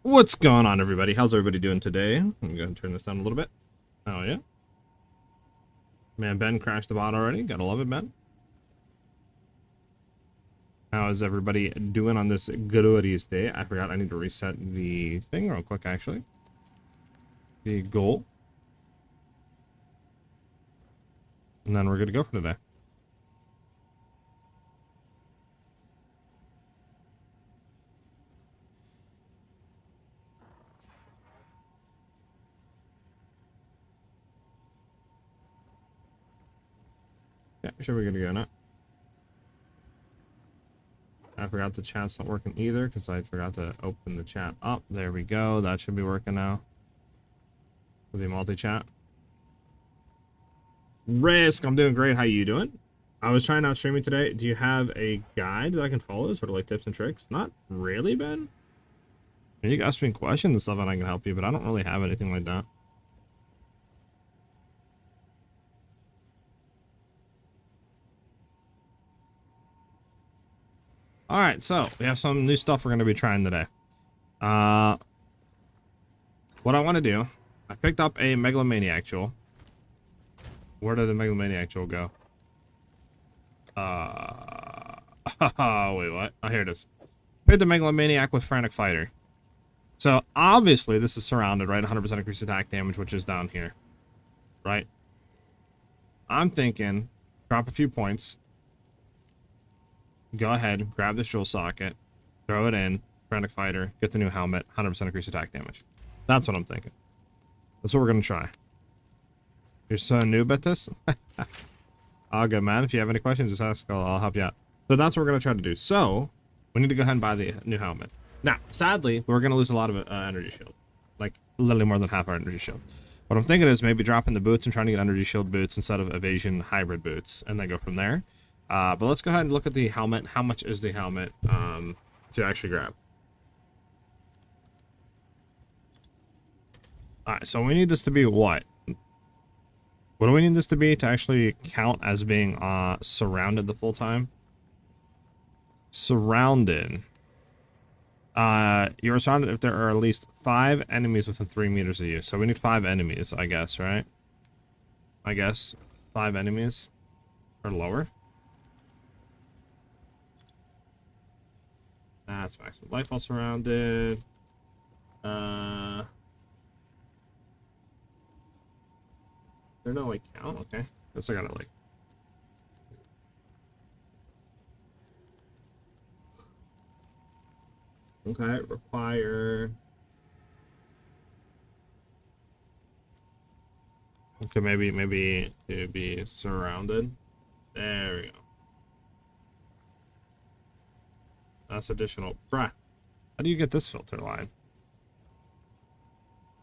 What's going on, everybody? How's everybody doing today? I'm going to turn this down a little bit. Oh, yeah. Man, Ben crashed the bot already. Gotta love it, Ben. How is everybody doing on this glorious day? I forgot I need to reset the thing real quick, actually. The goal. And then we're good to go for today. Yeah, sure we're good to go now. I forgot the chat's not working either because I forgot to open the chat up. There we go. That should be working now. For the multi-chat. Risk, I'm doing great. How you doing? I was trying out streaming today. Do you have a guide that I can follow? Sort of like tips and tricks? Not really, Ben. You can ask me questions and stuff and I can help you, but I don't really have anything like that. Alright, so we have some new stuff we're going to be trying today. What I want to do, I picked up a Megalomaniac Jewel. Where did the Megalomaniac Jewel go? Wait, what? Oh, here it is. Picked the Megalomaniac with Frantic Fighter. So, obviously, this is surrounded, right? 100% increased attack damage, which is down here. Right? I'm thinking, drop a few points. Go ahead, grab the jewel socket, throw it in, Frantic Fighter, get the new helmet, 100% increased attack damage. That's what I'm thinking. That's what we're going to try. You're so noob at this? All good, man. If you have any questions, just ask. I'll help you out. So that's what we're going to try to do. So, we need to go ahead and buy the new helmet. Now, sadly, we're going to lose a lot of energy shield. Like, literally more than half our energy shield. What I'm thinking is maybe dropping the boots and trying to get energy shield boots instead of evasion hybrid boots, and then go from there. But let's go ahead and look at the helmet. How much is the helmet to actually grab? Alright, so we need this to be what? What do we need this to be to actually count as being surrounded the full time? Surrounded. You're surrounded if there are at least 5 enemies within 3 meters of you. So we need 5 enemies, I guess, right? I guess 5 enemies or lower. That's maximum life while surrounded. They're not like count, okay. Guess I gotta like. Okay, require. Okay, maybe to be surrounded. There we go. That's additional. Bruh. How do you get this filter line?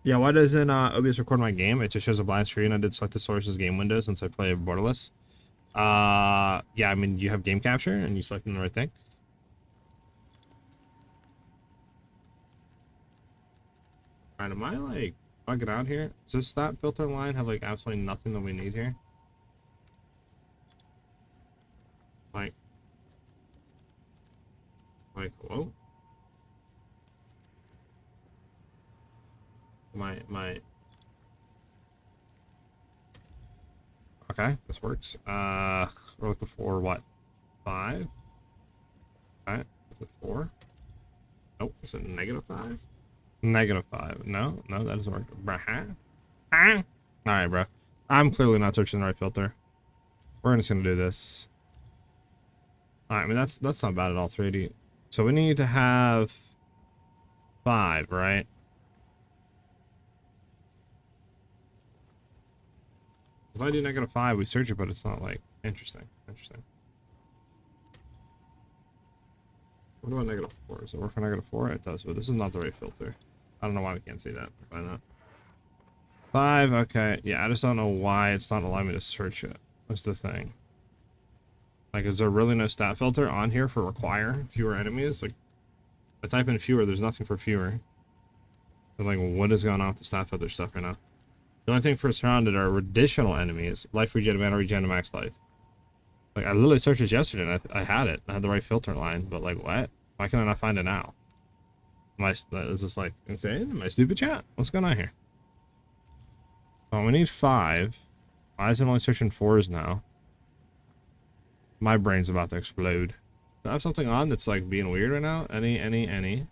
Yeah, why doesn't OBS record my game? It just shows a blind screen. I did select the sources game window since I play borderless. Yeah, I mean, you have game capture and you selected the right thing. Alright, am I like bugging out here? Does this stat filter line have like absolutely nothing that we need here? Like, hello? Okay, this works. We're looking for what? 5? Okay, is it 4? Nope, is it -5? -5. No, that doesn't work. Alright, bro. I'm clearly not searching the right filter. We're just gonna do this. Alright, I mean that's not bad at all. 380. So we need to have 5, right? If I do -5, we search it, but it's not like interesting. What about -4? Does it work for -4? It does, but this is not the right filter. I don't know why we can't see that. Why not? 5, okay. Yeah, I just don't know why it's not allowing me to search it. What's the thing? Like, is there really no stat filter on here for require fewer enemies? Like, I type in fewer, there's nothing for fewer. But like, what is going on with the stat filter stuff right now? The only thing for surrounded are additional enemies. Life regen, mana regen, and max life. Like, I literally searched this yesterday and I had it. I had the right filter line, but like, what? Why can I not find it now? Is this like insane? My stupid chat? What's going on here? Oh, we need 5. Why is it only searching 4s now? My brain's about to explode. Do I have something on that's like being weird right now? Any?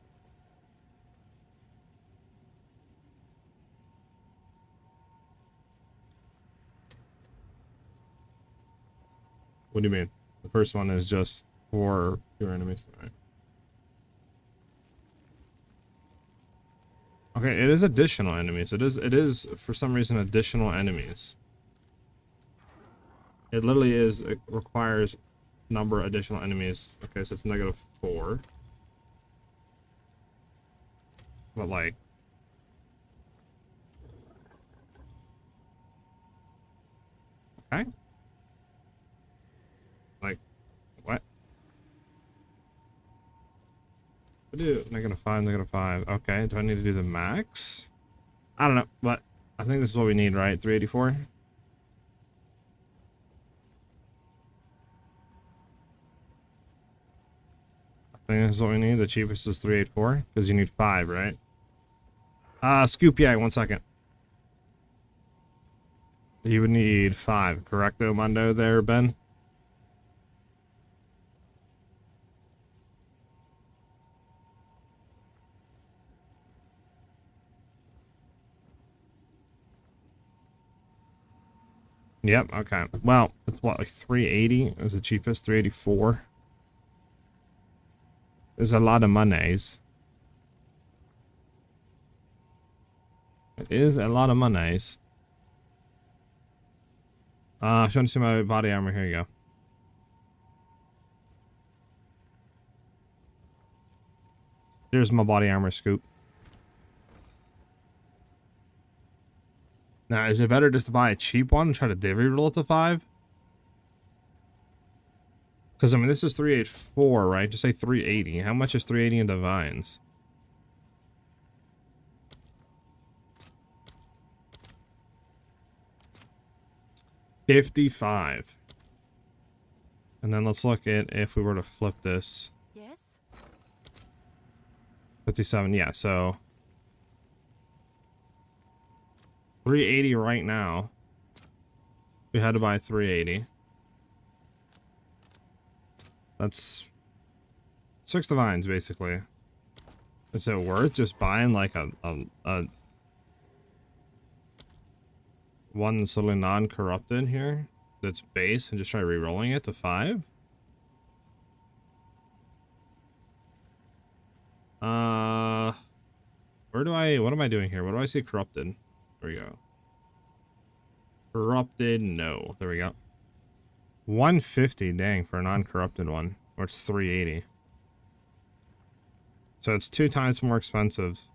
What do you mean? The first one is just for your enemies. All right. Okay, it is additional enemies. It is for some reason additional enemies. It literally is. It requires number of additional enemies. Okay, so it's -4. But like, okay, like what? I do -5. Okay, do I need to do the max? I don't know, but I think this is what we need, right? 384. I think this is what we need. The cheapest is 384 because you need 5, right? Scoop, yeah, 1 second. You would need 5, correcto mundo there, Ben? Yep, okay. Well, it's what, like 380 is the cheapest, 384. There's a lot of monies. It is a lot of monies. If you want to see my body armor, here you go. Here's my body armor scoop. Now, is it better just to buy a cheap one and try to divvy roll it to 5? Because, I mean, this is 384, right? Just say 380. How much is 380 in divines? $55. And then let's look at if we were to flip this. Yes. 57, yeah, so 380 right now. We had to buy 380. That's 6 divines, basically. Is it worth just buying like a one that's literally non-corrupted here? That's base and just try re-rolling it to 5? What am I doing here? What do I see corrupted? There we go. Corrupted, no. There we go. 150, dang, for a non-corrupted one. Or it's 380. So it's 2 times more expensive.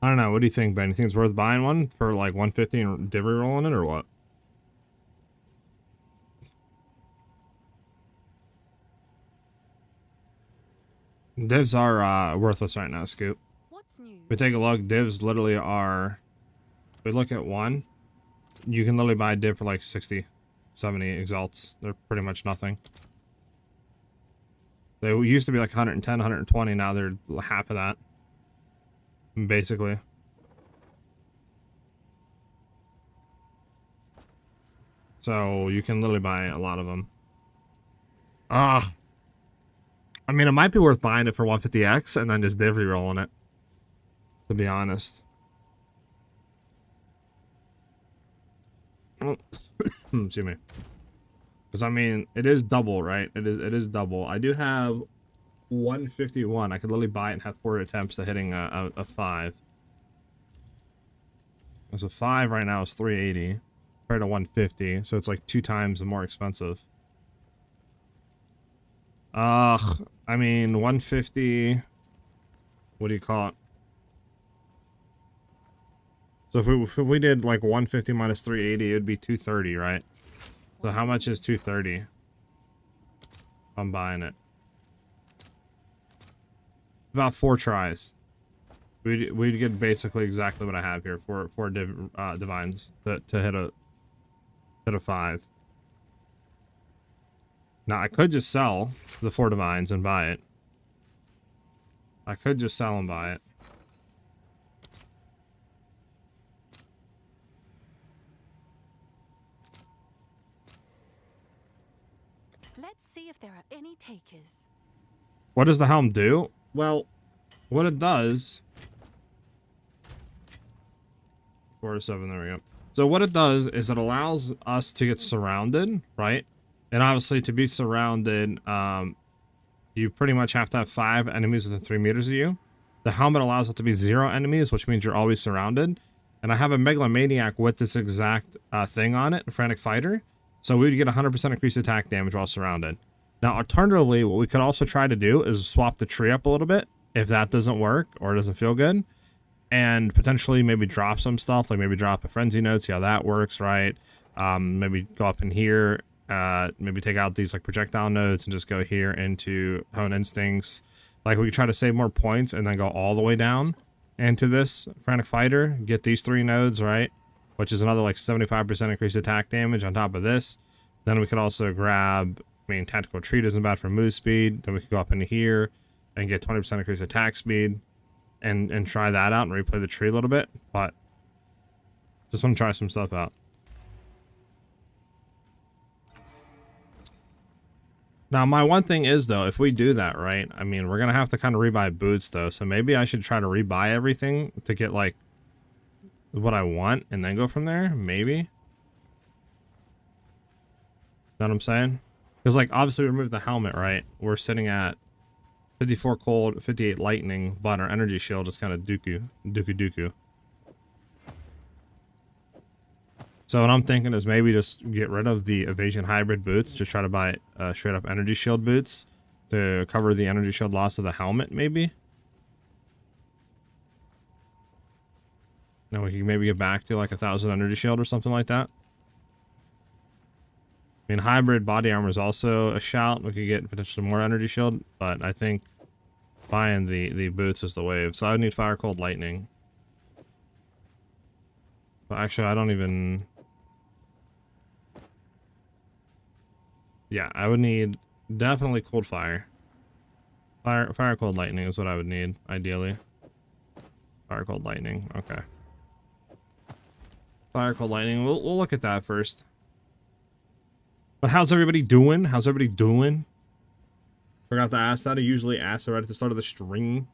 I don't know. What do you think, Ben? You think it's worth buying one for like 150 and divvy rolling it, or what? Divs are worthless right now, Scoop. What's new? If we take a look, divs literally are. If we look at one, you can literally buy a div for like 60, 70 exalts. They're pretty much nothing. They used to be like 110, 120. Now they're half of that. Basically. So you can literally buy a lot of them. I mean, it might be worth buying it for 150x and then just div re-rolling it. To be honest. Excuse me. Because I mean, it is double, right? It is double. I do have 151. I could literally buy it and have 4 attempts to hitting a 5. So 5 right now is 380. compared to 150, so it's like 2 times more expensive. I mean, 150, what do you call it? So if we did like 150 minus 380, it would be 230, right? So how much is 230? I'm buying it. About 4 tries. We'd get basically exactly what I have here. Four divines to hit a 5. Now I could just sell the 4 divines and buy it. I could just sell and buy it. Let's see if there are any takers. What does the helm do? Well, what it does... 4 to 7, there we go. So what it does is it allows us to get surrounded, right? And obviously to be surrounded, you pretty much have to have 5 enemies within 3 meters of you. The helmet allows it to be 0 enemies, which means you're always surrounded. And I have a Megalomaniac with this exact thing on it, Frantic Fighter. So we would get 100% increased attack damage while surrounded. Now, alternatively, what we could also try to do is swap the tree up a little bit. If that doesn't work or doesn't feel good, and potentially maybe drop some stuff, like maybe drop a frenzy node, see how that works, right? Maybe go up in here, maybe take out these like projectile nodes and just go here into hone instincts. Like we could try to save more points and then go all the way down into this frantic fighter, get these 3 nodes, right? Which is another like 75% increased attack damage on top of this. Then we could also grab, I mean, tactical retreat isn't bad for move speed. Then we could go up into here and get 20% increased attack speed. And try that out and replay the tree a little bit, but just want to try some stuff out. Now, my one thing is, though, if we do that, right, I mean, we're going to have to kind of rebuy boots, though, so maybe I should try to rebuy everything to get, like, what I want and then go from there, maybe? Know what I'm saying? Because, like, obviously we removed the helmet, right? We're sitting at 54 cold, 58 lightning, but our energy shield is kind of dooku. So what I'm thinking is maybe just get rid of the evasion hybrid boots, just try to buy straight up energy shield boots to cover the energy shield loss of the helmet, maybe. Now we can maybe get back to like 1,000 energy shield or something like that. I mean, hybrid body armor is also a shout. We could get potentially more energy shield, but I think buying the boots is the wave. So I would need fire, cold, lightning. But actually, I don't even... Yeah, I would need definitely cold fire. Fire, cold, lightning is what I would need, ideally. Fire, cold, lightning. Okay. Fire, cold, lightning. We'll look at that first. But how's everybody doing? How's everybody doing? Forgot to ask that. I usually ask right at the start of the stream.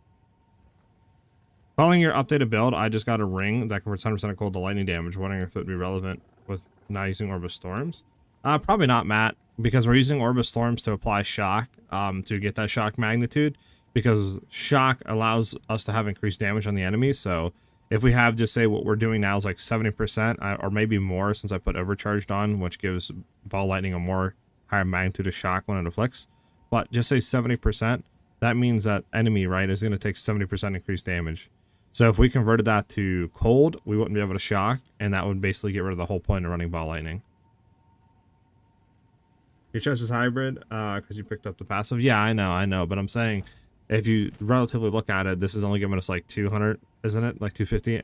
Following your updated build, I just got a ring that converts 100% of cold to lightning damage. Wondering if it would be relevant with not using Orb of Storms. Probably not, Matt, because we're using Orb of Storms to apply shock to get that shock magnitude. Because shock allows us to have increased damage on the enemy. So if we have, just say what we're doing now is like 70% or maybe more since I put overcharged on, which gives ball lightning a more higher magnitude of shock when it afflicts. But just say 70%, that means that enemy, right, is going to take 70% increased damage. So if we converted that to cold, we wouldn't be able to shock, and that would basically get rid of the whole point of running ball lightning. Your chest is hybrid because you picked up the passive. Yeah, I know, but I'm saying if you relatively look at it, this is only giving us like 200, isn't it? Like 250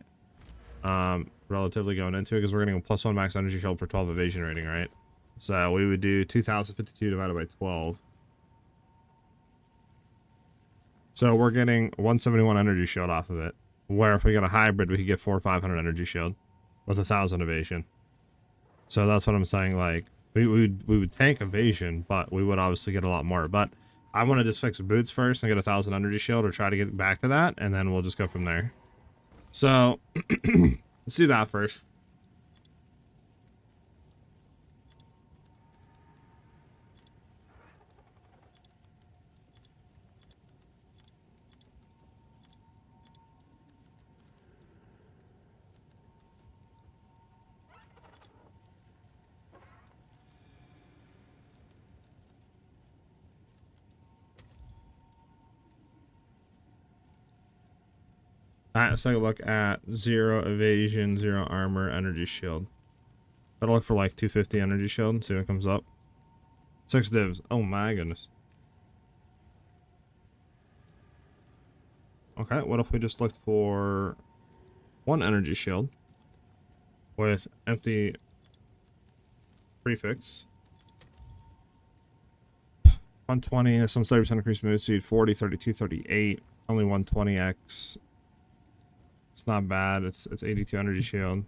relatively going into it, because we're getting a +1 max energy shield for 12 evasion rating, right? So we would do 2052 divided by 12. So we're getting 171 energy shield off of it. Where if we get a hybrid, we could get 400 or 500 energy shield with 1,000 evasion. So that's what I'm saying. Like we would tank evasion, but we would obviously get a lot more. But I want to just fix boots first and get 1,000 energy shield, or try to get back to that, and then we'll just go from there. So let's do that first. Alright, let's take a look at 0 evasion, 0 armor, energy shield. Better look for like 250 energy shield and see what comes up. 6 divs. Oh my goodness. Okay, what if we just looked for 1 energy shield with empty prefix? 120, this one's 30% increased move speed, 40, 32, 38, only 120x. It's not bad, it's 82 energy shield.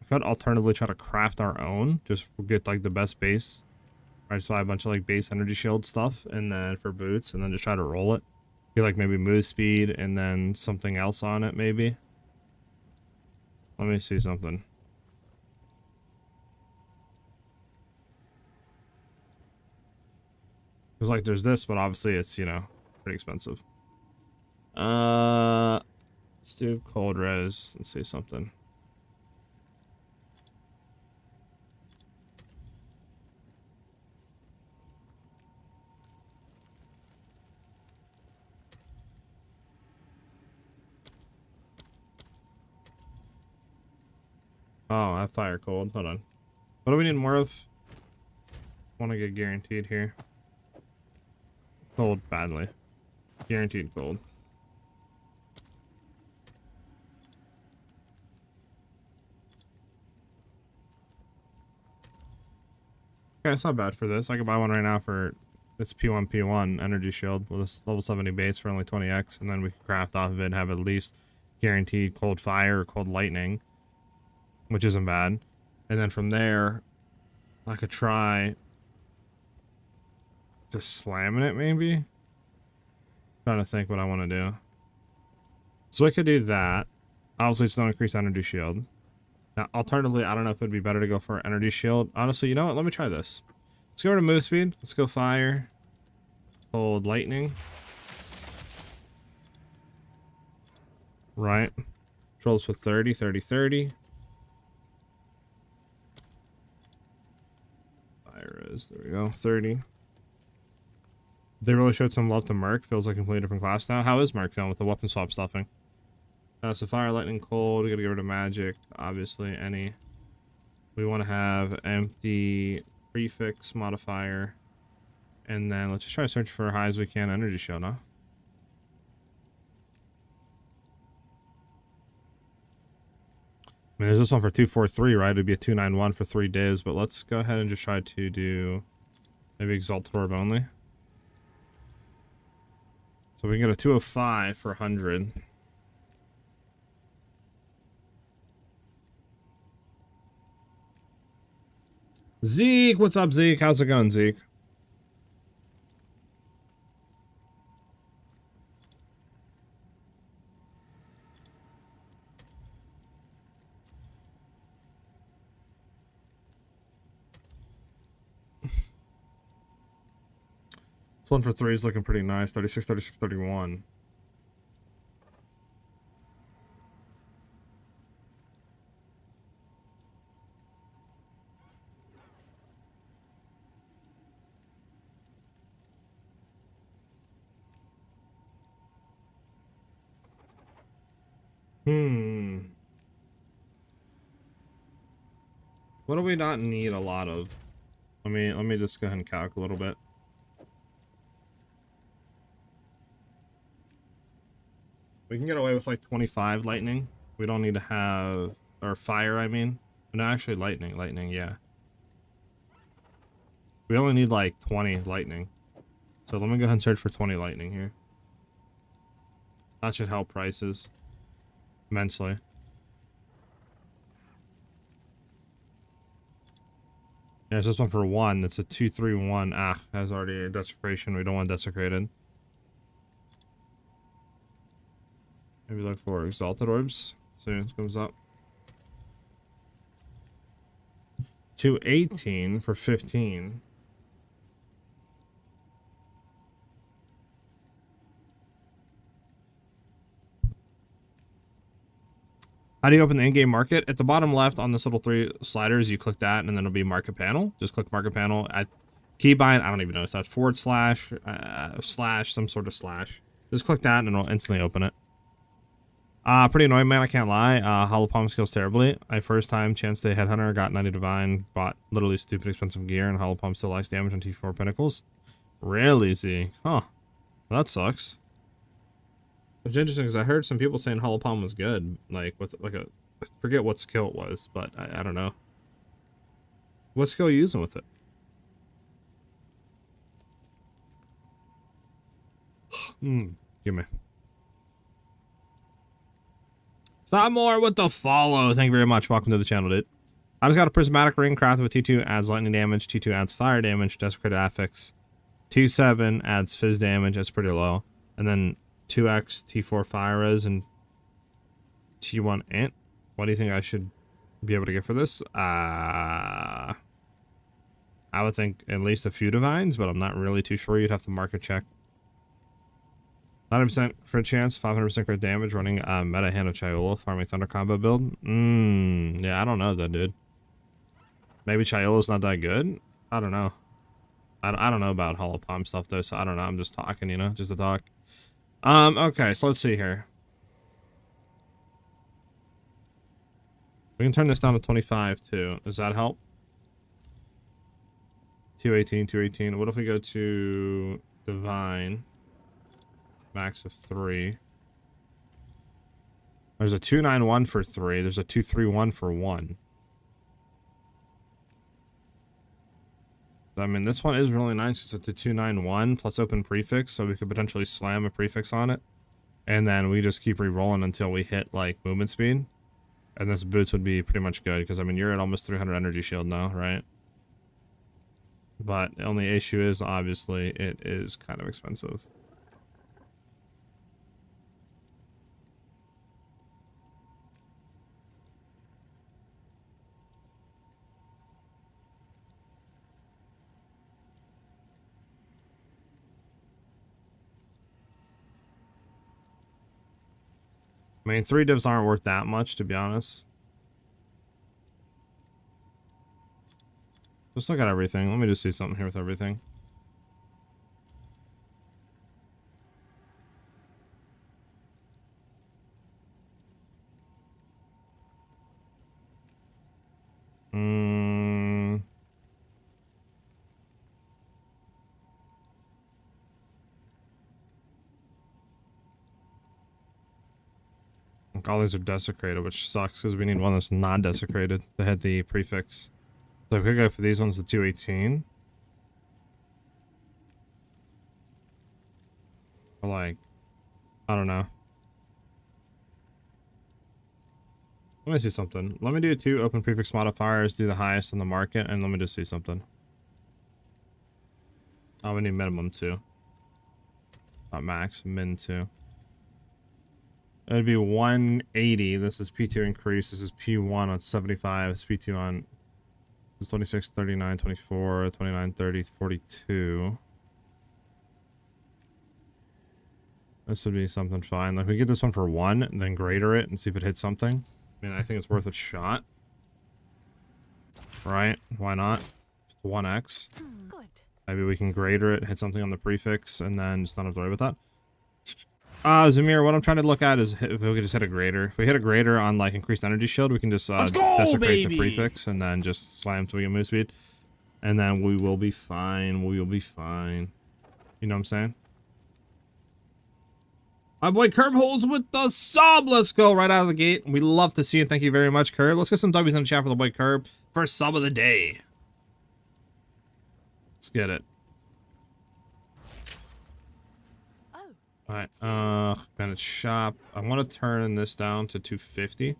I could alternatively try to craft our own, just get like the best base. Right, so I have a bunch of like base energy shield stuff, and then for boots, and then just try to roll it. Get like maybe move speed, and then something else on it maybe. Let me see something. Because like there's this, but obviously it's, you know, pretty expensive. Let's do cold res. Let's see something. Oh, I have fire cold. Hold on. What do we need more of? Want to get guaranteed here. Cold badly. Guaranteed cold. Okay, it's not bad for this. I could buy one right now for this P1 energy shield with this level 70 base for only 20x, and then we can craft off of it and have at least guaranteed cold fire or cold lightning, which isn't bad. And then from there, I could try just slamming it maybe. Trying to think what I want to do. So I could do that. Obviously, it's not increase energy shield. Now, alternatively, I don't know if it'd be better to go for energy shield. Honestly, you know what? Let me try this. Let's go to move speed. Let's go fire. Cold lightning. Right. Controls for 30, 30, 30. Fire is, there we go, 30. They really showed some love to Merc. Feels like a completely different class now. How is Merc feeling with the weapon swap stuffing? So fire, lightning, cold. We gotta get rid of magic. Obviously, any. We want to have empty prefix modifier. And then let's just try to search for high as we can energy shield, huh? I mean, there's this one for 243, right? It'd be a 291 for 3 days, but let's go ahead and just try to do maybe Exalt Orb only. So we can get a 205 for 100. Zeke, what's up, Zeke? How's it going, Zeke? This one for 3 is looking pretty nice. 36, 36, 31. What do we not need a lot of? Let me just go ahead and calc a little bit. We can get away with like 25 lightning. We don't need to have, or fire, I mean. No, actually lightning, yeah. We only need like 20 lightning. So let me go ahead and search for 20 lightning here. That should help prices immensely. Yeah, there's this one for 1. It's a 231. Ah, has already a desecration. We don't want desecrated. Maybe look for exalted orbs. See what comes up. 218 for 15. How do you open the in-game market? At the bottom left on this little 3 sliders, you click that, and then it'll be market panel. Just click market panel. Keybind, I don't even know. It's that forward slash, slash, some sort of slash. Just click that and it'll instantly open it. Pretty annoying, man, I can't lie. Hollow Palm scales terribly. I first time chanced a Headhunter, got 90 Divine, bought literally stupid expensive gear, and Hollow Palm still likes damage on T4 Pinnacles. Really, Z? Huh. Well, that sucks. It's interesting because I heard some people saying Hollow Palm was good. Like, with like a... I forget what skill it was, but I don't know. What skill are you using with it? Give me. Stop more with the follow. Thank you very much. Welcome to the channel, dude. I just got a prismatic ring crafted with T2 adds lightning damage, T2 adds fire damage, desecrated affix. T7 adds fizz damage, that's pretty low. And then 2x T4 fire res and T1 int. What do you think I should be able to get for this? I would think at least a few divines, but I'm not really too sure. You'd have to market check. 90% crit chance, 500% crit damage, running meta hand of Chiola, farming Thunder combo build. Yeah, I don't know though, dude. Maybe Chiola's not that good? I don't know. I don't know about Hollow Palm stuff though, so I don't know. I'm just talking, you know, just to talk. Okay, so let's see here. We can turn this down to 25 too. Does that help? 218, 218. What if we go to Divine? Max of 3. There's a 291 for 3. There's a 231 for 1. I mean, this one is really nice because it's a 291 plus open prefix, so we could potentially slam a prefix on it. And then we just keep re-rolling until we hit, like, movement speed. And this boots would be pretty much good because, I mean, you're at almost 300 energy shield now, right? But the only issue is, obviously, it is kind of expensive. I mean, 3 divs aren't worth that much, to be honest. Let's look at everything. Let me just see something here with everything. All these are desecrated, which sucks because we need one that's not desecrated to hit the prefix. So we could go for these ones, the 218. Or like, I don't know. Let me see something. Let me do 2 open prefix modifiers, do the highest in the market, and let me just see something. Oh, we need minimum 2. Not max, min 2. It would be 180. This is P2 increase. This is P1 on 75. It's P2 on 26, 39, 24, 29, 30, 42. This would be something fine. Like, we get this one for 1 and then grader it and see if it hits something. I mean, I think it's worth a shot. Right? Why not? It's 1x. Good. Maybe we can grader it, hit something on the prefix, and then just not have to worry about that. Zamir, what I'm trying to look at is if we could just hit a grader. If we hit a grader on, like, increased energy shield, we can just desecrate the prefix and then just slam so we get move speed. And then we will be fine. We will be fine. You know what I'm saying? My boy Curb Holes with the sub. Let's go right out of the gate. We love to see it. Thank you very much, Curb. Let's get some W's in the chat for the boy Curb. First sub of the day. Let's get it. Alright, Bennett shop. I want to turn this down to 250.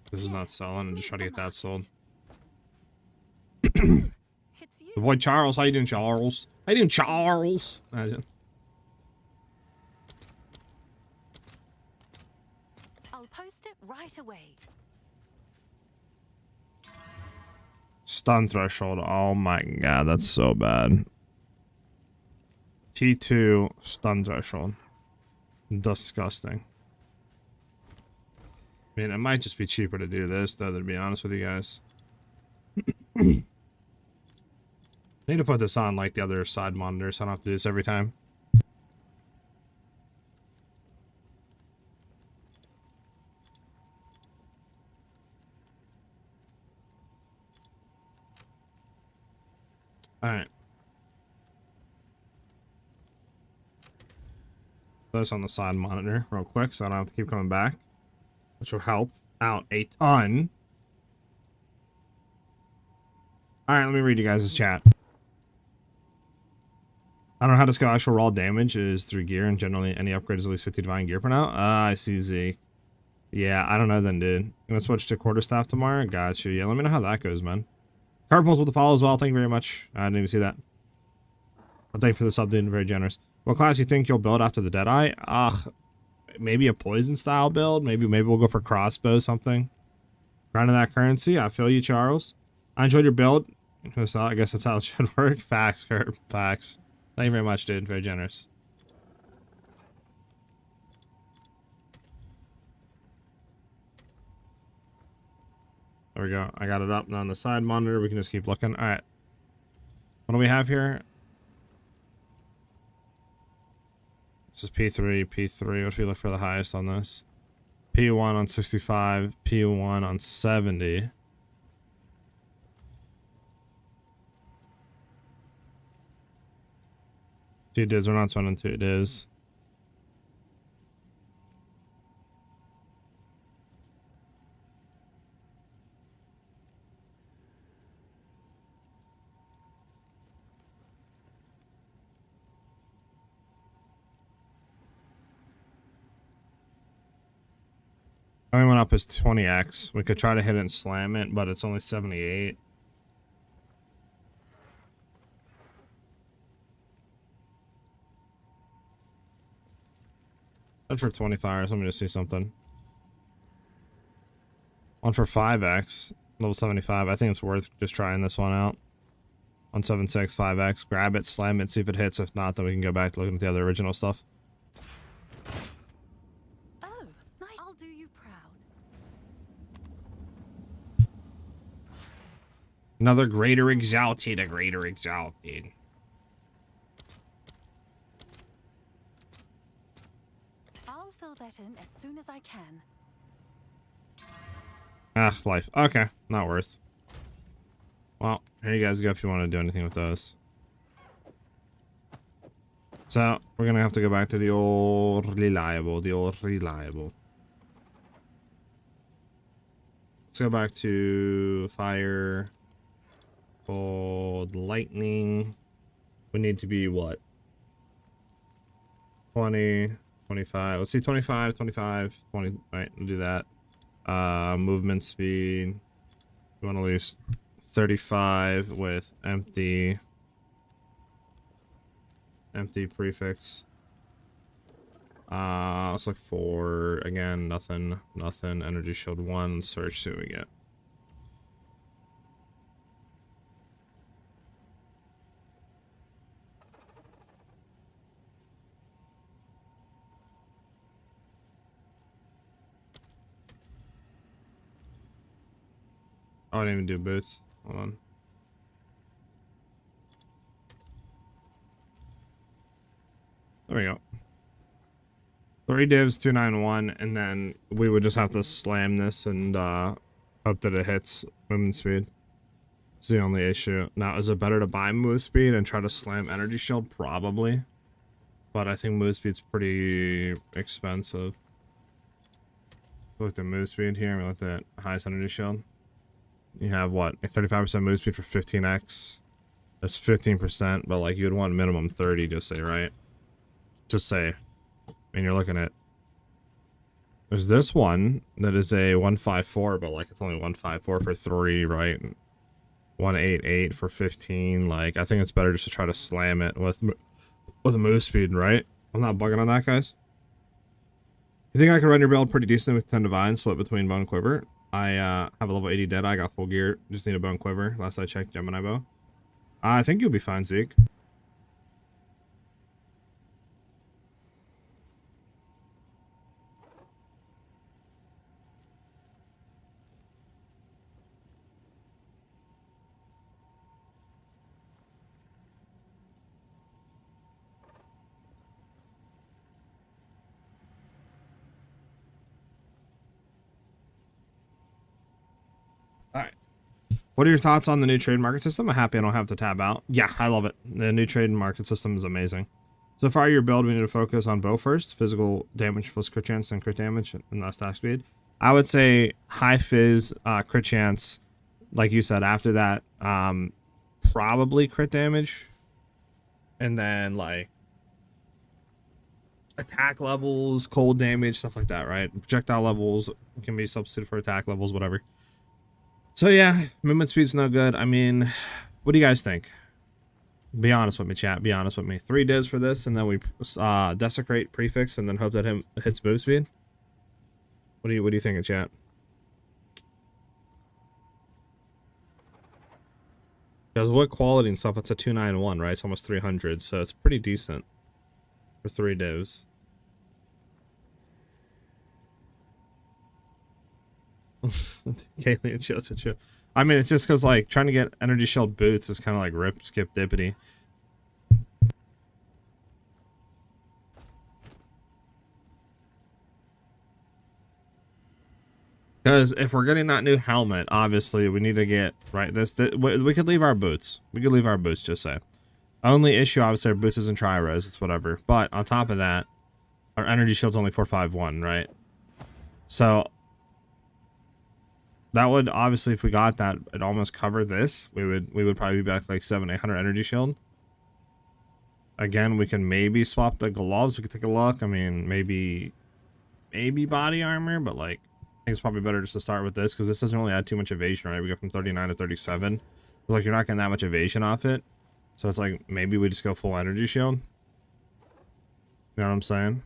This is not selling. I'm just trying to get that sold. The boy Charles, how you doing, Charles? How you doing, Charles? I'll post it right away. Stun threshold. Oh my god, that's so bad. T2 stun threshold. Disgusting. I mean, it might just be cheaper to do this, though, to be honest with you guys. I need to put this on like the other side monitor so I don't have to do this every time. Alright. Put this on the side monitor real quick so I don't have to keep coming back. Which will help out a ton. Alright, let me read you guys' chat. I don't know how to scale actual raw damage is through gear, and generally any upgrade is at least 50 divine gear per now. I see Z. Yeah, I don't know then, dude. Gonna switch to quarterstaff tomorrow? Gotcha. Yeah, let me know how that goes, man. Cardpulse with the follow as well. Thank you very much. I didn't even see that. But thank you for the sub, dude. Very generous. What class you think you'll build after the Deadeye? Maybe a poison style build. Maybe we'll go for crossbow something. Grinding that currency. I feel you, Charles. I enjoyed your build. I guess that's how it should work. Facts, Kurt. Facts. Thank you very much, dude. Very generous. There we go. I got it up now on the side monitor. We can just keep looking. All right. What do we have here? This is P3, P3. What if we look for the highest on this? P1 on 65, P1 on 70. Two dids. We're not spending two dids. Only went up is 20x. We could try to hit it and slam it, but it's only 78. That's for 25. Let me just see something. One for 5x. Level 75. I think it's worth just trying this one out. 176, 5x. Grab it, slam it, see if it hits. If not, then we can go back to looking at the other original stuff. I'll do you proud. Another greater exalted, a greater exalted. I'll fill that in as soon as I can. Ah, life. Okay, not worth. Well, here you guys go if you want to do anything with those. So, we're gonna have to go back to the old reliable, Let's go back to fire, cold, lightning. We need to be what? 20, 25. Let's see, 25, 25, 20. All right, we'll do that. Movement speed. We want to lose 35 with empty prefix. Let's look for, again, nothing. Energy shield 1. Search, see what we get. I didn't even do boots. Hold on. There we go. 3 divs, 291, and then we would just have to slam this and hope that it hits movement speed. It's the only issue. Now, is it better to buy move speed and try to slam energy shield? Probably. But I think move speed's pretty expensive. Look at move speed here. We looked at highest energy shield. You have what? A 35% move speed for 15x. That's 15%, but like you'd want minimum 30, just say, right? Just say. And you're looking at, there's this one that is a 154, but like it's only 154 for 3, right? 188 for 15. Like I think it's better just to try to slam it with a move speed, right? I'm not bugging on that, guys. You think I can run your build pretty decently with 10 divine, split between bow and quiver? I have a level 80 Deadeye, I got full gear, just need a bow and quiver. Last I checked, Gemini bow. I think you'll be fine, Zeke. What are your thoughts on the new trade market system? I'm happy I don't have to tab out. Yeah, I love it. The new trade market system is amazing. So far, your build, we need to focus on bow first. Physical damage plus crit chance and crit damage and less attack speed. I would say high fizz, crit chance, like you said. After that, probably crit damage. And then, like, attack levels, cold damage, stuff like that, right? Projectile levels can be substituted for attack levels, whatever. So yeah, movement speed's no good. I mean, what do you guys think? Be honest with me, chat. Be honest with me. 3 divs for this, and then we desecrate prefix, and then hope that him hits move speed. What do you think of chat? Because what quality and stuff? It's a 291, right? It's almost 300, so it's pretty decent for 3 divs. Kaylee, chill. I mean, it's just because, like, trying to get energy shield boots is kind of like rip, skip, dippity. Because if we're getting that new helmet, obviously we need to get, right, we could leave our boots. We could leave our boots, just say. Only issue, obviously, our boots isn't tri-res, it's whatever. But on top of that, our energy shield's only 451, right? So that would, obviously, if we got that, it almost cover this. We would probably be back like 700-800 energy shield. Again, we can maybe swap the gloves. We could take a look. I mean, maybe body armor, but like, I think it's probably better just to start with this because this doesn't really add too much evasion, right? We go from 39 to 37. So like, you're not getting that much evasion off it. So it's like, maybe we just go full energy shield. You know what I'm saying?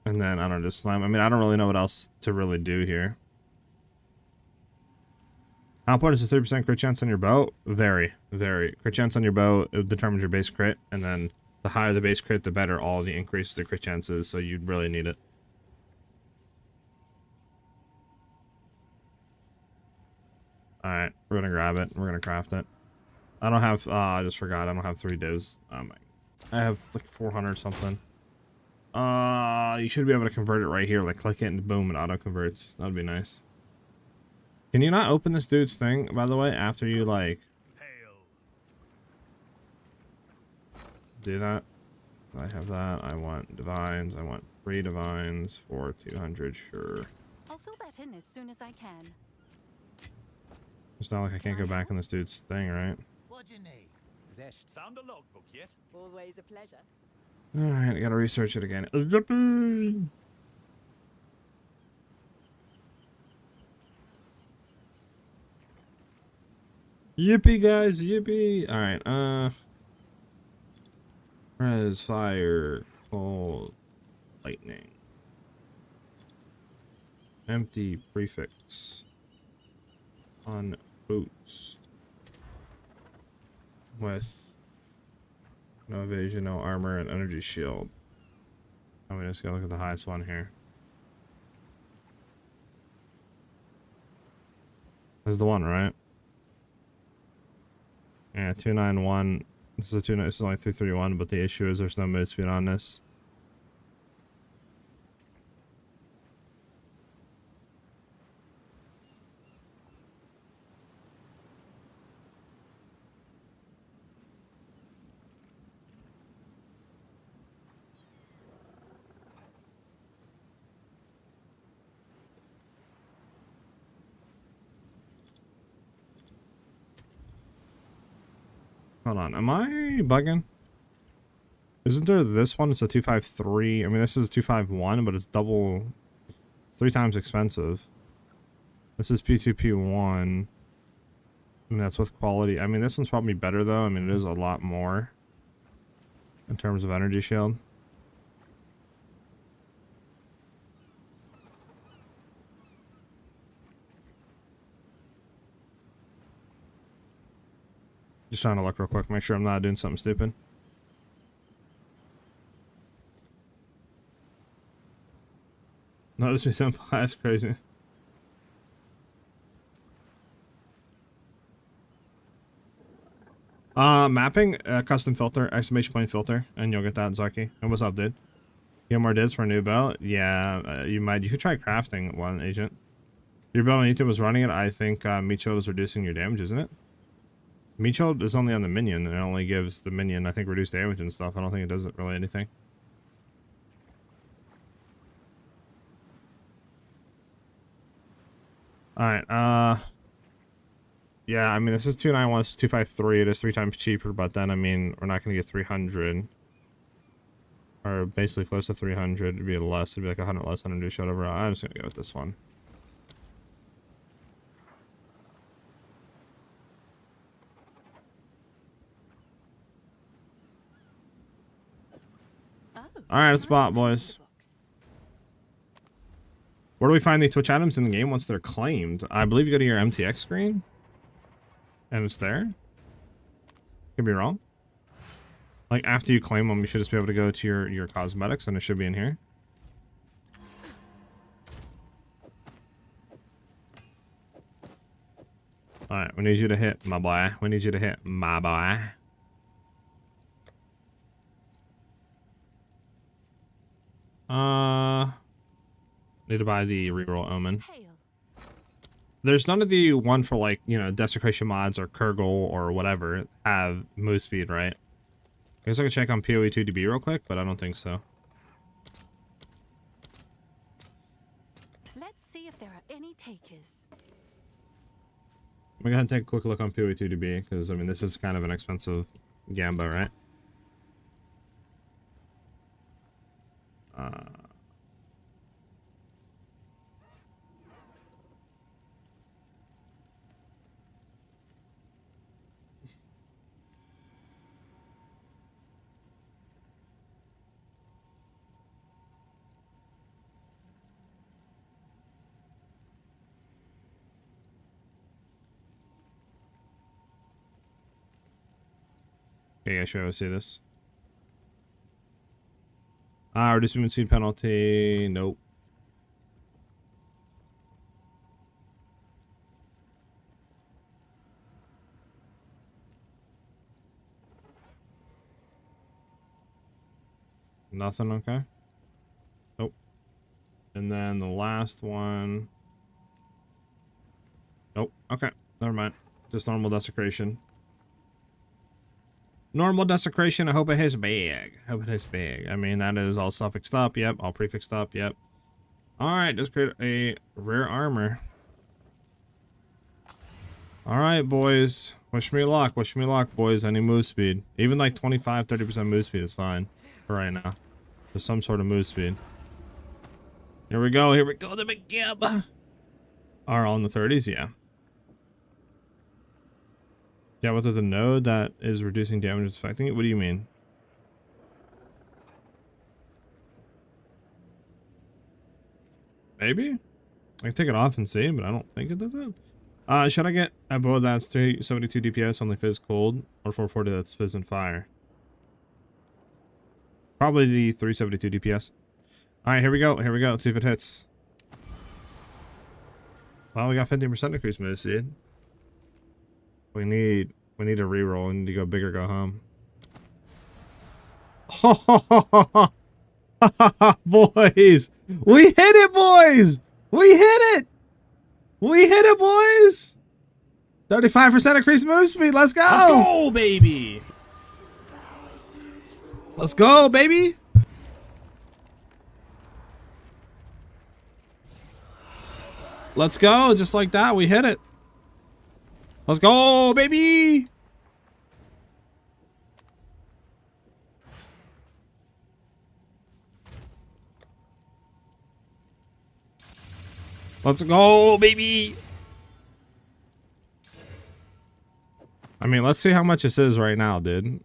And then, I don't know, just slam. I mean, I don't really know what else to really do here. How important is the 3% crit chance on your bow? Very. Crit chance on your bow, it determines your base crit, and then the higher the base crit, the better all the increases the crit chances, so you'd really need it. Alright, we're gonna grab it. We're gonna craft it. I don't have, I just forgot, I don't have 3 divs. I have like 400 something. You should be able to convert it right here, like click it and boom, it auto converts. That'd be nice. Can you not open this dude's thing, by the way, after you, like, do that? I have that. I want divines. I want 3 divines for 200, sure. I'll fill that in as soon as I can. It's not like I can't go back in this dude's thing, right? What you need? Zest. Found a logbook yet? Always a pleasure. Alright, I gotta research it again. Yippee! Yippee, guys, yippee! Alright, res, fire, cold, lightning. Empty prefix. On boots. With no evasion, no armor, and energy shield. I'm just gonna look at the highest one here. This is the one, right? Yeah, 291. This is this is only 331, but the issue is there's no move speed on this. Hold on, am I bugging? Isn't there this one? It's a 253. I mean, this is 251, but it's double, 3 times expensive. This is P2P1. I mean, that's with quality. I mean, this one's probably better though. I mean, it is a lot more in terms of energy shield. Just trying to look real quick, make sure I'm not doing something stupid. Notice me simple, that's crazy. Mapping, custom filter, exclamation point filter, and you'll get that, Zaki. And what's up, dude? You get more divs for a new belt? Yeah, you could try crafting one, agent. Your build on YouTube was running it. I think Micho is reducing your damage, isn't it? Micho is only on the minion, and it only gives the minion, I think, reduced damage and stuff. I don't think it does really anything. Alright, yeah, I mean, this is 291, this is 253, it is 3 times cheaper, but then, I mean, we're not gonna get 300. Or basically close to 300, it'd be less, it'd be like 100 less, 100 shot overall. I'm just gonna go with this one. Oh, Alright, spot, boys. Where do we find the Twitch items in the game once they're claimed? I believe you go to your MTX screen. And it's there. Could be wrong. Like, after you claim them, you should just be able to go to your cosmetics, and it should be in here. Alright, we need you to hit, my boy. We need you to hit, my boy. Need to buy the reroll omen. Hail. There's none of the one for, like, you know, desecration mods or Kurgle or whatever have move speed, right? I guess I could check on PoE 2DB real quick, but I don't think so. Let's see if there are any takers. I'm gonna go ahead and take a quick look on PoE 2DB, because, I mean, this is kind of an expensive Gamba, right? Okay, I should be able to see this. Reduce movement speed penalty. Nope. Nothing, okay. Nope. And then the last one. Nope. Okay. Never mind. Just normal desecration. Normal desecration. I hope it hits big. Hope it hits big. I mean, that is all suffixed up. Yep. All prefixed up. Yep. Alright. Just create a rare armor. Alright, boys. Wish me luck. Wish me luck, boys. I need move speed. Even like 25-30% move speed is fine for right now. There's some sort of move speed. Here we go. Here we go. The big Gamba. Are all in the 30s? Yeah. Yeah, whether the node that is reducing damage is affecting it? What do you mean? Maybe? I can take it off and see, but I don't think it does it. Should I get a bow that's 372 DPS, only fizz cold, or 440 that's fizz and fire? Probably the 372 DPS. Alright, here we go. Here we go. Let's see if it hits. Well, we got 15% increase move speed. We need a reroll. We need to go big or go home. Boys! We hit it, boys! We hit it! We hit it, boys! 35% increased move speed. Let's go! Let's go, baby! Let's go, baby! Let's go. Just like that, we hit it. Let's go, baby! Let's go, baby! I mean, let's see how much this is right now, dude.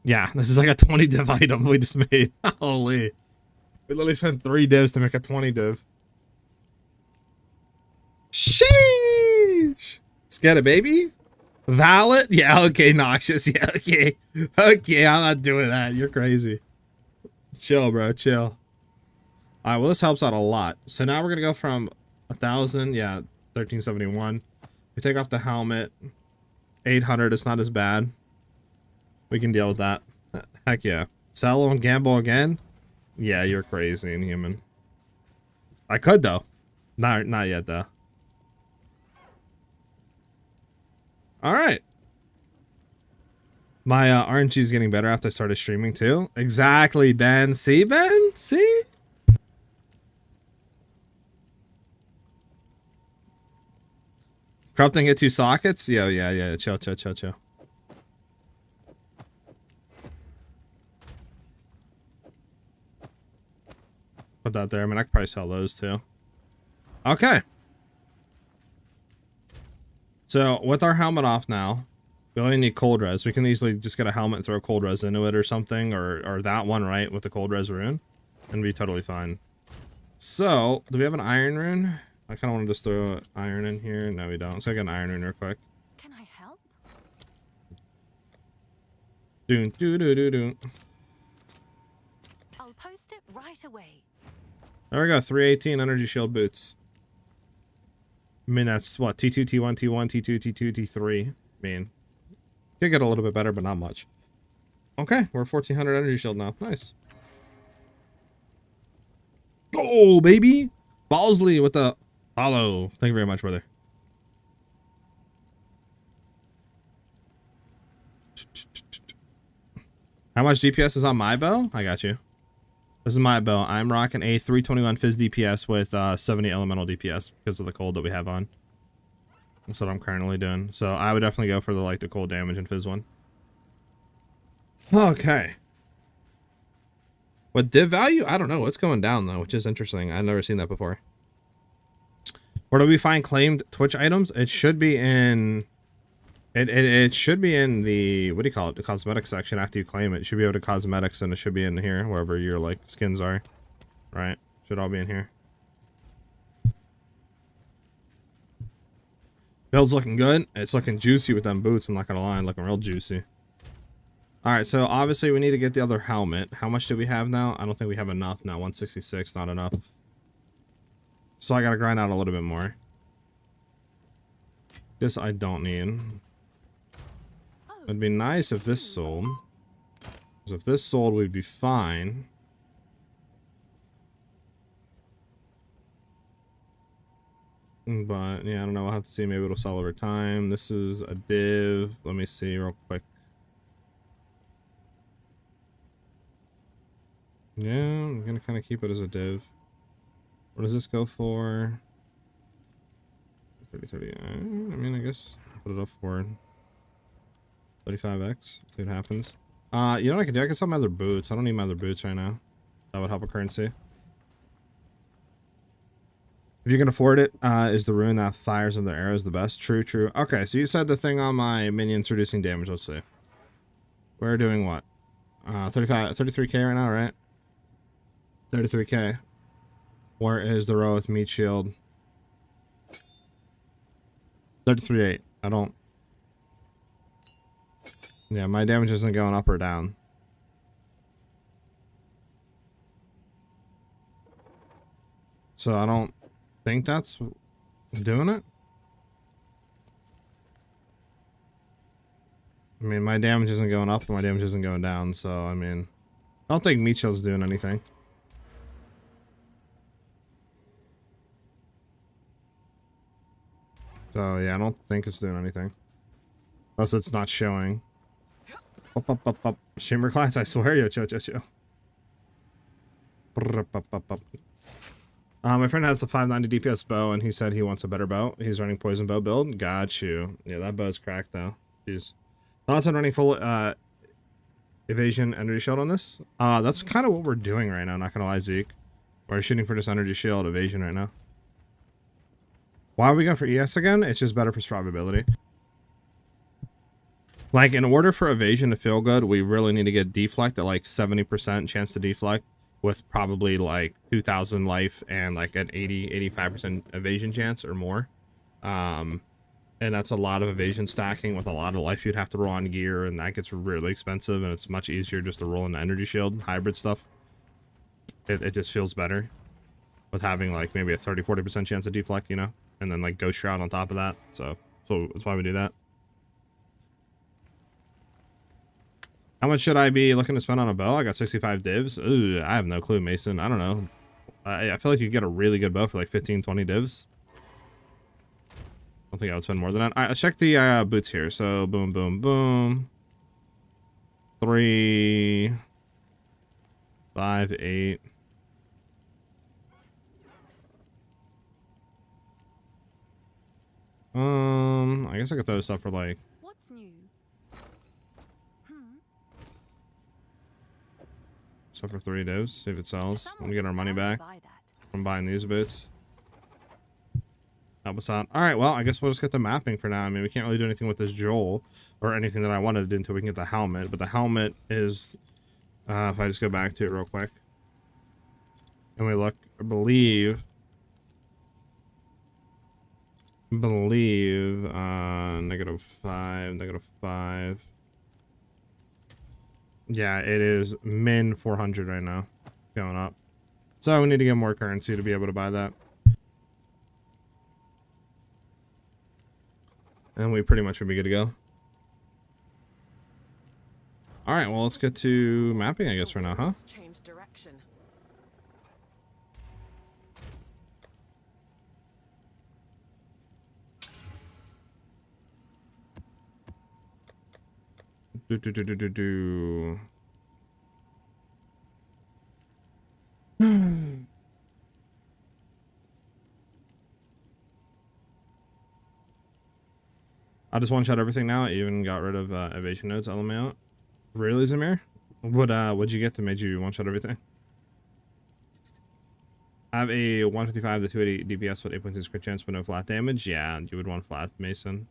Yeah, this is like a 20 div item we just made. Holy. We literally spent 3 divs to make a 20 div. Sheesh! Let's get it, baby. Valid? Yeah, okay, Noxious. Yeah, okay. Okay, I'm not doing that. You're crazy. Chill, bro. Chill. Alright, well, this helps out a lot. So now we're going to go from 1,000. Yeah, 1,371. We take off the helmet. 800. It's not as bad. We can deal with that. Heck yeah. Sell and gamble again? Yeah, you're crazy, Inhuman. I could, though. Not yet though. All right. My RNG is getting better after I started streaming too. Exactly, Ben. See, Ben? See? Corrupting hit 2 sockets? Yo, yeah. Chill. Put that there. I mean, I could probably sell those too. Okay. So, with our helmet off now, we only need cold res. We can easily just get a helmet and throw cold res into it or something, or that one, right, with the cold res rune, and be totally fine. So, do we have an iron rune? I kind of want to just throw iron in here. No, we don't. So I get an iron rune real quick. Can I help? Doon. I'll post it right away. There we go. 318 energy shield boots. I mean, that's what? T2, T1, T1, T2, T2, T3. I mean, could get a little bit better, but not much. Okay, we're 1400 energy shield now. Nice. Oh, baby! Balsley with the follow. Thank you very much, brother. How much DPS is on my bow? I got you. This is my bow. I'm rocking a 321 Fizz DPS with 70 elemental DPS because of the cold that we have on. That's what I'm currently doing. So I would definitely go for the cold damage and Fizz one. Okay. What div value? I don't know. It's going down though, which is interesting. I've never seen that before. Where do we find claimed Twitch items? It should be in... It should be in the, what do you call it? The cosmetics section after you claim it. It should be able to cosmetics, and it should be in here, wherever your skins are. Right? Should all be in here. Build's looking good. It's looking juicy with them boots, I'm not gonna lie. Looking real juicy. Alright, so obviously we need to get the other helmet. How much do we have now? I don't think we have enough now. 166, not enough. So I gotta grind out a little bit more. This I don't need. It'd be nice if this sold. Because if this sold, we'd be fine. But, yeah, I don't know. We'll have to see. Maybe it'll sell over time. This is a div. Let me see real quick. Yeah, I'm going to kind of keep it as a div. What does this go for? 30. I mean, I guess I'll put it up for 35x. See what happens. You know what I can do? I can sell my other boots. I don't need my other boots right now. That would help a currency. If you can afford it, is the rune that fires in their arrows the best? True. Okay, so you said the thing on my minions reducing damage. Let's see. We're doing what? 33k right now, right? 33k. Where is the row with meat shield? 33.8. I don't... Yeah, my damage isn't going up or down. So I don't think that's doing it. I mean, my damage isn't going up and my damage isn't going down, so I mean... I don't think meat shield's doing anything. So yeah, I don't think it's doing anything. Unless it's not showing. Up. Shimmer class, I swear, yo, chill. My friend has a 590 DPS bow, and he said he wants a better bow. He's running poison bow build. Got you. Yeah, that bow's cracked though. Jeez. Thoughts on running full evasion energy shield on this? That's kind of what we're doing right now. Not gonna lie, Zeke. We're shooting for this energy shield evasion right now. Why are we going for ES again? It's just better for survivability. Like, in order for evasion to feel good, we really need to get deflect at like 70% chance to deflect with probably like 2,000 life and like an 85% evasion chance or more. And that's a lot of evasion stacking with a lot of life you'd have to roll on gear, and that gets really expensive, and it's much easier just to roll in the energy shield hybrid stuff. It just feels better with having like maybe a 30-40% chance of deflect, you know, and then like Ghost Shroud on top of that. So that's why we do that. How much should I be looking to spend on a bow? I got 65 divs. Ooh, I have no clue, Mason. I don't know. I feel like you get a really good bow for like 15, 20 divs. I don't think I would spend more than that. All right, let's check the boots here. So boom, boom, boom. 3, 5, 8. I guess I could throw this stuff for like. What's new? Stuff for 3 divs. See if it sells. Let Someone me get our is money bound to back buy that. from buying these boots. Help us out. All right, well, I guess we'll just get the mapping for now. I mean, we can't really do anything with this Joel or anything that I wanted to do until we can get the helmet. But the helmet is, if I just go back to it real quick. And we look, I believe, -5, -5. Yeah, it is min 400 right now, going up. So we need to get more currency to be able to buy that. And we pretty much would be good to go. All right, well, let's get to mapping, I guess, for now, huh? Change direction. Do. I just one-shot everything now. I even got rid of evasion nodes. LMAO. Really, Zamir? What'd you get that made you one-shot everything? I have a 155 to 280 DPS with 8.6 crit chance but no flat damage. Yeah, you would want flat, Mason.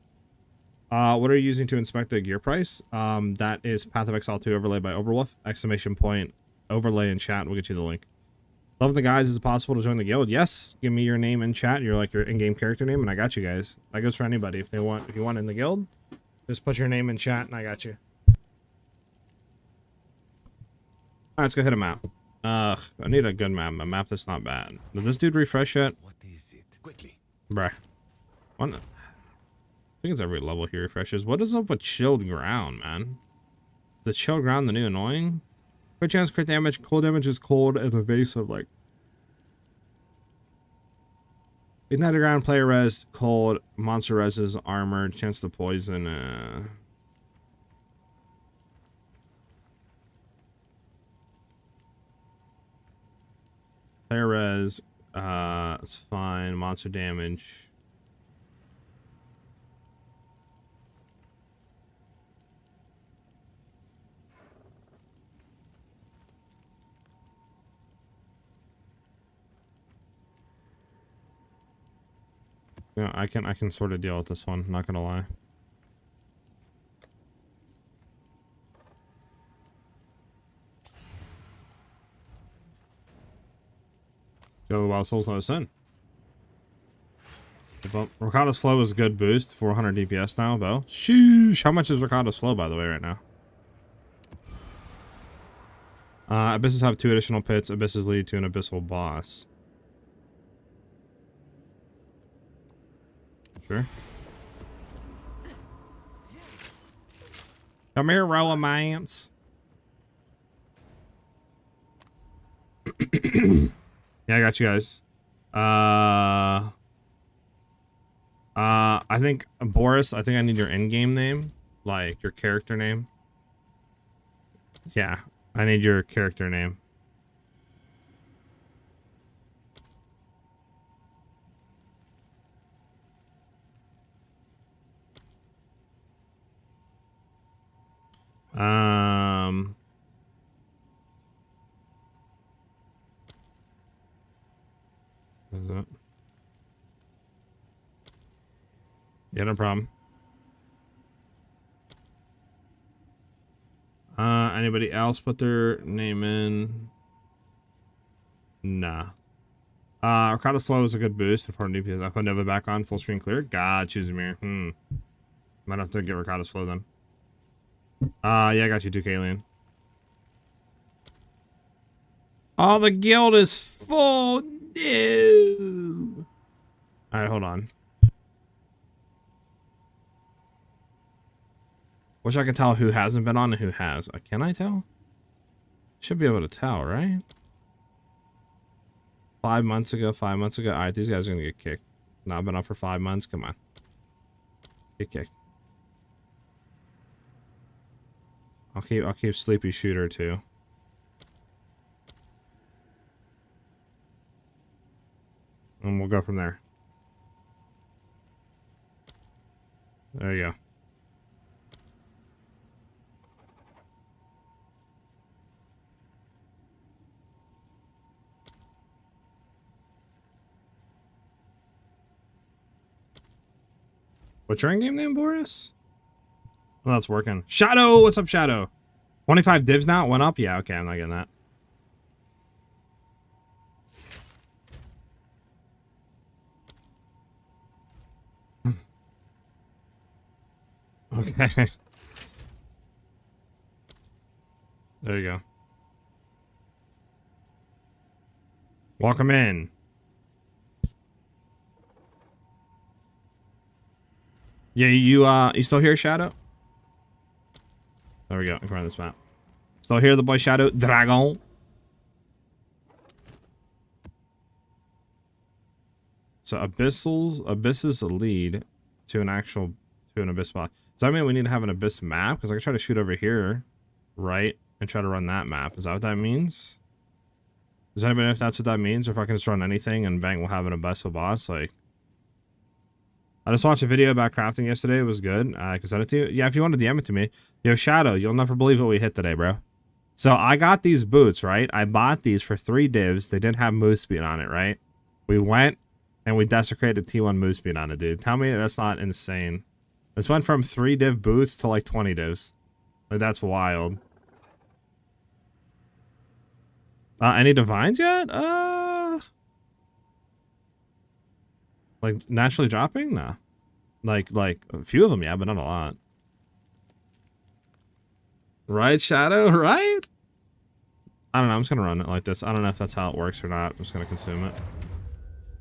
What are you using to inspect the gear price? That is Path of Exile 2 overlay by Overwolf. Exclamation point overlay in chat. We'll get you the link. Love the guys. Is it possible to join the guild? Yes. Give me your name in chat. You're like your in-game character name, and I got you guys. That goes for anybody. If you want in the guild, just put your name in chat, and I got you. All right, let's go hit a map. I need a good map. A map that's not bad. Did this dude refresh yet? What is it? Quickly. Bruh. What? I think it's every level he refreshes. What is up with chilled ground, man? Is the chilled ground the new annoying? Crit chance, crit damage, cold damage is cold, and evasive, like. Ignite the ground, player res, cold, monster res is armored, chance to poison, player res, it's fine, monster damage. Yeah, I can sort of deal with this one, not gonna lie. Go Wild Souls no sin. Ricotta's Flow is a good boost, 400 DPS now, though. Sheesh! How much is Ricotta's Flow, by the way, right now? Abysses have 2 additional pits. Abysses lead to an abyssal boss. Sure. Come here, romance. Yeah, I got you guys. I think Boris, I think I need your in-game name, like your character name. Yeah, I need your character name. Is it? Yeah, no problem. Anybody else put their name in? Nah. Ricotta Slow is a good boost for DPS. I put Nova back on, full screen clear. God, choose me. Might have to get Ricotta Slow then. Yeah, I got you, 2K Alien. Oh, the guild is full. No. Alright, hold on. Wish I could tell who hasn't been on and who has. Can I tell? Should be able to tell, right? 5 months ago. Alright, these guys are gonna get kicked. Not been up for 5 months. Come on. Get kicked. I'll keep Sleepy Shooter too. And we'll go from there. There you go. What's your in-game name, Boris? Oh, that's working. Shadow! What's up, Shadow? 25 divs now? It went up? Yeah, okay, I'm not getting that. Okay. There you go. Welcome in. Yeah, you still here, Shadow? There we go. I can run this map. Still here, the boy Shadow Dragon. So Abyss is a lead to an Abyss spot. Does that mean we need to have an Abyss map? Because I can try to shoot over here, right? And try to run that map. Is that what that means? Does anybody know if that's what that means? Or if I can just run anything and bang, we'll have an Abyss boss? Like, I just watched a video about crafting yesterday. It was good. I can send it to you. Yeah, if you want to DM it to me. Yo, Shadow, you'll never believe what we hit today, bro. So I got these boots, right? I bought these for 3 divs. They didn't have move speed on it, right? We went and we desecrated T1 move speed on it, dude. Tell me that's not insane. This went from 3 div boots to like 20 divs. Like, that's wild. Any divines yet? Like, naturally dropping? Nah. Like a few of them, yeah, but not a lot. Right, Shadow? Right? I don't know. I'm just gonna run it like this. I don't know if that's how it works or not. I'm just gonna consume it. I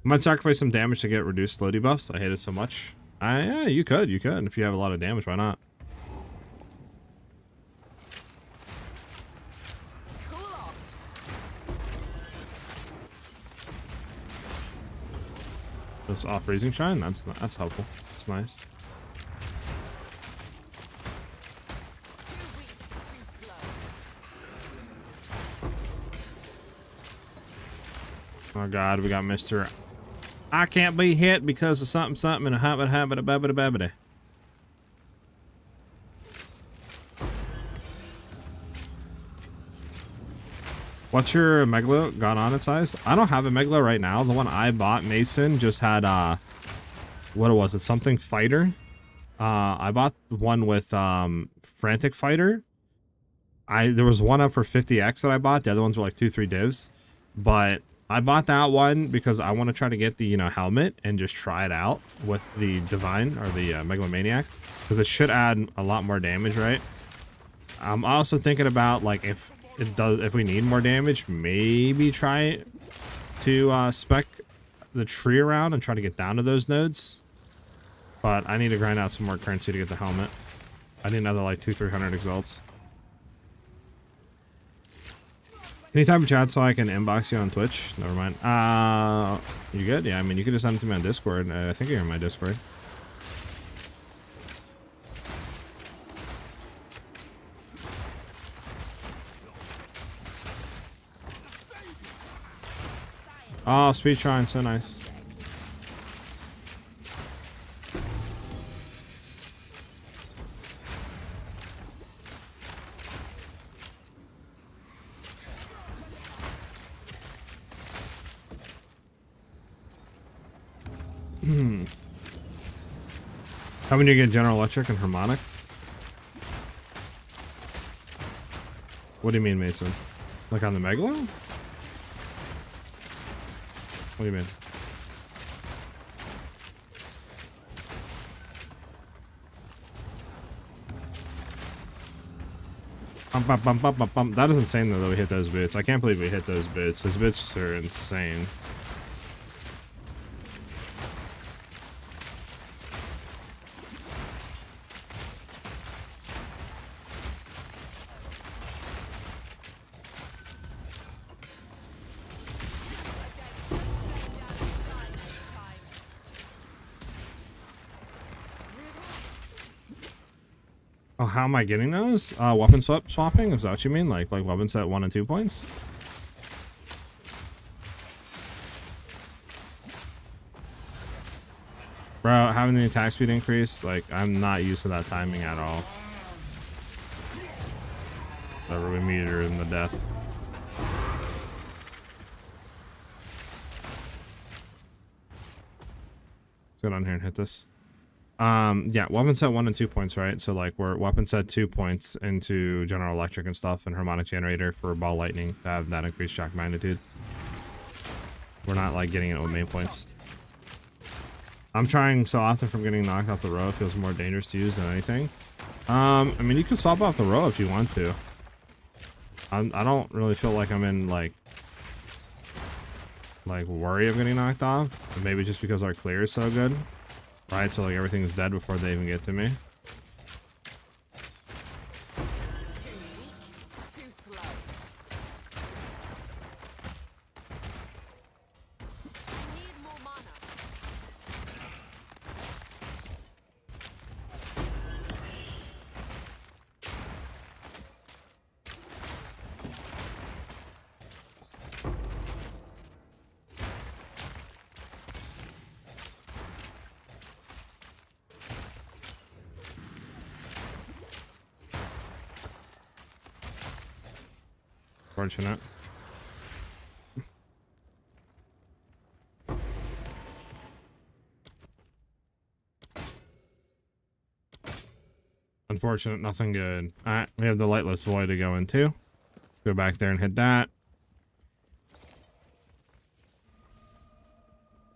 might sacrifice some damage to get reduced slow debuffs. I hate it so much. Yeah, you could. If you have a lot of damage, why not? This off Freezing Shine? That's helpful. It's nice. Oh god, we got Mr. I can't be hit because of something and a habit. What's your Megalo got on its size? I don't have a Megalo right now. The one I bought, Mason, just had what was it? Something fighter. I bought one with Frantic Fighter. There was one up for 50x that I bought. The other ones were like 2-3 divs. But I bought that one because I want to try to get the, helmet and just try it out with the Divine or the Megalomaniac, because it should add a lot more damage, right? I'm also thinking about, like, if we need more damage, maybe try to spec the tree around and try to get down to those nodes. But I need to grind out some more currency to get the helmet. I need another like 200-300 exalts. Can you type in chat so I can inbox you on Twitch? Never mind. You good? Yeah, I mean, you could just send it to me on Discord. I think you're in my Discord. Oh, speed shrine, so nice. How many you get General Electric and Harmonic? What do you mean, Mason? Like on the Megalo? What do you mean? That is insane though that we hit those boots. I can't believe we hit those boots. Those boots are insane. Oh, how am I getting those? Weapon swapping? Is that what you mean? Like weapon set 1 and 2 points? Bro, having the attack speed increase, like, I'm not used to that timing at all. Whatever, we meet her in the death. Let's get on here and hit this. Yeah, weapon set 1 and 2 points, right? So like we're weapon set 2 points into general electric and stuff and harmonic generator for ball lightning to have that increased shock magnitude. We're not like getting it with main points. I'm trying so often from getting knocked off the row. It feels more dangerous to use than anything. I mean, you can swap off the row if you want to. I don't really feel like I'm in like worry of getting knocked off. Maybe just because our clear is so good, right? So like everything's dead before they even get to me. Fortunate. Unfortunate, nothing good. Alright, we have the Lightless Void to go into. Go back there and hit that.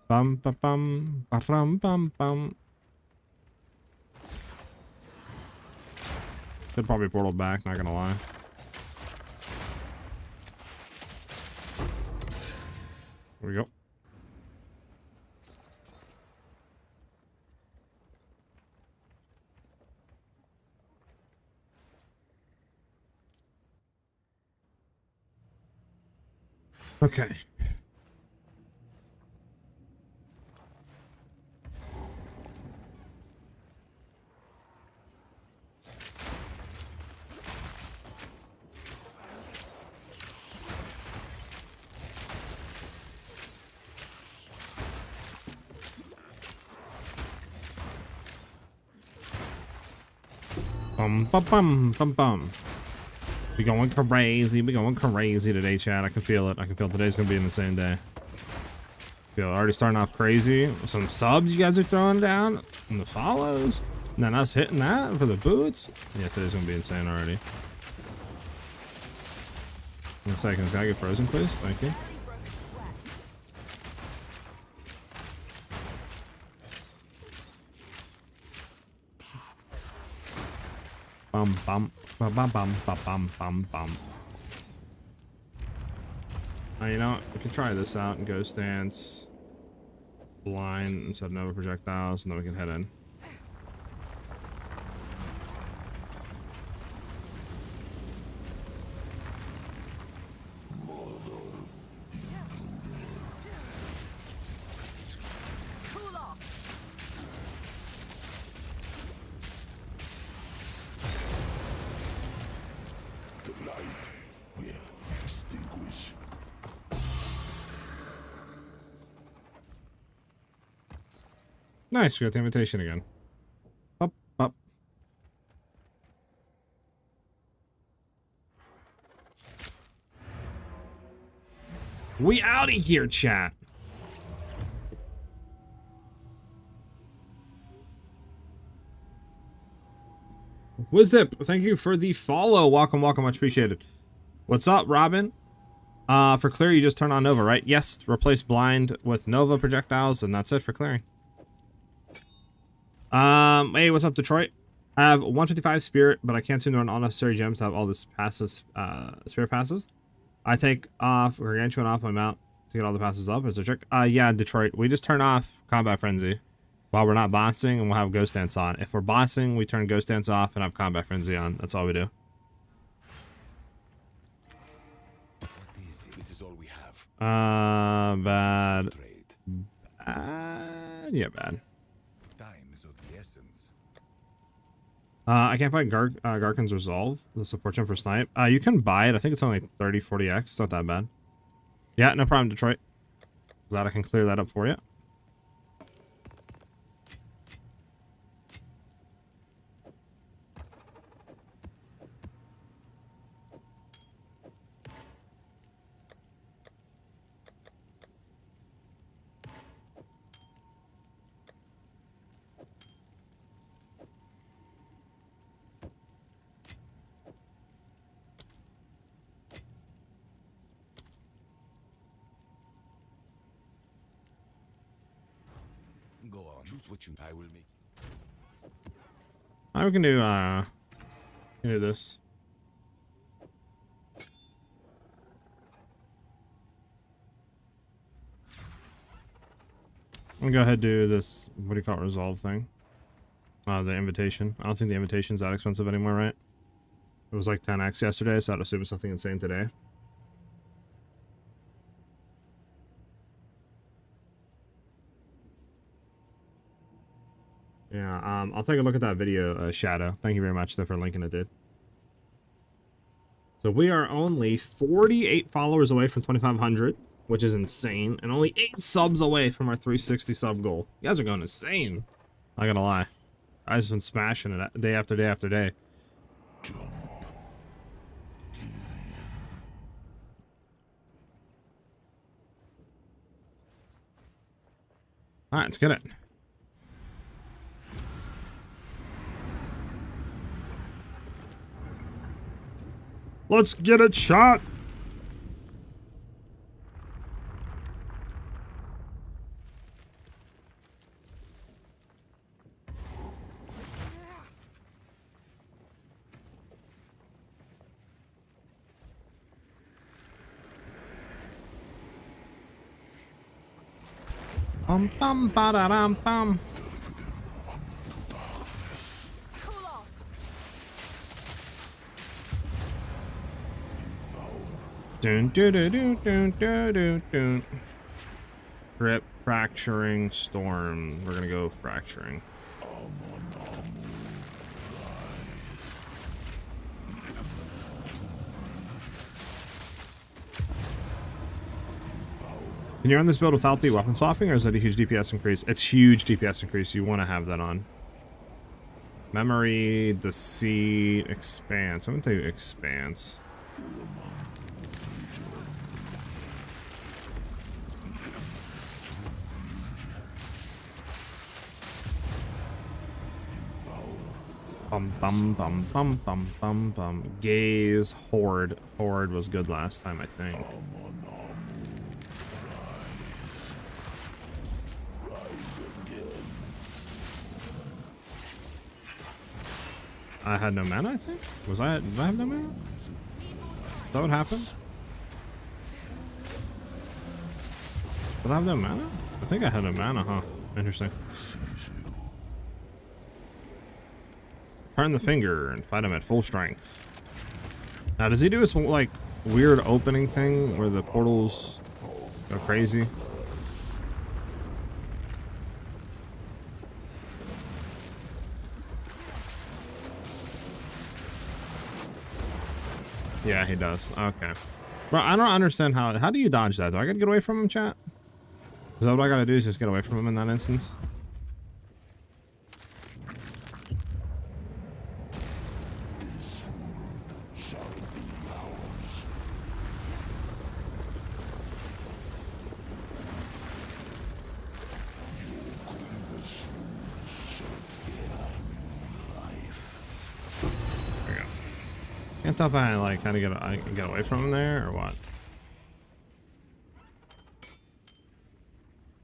Bum ba bum ba rum bum bum. Could probably portal back, not gonna lie. Here we go. Okay. Bum bum bum bum bum. We going crazy. We going crazy today, chat. I can feel it. I can feel today's gonna be an insane day. Feel already starting off crazy. Some subs you guys are throwing down and the follows. And then us hitting that for the boots. Yeah, today's gonna be insane already. 1 second. Can I get frozen, please? Thank you. Bum bum bum bum bum bum bum bum. You know what? We can try this out and Ghost Dance blind instead of Nova projectiles, and then we can head in. Nice, we got the invitation again. Up, up. We out of here, chat. Wizip, thank you for the follow. Welcome, welcome, much appreciated. What's up, Robin? For clear, you just turn on Nova, right? Yes, replace blind with Nova projectiles, and that's it for clearing. Hey, what's up, Detroit? I have 155 spirit, but I can't seem to run all necessary gems to have all this passive spirit passes. I take off Gargantuan off my mount to get all the passes up. Is a trick? Yeah, Detroit. We just turn off Combat Frenzy while we're not bossing, and we'll have Ghost Dance on. If we're bossing, we turn Ghost Dance off and have Combat Frenzy on. That's all we do. This is all we have. Bad. Yeah, bad. Time is of the essence. I can't find Garkin's Resolve, the support gem for snipe. You can buy it. I think it's only 30, 40x. It's not that bad. Yeah, no problem, Detroit. Glad I can clear that up for you. Go on. Choose what you. I will make. We can do this. I'm gonna go ahead and do this, what do you call it, resolve thing? The invitation. I don't think the invitation's that expensive anymore, right? It was like 10x yesterday, so I'd assume it's something insane today. Yeah, I'll take a look at that video, Shadow. Thank you very much though for linking it, dude. So we are only 48 followers away from 2,500, which is insane, and only 8 subs away from our 360 sub goal. You guys are going insane. Not gonna lie. I just been smashing it day after day after day. Alright, let's get it. Let's get it shot! Bum bum ba da dum bum. Cool off. Dun dun dun dun dun dun dun dun. Grip, fracturing, storm. We're gonna go fracturing. Can you run this build without the weapon swapping, or is that a huge DPS increase? It's huge DPS increase. You want to have that on. Memory, Deceit, Expanse. I'm gonna take Expanse. Bum bum bum bum bum bum bum. Gaze, Horde. Horde was good last time, I think. I had no mana, I think? Did I have no mana? Is that what happened? Did I have no mana? I think I had no mana, huh? Interesting. Turn the finger and fight him at full strength. Now, does he do this, like, weird opening thing where the portals go crazy? Yeah, he does. Okay. Bro, I don't understand how do you dodge that? Do I gotta get away from him, chat? Is that what I gotta do, is just get away from him in that instance? Can't tell if I like kind of get away from him there or what.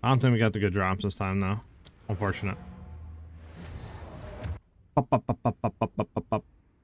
I don't think we got the good drops this time though. Unfortunate.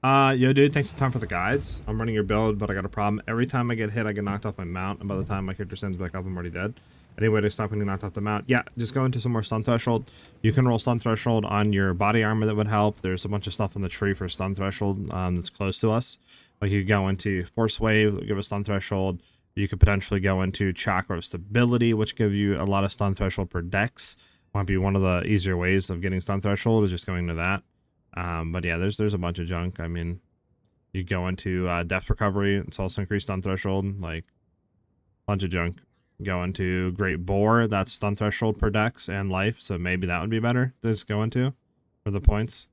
Yo dude, thanks a ton for the guides. I'm running your build, but I got a problem. Every time I get hit, I get knocked off my mount, and by the time my character stands back up, I'm already dead. Any way to stop getting knocked off the mount? Yeah, just go into some more stun threshold. You can roll stun threshold on your body armor, that would help. There's a bunch of stuff on the tree for stun threshold that's close to us. Like you could go into force wave, give a stun threshold. You could potentially go into chakra of stability, which gives you a lot of stun threshold per dex. Might be one of the easier ways of getting stun threshold is just going to that. But yeah, there's a bunch of junk. I mean, you go into depth recovery, it's also increased stun threshold, like bunch of junk. Go into Great Boar, that's stun threshold per dex and life, so maybe that would be better to just go into for the points.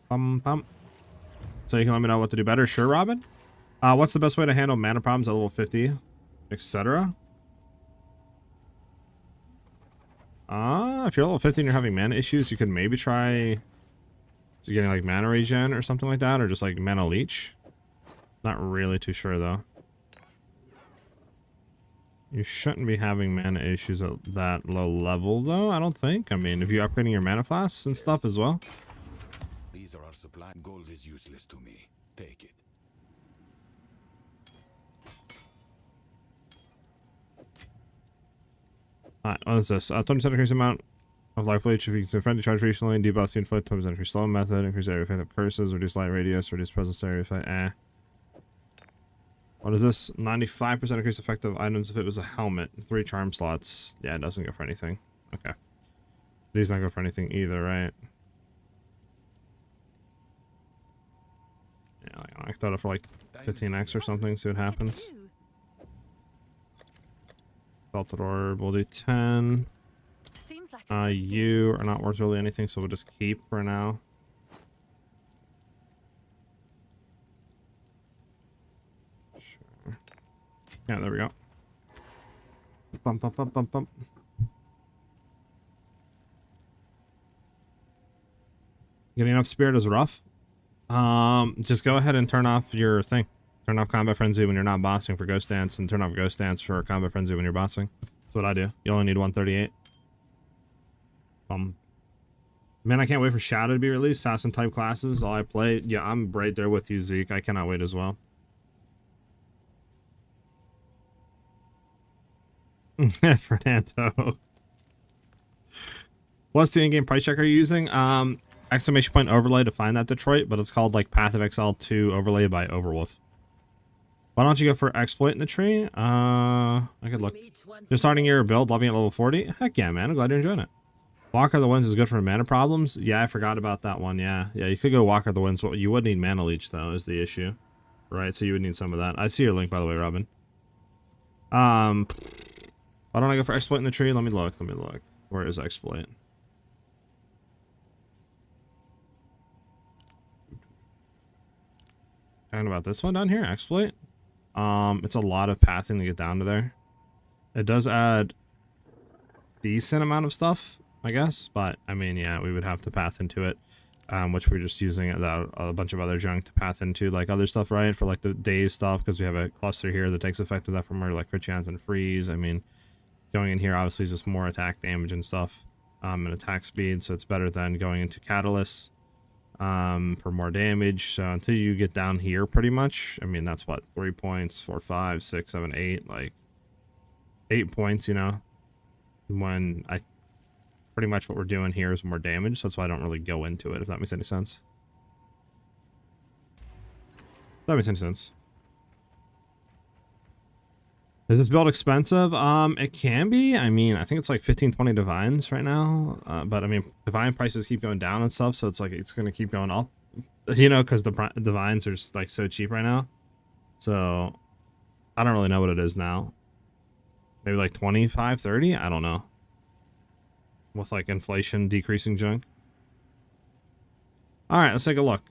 So you can let me know what to do better. Sure, Robin. What's the best way to handle mana problems at level 50, etc.? If you're level 50 and you're having mana issues, you could maybe try getting like mana regen or something like that, or just like mana leech. Not really too sure though. You shouldn't be having mana issues at that low level though, I don't think. I mean, if you're upgrading your mana flasks and stuff as well. These are our supply. Gold is useless to me. Take it. Alright, what is this? 20% increase amount of life leech if you can friendly charge recently, debuff the inflict, 20% increase slow method, increase area effect of curses, reduce light radius, reduce presence area effect, What is this? 95% increase effective items if it was a helmet. 3 charm slots. Yeah, it doesn't go for anything. Okay. These don't go for anything either, right? Yeah, I thought it for like 15x or something, see what happens. Belted orb, we'll do 10. Seems like You are not worth really anything, so we'll just keep for now. Sure. Yeah, there we go. Bump, bump, bump, bump, bump. Getting enough spirit is rough. Just go ahead and turn off your thing. Turn off Combat Frenzy when you're not bossing for Ghost Dance, and turn off Ghost Dance for Combat Frenzy when you're bossing. That's what I do. You only need 138. Man, I can't wait for Shadow to be released. Assassin type classes, all I play. Yeah, I'm right there with you, Zeke. I cannot wait as well. Fernando. What's the in-game price check are you using? Exclamation point overlay to find that Detroit, but it's called like Path of Exile 2 overlay by Overwolf. Why don't you go for exploit in the tree? I could look. You're starting your build, loving it level 40? Heck yeah, man. I'm glad you're enjoying it. Walker of the Winds is good for mana problems. Yeah, I forgot about that one. Yeah, you could go Walker of the Winds. Well, you would need mana leech though, is the issue. Right, so you would need some of that. I see your link, by the way, Robin. Why don't I go for exploit in the tree? Let me look. Where is exploit? Talking about this one down here, exploit. It's a lot of pathing to get down to there. It does add decent amount of stuff, I guess, but I mean, yeah, we would have to path into it, which we're just using a bunch of other junk to path into, like other stuff, right? For like the days stuff, because we have a cluster here that takes effect of that from our like crit chance and freeze. I mean, going in here obviously is just more attack damage and stuff, and attack speed, so it's better than going into catalyst. For more damage. So until you get down here, pretty much, I mean, that's what, 3 points, 4, 5, 6, 7, 8, like 8 points, you know, when pretty much what we're doing here is more damage. So that's why I don't really go into it, if that makes any sense. If that makes any sense. Is this build expensive? It can be. I mean, I think it's like 15, 20 divines right now. But I mean, divine prices keep going down and stuff, so it's like it's gonna keep going up, you know, because the divines are just like so cheap right now. So I don't really know what it is now. Maybe like 25, 30? I don't know. With like inflation decreasing junk. All right, let's take a look.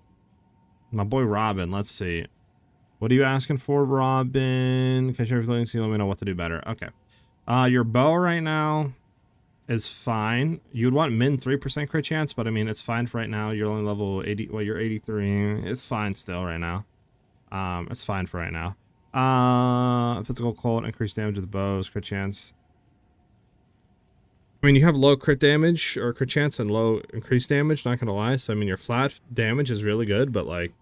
My boy Robin, let's see. What are you asking for, Robin? Can you share feelings? Let me know what to do better. Okay. Your bow right now is fine. You'd want min 3% crit chance, but I mean, it's fine for right now. You're only level 80. Well, you're 83. It's fine still right now. It's fine for right now. Physical cold, increased damage of the bows, crit chance. I mean, you have low crit damage or crit chance and low increased damage, not gonna lie. So, I mean, your flat damage is really good, but like,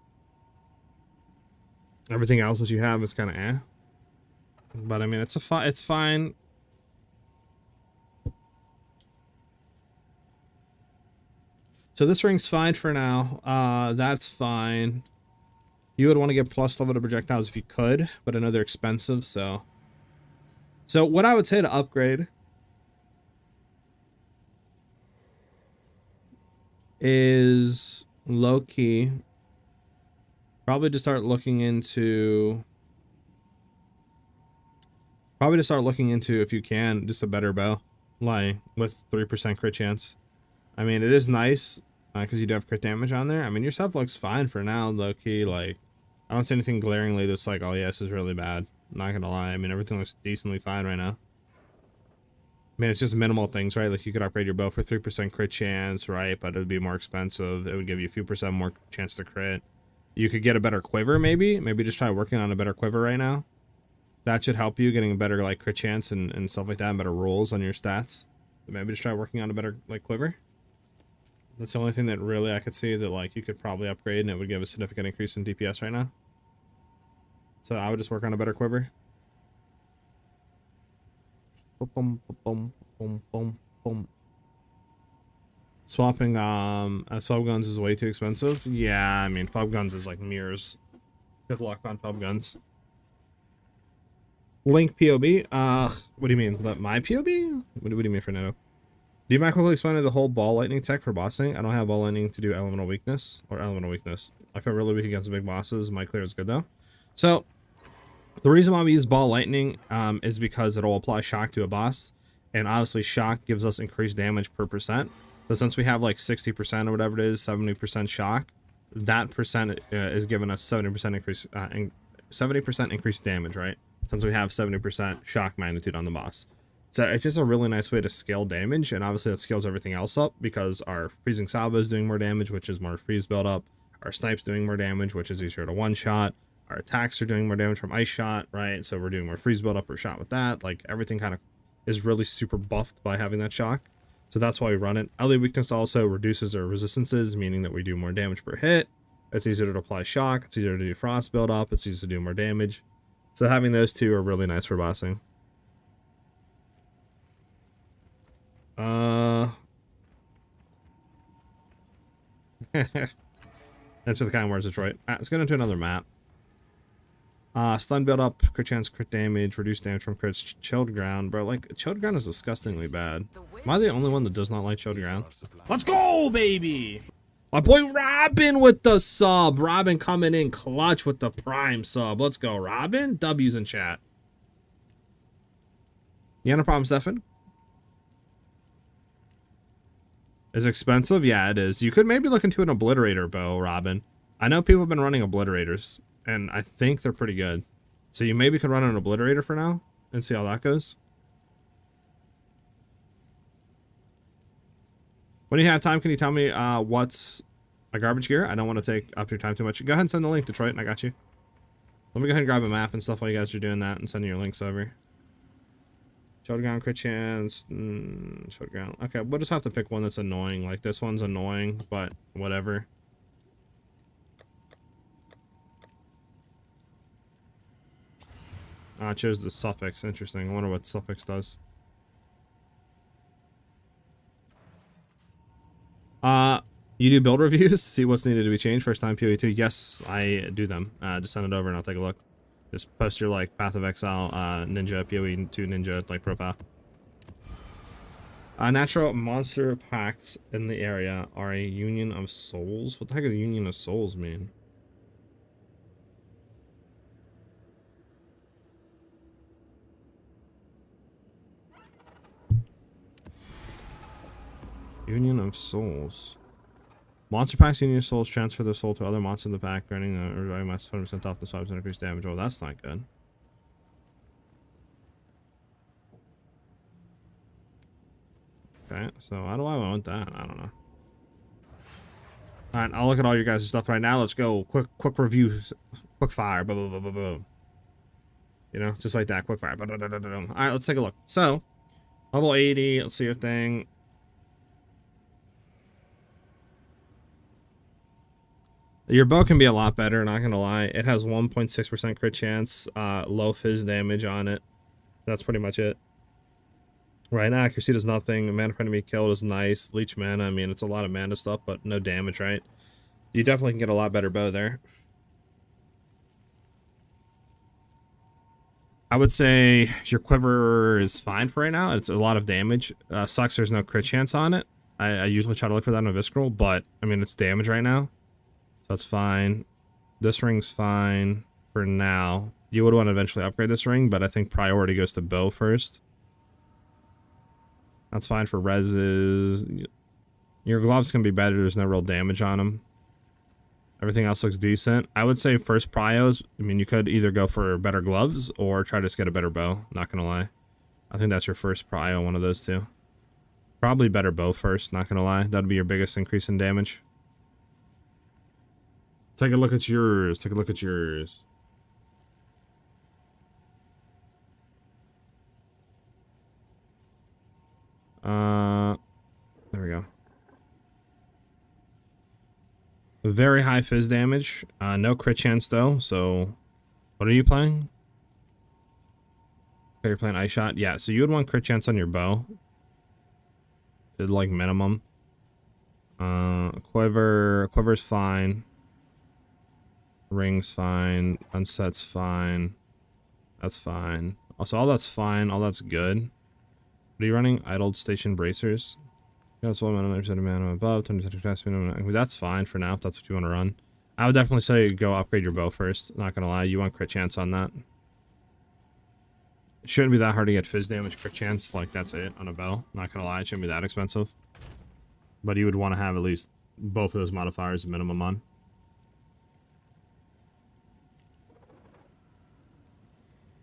everything else that you have is kind of eh. But I mean, it's fine. So this ring's fine for now. That's fine. You would want to get plus level to projectiles if you could, but I know they're expensive, so. So what I would say to upgrade is low key. Probably to start looking into. Probably to start looking into, if you can, just a better bow, like with 3% crit chance. I mean, it is nice because you do have crit damage on there. I mean, your stuff looks fine for now, low key. Like, I don't see anything glaringly that's like, oh yeah, this is really bad. I'm not gonna lie. I mean, everything looks decently fine right now. I mean, it's just minimal things, right? Like, you could upgrade your bow for 3% crit chance, right? But it would be more expensive. It would give you a few percent more chance to crit. You could get a better quiver, maybe. Maybe just try working on a better quiver right now. That should help you getting a better, like, crit chance and stuff like that, and better rolls on your stats. But maybe just try working on a better, like, quiver. That's the only thing that really I could see that, like, you could probably upgrade, and it would give a significant increase in DPS right now. So I would just work on a better quiver. Boom, boom, boom, boom, boom. Swapping sub guns is way too expensive. Yeah, I mean, fob guns is like mirrors. Good luck on fob guns. Link POB. What do you mean? But my POB? What do you mean, Fernando? Do you mind quickly explain the whole ball lightning tech for bossing? I don't have ball lightning to do elemental weakness or elemental weakness. I feel really weak against the big bosses. My clear is good though. So the reason why we use ball lightning is because it'll apply shock to a boss, and obviously shock gives us increased damage per percent. So since we have like 60% or whatever it is, 70% shock, that percent is giving us 70% increase, 70% increased damage, right? Since we have 70% shock magnitude on the boss. So it's just a really nice way to scale damage, and obviously that scales everything else up because our freezing salvo is doing more damage, which is more freeze build-up. Our snipe's doing more damage, which is easier to one-shot. Our attacks are doing more damage from ice shot, right? So we're doing more freeze build-up per shot with that. Like, everything kind of is really super buffed by having that shock. So that's why we run it. LA weakness also reduces our resistances, meaning that we do more damage per hit. It's easier to apply shock. It's easier to do frost build-up. It's easier to do more damage. So having those two are really nice for bossing. Answer the kind words, Detroit. Let's get into another map. Stun build up, crit chance, crit damage, reduced damage from crits, chilled ground. Bro, like, chilled ground is disgustingly bad. Am I the only one that does not like chilled ground? Let's go, baby! My boy Robin with the sub. Robin coming in clutch with the prime sub. Let's go, Robin. W's in chat. You got no problem, Stefan? Is expensive? Yeah, it is. You could maybe look into an obliterator bow, Robin. I know people have been running obliterators, and I think they're pretty good. So you maybe could run an obliterator for now and see how that goes. When you have time, can you tell me what's a garbage gear? I don't want to take up your time too much. Go ahead and send the link, Detroit, and I got you. Let me go ahead and grab a map and stuff while you guys are doing that and sending your links over. Showdown, crit chance, showdown. Okay, we'll just have to pick one that's annoying. Like, this one's annoying, but whatever. I chose the suffix. Interesting. I wonder what suffix does. You do build reviews? See what's needed to be changed first time PoE 2? Yes, I do them. Just send it over and I'll take a look. Just post your, like, Path of Exile, Ninja, PoE 2 Ninja, like, profile. Natural monster packs in the area are a union of souls? What the heck does a union of souls mean? Union of souls. Monster packs union of souls transfer their soul to other monsters in the pack, granting or revive mass 20% off the swipes and increased damage. Oh, that's not good. Okay, so how do I want that? I don't know. Alright, I'll look at all your guys' stuff right now. Let's go. Quick review. Quick fire. Boom, boom, boom, boom, boom. You know, just like that. Quick fire. Alright, let's take a look. So, level 80. Let's see your thing. Your bow can be a lot better, not gonna lie. It has 1.6% crit chance, low fizz damage on it. That's pretty much it. Right, accuracy does nothing. Mana per enemy killed is nice. Leech mana, I mean, it's a lot of mana stuff, but no damage, right? You definitely can get a lot better bow there. I would say your quiver is fine for right now. It's a lot of damage. Sucks there's no crit chance on it. I usually try to look for that in a visceral, but I mean it's damage right now, so that's fine. This ring's fine for now. You would want to eventually upgrade this ring, but I think priority goes to bow first. That's fine for reses. Your gloves can be better. There's no real damage on them. Everything else looks decent. I would say first prios, I mean, you could either go for better gloves or try to just get a better bow. Not gonna lie. I think that's your first prio, one of those two. Probably better bow first, not gonna lie. That'd be your biggest increase in damage. Take a look at yours. Take a look at yours. There we go. Very high fizz damage. No crit chance though, so what are you playing? Okay, you're playing Ice Shot. Yeah, so you would want crit chance on your bow. Did like minimum. Quiver's fine. Ring's fine. Unset's fine. That's fine. Also, all that's fine. All that's good. What are you running? Idled station bracers. That's 1 minute, 100% amount above, 20% capacity. I mean, that's fine for now if that's what you want to run. I would definitely say go upgrade your bow first. Not gonna lie, you want crit chance on that. It shouldn't be that hard to get fizz damage, crit chance. Like that's it on a bow. Not gonna lie, it shouldn't be that expensive. But you would want to have at least both of those modifiers minimum on.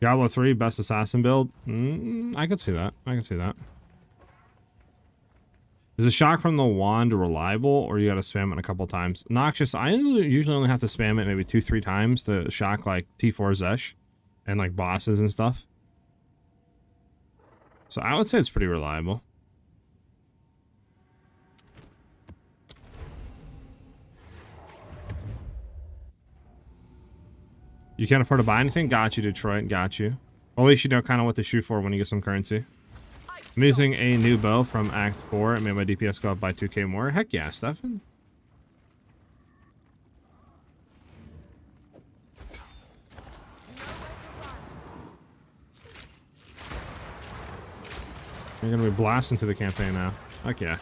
Diablo 3 best assassin build. I could see that. I could see that. Is a shock from the wand reliable, or you gotta spam it a couple times? Noxious, I usually only have to spam it maybe 2-3 times to shock like T4 Zesh and like bosses and stuff. So I would say it's pretty reliable. You can't afford to buy anything? Got you, Detroit. Got you. Well, at least you know kind of what to shoot for when you get some currency. I'm using a new bow from Act 4. It made my DPS go up by 2k more. Heck yeah, Stefan. You're going to be blasting through the campaign now. Heck yeah.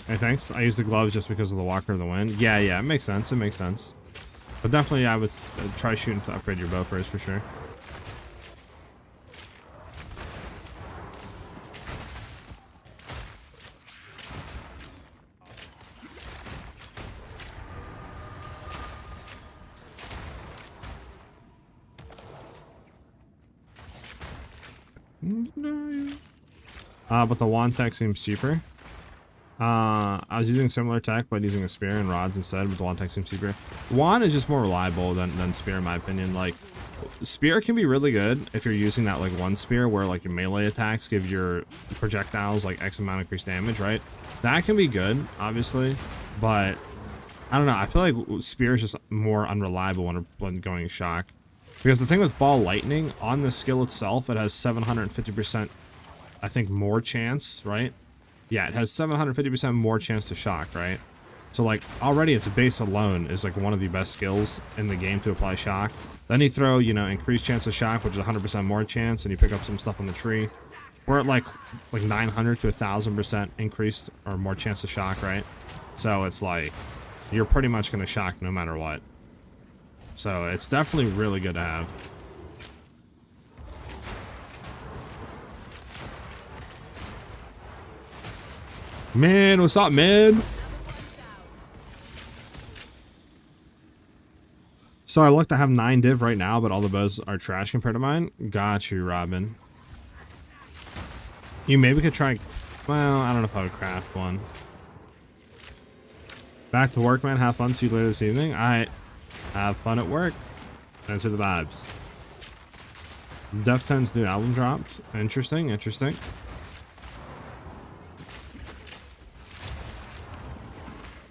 Hey, thanks. I use the gloves just because of the Walker of the Wind. Yeah, it makes sense. It makes sense. But definitely I would try shooting to upgrade your bow first for sure. But the wand tech seems cheaper. I was using similar tech, but using a spear and rods instead, but the wand tech seems cheaper. Wand is just more reliable than spear, in my opinion. Like, spear can be really good if you're using that, like, one spear where, like, your melee attacks give your projectiles, like, X amount of increased damage, right? That can be good, obviously, but I don't know. I feel like spear is just more unreliable when going shock. Because the thing with ball lightning, on the skill itself, it has 750%, I think, more chance, right? Yeah, it has 750% more chance to shock, right? So, like, already its base alone is, like, one of the best skills in the game to apply shock. Then you throw, you know, increased chance of shock, which is 100% more chance, and you pick up some stuff on the tree. We're at, like 900 to 1,000% increased or more chance to shock, right? So, it's like, you're pretty much going to shock no matter what. So, it's definitely really good to have. Man, what's up, man? So I looked, I have 9 div right now, but all the bows are trash compared to mine. Got you, Robin. You maybe could try, well, I don't know if I would craft one. Back to work, man. Have fun. See you later this evening. Alright. Have fun at work. Thanks for the vibes. Deftones new album dropped. Interesting, interesting.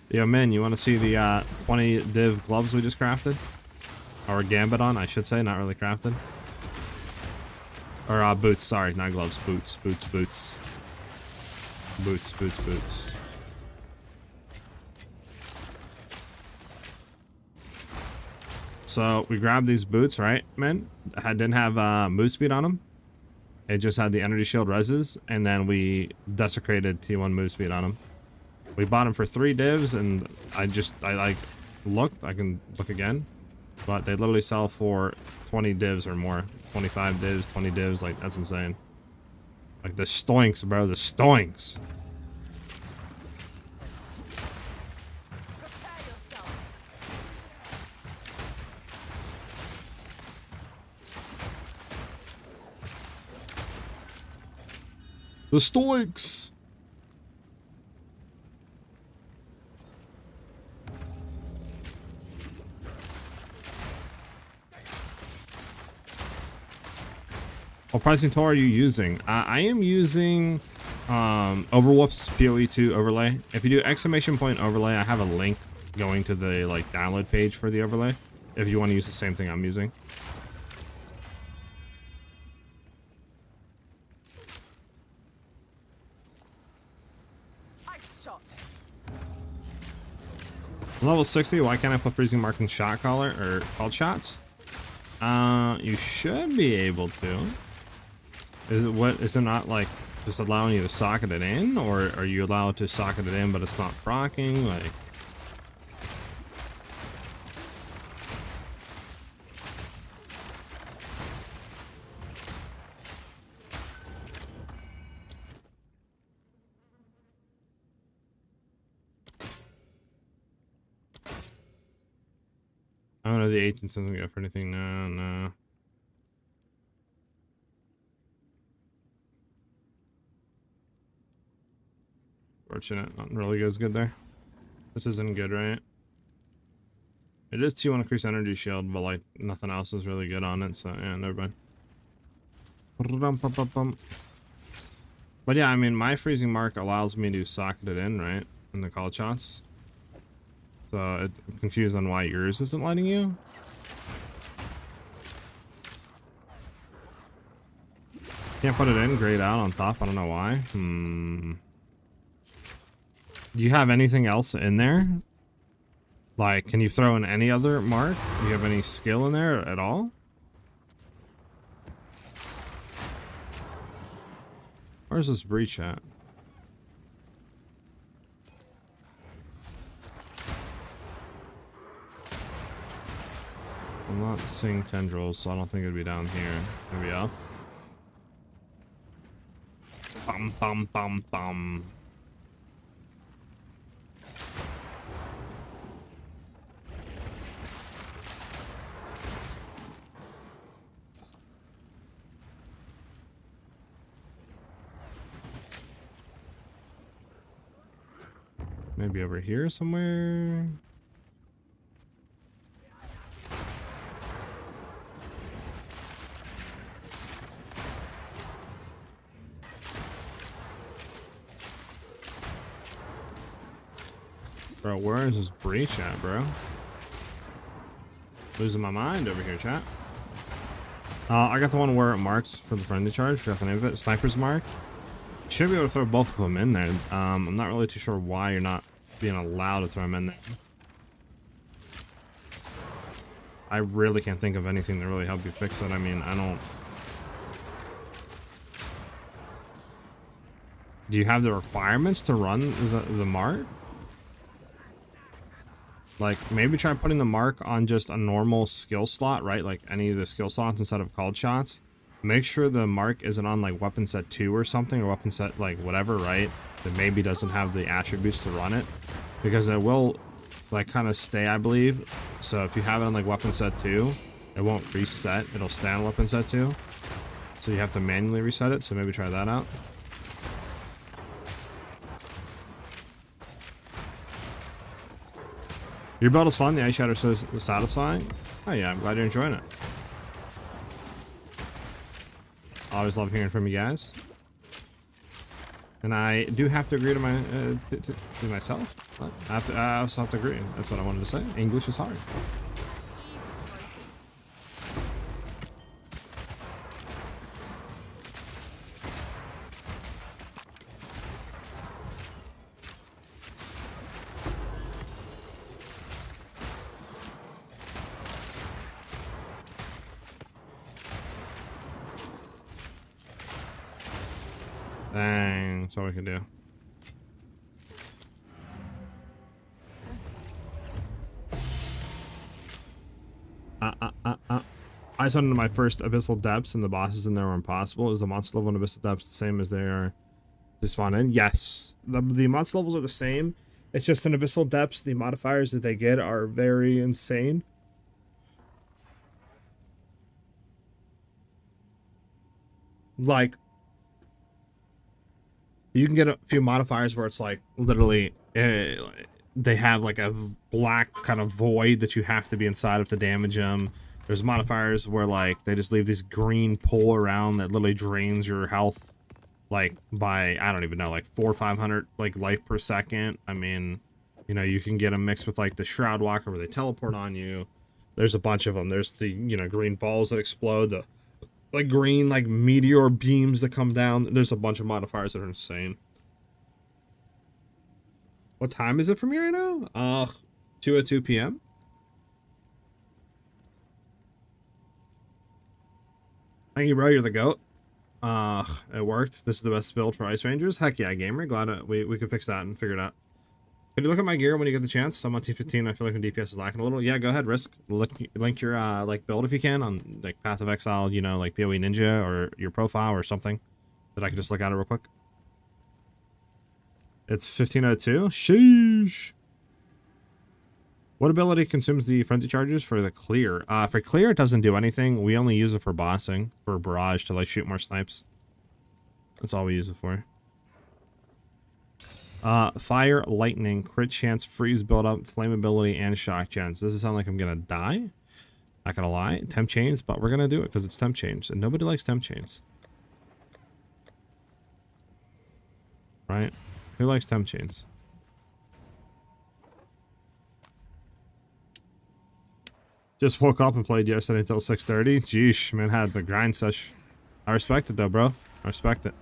Yo, man, you want to see the 20 div gloves we just crafted? Or Gambit-on, I should say, not really crafted. Or boots, sorry, not gloves, boots, boots, boots. Boots, boots, boots. So, we grabbed these boots, right, man? Didn't have move speed on them. It just had the energy shield reses, and then we desecrated T1 move speed on them. We bought them for 3 divs, and I like looked. I can look again, but they literally sell for 20 divs or more. 25 divs, 20 divs. Like, that's insane. Like, the stoinks, bro. The stoinks. The stoics. What pricing tool are you using? I am using Overwolf's PoE 2 overlay. If you do exclamation point overlay, I have a link going to the like download page for the overlay if you want to use the same thing I'm using. Level 60, why can't I put freezing mark in shot caller or called shots? You should be able to. Is it not like just allowing you to socket it in, or are you allowed to socket it in but it's not proccing? Like, I don't know, the agent doesn't go for anything. No. Fortunate, not really goes good there. This isn't good, right? It is 2 increase energy shield, but like nothing else is really good on it, so yeah, never mind. But yeah, I mean, my freezing mark allows me to socket it in, right? In the call shots. So I'm confused on why yours isn't letting you. Can't put it in, grayed out on top. I don't know why. Do you have anything else in there? Like, can you throw in any other mark? Do you have any skill in there at all? Where's this breach at? I'm not seeing tendrils, so I don't think it'd be down here. Maybe up. Bum. Maybe over here somewhere. Bro, where is this breach at, bro? Losing my mind over here, chat. I got the one where it marks for the friendly charge. Forgot the name of it. Sniper's mark. Should be able to throw both of them in there. I'm not really too sure why you're not being allowed to throw them in there. I really can't think of anything to really help you fix it. I mean, I don't... Do you have the requirements to run the mark? Like, maybe try putting the mark on just a normal skill slot, right? Like any of the skill slots instead of called shots. Make sure the mark isn't on like weapon set 2 or something, or weapon set like whatever, right? That maybe doesn't have the attributes to run it, because it will like kind of stay, I believe. So if you have it on like weapon set 2, it won't reset. It'll stay on weapon set 2. So you have to manually reset it. So maybe try that out. Your build is fun. The ice shadow is so satisfying. Oh yeah, I'm glad you're enjoying it. Always love hearing from you guys. And I do have to agree to my to myself. I also have to agree. That's what I wanted to say. English is hard. Dang, that's all we can do. I sent into my first Abyssal Depths, and the bosses in there were impossible. Is the monster level in Abyssal Depths the same as they are to spawn in? Yes. The monster levels are the same. It's just in Abyssal Depths, the modifiers that they get are very insane. Like, you can get a few modifiers where it's like literally they have like a black kind of void that you have to be inside of to damage them. There's modifiers where like they just leave this green pool around that literally drains your health like by, I don't even know, like 400 or 500 like life per second. I mean, you know, you can get them mixed with like the Shroud Walker where they teleport on you. There's a bunch of them. There's the, you know, green balls that explode, the like green like meteor beams that come down. There's a bunch of modifiers that are insane. What time is it for me right now? 2:02 p.m. Thank you, bro. You're the goat. It worked. This is the best build for Ice Rangers. Heck yeah, gamer. Glad we could fix that and figure it out. Could you look at my gear when you get the chance? I'm on T15. I feel like my DPS is lacking a little. Yeah, go ahead, Risk. Link your like build if you can on like Path of Exile, you know, like PoE Ninja or your profile or something that I can just look at it real quick. It's 15:02. Sheesh. What ability consumes the frenzy charges for the clear? For clear, it doesn't do anything. We only use it for bossing, for barrage to like shoot more snipes. That's all we use it for. Fire, lightning, crit chance, freeze buildup, flammability, and shock chance. Does it sound like I'm gonna die? Not gonna lie. Temp chains, but we're gonna do it because it's temp chains, and nobody likes temp chains. Right? Who likes temp chains? Just woke up and played yesterday until 6:30. Jeesh, man, had the grind sesh. I respect it though, bro. I respect it.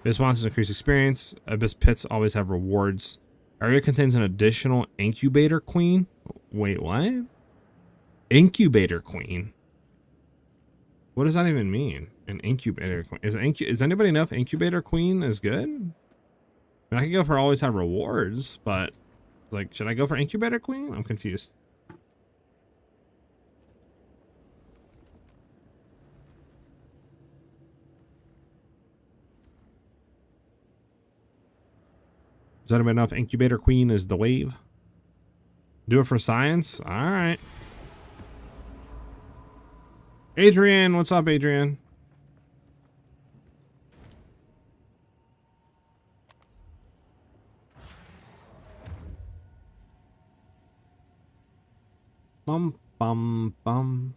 Abyss monsters increase experience. Abyss pits always have rewards. Area contains an additional incubator queen. Wait, what? Incubator queen? What does that even mean? An incubator queen? Is anybody know if incubator queen is good? I mean, I could go for always have rewards, but like, should I go for incubator queen? I'm confused. Does anybody know if Incubator Queen is the wave? Do it for science? Alright. Adrian, what's up, Adrian? Bum, bum, bum.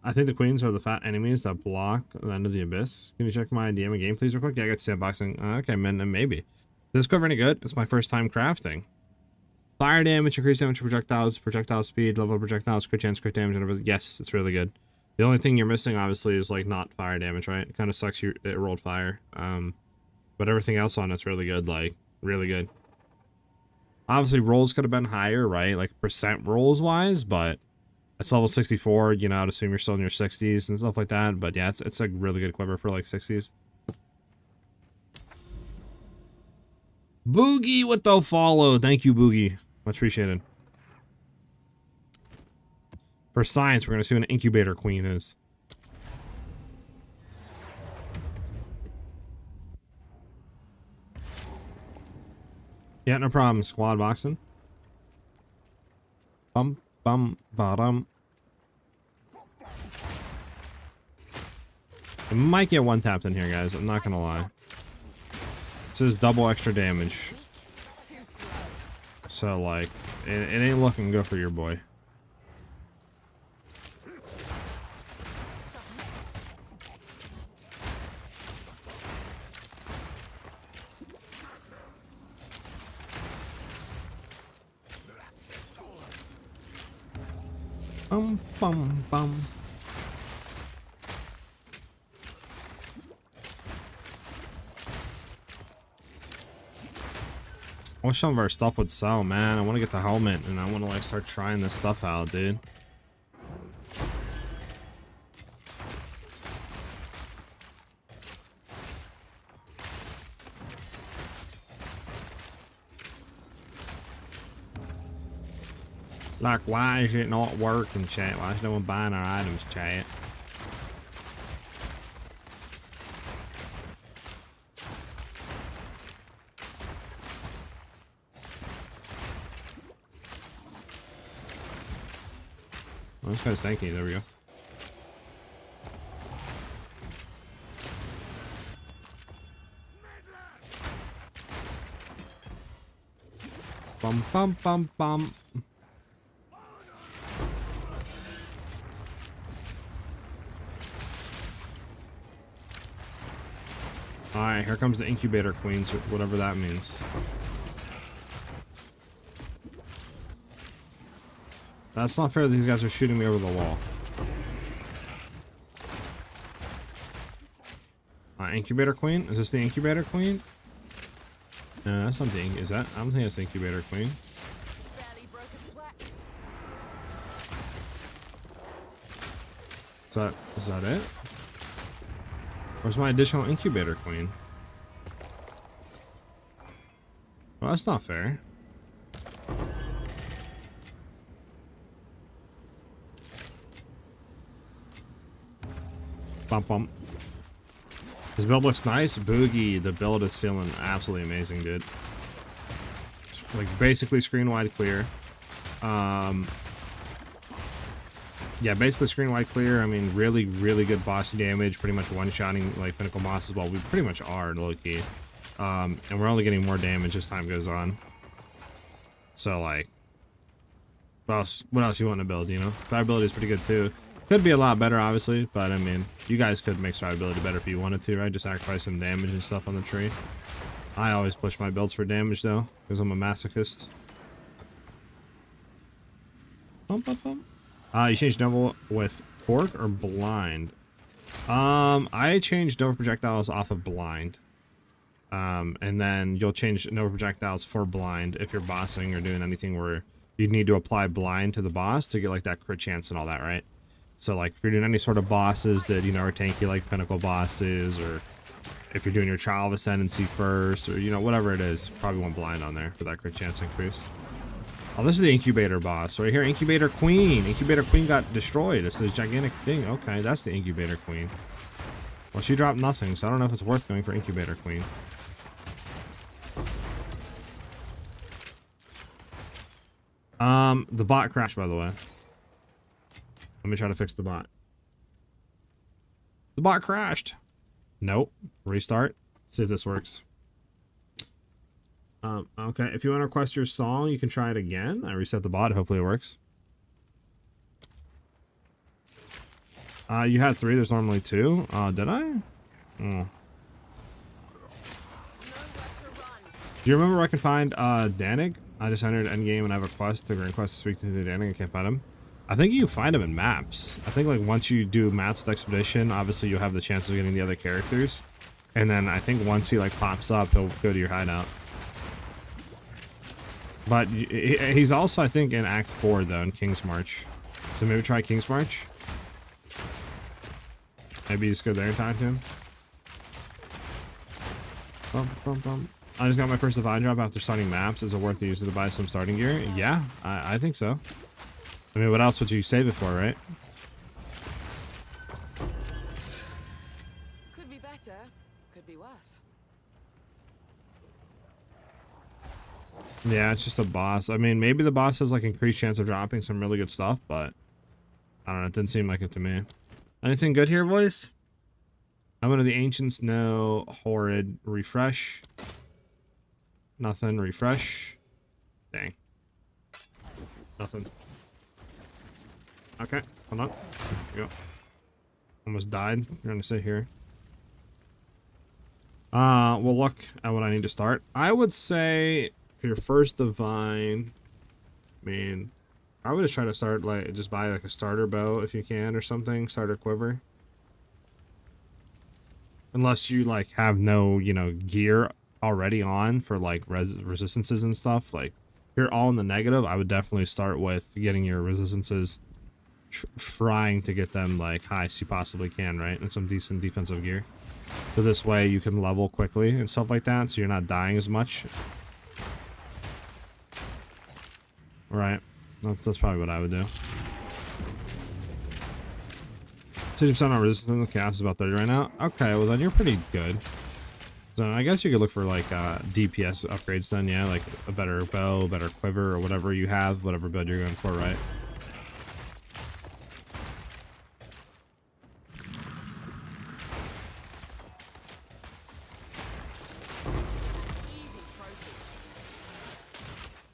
I think the queens are the fat enemies that block the end of the abyss. Can you check my DM and game please real quick? Yeah, I got sandboxing. Okay, man, maybe. Is this Quiver any good? It's my first time crafting. Fire damage, increased damage projectiles, projectile speed, level of projectiles, crit chance, crit damage, and everything. Yes, it's really good. The only thing you're missing, obviously, is like not fire damage, right? It kind of sucks it rolled fire. But everything else on it's really good, like really good. Obviously, rolls could have been higher, right? Like percent rolls wise, but it's level 64, you know, I'd assume you're still in your 60s and stuff like that. But yeah, it's a really good quiver for like 60s. Boogie with the follow. Thank you, Boogie. Much appreciated. For science, we're going to see what an incubator queen is. Yeah, no problem. Squad boxing. Bum, bum, bottom. I might get one tapped in here, guys. I'm not gonna lie. It says double extra damage. So, like, it ain't looking good for your boy. Bum, bum, bum. I wish some of our stuff would sell, man. I want to get the helmet and I want to like start trying this stuff out, dude. Like, why is it not working, chat? Why is no one buying our items, chat? Oh, this guy's tanky. There we go. Bum bum bum bum. Alright, here comes the incubator queens, or whatever that means. That's not fair that these guys are shooting me over the wall. Incubator queen? Is this the incubator queen? No, that's not the is that? I don't think that's the incubator queen. Is that it? Where's my additional incubator queen? Well, that's not fair. Bump bump. This build looks nice. Boogie, the build is feeling absolutely amazing, dude. It's like basically screen wide clear. Yeah, basically screen wide clear. I mean, really, really good boss damage. Pretty much one-shotting like pinnacle bosses. Well, we pretty much are, low-key. And we're only getting more damage as time goes on. So, like, what else you want to build, you know? Survivability is pretty good, too. Could be a lot better, obviously, but, I mean, you guys could make survivability better if you wanted to, right? Just sacrifice some damage and stuff on the tree. I always push my builds for damage, though, because I'm a masochist. Bump, bump, bump. You changed Noble with Fork or Blind? I changed Nova Projectiles off of Blind. And then you'll change Nova Projectiles for Blind if you're bossing or doing anything where you need to apply Blind to the boss to get like that crit chance and all that, right? So like if you're doing any sort of bosses that, you know, are tanky like Pinnacle bosses, or if you're doing your Trial of Ascendancy first, or, you know, whatever it is, probably want Blind on there for that crit chance increase. Oh, this is the Incubator boss right here. Incubator Queen. Incubator Queen got destroyed. It's this gigantic thing. Okay, that's the Incubator Queen. Well, she dropped nothing, so I don't know if it's worth going for Incubator Queen. The bot crashed, by the way. Let me try to fix the bot. The bot crashed. Nope. Restart. See if this works. Okay, if you want to request your song, you can try it again. I reset the bot. Hopefully it works. You had 3. There's normally 2. Did I? Oh. Do you remember where I can find Danig? I just entered Endgame and I have a quest, the grand quest to speak to Danig. I can't find him. I think you find him in maps. I think like once you do maps with Expedition, obviously you'll have the chance of getting the other characters. And then I think once he like pops up, he'll go to your hideout. But he's also, I think, in Act 4, though, in King's March. So maybe try King's March. Maybe just go there and talk to him. Bump, bump, bump. I just got my first divine drop after starting maps. Is it worth the use to buy some starting gear? Yeah, I think so. I mean, what else would you save it for, right? Could be better, could be worse. Yeah, it's just a boss. I mean, maybe the boss has like increased chance of dropping some really good stuff, but I don't know. It didn't seem like it to me. Anything good here, boys? I'm under the Ancients. No. Horrid. Refresh. Nothing. Refresh. Dang. Nothing. Okay. Hold on. There we go. Almost died. You're gonna sit here. We'll look at what I need to start. I would say for your first divine, I mean, I would just try to start like just buy like a starter bow if you can or something, starter quiver. Unless you like have no, you know, gear already on for like resistances and stuff. Like if you're all in the negative, I would definitely start with getting your resistances, trying to get them like high as you possibly can, right? And some decent defensive gear. So this way you can level quickly and stuff like that, so you're not dying as much. Right. That's probably what I would do. 60% on resistance. Chaos is about 30 right now. Okay, well then you're pretty good. So I guess you could look for like DPS upgrades then, yeah, like a better bow, better quiver, or whatever you have, whatever build you're going for, right?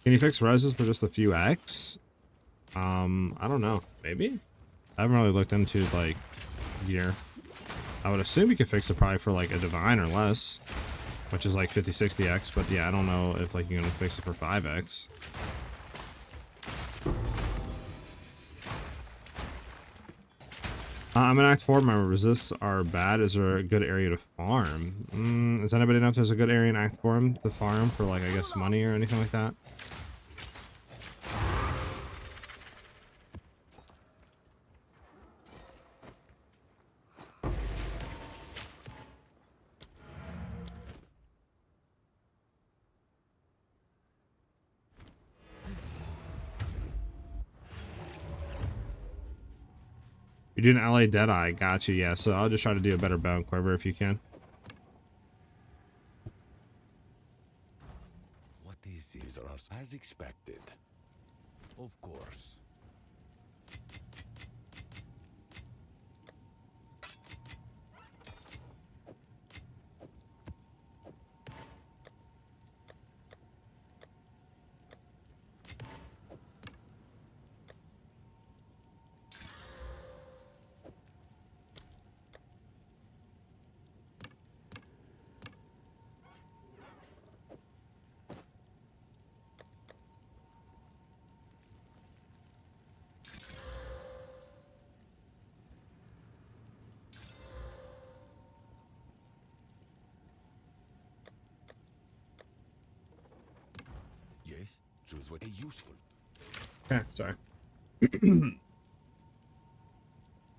Can you fix reses for just a few X? I don't know. Maybe? I haven't really looked into like gear. I would assume you could fix it probably for like a divine or less, which is like 50-60x, but yeah, I don't know if like you're gonna fix it for 5x. I'm in Act 4, my resists are bad. Is there a good area to farm? Does anybody know if there's a good area in Act 4 to farm for like, I guess, money or anything like that? You're doing LA Deadeye, got you, yeah. So I'll just try to do a better bow and quiver if you can. What is these are as expected? Of course. Yes, choose what is useful. Okay, sorry. You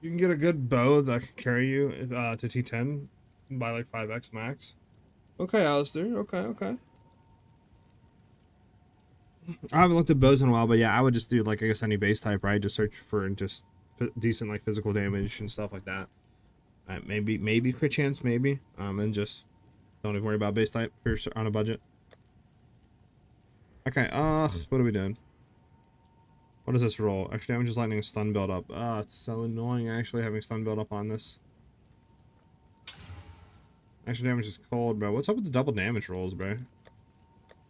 can get a good bow that can carry you to T10 by like 5x max. Okay, Alistair. Okay. I haven't looked at bows in a while, but yeah, I would just do like, I guess, any base type, right? Just search for just decent like physical damage and stuff like that. Maybe crit chance, maybe. And just don't even worry about base type if you're on a budget. Okay, what are we doing? What is this roll? Extra damage is lightning, stun build up. It's so annoying actually having stun build up on this. Extra damage is cold, bro. What's up with the double damage rolls, bro?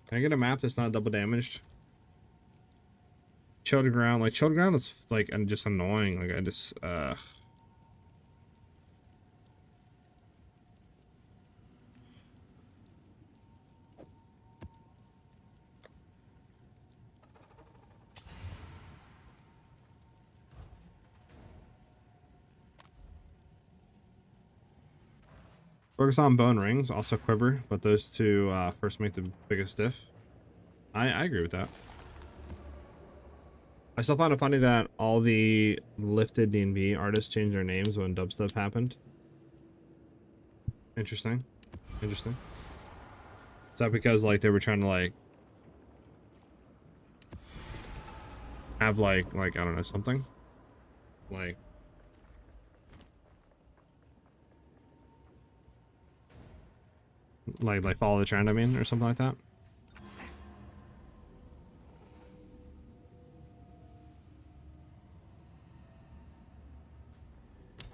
Can I get a map that's not double damaged? Chilled ground, like chilled ground is like just annoying. Like I just focus on bone rings, also quiver, but those two first make the biggest diff. I agree with that. I still find it funny that all the lifted D&B artists changed their names when dubstep happened. Interesting. Is that because like they were trying to like have like I don't know, something like follow the trend, I mean, or something like that?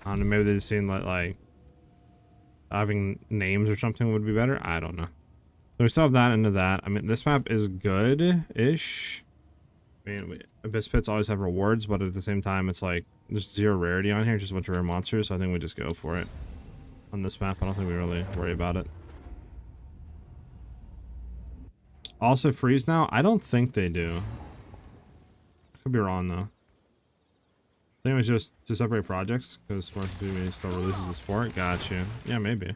I don't know, maybe they just seen like having names or something would be better. I don't know. So we still have that into that. I mean, this map is good-ish. I mean, Abyss Pits always have rewards, but at the same time, it's like there's 0 rarity on here, just a bunch of rare monsters. So I think we just go for it on this map. I don't think we really worry about it. Also freeze now? I don't think they do. I could be wrong though. I think it was just to separate projects because Smart Community still releases the sport. Got you. Yeah, maybe.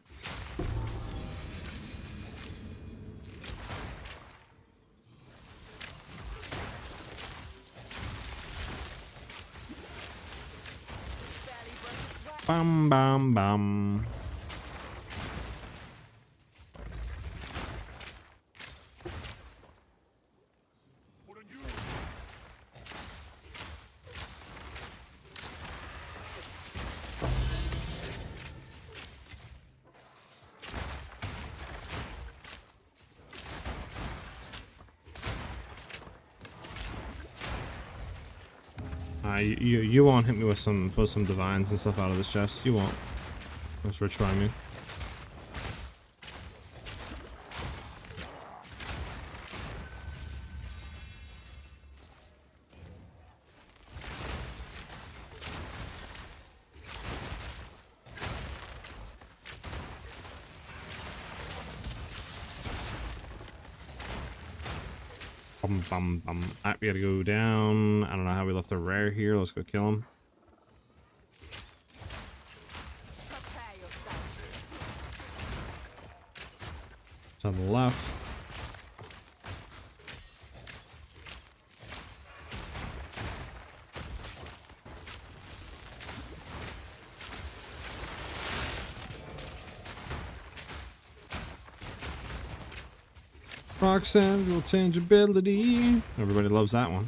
Bum bum bum. You won't hit me with some divines and stuff out of this chest. You won't. That's rich by me. Alright, we gotta go down. I don't know how we left a rare here. Let's go kill him. To the left. Roxanne, real tangibility. Everybody loves that one.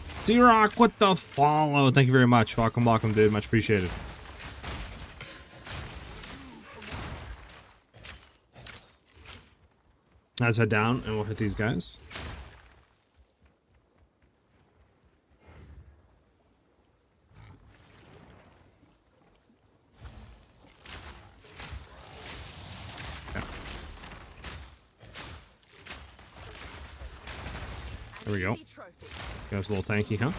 C-Rock with the follow. Thank you very much. Welcome, dude. Much appreciated. Let's head down and we'll hit these guys. There we go. Goes a little tanky, huh?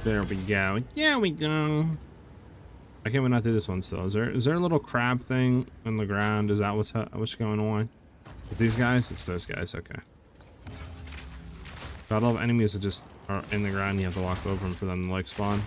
There we go. Yeah, we go. Why can't we not do this one still? Is there a little crab thing in the ground? Is that what's going on? With these guys? It's those guys. Okay. Got a lot of enemies that just are in the ground. You have to walk over them for them to like spawn.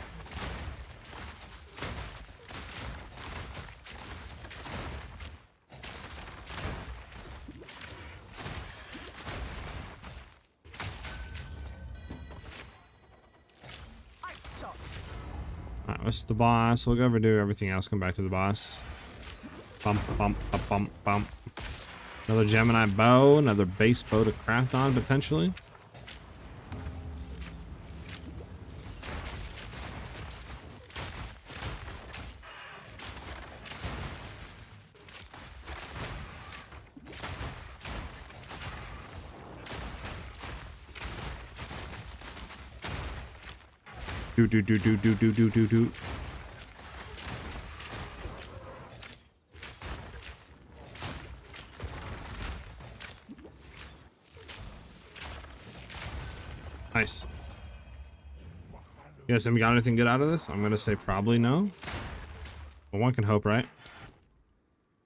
Alright, what's the boss? We'll go over do everything else. Come back to the boss. Bump, bump, bump, bump, bump. Another Gemini bow. Another base bow to craft on potentially. Do. Nice. You guys haven't got anything good out of this? I'm gonna say probably no. But one can hope, right?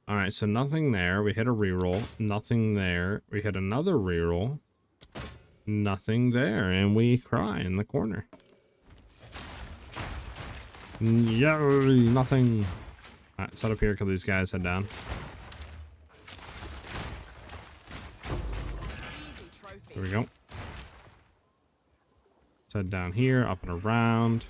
Alright, so nothing there. We hit a reroll. Nothing there. We hit another reroll. Nothing there. And we cry in the corner. Yeah, nothing. Alright, set up here, kill these guys, head down. There we go. Let's head down here, up and around.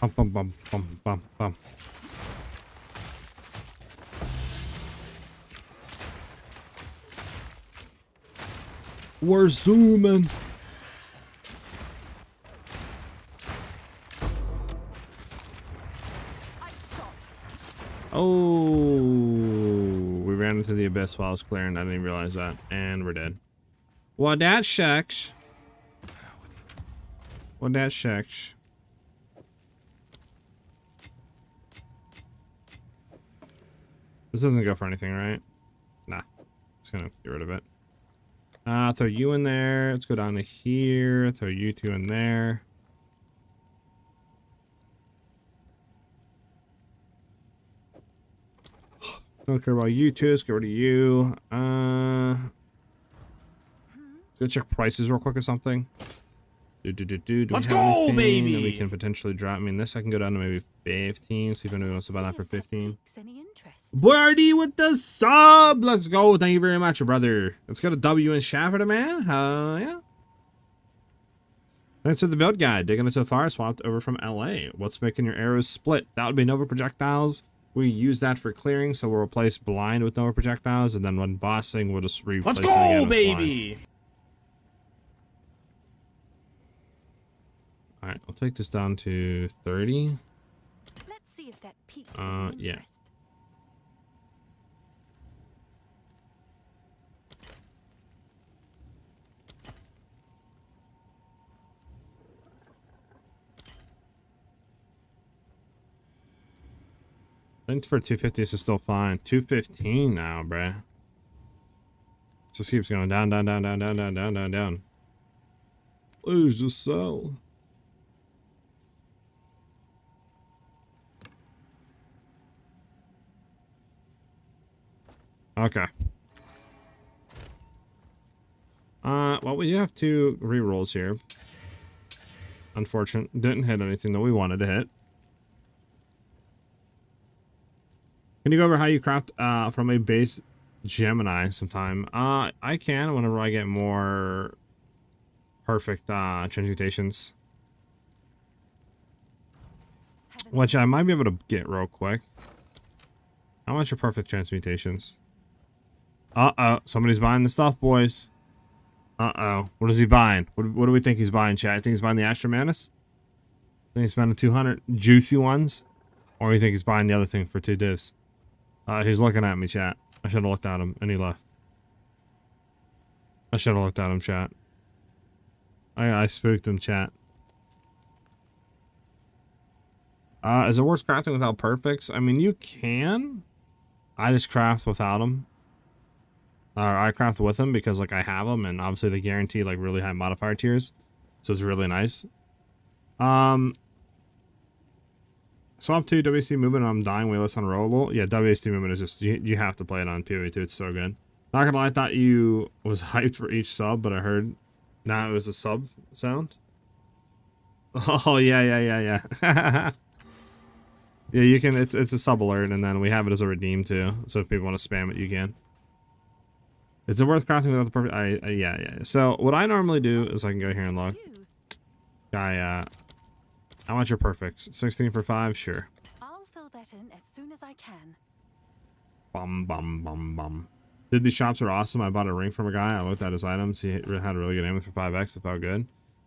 Bum, bum, bum, bum, bum, bum. We're zooming. Oh, we ran into the abyss while I was clearing. I didn't even realize that. And we're dead. Well, that shucks. Well, that shucks. This doesn't go for anything, right? Nah. Just gonna get rid of it. Throw you in there. Let's go down to here. Throw you two in there. Don't care about you two. Let's get rid of you. Go check prices real quick or something. Do Let's go, baby! That we can potentially drop. I mean, this I can go down to maybe 15. See if anyone wants to buy that for 15. Birdie with the sub! Let's go. Thank you very much, brother. Let's go to W in Shafter, man. Yeah. Thanks for the build guide. Digging it so far, swapped over from LA. What's making your arrows split? That would be Nova projectiles. We use that for clearing, so we'll replace blind with Nova projectiles, and then when bossing, we'll just replace Let's it again go, with baby! blind. All right, I'll take this down to 30. Let's see if that piques any Yeah. interest. I think for 250 this is still fine. 215 now, bruh. Just keeps going down, down, down, down, down, down, down, down, down. Please just sell. Okay. Well, we do have 2 rerolls here. Unfortunate. Didn't hit anything that we wanted to hit. Can you go over how you craft from a base Gemini sometime? I can whenever I get more perfect transmutations. Which I might be able to get real quick. How much are perfect transmutations? Uh-oh. Somebody's buying the stuff, boys. Uh-oh. What is he buying? What do we think he's buying, chat? I think he's buying the Astra Manus? I think he's spending 200 juicy ones? Or you think he's buying the other thing for 2 divs? He's looking at me, chat. I should have looked at him, and he left. I should have looked at him, chat. I spooked him, chat. Is it worth crafting without perfects? I mean, you can. I just craft without them. Or I craft with them because, like, I have them, and obviously they guarantee, like, really high modifier tiers. So it's really nice. Swap 2 WC movement. I'm dying way less on rollable. Yeah, WC movement is just you have to play it on PoE too. It's so good. Not gonna lie, I thought you was hyped for each sub, but I heard now it was a sub sound. Oh yeah. Yeah, you can. It's a sub alert, and then we have it as a redeem too. So if people want to spam it, you can. Is it worth crafting without the perfect? Yeah. So what I normally do is I can go here and look. Guy, how much are perfects? 16 for 5? Sure. I'll fill that in as soon as I can. Bum. Dude, these shops are awesome. I bought a ring from a guy. I looked at his items. He had a really good aim for 5x. It felt good.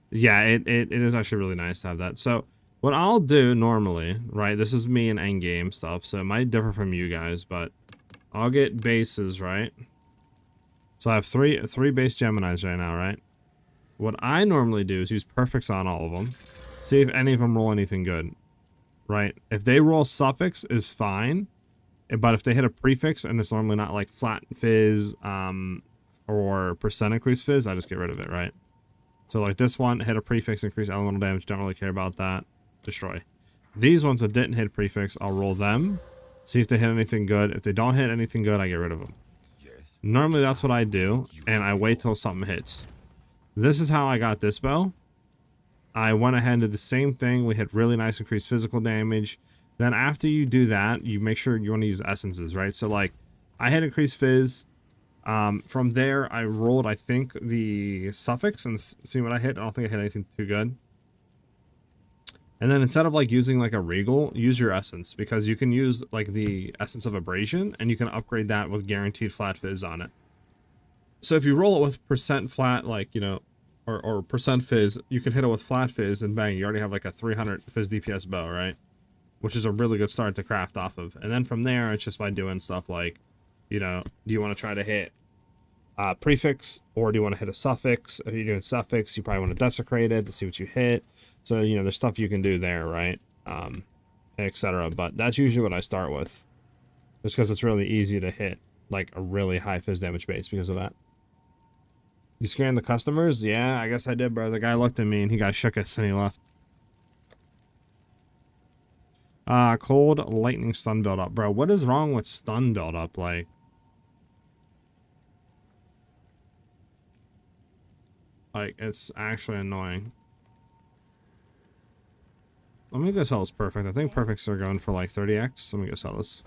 Yeah, it is actually really nice to have that. So what I'll do normally, right? This is me in endgame stuff, so it might differ from you guys, but I'll get bases, right? So I have three base Geminis right now, right? What I normally do is use perfects on all of them. See if any of them roll anything good, right? If they roll suffix is fine, but if they hit a prefix and it's normally not like flat fizz or percent increase fizz, I just get rid of it, right? So like this one hit a prefix, increase elemental damage, don't really care about that, destroy. These ones that didn't hit prefix, I'll roll them, see if they hit anything good. If they don't hit anything good, I get rid of them. Normally that's what I do, and I wait till something hits. This is how I got this bow. I went ahead and did the same thing. We hit really nice increased physical damage. Then after you do that, you make sure you want to use essences, right? So like I had increased fizz. From there, I rolled, I think, the suffix and see what I hit. I don't think I hit anything too good. And then instead of like using like a regal, use your essence, because you can use like the essence of abrasion and you can upgrade that with guaranteed flat fizz on it. So if you roll it with percent flat, like, you know, or percent fizz, you can hit it with flat fizz and bang, you already have like a 300 fizz DPS bow, right? Which is a really good start to craft off of. And then from there, it's just by doing stuff like, you know, do you want to try to hit prefix, or do you want to hit a suffix? If you're doing suffix, you probably want to desecrate it to see what you hit. So, you know, there's stuff you can do there, right? Etc. But that's usually what I start with, just because it's really easy to hit like a really high fizz damage base because of that. You scanned the customers? Yeah, I guess I did, bro. The guy looked at me and he got shook us and he left. Cold lightning stun build up, bro. What is wrong with stun build up? Like, it's actually annoying. Let me go sell this perfect. I think perfects are going for like 30x. Let me go sell this.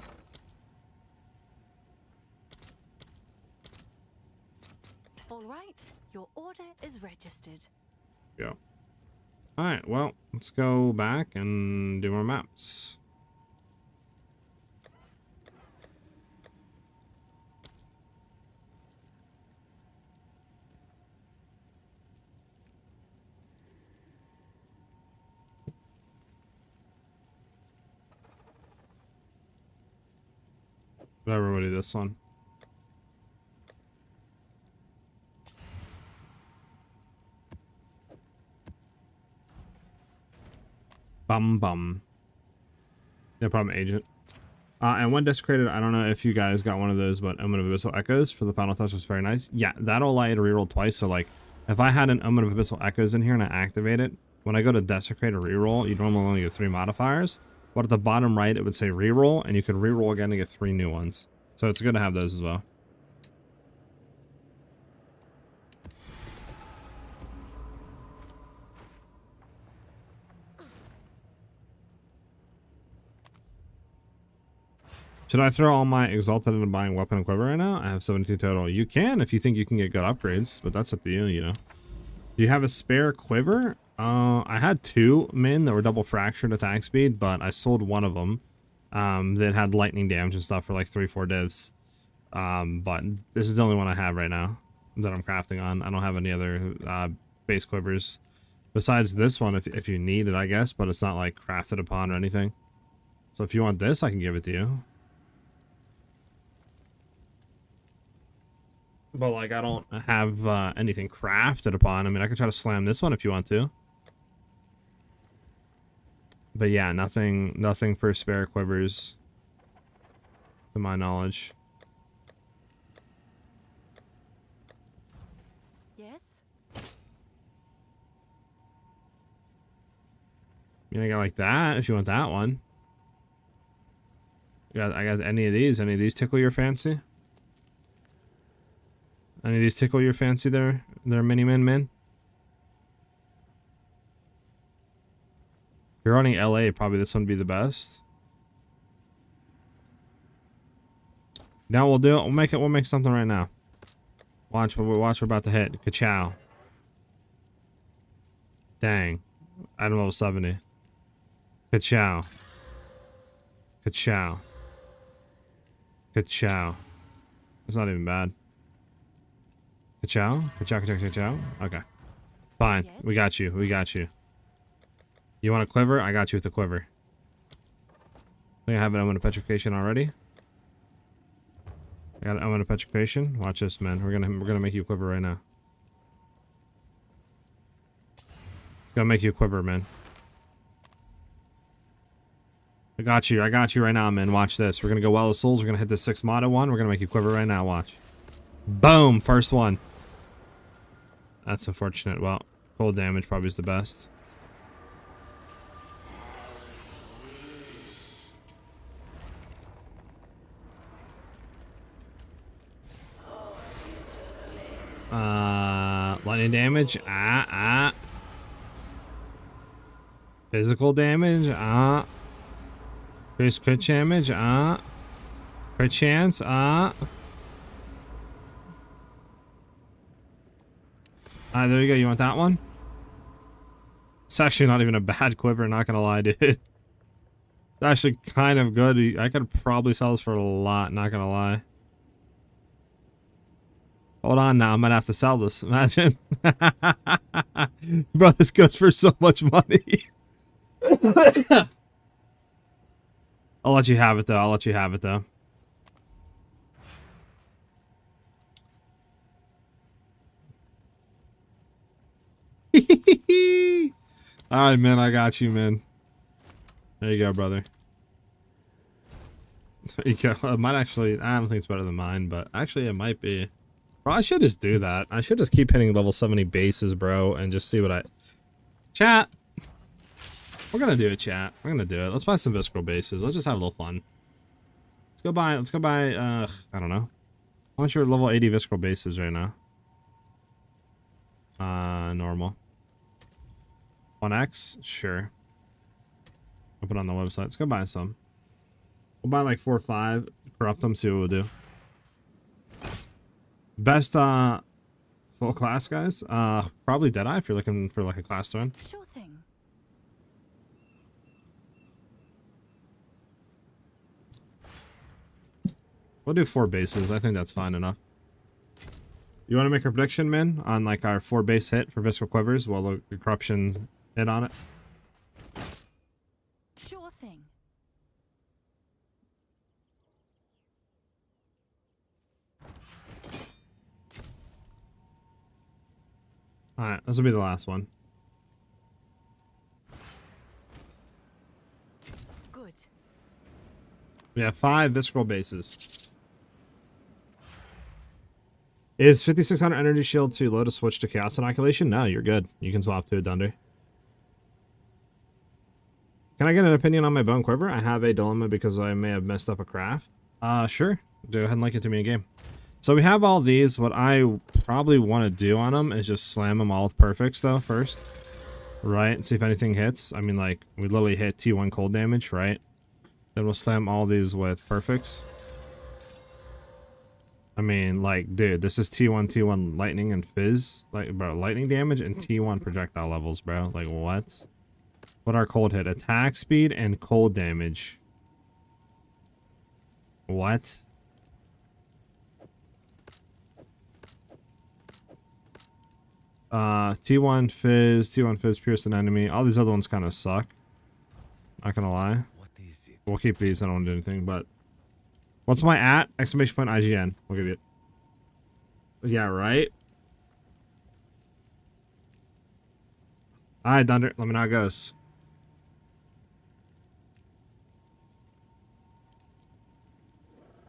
All right, your order is registered. Yeah. Alright, well, let's go back and do more maps. Everybody, this one. Bum bum. No problem, agent. And when desecrated, I don't know if you guys got one of those, but Omen of Abyssal Echoes for the final touch was very nice. Yeah, that'll allow you to reroll twice. So like, if I had an Omen of Abyssal Echoes in here and I activate it, when I go to desecrate or reroll, you normally only get 3 modifiers. But at the bottom right, it would say reroll, and you could reroll again to get 3 new ones. So it's good to have those as well. Should I throw all my Exalted into buying Weapon and Quiver right now? I have 72 total. You can if you think you can get good upgrades, but that's up to you, you know. Do you have a spare Quiver? I had 2 min that were double fractured attack speed, but I sold one of them that had lightning damage and stuff for like 3-4 divs. But this is the only one I have right now that I'm crafting on. I don't have any other base Quivers besides this one if you need it, I guess, but it's not like crafted upon or anything. So if you want this, I can give it to you. But like, I don't have anything crafted upon. I mean, I could try to slam this one if you want to. But yeah, nothing for spare Quivers, to my knowledge. Yes? I mean, I got like that if you want that one. I got any of these? Any of these tickle your fancy? Any of these tickle your fancy there? They're mini min. If you're running LA, probably this one would be the best. Now we'll do it. We'll make something right now. Watch, we're about to hit. Ka-chow. Dang. Item level 70. Ka-chow. Ka-chow. Ka-chow. It's not even bad. Ka-chow? Ka-chow, ka-chow, ka-chow? Okay. Fine. Yes? We got you. We got you. You want a Quiver? I got you with a Quiver. I think I have an Omen of Petrification already. I got an Omen of Petrification. Watch this, man. We're gonna make you a Quiver right now. It's gonna make you a Quiver, man. I got you right now, man. Watch this. We're gonna go Well of Souls. We're gonna hit the 6 modded one. We're gonna make you Quiver right now. Watch. Boom! First one. That's unfortunate. Well, cold damage probably is the best. Lightning damage. Physical damage. Crit damage. Crit chance. There you go. You want that one? It's actually not even a bad Quiver, not gonna lie, dude. It's actually kind of good. I could probably sell this for a lot, not gonna lie. Hold on now, I might have to sell this. Imagine. Bro, this goes for so much money. I'll let you have it though. I'll let you have it though. Alright, man, I got you, man. There you go, brother. There you go. It might actually, I don't think it's better than mine, but actually it might be. Bro, I should just do that. I should just keep hitting level 70 bases, bro, and just see what I... Chat! We're gonna do it, chat. We're gonna do it. Let's buy some visceral bases. Let's just have a little fun. Let's go buy, I don't know. How much are level 80 visceral bases right now? Normal. 1x? Sure. I'll put it on the website. Let's go buy some. We'll buy like 4 or 5. Corrupt them, see what we'll do. Best, full class, guys? Probably Deadeye if you're looking for like a class to win. Sure thing. We'll do 4 bases. I think that's fine enough. You want to make a prediction, man, on like our 4 base hit for Visceral Quivers while the corruption hit on it? Sure thing. Alright, this will be the last one. Good. We have 5 Visceral bases. Is 5600 energy shield too low to switch to Chaos Inoculation? No, you're good. You can swap to a Dunder. Can I get an opinion on my Bone Quiver? I have a dilemma because I may have messed up a craft. Sure. Go ahead and link it to me in game. So we have all these. What I probably want to do on them is just slam them all with perfects though first. Right? See if anything hits. I mean, like, we literally hit T1 cold damage, right? Then we'll slam all these with perfects. I mean, like, dude, this is T1 lightning and fizz. Like, bro, lightning damage and T1 projectile levels, bro. Like, what? What are cold hit? Attack speed and cold damage. What? T1 fizz, pierce an enemy. All these other ones kind of suck. Not gonna lie. What is it? We'll keep these. I don't want to do anything, but what's my at? Exclamation point IGN. We'll give you it. Yeah, right? Alright, Dunder. Let me know how it goes.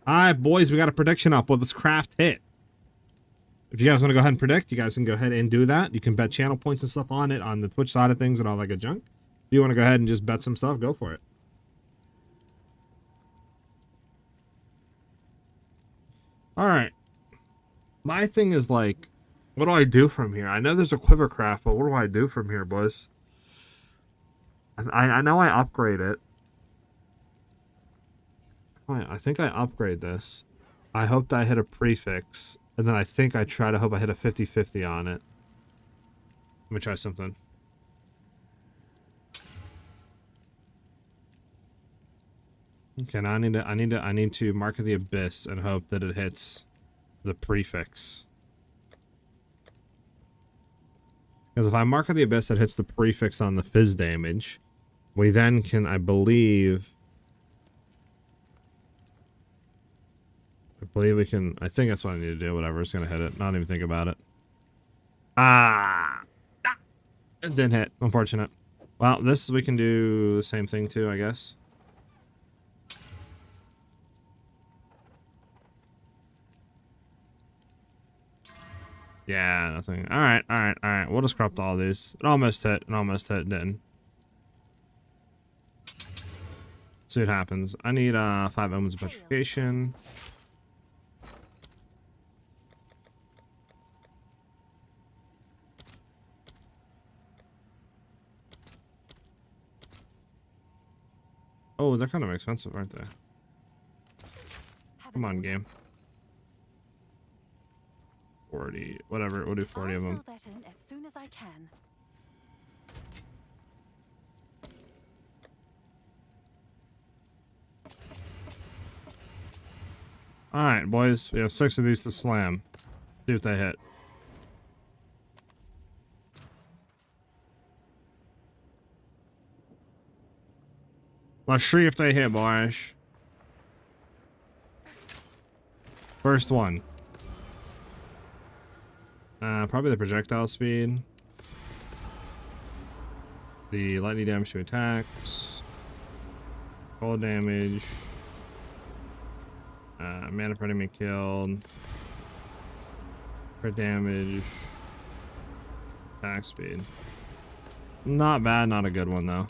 Alright, boys. We got a prediction up. Will this craft hit? If you guys want to go ahead and predict, you guys can go ahead and do that. You can bet channel points and stuff on it on the Twitch side of things and all that good junk. If you want to go ahead and just bet some stuff, go for it. Alright. My thing is like, what do I do from here? I know there's a Quiver craft, but what do I do from here, boys? I know I upgrade it. I think I upgrade this. I hope that I hit a prefix. And then I think I try to hope I hit a 50-50 on it. Let me try something. Okay, now I need to mark the abyss and hope that it hits the prefix. Because if I mark the abyss, it hits the prefix on the fizz damage. We then can, I believe we can, I think that's what I need to do, whatever, it's gonna hit it, not even think about it. It didn't hit, unfortunate. Well, this, we can do the same thing too, I guess. Yeah, nothing. Alright, we'll just corrupt all these. It almost hit, didn't. See what happens. I need 5 Omens of Petrification. Oh, they're kind of expensive, aren't they? Come on, game. 40, whatever. We'll do 40 of them. I'll fill that in as soon as I can. All right, boys. We have 6 of these to slam. See if they hit. Let's see if they hit, boys. First one. Probably the projectile speed. The lightning damage to attacks. Cold damage. Mana per enemy killed. Crit damage. Attack speed. Not bad, not a good one though.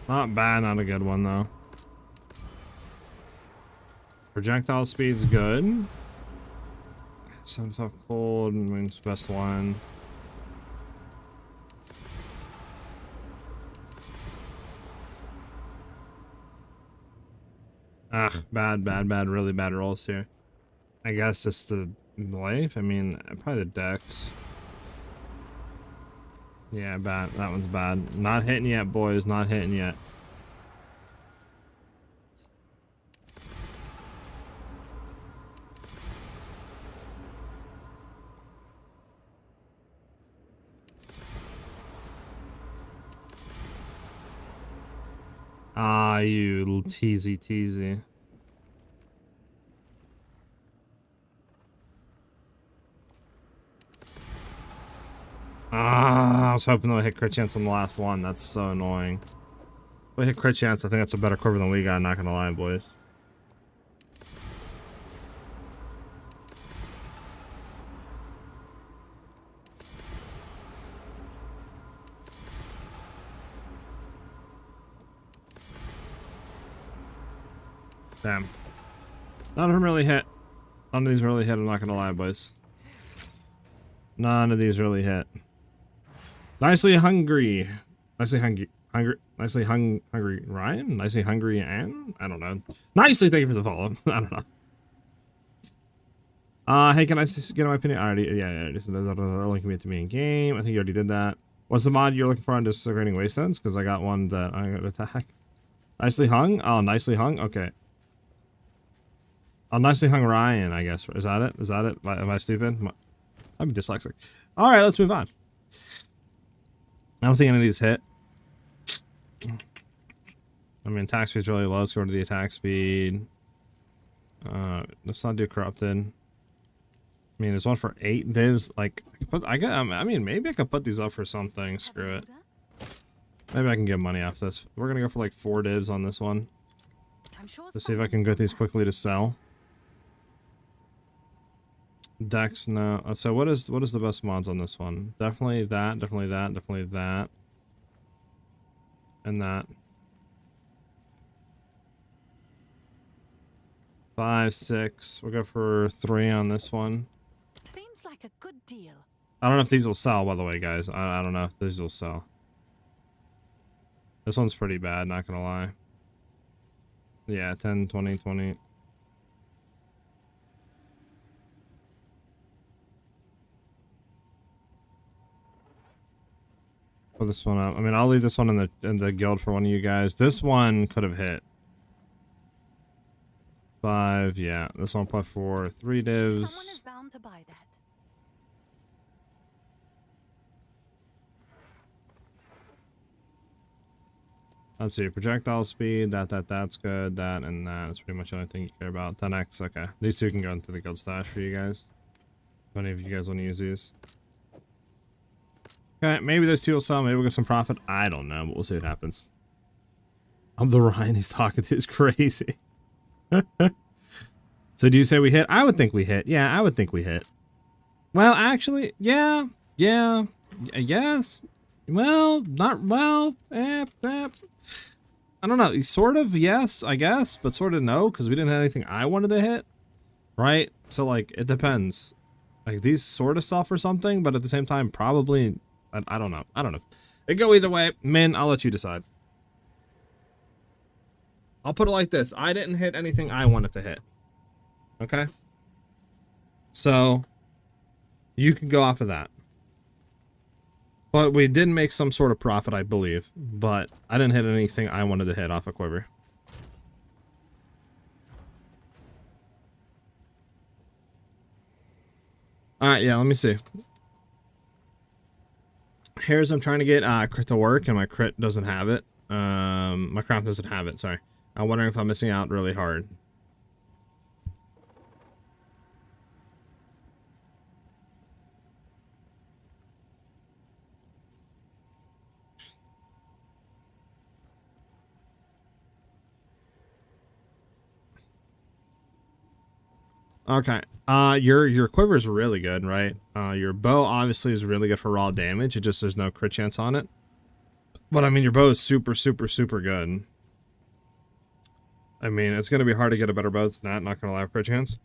Not bad, not a good one though. Projectile speed's good. Sounds so cold, means best one. Ah, bad, really bad rolls here. I guess it's the life. I mean, probably the dex. Yeah, bad. That one's bad. Not hitting yet, boys. Not hitting yet. Ah, you little teasy. Ah, I was hoping they'll hit crit chance on the last one. That's so annoying. If we hit crit chance, I think that's a better quiver than we got, not gonna lie, boys. Damn. None of them really hit. None of these really hit, I'm not gonna lie, boys. None of these really hit. Nicely hungry. Nicely hungry. Hungry Ryan? Nicely hungry Anne? I don't know. Nicely, thank you for the follow. I don't know. Hey, can I get my opinion? I already, yeah, just only commit to me in game. I think you already did that. What's the mod you're looking for on Disintegrating Wastelands? Because I got one that I'm gonna attack. Nicely hung? Oh, nicely hung? Okay. Oh, nicely hung Ryan, I guess. Is that it? Is that it? Am I stupid? I'm dyslexic. Alright, let's move on. I don't think any of these hit. I mean, attack speed's really low. Let's go to the attack speed. Let's not do corrupted. I mean, there's one for 8 divs. Like, I mean, maybe I could put these up for something. Screw it. Maybe I can get money off this. We're gonna go for like 4 divs on this one. To see if I can get these quickly to sell. Dex, no. So what is the best mods on this one? Definitely that, definitely that, definitely that. And that. 5, 6. We'll go for 3 on this one. Seems like a good deal. I don't know if these will sell, by the way, guys. I don't know if these will sell. This one's pretty bad, not gonna lie. Yeah, 10, 20, 20. Put this one up. I mean, I'll leave this one in the guild for one of you guys. This one could have hit. 5, yeah. This one plus 4, 3 divs. Someone is bound to buy that. Let's see, projectile speed, that's good, that, and that is pretty much the only thing you care about. 10x, okay. These two can go into the guild stash for you guys. If any of you guys want to use these. Okay, maybe those two will sell, maybe we'll get some profit. I don't know, but we'll see what happens. I'm the Ryan he's talking to is crazy. So do you say we hit? I would think we hit. Yeah, I would think we hit. Well, actually, yeah, yes. Well, not well. I don't know. Sort of yes, I guess, but sort of no, because we didn't have anything I wanted to hit, right? So like it depends. Like these sort of sell for something, but at the same time, probably I don't know. I don't know. It go either way. Min, I'll let you decide. I'll put it like this. I didn't hit anything I wanted to hit. Okay? So, you can go off of that. But we did make some sort of profit, I believe. But I didn't hit anything I wanted to hit off of Quiver. Alright, yeah, let me see. Here's I'm trying to get crit to work, and my crit doesn't have it. My craft doesn't have it, sorry. I'm wondering if I'm missing out really hard. Okay. Your quiver is really good, right? Your bow obviously is really good for raw damage. It just there's no crit chance on it. But I mean, your bow is super good. I mean, it's gonna be hard to get a better bow than that. Not gonna lie, crit chance.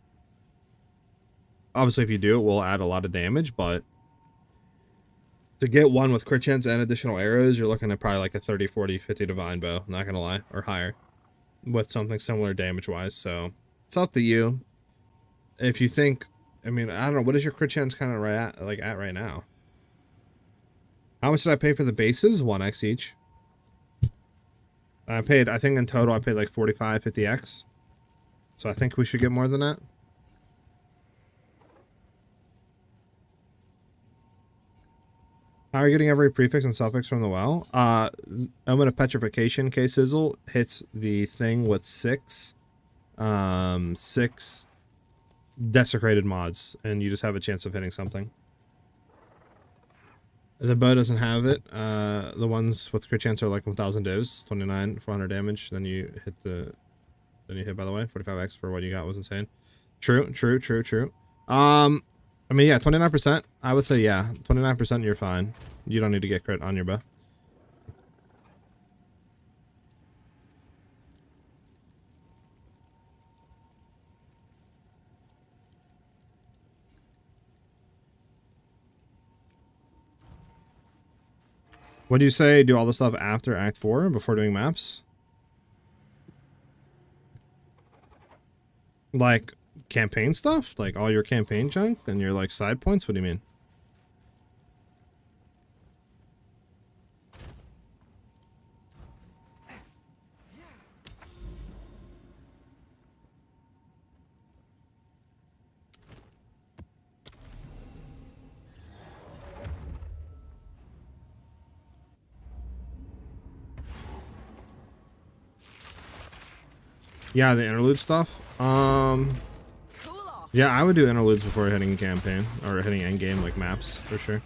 Obviously, if you do, it will add a lot of damage, but to get one with crit chance and additional arrows, you're looking at probably like a 30, 40, 50 divine bow. Not gonna lie, or higher. with something similar damage-wise, so it's up to you. If you think, I mean, I don't know, what is your crit chance kind of at right now? How much did I pay for the bases? 1x each. I think in total I paid like 45, 50x. So I think we should get more than that. How are you getting every prefix and suffix from the well? Element of Petrification, K-Sizzle, hits the thing with 6 desecrated mods, and you just have a chance of hitting something. The bow doesn't have it. The ones with crit chance are like 1,000 dos, 29 for 100 damage. Then you hit by the way, 45x for what you got was insane. True. I mean, yeah, 29%. I would say, yeah, 29%. You're fine. You don't need to get crit on your bow. What do you say? Do all the stuff after Act 4 before doing maps? Like campaign stuff? Like all your campaign junk and your like side points? What do you mean? Yeah, the interlude stuff. Yeah, I would do interludes before hitting campaign or hitting endgame like maps for sure.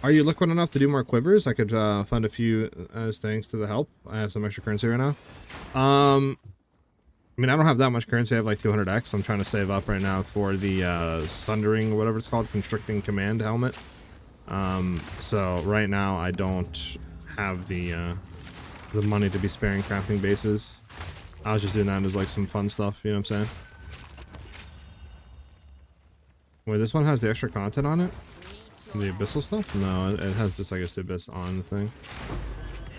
Are you liquid enough to do more quivers? I could fund a few as thanks to the help. I have some extra currency right now. I mean, I don't have that much currency. I have like 200x. I'm trying to save up right now for the sundering, whatever it's called, constricting command helmet. So right now I don't have the money to be sparing crafting bases. I was just doing that as like some fun stuff, you know what I'm saying? Wait, this one has the extra content on it? The abyssal stuff? No, it has just, I guess, the abyss on the thing.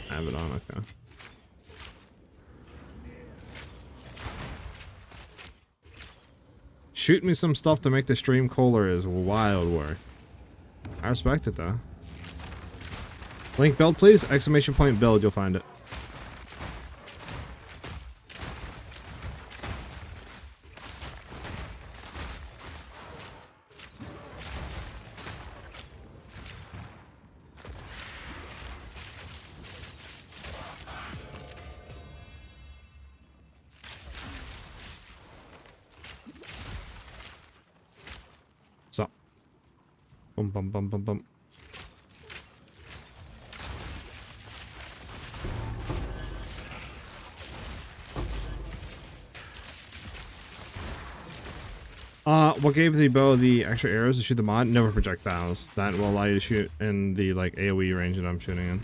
I have it on, okay. Shoot me some stuff to make the stream cooler is wild work. I respect it though. Link build please? Exclamation point build, you'll find it. So. Bum bum bum bum bum. What gave the bow the extra arrows to shoot the mod? Never projectiles. That will allow you to shoot in the like AoE range that I'm shooting in.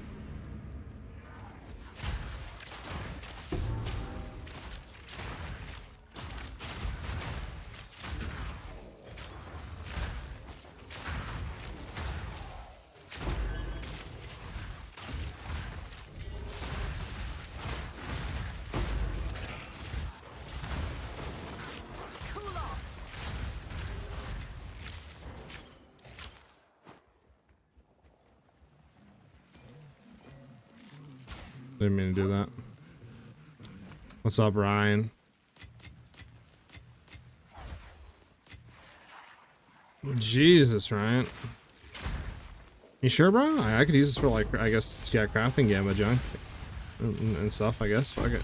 Didn't mean to do that. What's up, Ryan? Jesus, Ryan. You sure, bro? I could use this for, like, I guess, yeah, crafting gamma junk and stuff, I guess. Fuck it.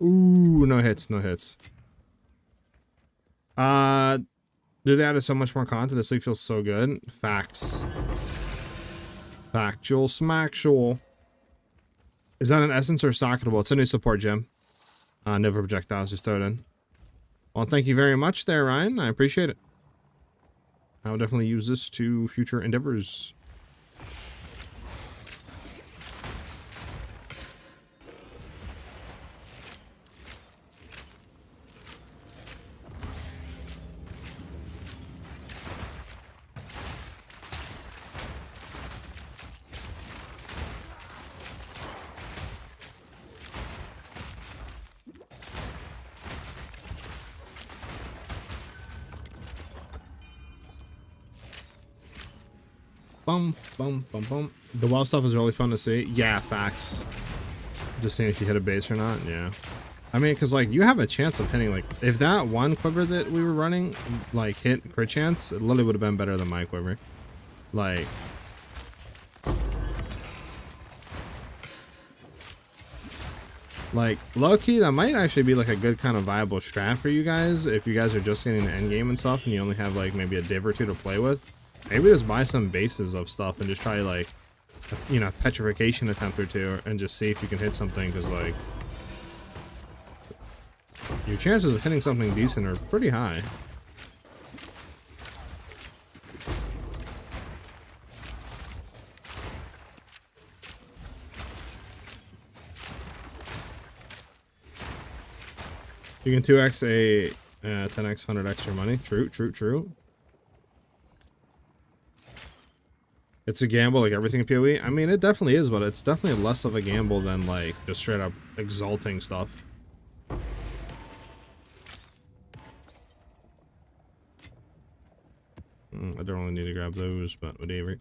Ooh, no hits, no hits. Dude, they added so much more content. This league feels so good. Facts. Factual smacktual. Is that an essence or socketable? It's a new support gem. Never projectiles, just throw it in. Well, thank you very much there, Ryan. I appreciate it. I'll definitely use this to future endeavors. Bum, bum, bum, bum. The wild stuff is really fun to see. Yeah, facts. Just seeing if you hit a base or not. Yeah. I mean, because, like, you have a chance of hitting, like, if that one quiver that we were running, like, hit crit chance, it literally would have been better than my quiver. Like... low-key, that might actually be, like, a good kind of viable strat for you guys, if you guys are just getting the end game and stuff, and you only have, like, maybe a div or two to play with. Maybe just buy some bases of stuff and just try, like, you know, petrification attempt or two, and just see if you can hit something, because, like, your chances of hitting something decent are pretty high. You can 2x a 10x 100 extra money. True, true, true. It's a gamble like everything in PoE. I mean, it definitely is, but it's definitely less of a gamble than, like, just straight up exalting stuff. I don't really need to grab those, but whatever.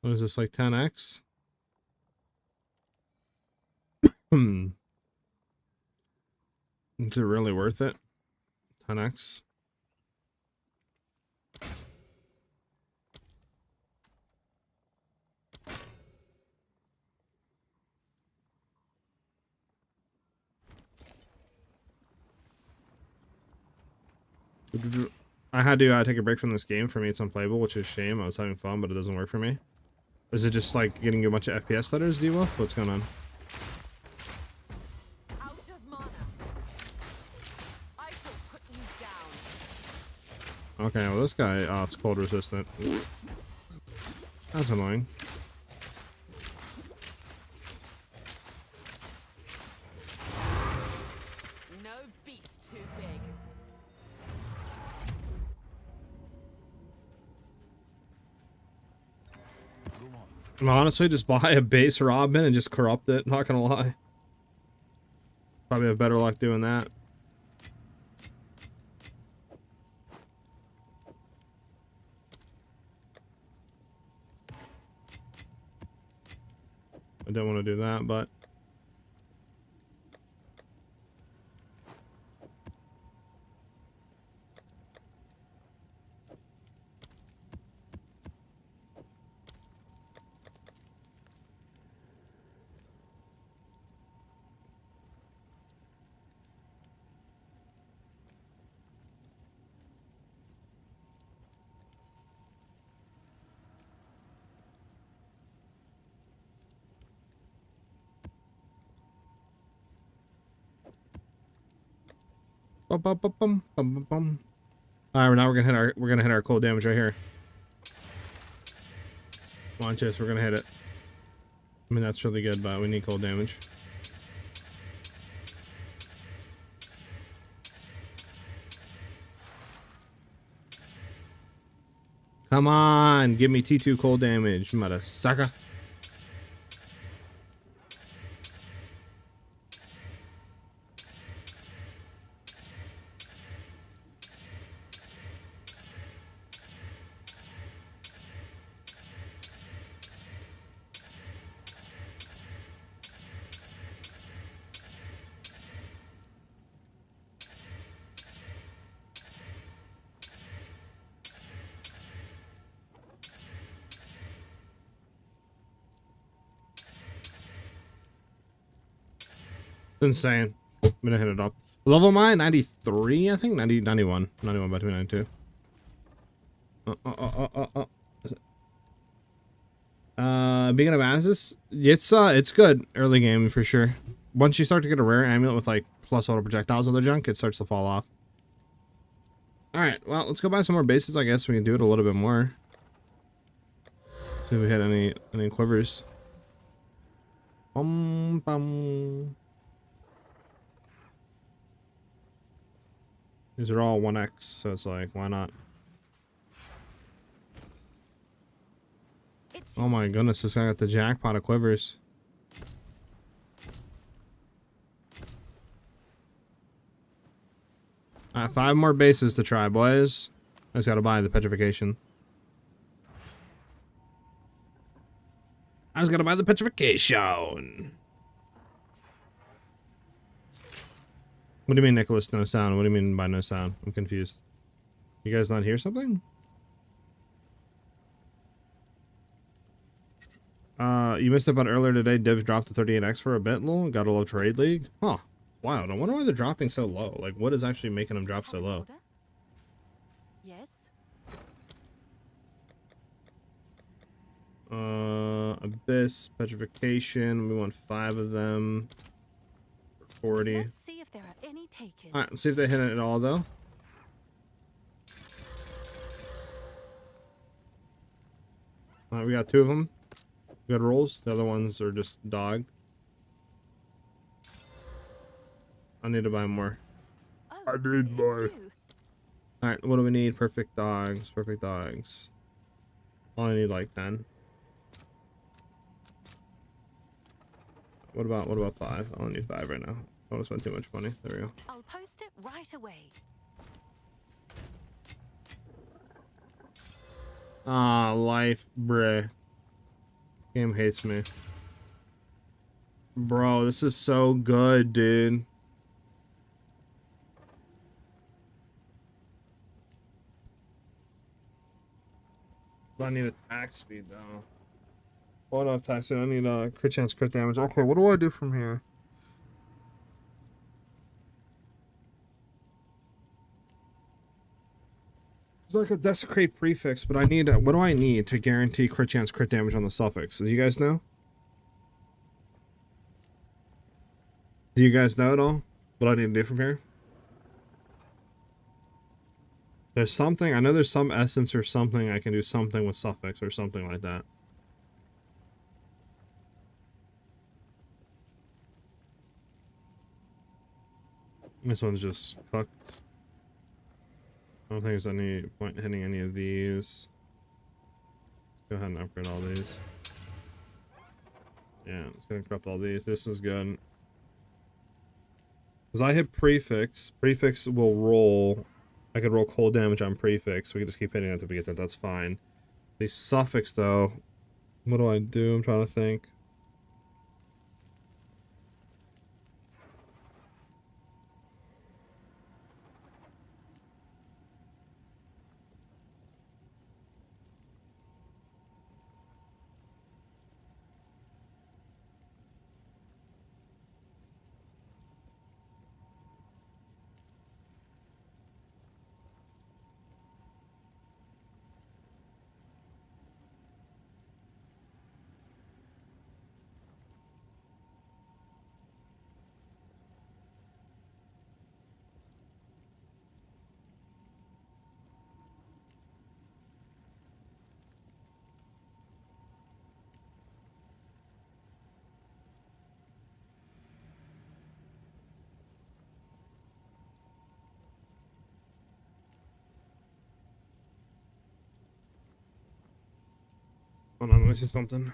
What is this, like 10x? Is it really worth it? 10x? I had to take a break from this game. For me, it's unplayable, which is a shame. I was having fun, but it doesn't work for me. Is it just like getting you a bunch of FPS letters, D-Wolf? What's going on? Out of mana. I shall put you down. Okay, well this guy, it's cold resistant. That's annoying. No beast too big. I'm honestly just buy a base Robin and just corrupt it, not gonna lie. Probably have better luck doing that. I don't want to do that, but bum, bum, bum, bum, bum, bum, bum. All right, now we're gonna hit our cold damage right here. Come on, Chase, we're gonna hit it. I mean, that's really good, but we need cold damage. Come on, give me T2 cold damage, mother sucker. Insane. I'm gonna hit it up. Level am I? 93, I think? 90, 91. 91 by 292. Beacon of Asus? It's good. Early game for sure. once you start to get a rare amulet with like plus auto projectiles or the junk, it starts to fall off. Alright, well, let's go buy some more bases. I guess we can do it a little bit more. See if we had any quivers. Bum. These are all 1x, so it's like, why not? Oh my goodness, this guy got the jackpot of quivers. Alright, 5 more bases to try, boys. I just gotta buy the petrification. I just gotta buy the petrification. What do you mean, Nicholas? No sound. What do you mean by no sound? I'm confused. You guys not hear something? You missed it about earlier today. Divs dropped to 38x for a bit, lol. Gotta love Trade League. Huh. Wow, I wonder why they're dropping so low. Like, what is actually making them drop so low? Yes. Abyss, petrification. We want 5 of them. 40. Let's see if there are any takers. Alright, let's see if they hit it at all, though. Alright, we got 2 of them. Good rolls. The other ones are just dog. I need to buy more. Oh, I need it's more. you. Alright, what do we need? Perfect dogs. Perfect dogs. Oh, I need like 10. What about 5? I only need 5 right now. I don't want to spend too much money. There we go. I'll post it right away. Ah, life, bruh. Game hates me. Bro, this is so good, dude. I need attack speed though. Hold on, attack speed. I need crit chance, crit damage. Okay, what do I do from here? It's like a desecrate prefix, but I need what do I need to guarantee crit chance, crit damage on the suffix? Do you guys know? Do you guys know at all what I need to do from here? There's something, I know there's some essence or something I can do something with suffix or something like that. This one's just cooked. I don't think there's any point hitting any of these. Go ahead and upgrade all these. Yeah, it's gonna corrupt all these. This is good. Because I hit prefix. Prefix will roll. I could roll cold damage on prefix. We can just keep hitting it until we get that. That's fine. The suffix, though. What do I do? I'm trying to think. Hold on, let me see something.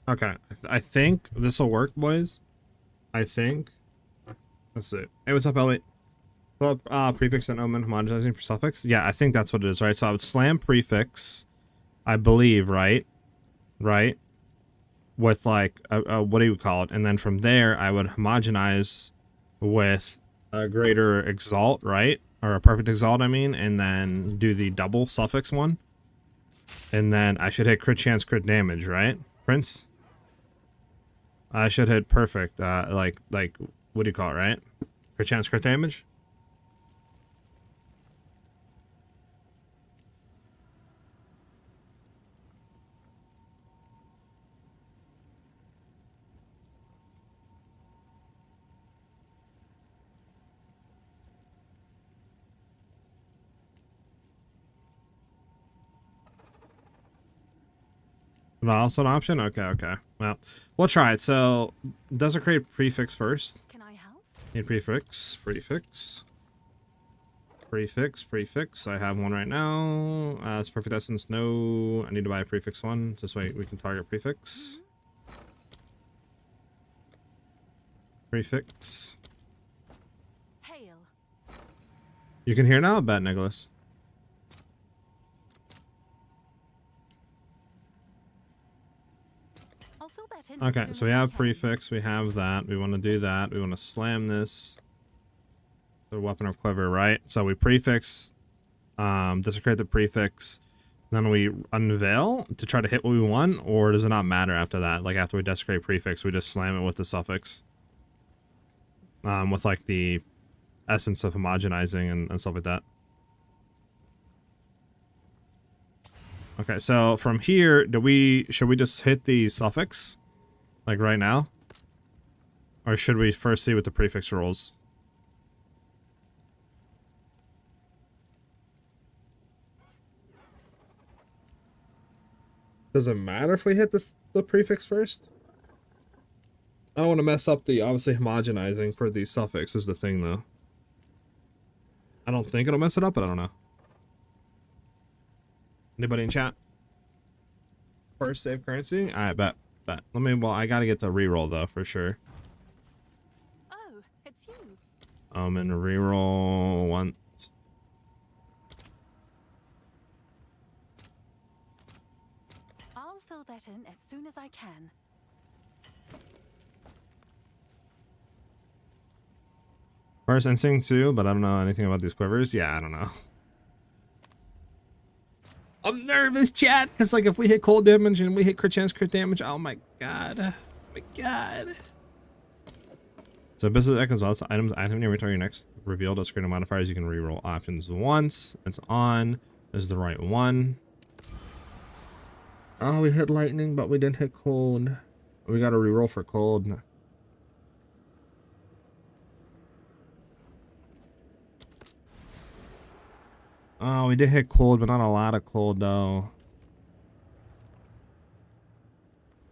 Okay, I think this will work, boys. I think. Let's see. Hey, what's up, Elliot? Prefix and omen homogenizing for suffix. Yeah, I think that's what it is, right? So I would slam prefix, I believe, right? Right? With like what do you call it? And then from there, I would homogenize with a greater exalt, right? Or a perfect exalt, I mean, and then do the double suffix one. And then I should hit crit chance, crit damage, right, Prince? I should hit perfect, like what do you call it, right? Crit chance, crit damage. Also an option? Okay, okay. Well, we'll try it. So, desecrate prefix first. Can I help? Need prefix. I have one right now. It's perfect essence. No, I need to buy a prefix one. This way we can target prefix. Prefix. Hail. You can hear now, bet, Nicholas. I'll fill that in as Okay, soon so we as I have can. prefix. We have that. We want to do that. We want to slam this. The weapon of Quiver, right? So we prefix, desecrate the prefix, then we unveil to try to hit what we want, or does it not matter after that? Like after we desecrate prefix, we just slam it with the suffix, with like the essence of homogenizing and stuff like that. Okay, so from here, should we just hit the suffix, like right now, or should we first see what the prefix rolls? Does it matter if we hit the prefix first? I don't want to mess up the, obviously, homogenizing for the suffix is the thing, though. I don't think it'll mess it up, but I don't know. Anybody in chat? First save currency? Alright, bet. Let me, well, I gotta get the reroll, though, for sure. Oh, it's you. And reroll once. I'll fill that in as soon as I can. First instinct too, but I don't know anything about these quivers. Yeah, I don't know. I'm nervous, chat, because like if we hit cold damage and we hit crit chance, crit damage, oh my god. Oh my god. So business echoes also items item in inventory your next revealed as creative modifiers. You can reroll options once. It's on. This is the right one. Oh, we hit lightning, but we didn't hit cold. We gotta reroll for cold. Oh, we did hit cold, but not a lot of cold, though.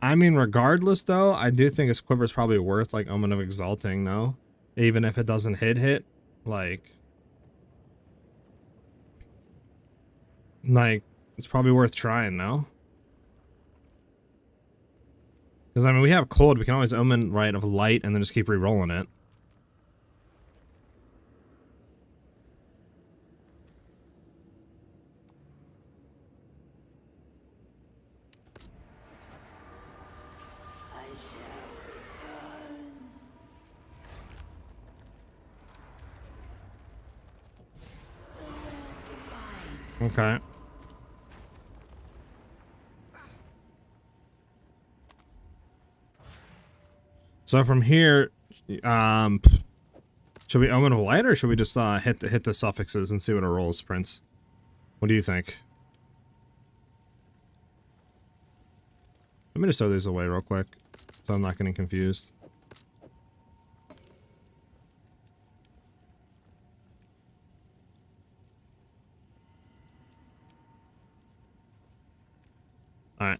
I mean, regardless, though, I do think this quiver is probably worth, like, Omen of Exalting, no? Even if it doesn't hit, like, it's probably worth trying, no? Because, I mean, we have cold. We can always Omen, right, of light and then just keep re-rolling it. Okay. So from here, should we Omen of Light or should we just hit the suffixes and see what it rolls, Prince? What do you think? Let me just throw these away real quick, so I'm not getting confused. Alright.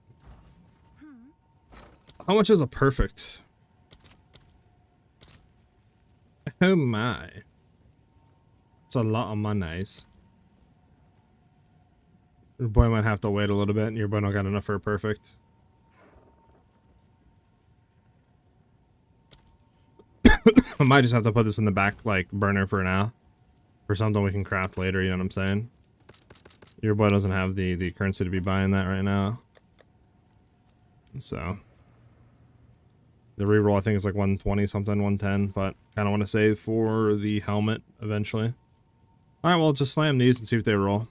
How much is a perfect? Oh my. It's a lot of monies. Your boy might have to wait a little bit, and your boy don't got enough for a perfect. I might just have to put this in the back, like, burner for now. For something we can craft later, you know what I'm saying? Your boy doesn't have the currency to be buying that right now. So. The reroll, I think, is like 120 something, 110, but kind of want to save for the helmet eventually. Alright, well, just slam these and see if they roll.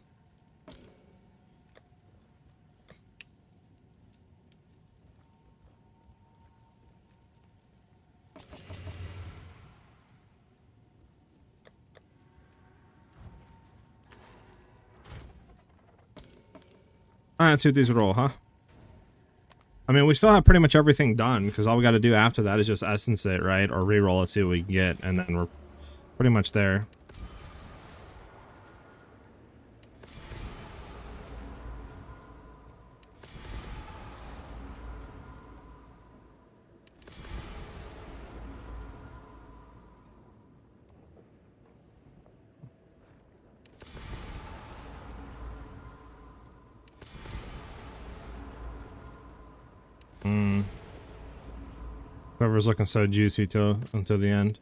Alright, let's see what these roll, huh? I mean, we still have pretty much everything done, because all we got to do after that is just essence it, right? Or reroll it, see what we can get, and then we're pretty much there. Whoever's looking so juicy until the end.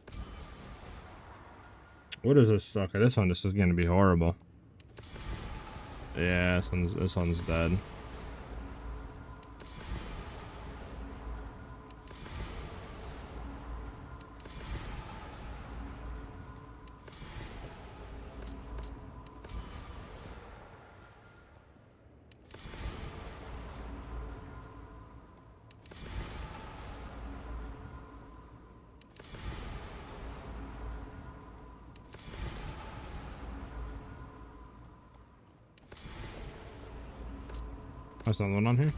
What is this? Okay, this one just is gonna be horrible. Yeah, this one's dead. There's another one on here.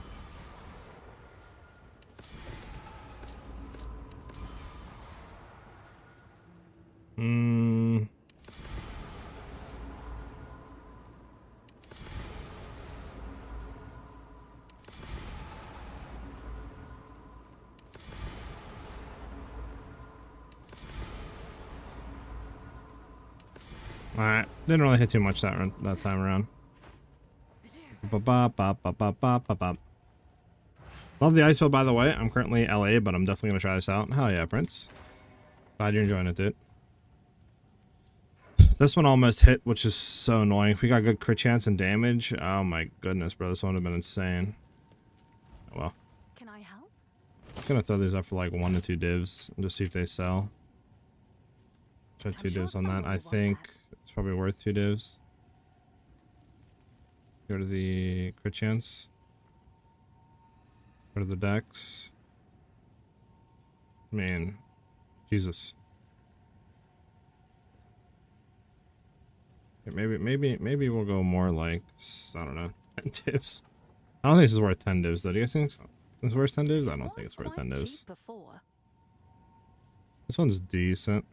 Alright, didn't really hit too much that time around. Love the ice field, by the way. I'm currently LA, but I'm definitely gonna try this out. Hell yeah, Prince. Glad you're enjoying it, dude. This one almost hit, which is so annoying. If we got good crit chance and damage, oh my goodness, bro, this one would have been insane. Oh, well. Can I help? I'm gonna throw these up for like 1 to 2 divs and just see if they sell. Try 2 divs on that. I think it's probably worth 2 divs. Go to the crit chance. Go to the decks. Man, Jesus. Okay, maybe we'll go more like, I don't know, 10 divs. I don't think this is worth 10 divs though. Do you guys think it's worth 10 divs? I don't think it's worth 10 divs. This one's decent.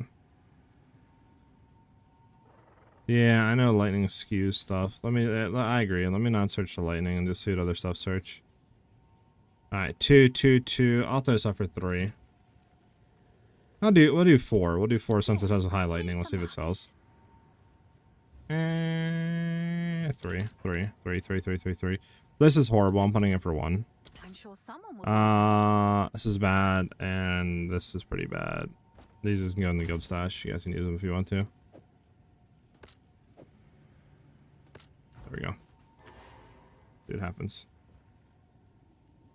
Yeah, I know lightning skews stuff. I agree. Let me not search the lightning and just see what other stuff search. Alright, 2, 2, 2. I'll throw stuff for 3. We'll do 4. We'll do 4 since it has a high lightning. We'll see if it sells. 3. This is horrible. I'm putting it for 1. I'm sure someone will. This is bad, and this is pretty bad. These just can go in the guild stash. You guys can use them if you want to. There we go. See what happens.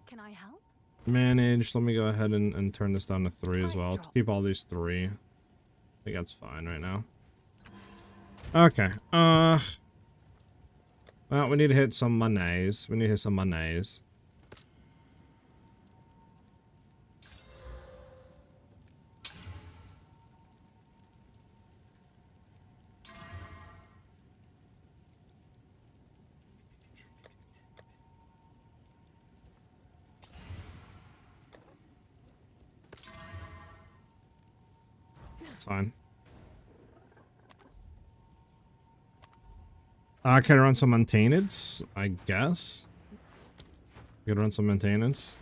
Can I help? Manage. Let me go ahead and turn this down to 3 as well. To keep all these 3. I think that's fine right now. Okay. Well, we need to hit some monies. We need to hit some monies. It's fine. I can run some maintenance, I guess. I could run some maintenance.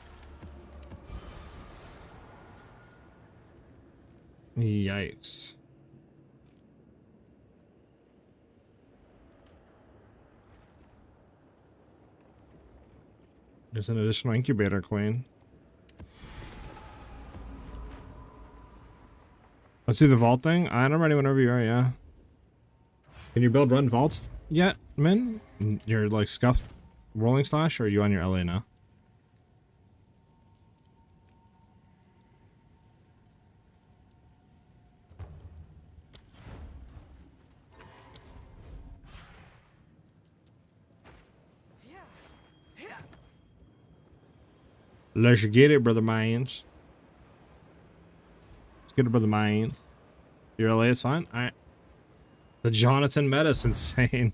Yikes. There's an additional incubator queen. Let's do the vault thing. I'm ready whenever you are, yeah. Can you build run vaults yet, Min? You're like scuffed rolling slash, or are you on your LA now? Let's get it, brother mines. Let's get it, brother mines. Your LA is fine? Alright. The Jonathan meta's insane.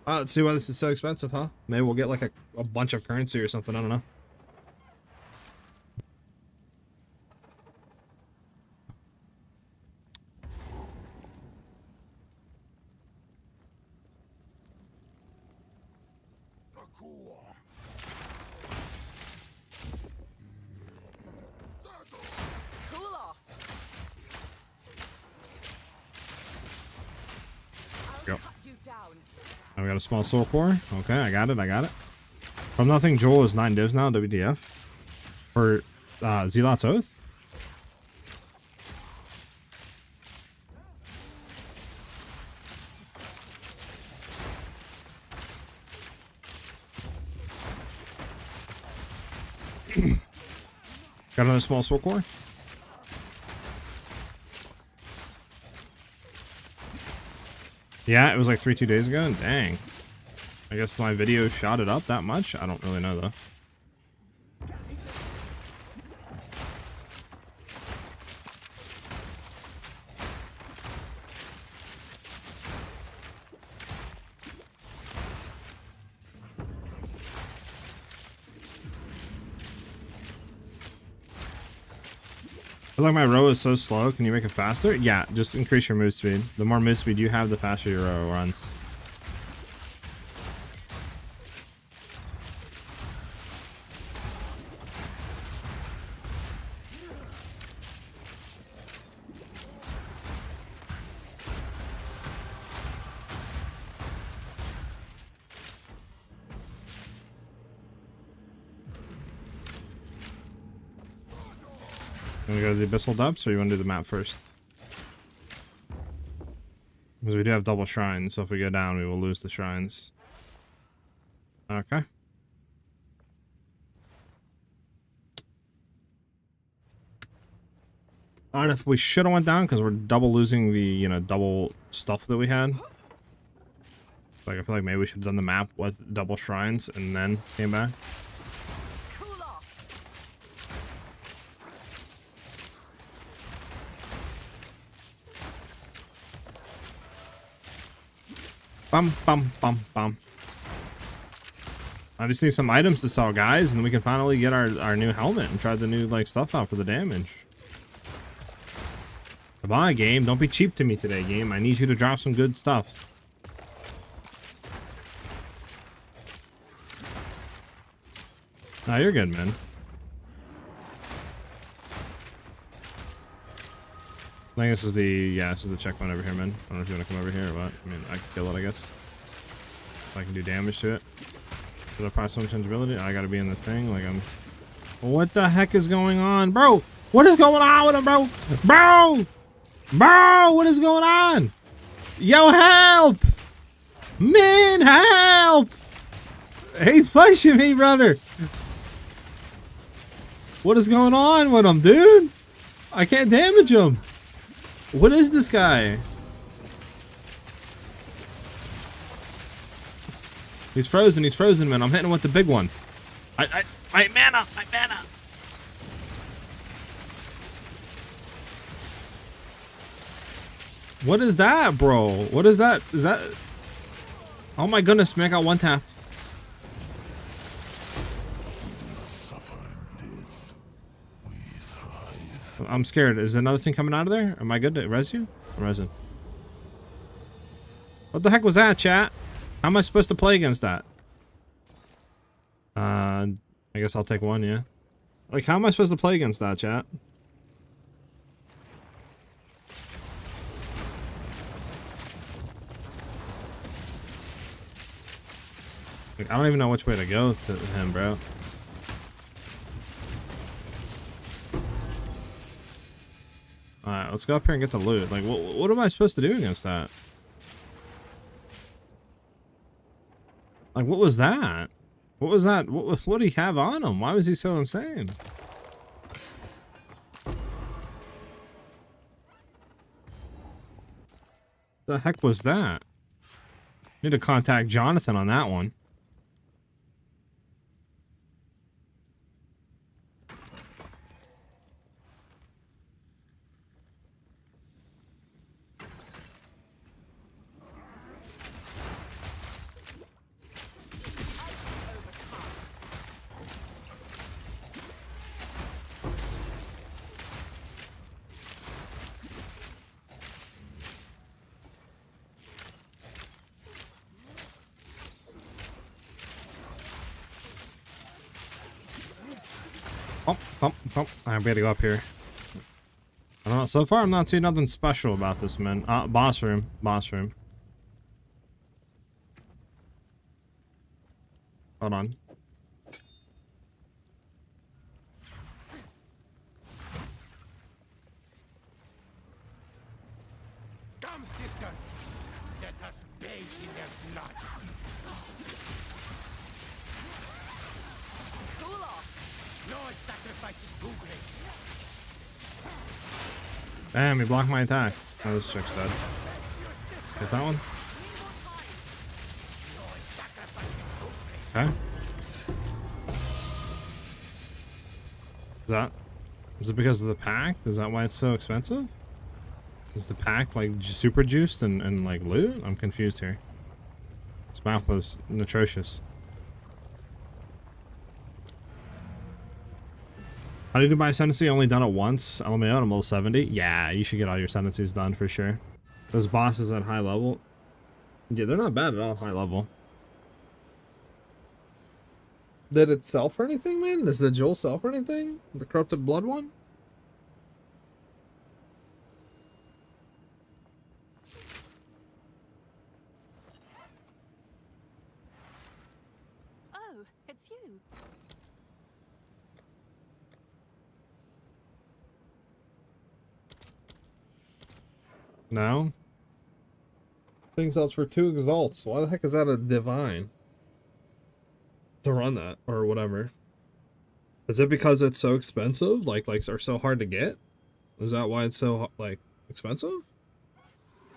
Let's see why this is so expensive, huh? Maybe we'll get like a bunch of currency or something, I don't know. Cool off. I'll Yep. cut you down. Now we got a small soul core. Okay, I got it. From nothing, Joel is 9 divs now, WDF. For Zealot's Oath. Got another small soul core. Yeah, it was like 2 days ago. Dang. I guess my video shot it up that much. I don't really know though. I feel like my row is so slow. Can you make it faster? Yeah, just increase your move speed. The more move speed you have, the faster your row runs. You want to go to the Abyssal Depths, or you want to do the map first? Because we do have double shrines, so if we go down, we will lose the shrines. Okay. I don't know if we should have went down, because we're double losing the, you know, double stuff that we had. Like, I feel like maybe we should have done the map with double shrines, and then came back. Cool off. Bum, bum, bum, bum. I just need some items to sell, guys, and we can finally get our new helmet and try the new, like, stuff out for the damage. Come on, game. Don't be cheap to me today, game. I need you to drop some good stuff. Nah, you're good, man. I think this is the, yeah, this is the checkpoint over here, man. I don't know if you want to come over here or what. I mean, I can kill it, I guess. If I can do damage to it. Should I pass some changeability? I gotta be in the thing, like I'm... What the heck is going on? Bro! What is going on with him, bro? Bro! Bro! What is going on? Yo, help! Man, help! He's pushing me, brother! What is going on with him, dude? I can't damage him. What is this guy? He's frozen, man. I'm hitting him with the big one. My mana. What is that, bro? What is that? Is that... Oh my goodness, man, I got one tapped. I'm scared. Is another thing coming out of there? Am I good to res you? I'm resing. What the heck was that, chat? How am I supposed to play against that? I guess I'll take one, yeah. Like, how am I supposed to play against that, chat? Like, I don't even know which way to go to him, bro. Alright, let's go up here and get the loot. Like, what am I supposed to do against that? Like, what was that? What was that? What did he have on him? Why was he so insane? The heck was that? Need to contact Jonathan on that one. Bump. I better go up here. I don't know. So far, I'm not seeing nothing special about this, man. Boss room. Hold on. Come, sister. Let us bathe in their blood. Cool off. No sacrifice is too great. Damn, he blocked my attack. Oh, this chick's dead. Get that one. Okay. Is it because of the pack? Is that why it's so expensive? Is the pack like super juiced and like loot? I'm confused here. This map was atrocious. How do you do my ascendancy? Only done it once. LMAO at level 70. Yeah, you should get all your ascendancies done for sure. Those bosses at high level. Yeah, they're not bad at all high level. Did it sell for anything, man? Does the Joel sell for anything? The Corrupted Blood one? Oh, it's you. No. Thing sells for 2 exalts. Why the heck is that a divine? To run that or whatever. Is it because it's so expensive? Like are so hard to get? Is that why it's so like expensive?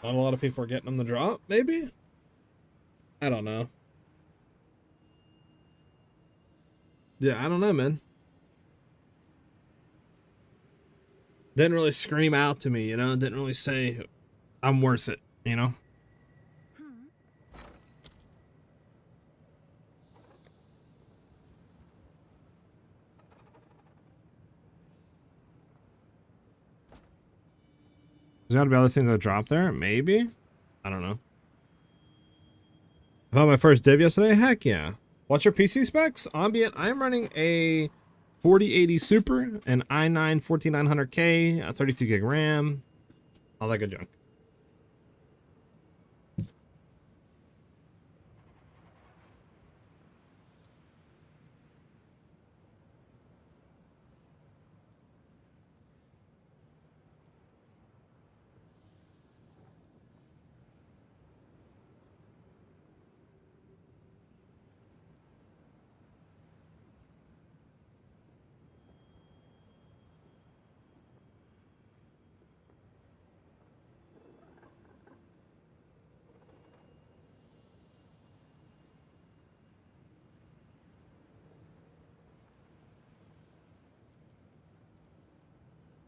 Not a lot of people are getting them to drop, maybe? I don't know. Yeah, I don't know, man. Didn't really scream out to me, you know? Didn't really say I'm worth it, you know? There's gotta be other things that drop there, maybe? I don't know. I found my first div yesterday? Heck yeah. What's your PC specs? Ambient, I'm running a 4080 Super, an i9 14900K, a 32 gig RAM, all that good junk.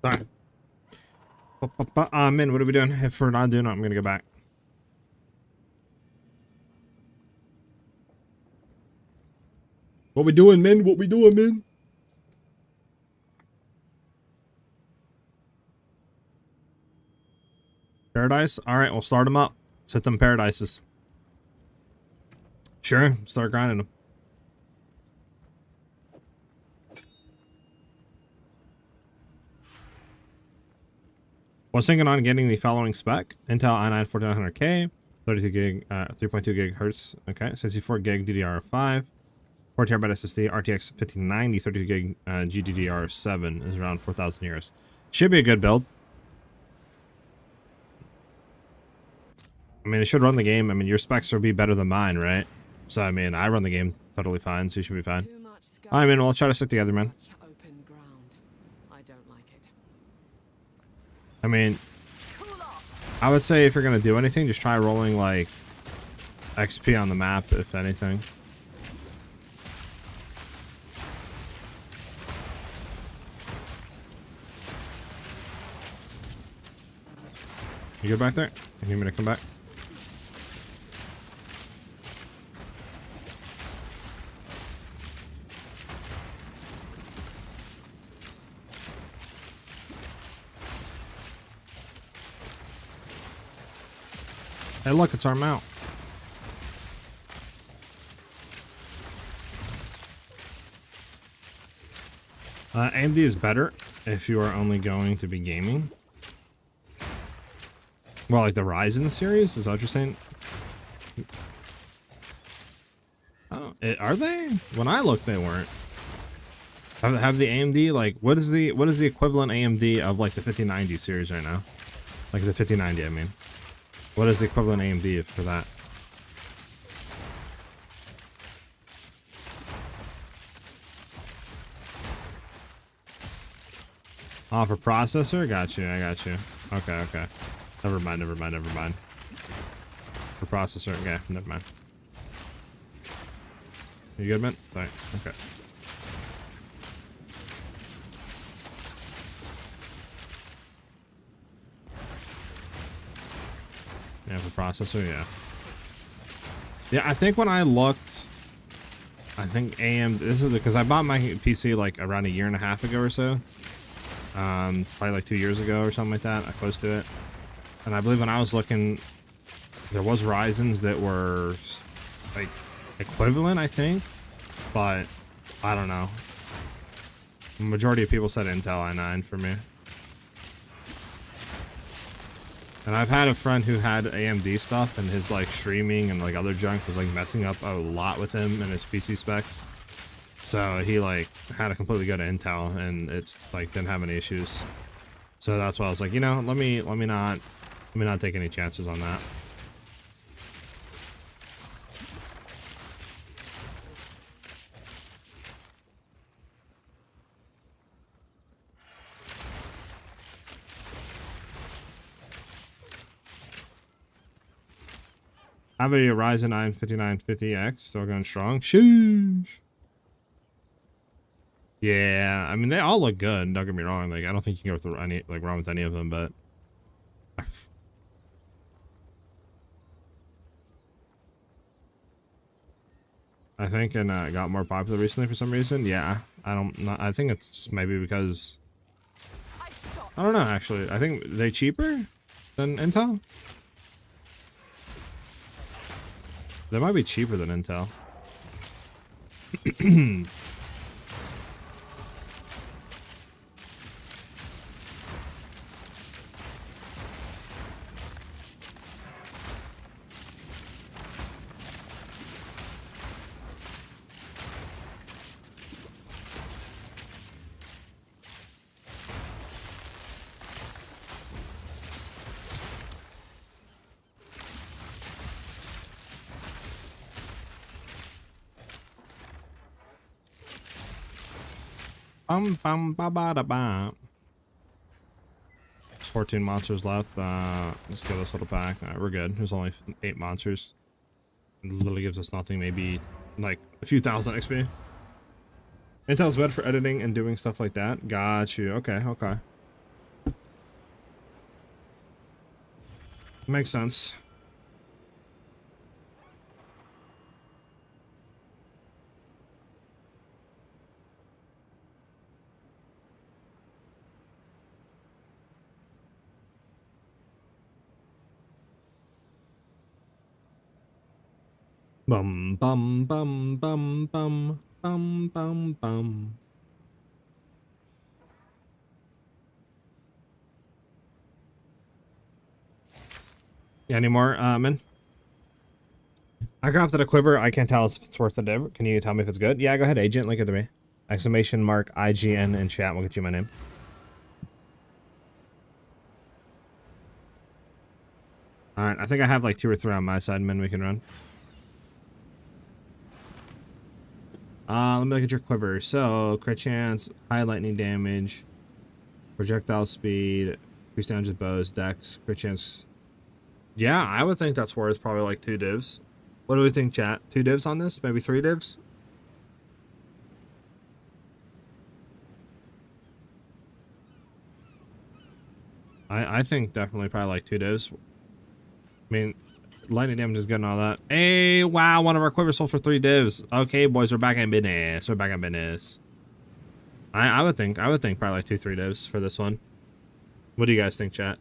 Sorry. Min, what are we doing? If we're not doing it, I'm gonna go back. What we doing, Min? What we doing, Min? Paradise? Alright, we'll start them up. Set them paradises. Sure, start grinding them. Was thinking on getting the following spec: Intel i9 4900K, 32 gig, 3.2 gigahertz. Okay, 64 gig DDR5, 4 terabyte SSD, RTX 1590, 32 gig GDDR7 is around 4,000 euros. Should be a good build. I mean, it should run the game. I mean, your specs will be better than mine, right? So, I mean, I run the game totally fine, so you should be fine. Too much scope, I mean, we'll try to stick together, man. much open ground. I don't like it. I mean, Cool off. I would say if you're going to do anything, just try rolling, like, XP on the map, if anything. You good back there? You need me to come back? Hey, look, it's our mount. AMD is better if you are only going to be gaming. Well, like the Ryzen series? Is that what you're saying? Oh, are they? When I looked, they weren't. Have the AMD, like, what is the equivalent AMD of, like, the 5090 series right now? Like the 5090, I mean. What is the equivalent AMD for that? Oh, for processor? Got you, I got you. Okay, okay. Never mind, never mind, never mind. For processor, okay, never mind. You good, man? Sorry, okay. Yeah, for processor, yeah. Yeah, I think when I looked, I think AMD, this is because I bought my PC like around a year and a half ago or so. Probably like 2 years ago or something like that, close to it. And I believe when I was looking, there was Ryzen's that were like equivalent, I think, but I don't know. The majority of people said Intel i9 for me. And I've had a friend who had AMD stuff, and his like streaming and like other junk was like messing up a lot with him and his PC specs. So he like had a completely go to Intel, and it's like didn't have any issues. So that's why I was like, you know, let me not take any chances on that. How about your Ryzen 9 5950X still going strong? Sheesh. Yeah, I mean they all look good. Don't get me wrong. Like I don't think you can go with any wrong with any of them, but I think and got more popular recently for some reason. Yeah, I think it's just maybe because I don't know. Actually, I think they cheaper than Intel. They might be cheaper than Intel. Bum ba ba da ba. There's 14 monsters left. Let's get this little pack. Alright, we're good. There's only 8 monsters. It literally gives us nothing, maybe like a few thousand XP. Intel's bad for editing and doing stuff like that. Got you. Okay, okay. Makes sense. Bum bum bum bum bum bum bum bum. Yeah, any more, men? I crafted a quiver. I can't tell if it's worth the div. Can you tell me if it's good? Yeah, go ahead, agent. Link it to me. Exclamation mark IGN in chat. We'll get you my name. All right, I think I have like 2 or 3 on my side, men we can run. Let me look at your quiver. So, crit chance, high lightning damage, projectile speed, increased damage with bows, dex, crit chance. Yeah, I would think that's worth probably like 2 divs. What do we think, chat? 2 divs on this? Maybe 3 divs? I think definitely probably like 2 divs. I mean, lightning damage is good and all that. Hey, wow, one of our quivers sold for 3 divs. Okay, boys, we're back in business. We're back in business. I would think probably like 2, 3 divs for this one. What do you guys think, chat?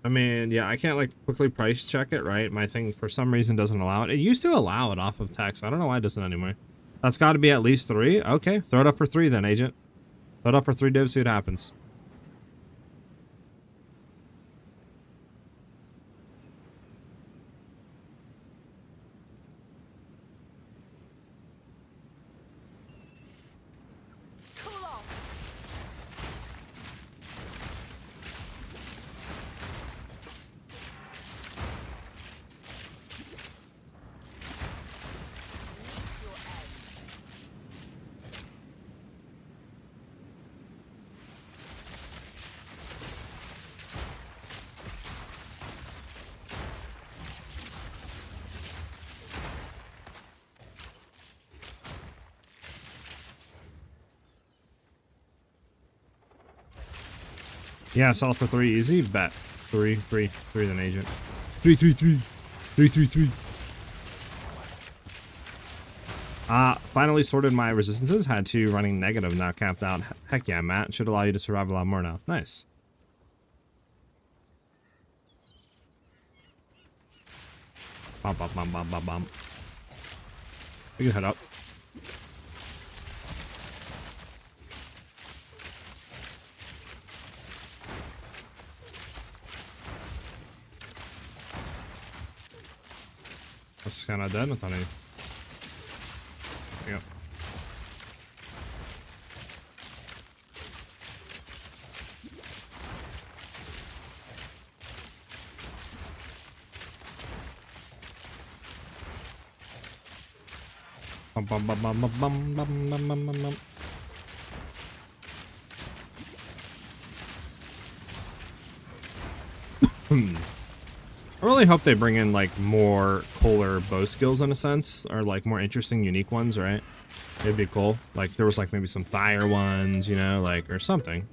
I mean, yeah, I can't like quickly price check it, right? My thing for some reason doesn't allow it. It used to allow it off of text. I don't know why it doesn't anymore. That's got to be at least 3. Okay, throw it up for 3 then, agent. Throw it up for 3 divs, see what happens. Cool off. Your end. Yeah, sell it for 3 easy. Bet. 3 then, agent. 3 3 3 3 3 3. Finally sorted my resistances. Had 2 running negative, now capped out. Heck yeah, Matt. Should allow you to survive a lot more now. Nice. Bum, bum, bum, bum, bum, bum. We can head up. That's kind of dead, not any. Yep. Bum, bum, bum, bum, bum, bum, bum, bum, bum, bum. I really hope they bring in like more cooler bow skills in a sense, or like more interesting, unique ones, right? It'd be cool. Like there was like maybe some fire ones, you know, like or something.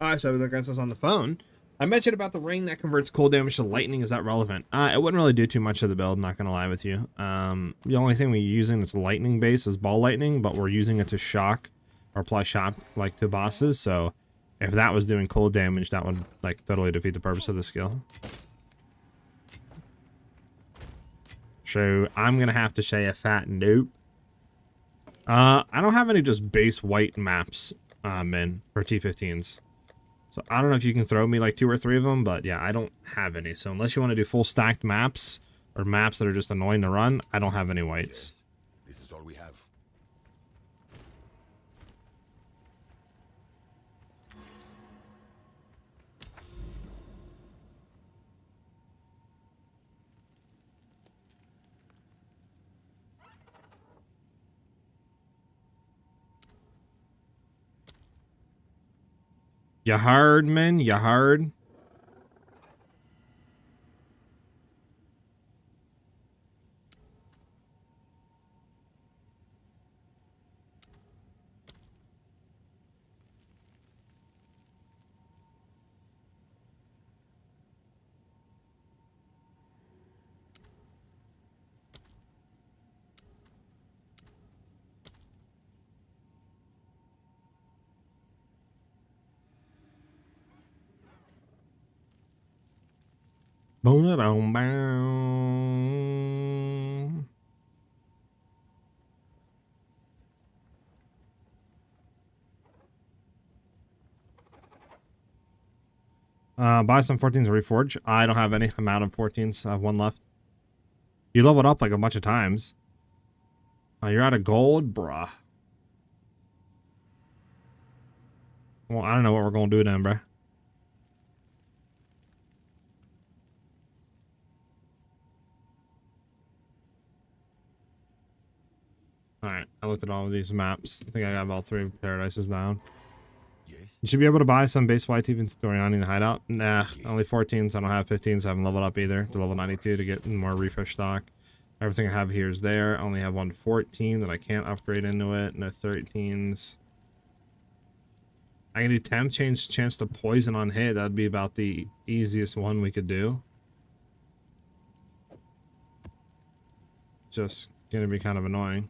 Alright, so the guy says on the phone. I mentioned about the ring that converts cold damage to lightning. Is that relevant? It wouldn't really do too much to the build, not gonna lie with you. The only thing we're using that's lightning base is ball lightning, but we're using it to shock or apply shock like to bosses, so if that was doing cold damage, that would like totally defeat the purpose of the skill. So I'm gonna have to say a fat nope. I don't have any just base white maps in for T15s. So I don't know if you can throw me like 2 or 3 of them, but yeah, I don't have any. So unless you want to do full stacked maps or maps that are just annoying to run, I don't have any whites. This is all we have. You heard, man? You heard? Buy some 14s reforge. I don't have any. I'm out of 14s. I have 1 left. You leveled up like a bunch of times. You're out of gold, bruh. Well, I don't know what we're gonna do then, bruh. Alright, I looked at all of these maps. I think I have all 3 paradises down. Yes. You should be able to buy some base white even Storiani in the hideout. Nah, only 14s. I don't have 15s. I haven't leveled up either to level 92 to get more refresh stock. Everything I have here is there. I only have 1 14 that I can't upgrade into it. No 13s. I can do temp change chance to poison on hit. That'd be about the easiest one we could do. Just gonna be kind of annoying.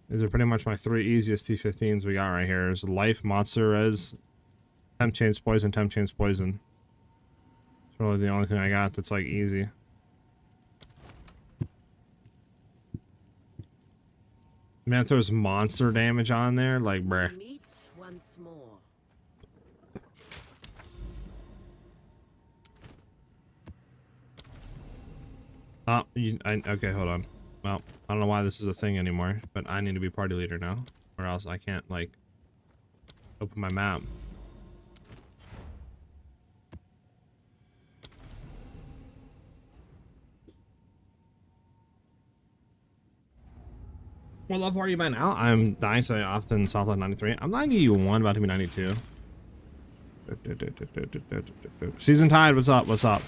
These are pretty much my 3 easiest T15s we got right here. There's Life, Monster Res, Temp Chains Poison, Temp Chains Poison. It's really the only thing I got that's like easy. Man, if there's monster damage on there, like bruh. Meet once more. Oh, okay, hold on. Well, I don't know why this is a thing anymore, but I need to be party leader now, or else I can't, like, open my map. What level are you by now? I'm nice. I often soft like 93. I'm 91, about to be 92. Season Tide, what's up? What's up?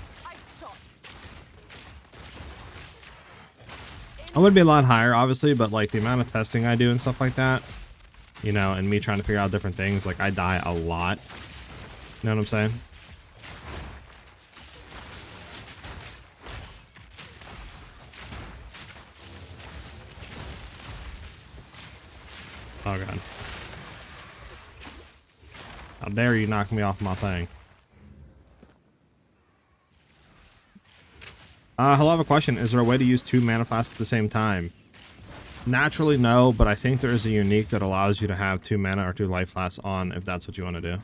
I would be a lot higher, obviously, but like the amount of testing I do and stuff like that, you know, and me trying to figure out different things, like I die a lot. You know what I'm saying? Oh god. How dare you knock me off my thing? Hello, I have a question. Is there a way to use 2 mana flasks at the same time? Naturally, no, but I think there is a unique that allows you to have 2 mana or 2 life flasks on if that's what you want to do.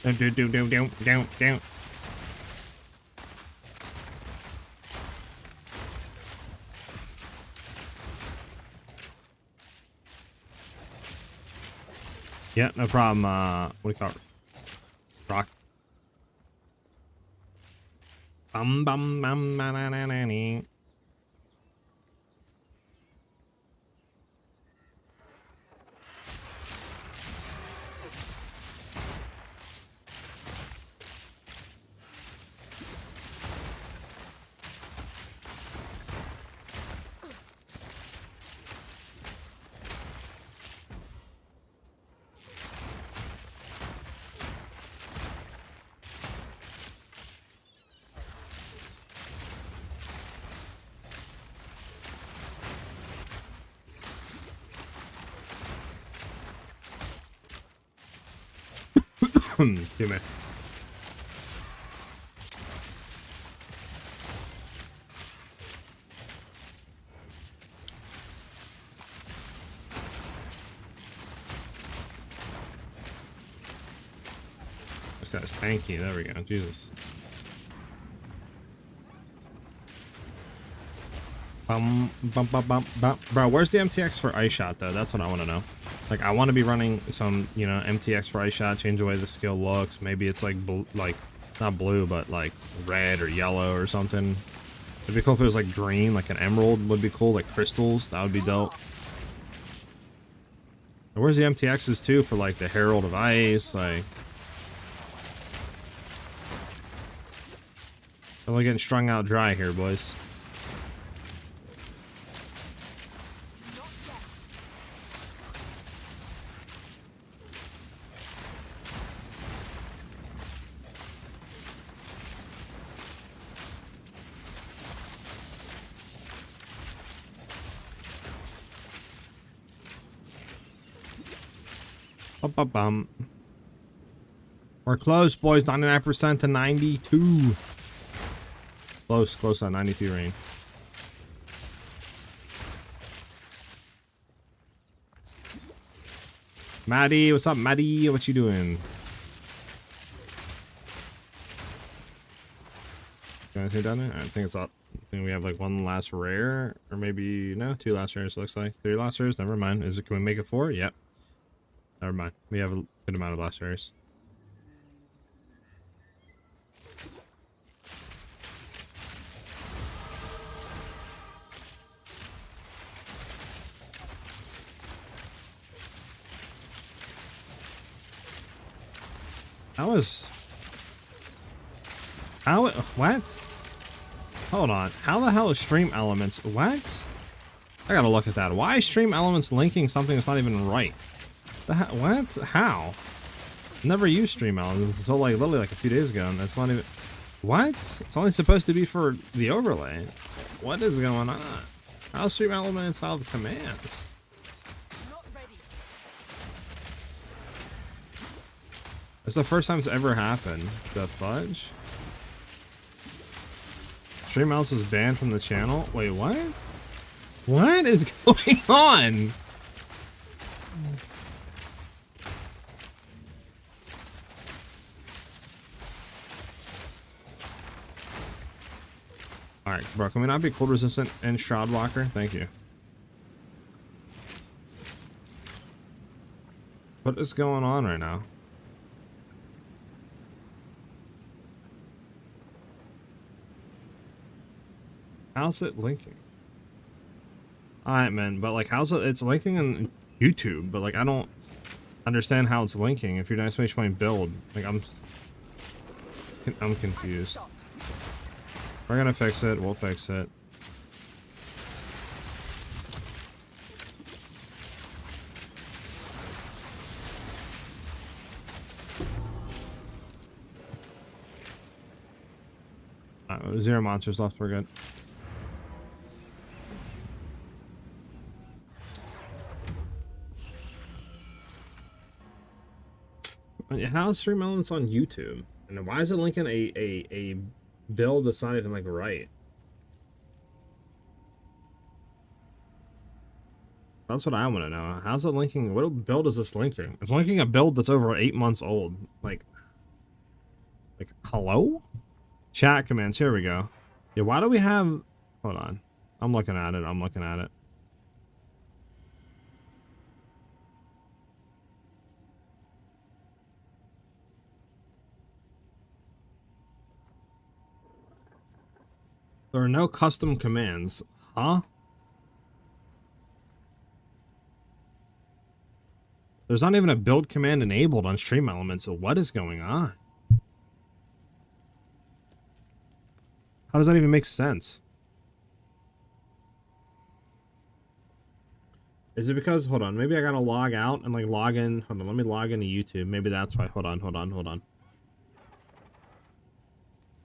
Don't. Yeah, no problem. What do you call it? Rock. Bum bum bum na na na na na. Excuse me. This guy's tanky. There we go. Jesus. Bro, where's the MTX for ice shot though? That's what I want to know. Like, I want to be running some, you know, MTX for ice shot, change the way the skill looks. Maybe it's like, not blue, but like red or yellow or something. It'd be cool if it was like green, like an emerald would be cool, like crystals. That would be dope. And where's the MTXs too for like the Herald of Ice? Like, I'm only getting strung out dry here, boys. Bum. We're close, boys. 99% to 92. Close on 92 range. Maddie, what's up, Maddie? What you doing? Anything down there? I think it's up. I think we have like one last rare, or maybe no, two last rares. Looks like 3 last rares. Never mind. Is it? Can we make it 4? Yep. Never mind. We have a good amount of last rares. What? Hold on. How the hell is Stream Elements? What? I gotta look at that. Why is Stream Elements linking something that's not even right? What? How? Never used Stream Elements until like literally like a few days ago, and that's not even. What? It's only supposed to be for the overlay. What is going on? How Stream Elements have commands? Not ready. It's the first time it's ever happened. The fudge? Stream Elements was banned from the channel? Wait, what? What is going on? Alright, bro, can we not be cold resistant and shroud blocker? Thank you. What is going on right now? How's it linking? Alright, man, but like, how's it? It's linking in YouTube, but like, I don't understand how it's linking if you're not exclamation point build. Like, I'm confused. We're gonna fix it. We'll fix it. Zero monsters left. We're good. How's Stream Elements on YouTube? And why is it linking a build that's not even like right? That's what I want to know. How's it linking? What build is this linking? It's linking a build that's over 8 months old. Like hello? Chat commands. Here we go. Yeah, why do we have? Hold on. I'm looking at it. I'm looking at it. There are no custom commands. Huh? There's not even a build command enabled on Stream Elements, so what is going on? How does that even make sense? Is it because, hold on, maybe I gotta log out and like log in. Hold on, let me log into YouTube. Maybe that's why. Hold on.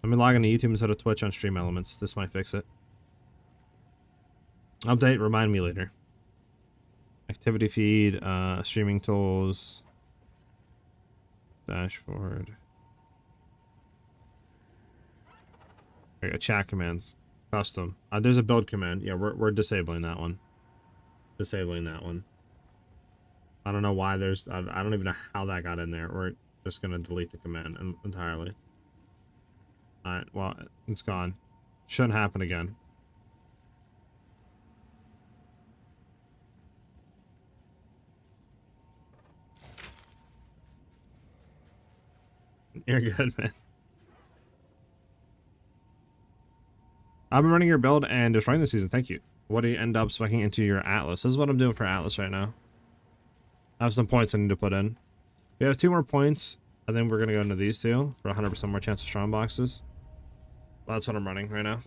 Let me log into YouTube instead of Twitch on Stream Elements. This might fix it. Update, remind me later. Activity feed, streaming tools, dashboard. There you go, chat commands, custom. There's a build command. Yeah, we're disabling that one. Disabling that one. I don't know why there's. I don't even know how that got in there. We're just gonna delete the command entirely. All right. Well, it's gone. Shouldn't happen again. You're good, man. I've been running your build and destroying the season. Thank you. What do you end up swiping into your Atlas? This is what I'm doing for Atlas right now. I have some points I need to put in. We have 2 more points, and then we're going to go into these 2 for 100% more chance of strong boxes. Well, that's what I'm running right now.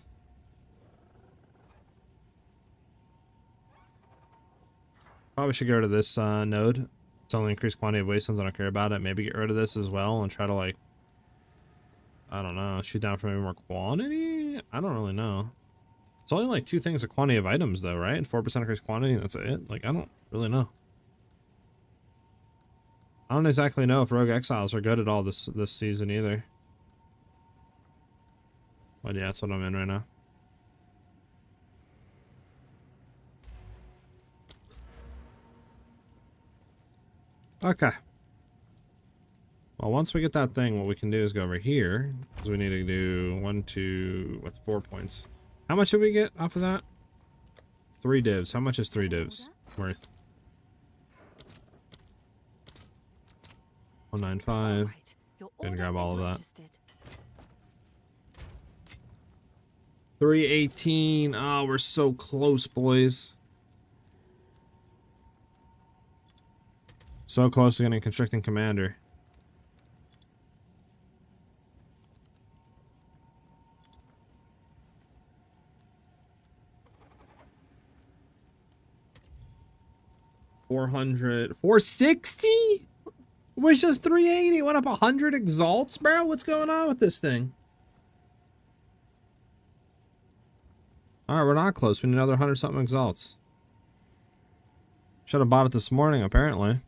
Probably should get rid of this node. It's only increased quantity of wastelands. I don't care about it. Maybe get rid of this as well and try to, like, I don't know, shoot down for maybe more quantity? I don't really know. It's only like 2 things of quantity of items though, right? 4% increased quantity, and that's it? Like, I don't really know. I don't exactly know if Rogue Exiles are good at all this season either. But yeah, that's what I'm in right now. Okay. Well, once we get that thing, what we can do is go over here. Because we need to do 1, 2, with 4 points. How much did we get off of that? 3 divs. How much is 3 divs worth? 195. Gonna grab all of that. 318. Oh, we're so close, boys. So close to getting Constricting Commander. $400. 460? It was just 380. Went up 100 exalts, bro. What's going on with this thing? All right, we're not close. We need another 100 something exalts. Should have bought it this morning, apparently.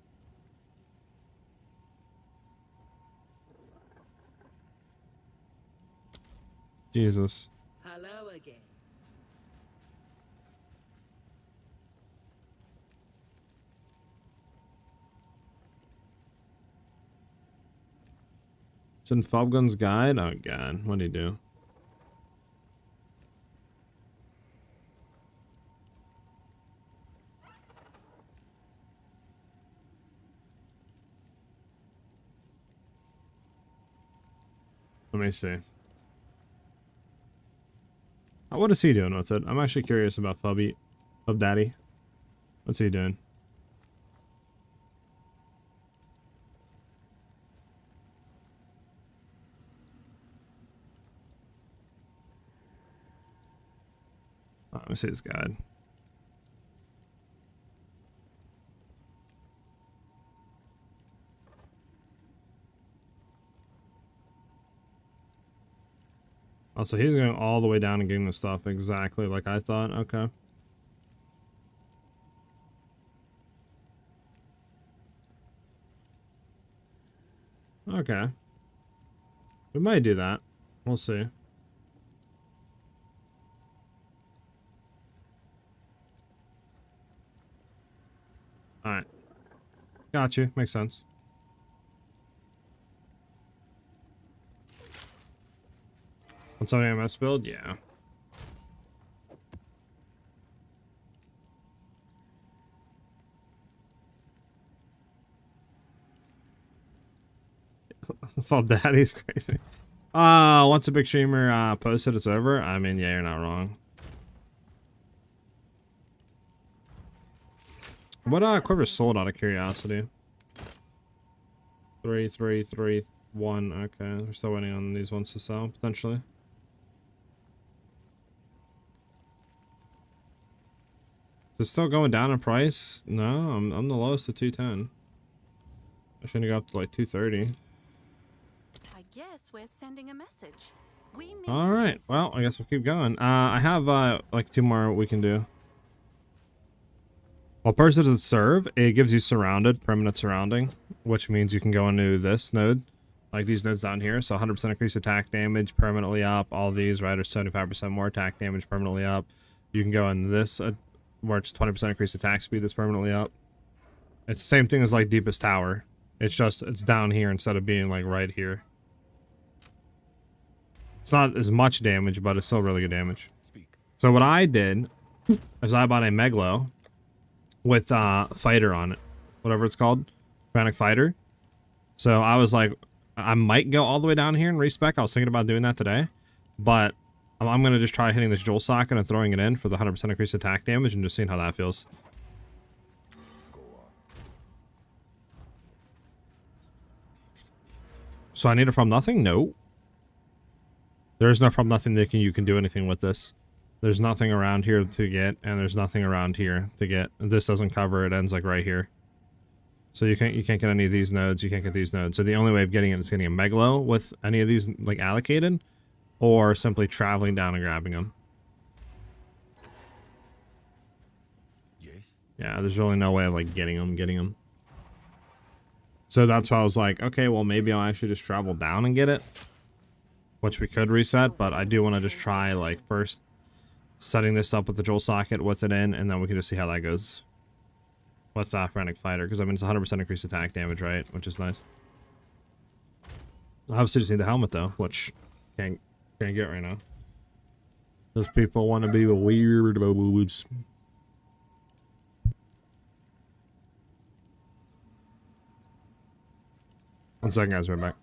Jesus. Hello again. Shouldn't Fobgun's guide? Oh god, what did he do? Let me see. What is he doing with it? I'm actually curious about Fub Daddy. What's he doing? Oh, let me see his guide. Oh, so he's going all the way down and getting the stuff exactly like I thought. Okay. Okay. We might do that. We'll see. Alright. Got you. Makes sense. On Sony MS build? Yeah. Fall Daddy's crazy. Once a big streamer posted it's over. I mean, yeah, you're not wrong. What Quiver sold out of curiosity? 3, 3, 3, 1. Okay, we're still waiting on these ones to sell potentially. Is it still going down in price? No, I'm the lowest at 210. I shouldn't go up to like 230. I guess we're sending a message. We mean All right, business. well, I guess we'll keep going. I have like 2 more we can do. While Purse doesn't serve, it gives you surrounded, permanent surrounding, which means you can go into this node, like these nodes down here. So 100% increase attack damage permanently up. All these, right, are 75% more attack damage permanently up. You can go in this, where it's 20% increased attack speed that's permanently up. It's the same thing as like Deepest Tower. It's just, it's down here instead of being like right here. It's not as much damage, but it's still really good damage. Speak. So what I did is I bought a Meglo with fighter on it, whatever it's called, Frantic Fighter. So I was like, I might go all the way down here and respec. I was thinking about doing that today, but I'm gonna just try hitting this Joel socket and throwing it in for the 100% increased attack damage and just seeing how that feels. So I need it from nothing? No. There's no from nothing that you can do anything with this. There's nothing around here to get, and there's nothing around here to get. This doesn't cover, it ends like right here. So you can't get any of these nodes, you can't get these nodes. So the only way of getting it is getting a Megalo with any of these like allocated, or simply traveling down and grabbing them. Yes. Yeah, there's really no way of like getting them. So that's why I was like, okay, well maybe I'll actually just travel down and get it. Which we could reset, but I do want to just try like first setting this up with the Joel socket with it in, and then we can just see how that goes with Frantic Fighter, because I mean it's 100% increased attack damage, right? Which is nice. I obviously just need the helmet though, which can't get right now. Those people want to be weird about boobs. One second, guys, right back.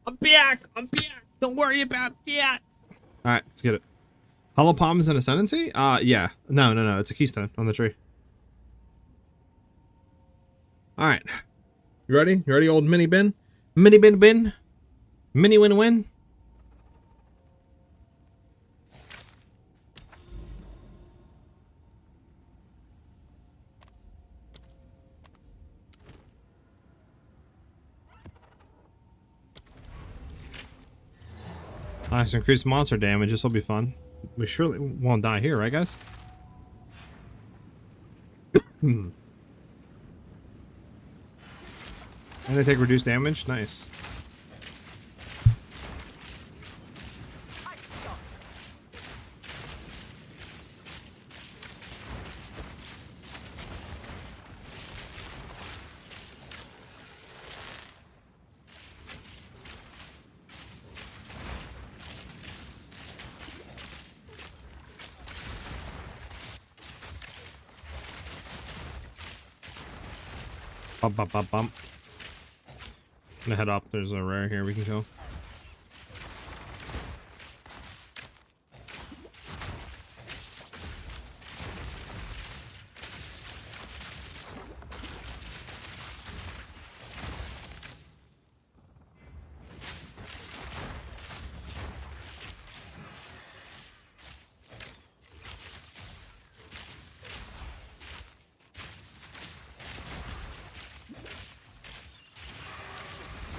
I'm back. I'm back. Don't worry about that. All right, let's get it. Hollow Palm is an ascendancy? Yeah. No. It's a keystone on the tree. All right. You ready? You ready, old mini bin? Mini bin bin? Mini win win? Nice, increased monster damage. This will be fun. We surely won't die here, right, guys? And they take reduced damage. Nice. Bump, bump, bump, bump. I'm gonna head up. There's a rare here we can kill.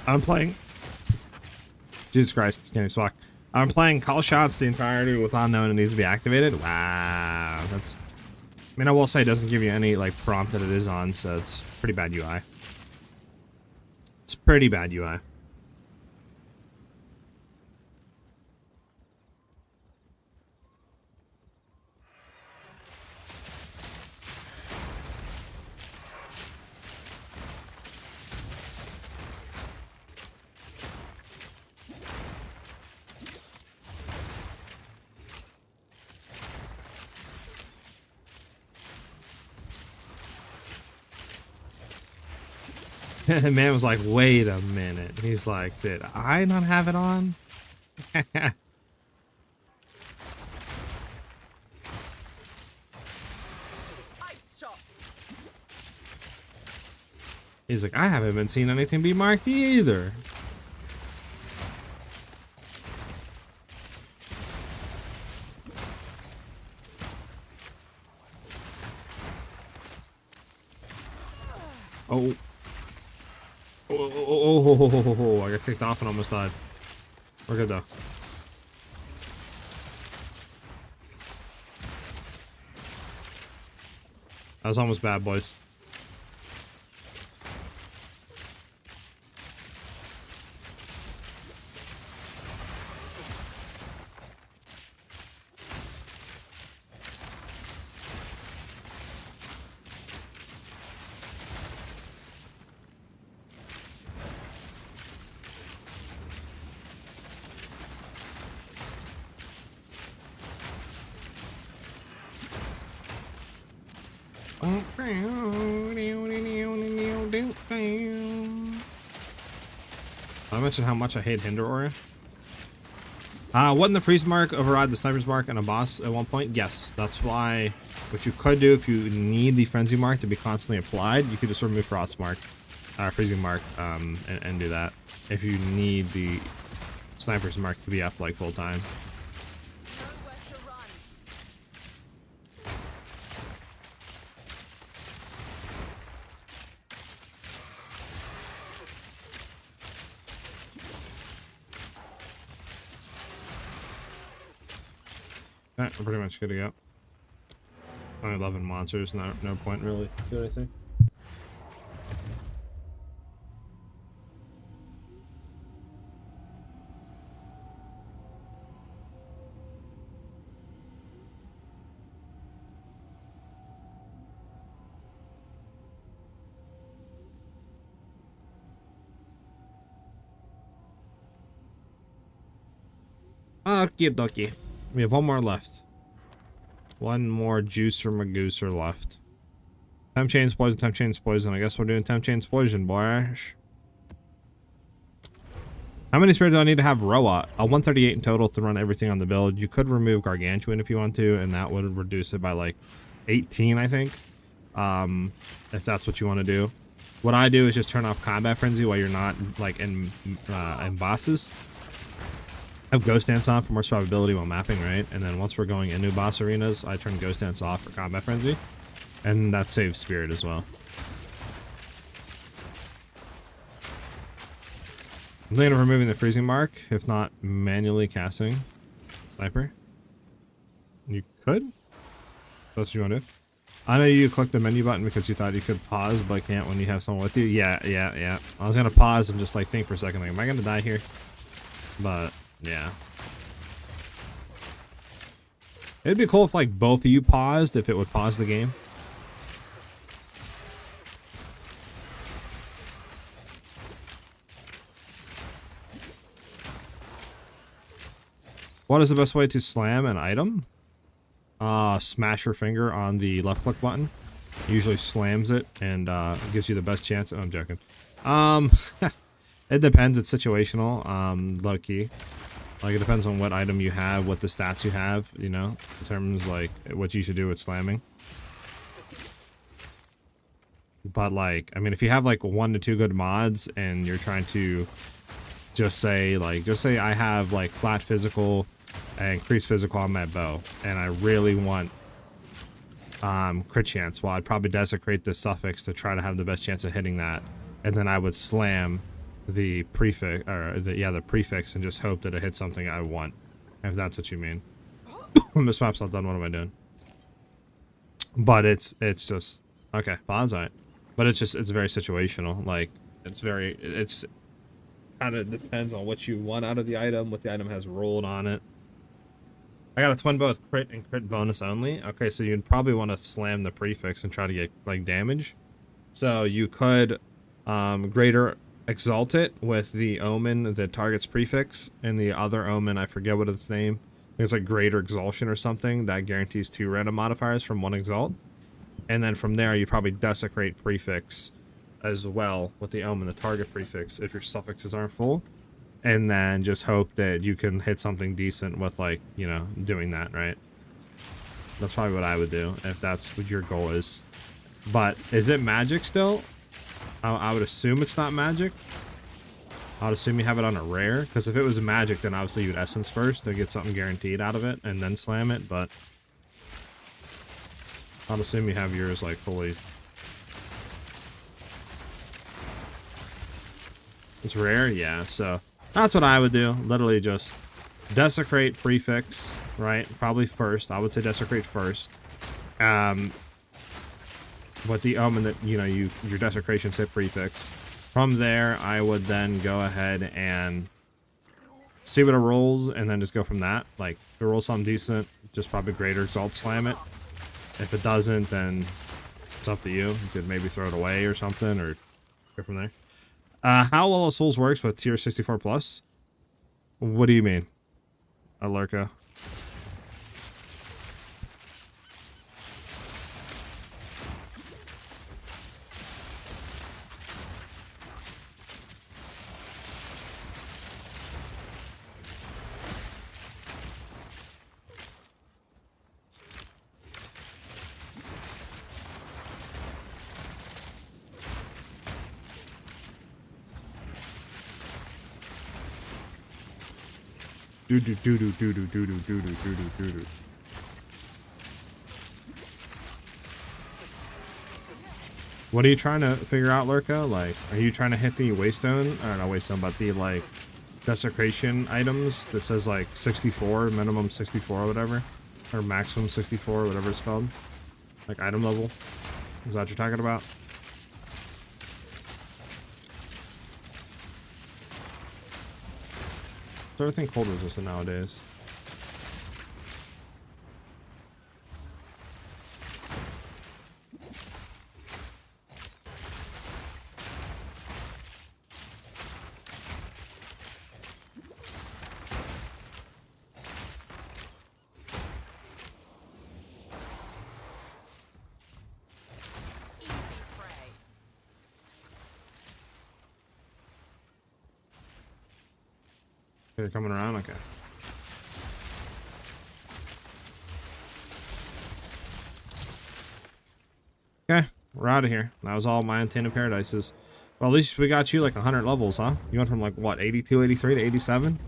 I'm playing. Jesus Christ, it's getting swag. I'm playing call shots the entirety without knowing it needs to be activated. Wow, that's. I mean, I will say it doesn't give you any like prompt that it is on, so it's pretty bad UI. It's pretty bad UI. The man was like, wait a minute. He's like, did I not have it on? He's like, I haven't been seeing anything be marked either. Oh. Oh, I got kicked off and almost died. We're good though. That was almost bad, boys. I mentioned how much I hate Hinder Aura. Wouldn't the freeze mark override the sniper's mark on a boss at one point? Yes, that's why. What you could do if you need the frenzy mark to be constantly applied, you could just remove frost mark, freezing mark, and do that. If you need the sniper's mark to be up like full time. We're pretty much good to go. Only 11 monsters, no point really to do anything. Okie dokie. We have one more left. One more juicer magooser left. Temp chains poison, temp chains poison. I guess we're doing temp chains poison, boys. How many spirits do I need to have Roa? 138 in total to run everything on the build. You could remove Gargantuan if you want to, and that would reduce it by like 18, I think. If that's what you want to do. What I do is just turn off Combat Frenzy while you're not like in bosses. I have Ghost Dance on for more survivability while mapping, right? And then once we're going into boss arenas, I turn Ghost Dance off for Combat Frenzy. And that saves Spirit as well. I'm thinking of removing the freezing mark, if not manually casting Sniper. You could? That's what you want to do? I know you clicked the menu button because you thought you could pause, but can't when you have someone with you. Yeah. I was gonna pause and just like think for a second, like, am I gonna die here? But yeah. It'd be cool if like both of you paused, if it would pause the game. What is the best way to slam an item? Smash your finger on the left click button. Usually slams it and gives you the best chance. Oh, I'm joking. It depends. It's situational. Low key. Like it depends on what item you have, what the stats you have, you know, in terms like what you should do with slamming. But like, I mean, if you have like 1 to 2 good mods and you're trying to just say I have like flat physical and increased physical on my bow, and I really want crit chance, well, I'd probably desecrate the suffix to try to have the best chance of hitting that, and then I would slam the prefix, or the prefix, and just hope that it hits something I want, if that's what you mean. This map's not done. What am I doing? But it's just okay. Pause. All right. But it's very situational. Like it's kind of depends on what you want out of the item, what the item has rolled on it. I got a twin bow with crit and crit bonus only. Okay, so you'd probably want to slam the prefix and try to get like damage. So you could greater exalt it with the omen that targets prefix, and the other omen, I forget what its name. I think it's like greater exaltation or something that guarantees 2 random modifiers from 1 exalt. And then from there you probably desecrate prefix as well with the omen, the target prefix, if your suffixes aren't full. And then just hope that you can hit something decent with, like, you know, doing that, right? That's probably what I would do if that's what your goal is. But is it magic still? I would assume it's not magic. I would assume you have it on a rare, because if it was magic, then obviously you'd essence first to get something guaranteed out of it and then slam it, but I'll assume you have yours like fully. It's rare, yeah, so that's what I would do. Literally just desecrate prefix, right? Probably first. I would say desecrate first. With the omen that, you know, your desecrations hit prefix. From there, I would then go ahead and see what it rolls, and then just go from that. Like, if it rolls something decent, just probably greater exalt slam it. If it doesn't, then it's up to you. You could maybe throw it away or something, or go from there. How well Souls works with tier 64 plus? What do you mean, Alerka? What are you trying to figure out, Lurka? Like, are you trying to hit the waystone? Or not waystone, but the, like, desecration items that says, like, 64, minimum 64 or whatever? Or maximum 64, whatever it's called. Like, item level? Is that what you're talking about? Is everything cold resistant nowadays? You're coming around? Okay. Okay, we're out of here. That was all my Antenna Paradises. Well, at least we got you like 100 levels, huh? You went from like, what, 82, 83 to 87?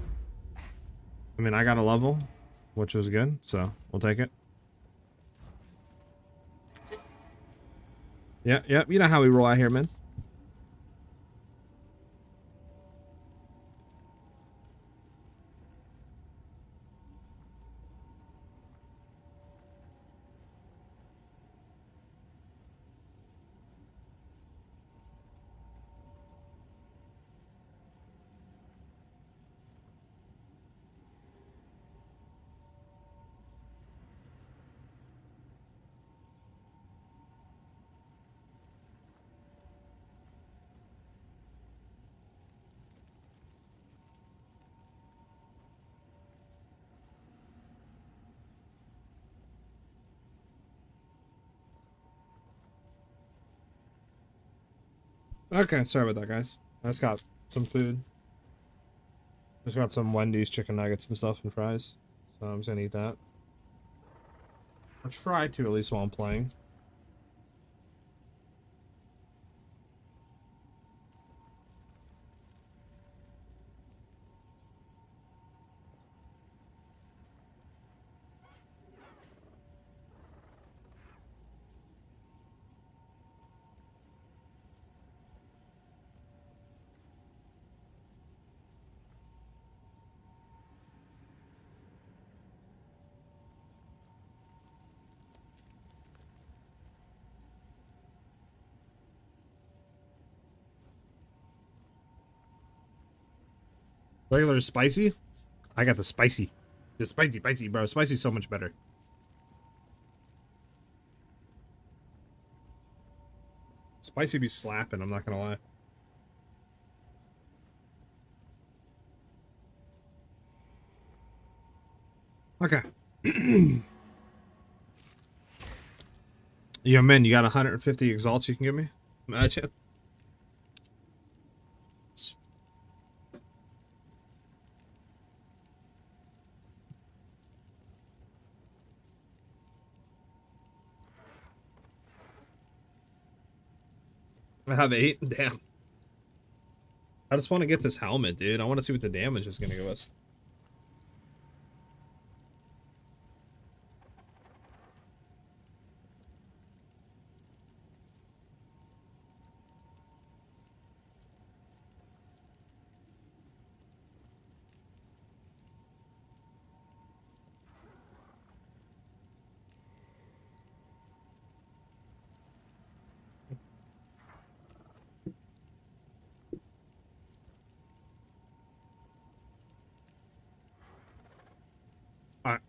I mean, I got a level, which was good, so we'll take it. Yep, you know how we roll out here, man. Okay, sorry about that, guys. I just got some food. Just got some Wendy's chicken nuggets and stuff and fries. So I'm just gonna eat that. I'll try to, at least while I'm playing. Regular is spicy? I got the spicy. The spicy, bro. Spicy's so much better. Spicy be slapping, I'm not gonna lie. Okay. Yo, man, you got 150 exalts you can give me? Imagine. I have 8? Damn. I just want to get this helmet, dude. I want to see what the damage is going to give us. Alright.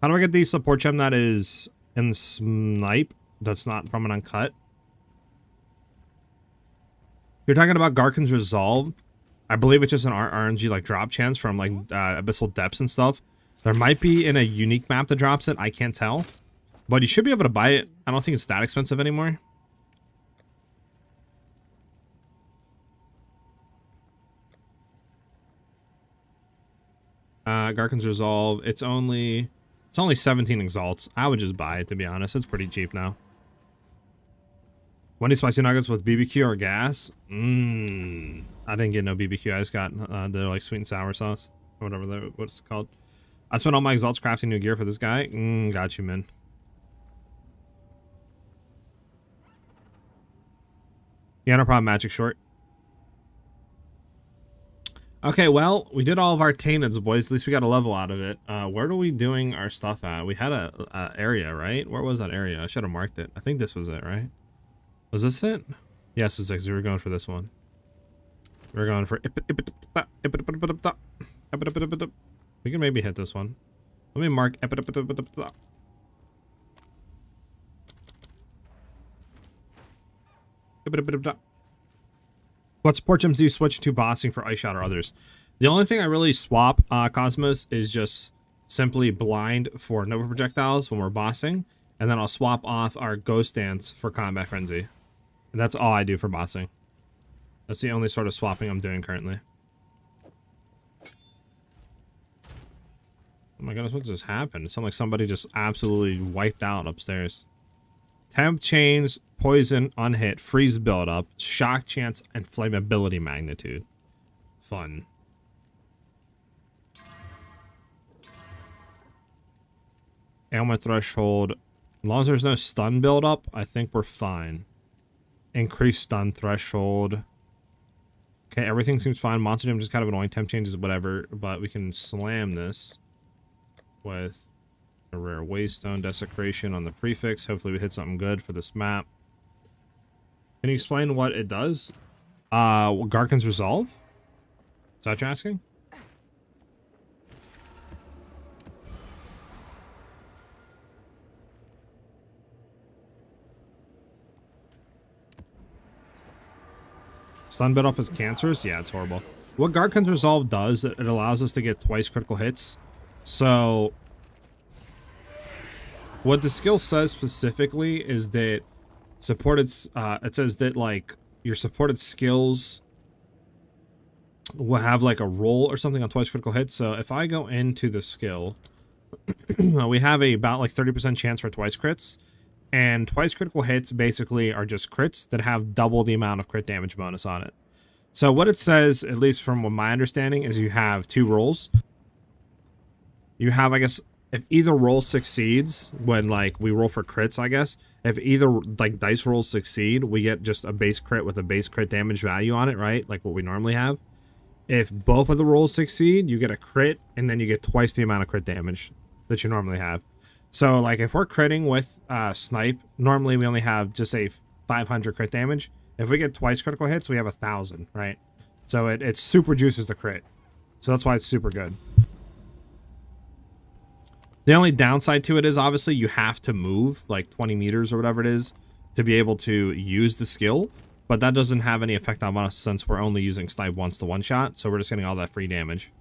How do I get the support gem that is in snipe? That's not from an uncut? You're talking about Garkin's Resolve. I believe it's just an RNG like drop chance from like Abyssal Depths and stuff. There might be in a unique map that drops it. I can't tell. But you should be able to buy it. I don't think it's that expensive anymore. Garkin's Resolve. It's only 17 exalts. I would just buy it, to be honest. It's pretty cheap now. Wendy's spicy nuggets with BBQ or gas? I didn't get no BBQ. I just got the like sweet and sour sauce or whatever what's called. I spent all my exalts crafting new gear for this guy. Got you, man. Yeah, no problem. Magic short. Okay, well, we did all of our Taineds, boys. At least we got a level out of it. Where are we doing our stuff at? We had a area, right? Where was that area? I should have marked it. I think this was it, right? Was this it? Yes, it was. We were going for this one. We were going for... We can maybe hit this one. Let me mark... What support gems do you switch to bossing for Ice Shot or others? The only thing I really swap, Cosmos, is just simply blind for Nova projectiles when we're bossing, and then I'll swap off our Ghost Dance for Combat Frenzy. And that's all I do for bossing. That's the only sort of swapping I'm doing currently. Oh my goodness, what just happened? It sounded like somebody just absolutely wiped out upstairs. Temp change, poison, unhit, freeze buildup, shock chance, and flammability magnitude. Fun. Ailment threshold. As long as there's no stun buildup, I think we're fine. Increased stun threshold. Okay, everything seems fine. Monster Jam just kind of annoying. Temp changes, whatever. But we can slam this with a rare Waystone Desecration on the prefix. Hopefully we hit something good for this map. Can you explain what it does? Garkin's Resolve? Is that what you're asking? Stun build up is cancerous? Yeah, it's horrible. What Garkin's Resolve does, it allows us to get twice critical hits. So what the skill says specifically is that supported, it says that like your supported skills will have like a roll or something on twice critical hits. So if I go into the skill, we have about like 30% chance for twice crits, and twice critical hits basically are just crits that have double the amount of crit damage bonus on it. So what it says, at least from what my understanding, is you have two rolls. You have, I guess, if either roll succeeds, when like we roll for crits, I guess, if either like dice rolls succeed, we get just a base crit with a base crit damage value on it, right? Like what we normally have. If both of the rolls succeed, you get a crit, and then you get twice the amount of crit damage that you normally have. So like if we're critting with snipe, normally we only have just a 500 crit damage. If we get twice critical hits, we have 1,000, right? So it super juices the crit. So that's why it's super good. The only downside to it is obviously you have to move like 20 meters or whatever it is to be able to use the skill. But that doesn't have any effect on us since we're only using snipe once to one shot. So we're just getting all that free damage.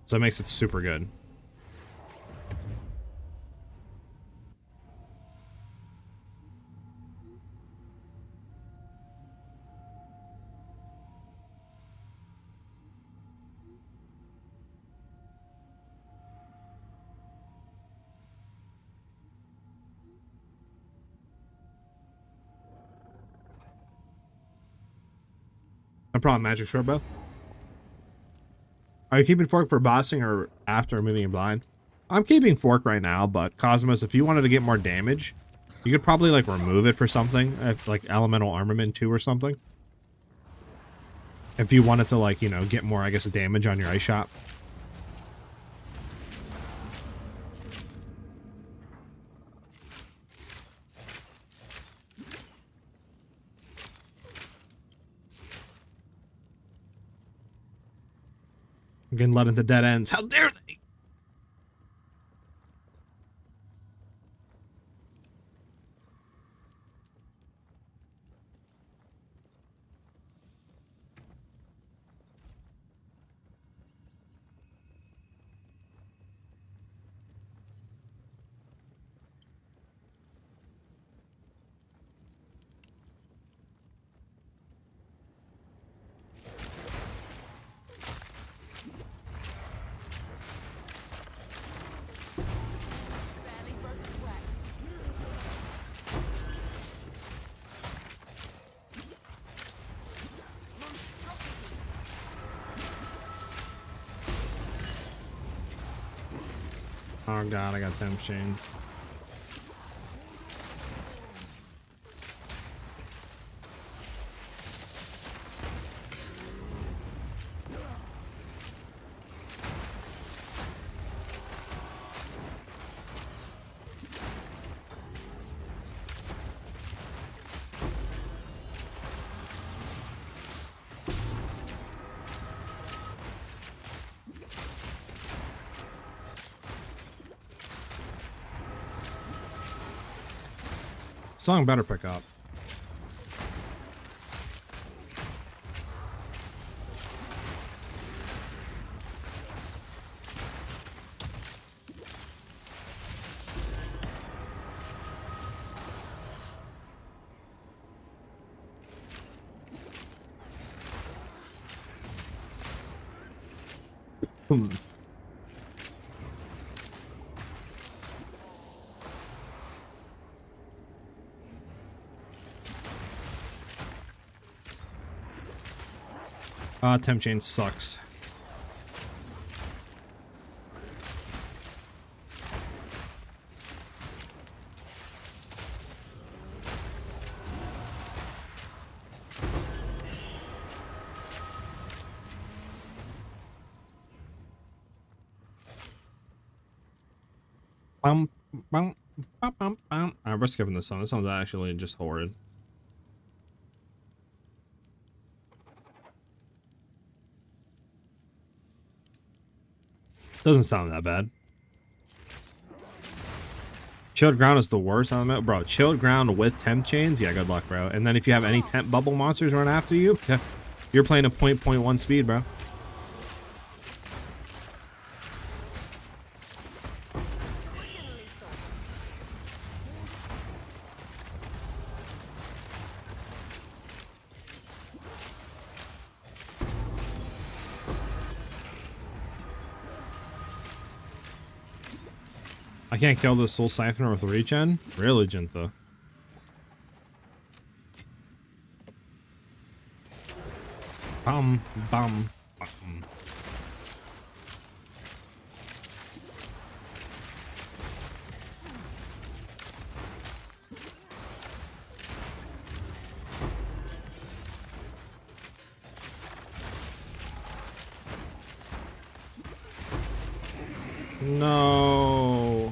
So it makes it super good. No problem, Magic Shortbow. Are you keeping Fork for bossing or after moving in blind? I'm keeping Fork right now, but Cosmos, if you wanted to get more damage, you could probably like remove it for something, if like Elemental Armament 2 or something. If you wanted to like, you know, get more, I guess, damage on your ice shot. I'm getting led into dead ends. How dare they? Barely broke a sweat. Oh god, I got them shamed. Song better pick up. Hmm. Temp chain sucks. Bum, bum, bum, bum, bum. Alright, we're skipping this song. This song's actually just horrid. Doesn't sound that bad. Chilled ground is the worst on the map, bro. Chilled ground with temp chains, yeah, good luck, bro. And then if you have any temp bubble monsters run after you, yeah, you're playing a 0.1 speed, bro. I can't kill this soul siphoner with regen. Really, Jinta. Bum, bum, bum. No.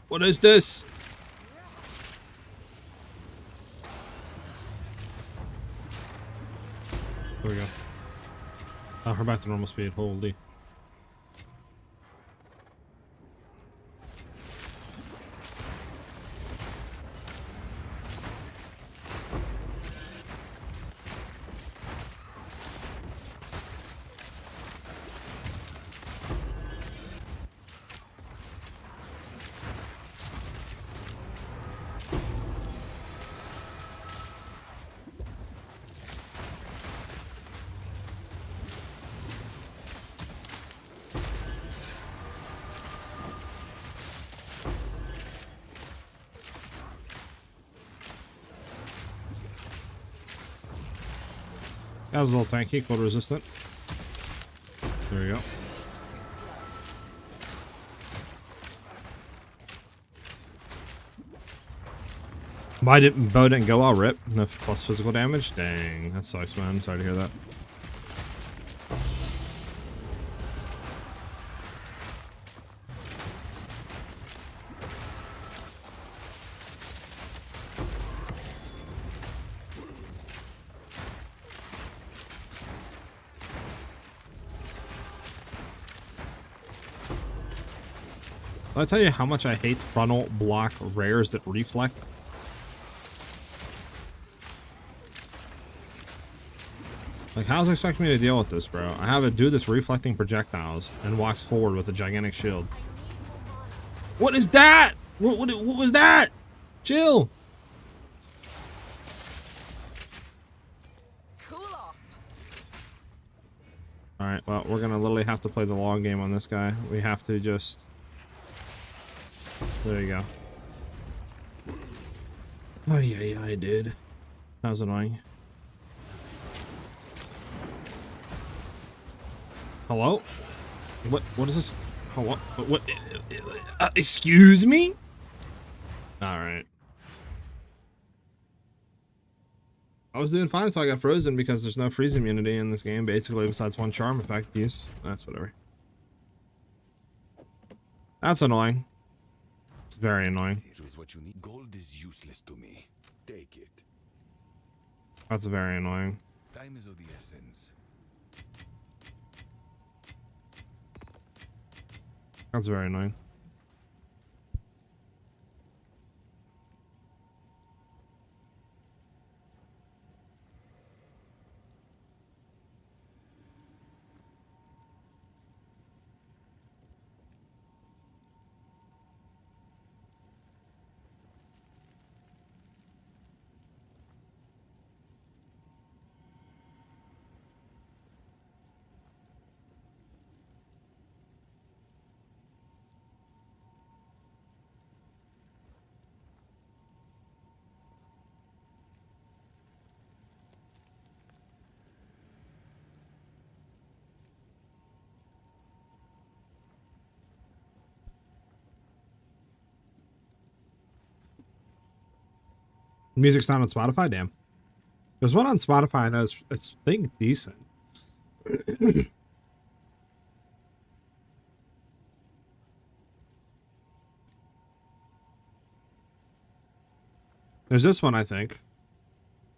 What is this? There we go. Oh, we're back to normal speed. Holy. That was a little tanky, cold resistant. There we go. Bow didn't go, I'll rip. No plus physical damage? Dang, that sucks, man. Sorry to hear that. Did I tell you how much I hate frontal block rares that reflect? Like, how's it expecting me to deal with this, bro? I have a dude that's reflecting projectiles and walks forward with a gigantic shield. What is that? What was that? Chill. Cool off. Alright, well, we're gonna literally have to play the long game on this guy. We have to just... There you go. Oh, yeah, I did. That was annoying. Hello? What is this? Hello? What? Excuse me? Alright. I was doing fine until I got frozen because there's no freeze immunity in this game, basically, besides one charm effect use. That's whatever. That's annoying. It's very annoying. Here's what you need. Gold is useless to me. Take it. That's very annoying. Time is of the essence. That's very annoying. Music's not on Spotify? Damn. There's one on Spotify and it's I think decent. There's this one I think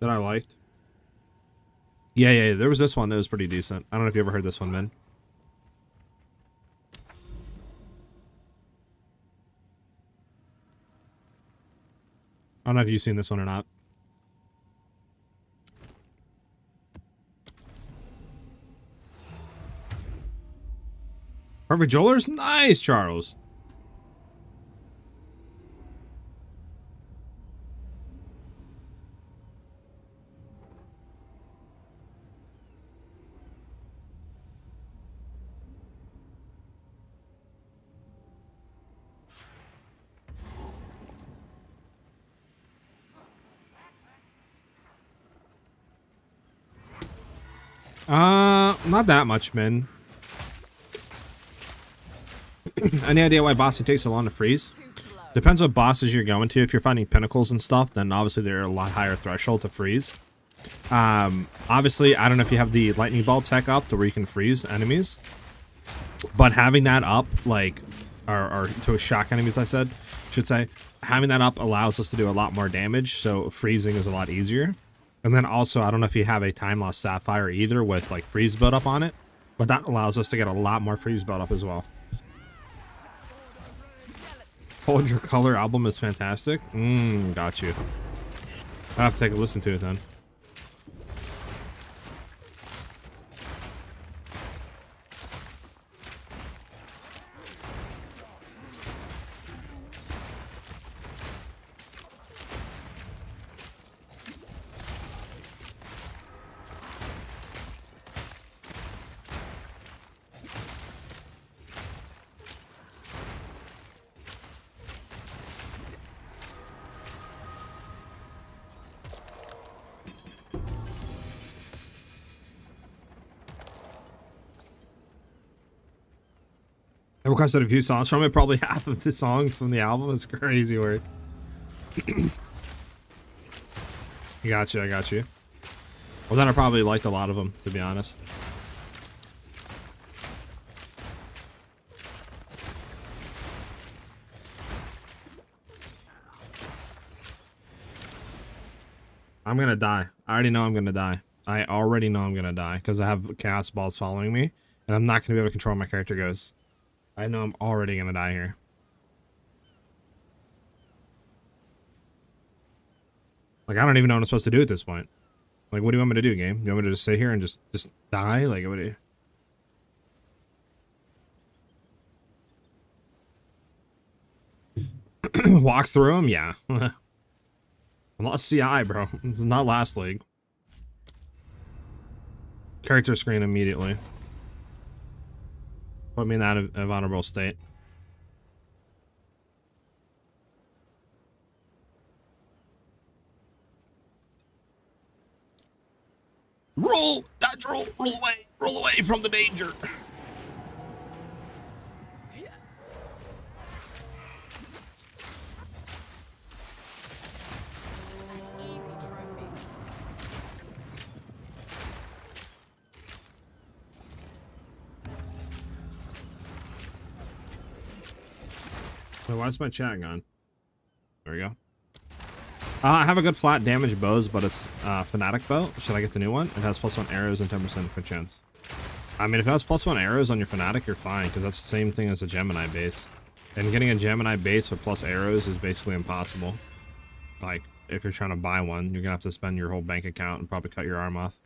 that I liked. Yeah, there was this one that was pretty decent. I don't know if you ever heard this one, man. I don't know if you've seen this one or not. Perfect Jewelers? Nice, Charles. Not that much, man. Any idea why bossing takes so long to freeze? Depends what bosses you're going to. If you're finding pinnacles and stuff, then obviously they're a lot higher threshold to freeze. Obviously, I don't know if you have the lightning bolt tech up to where you can freeze enemies, but having that up, like, or to shock enemies, I should say, having that up allows us to do a lot more damage, so freezing is a lot easier. And then also, I don't know if you have a time lost sapphire either with like freeze build up on it, but that allows us to get a lot more freeze build up as well. Hold Your Color album is fantastic. Got you. I have to take a listen to it then. I requested a few songs from it. Probably half of the songs from the album. It's crazy work. I got you. Well, then I probably liked a lot of them, to be honest. I'm gonna die. I already know I'm gonna die. I already know I'm gonna die because I have chaos balls following me, and I'm not gonna be able to control where my character goes. I know I'm already gonna die here. Like, I don't even know what I'm supposed to do at this point. Like, what do you want me to do, game? You want me to just sit here and just die? Like, what do you... Walk through them? Yeah. I'm not CI, bro. This is not last league. Character screen immediately. Put me in that vulnerable state. Roll! Dodge roll! Roll away! Roll away from the danger! Wait, why is my chat gone? There we go. I have a good flat damage bows, but it's Fanatic bow. Should I get the new one? It has +1 arrows and 10% crit chance. I mean, if it has +1 arrows on your Fanatic, you're fine, because that's the same thing as a Gemini base. And getting a Gemini base with plus arrows is basically impossible. Like, if you're trying to buy one, you're gonna have to spend your whole bank account and probably cut your arm off.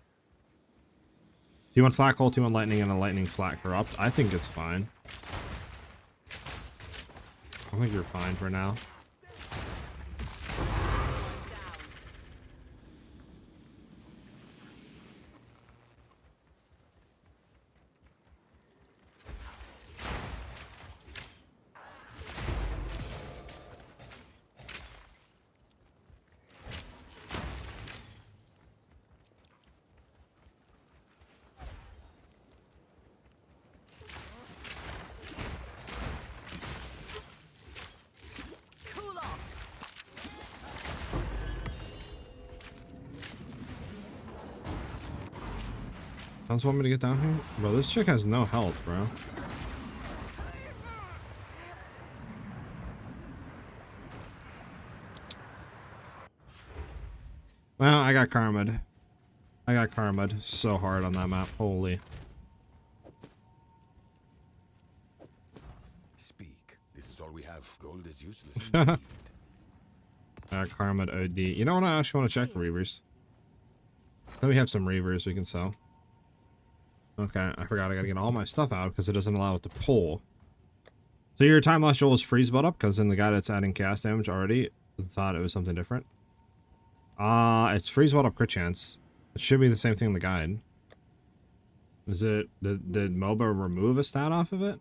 T1 flat cold, T1 lightning, and a lightning flat corrupt. I think it's fine. I think you're fine for now. Sounds want me to get down here? Bro, this chick has no health, bro. Well, I got karma'd. I got karma'd so hard on that map. Holy. Speak. This is all we have. Gold is useless. I got karma'd OD. You know what? I actually want to check Reavers. Then we have some Reavers we can sell. Okay, I forgot I gotta get all my stuff out because it doesn't allow it to pull. So your time lost Joel is freeze build up because in the guy that's adding cast damage already thought it was something different. It's freeze build up crit chance. It should be the same thing in the guide. Is it did MOBA remove a stat off of it?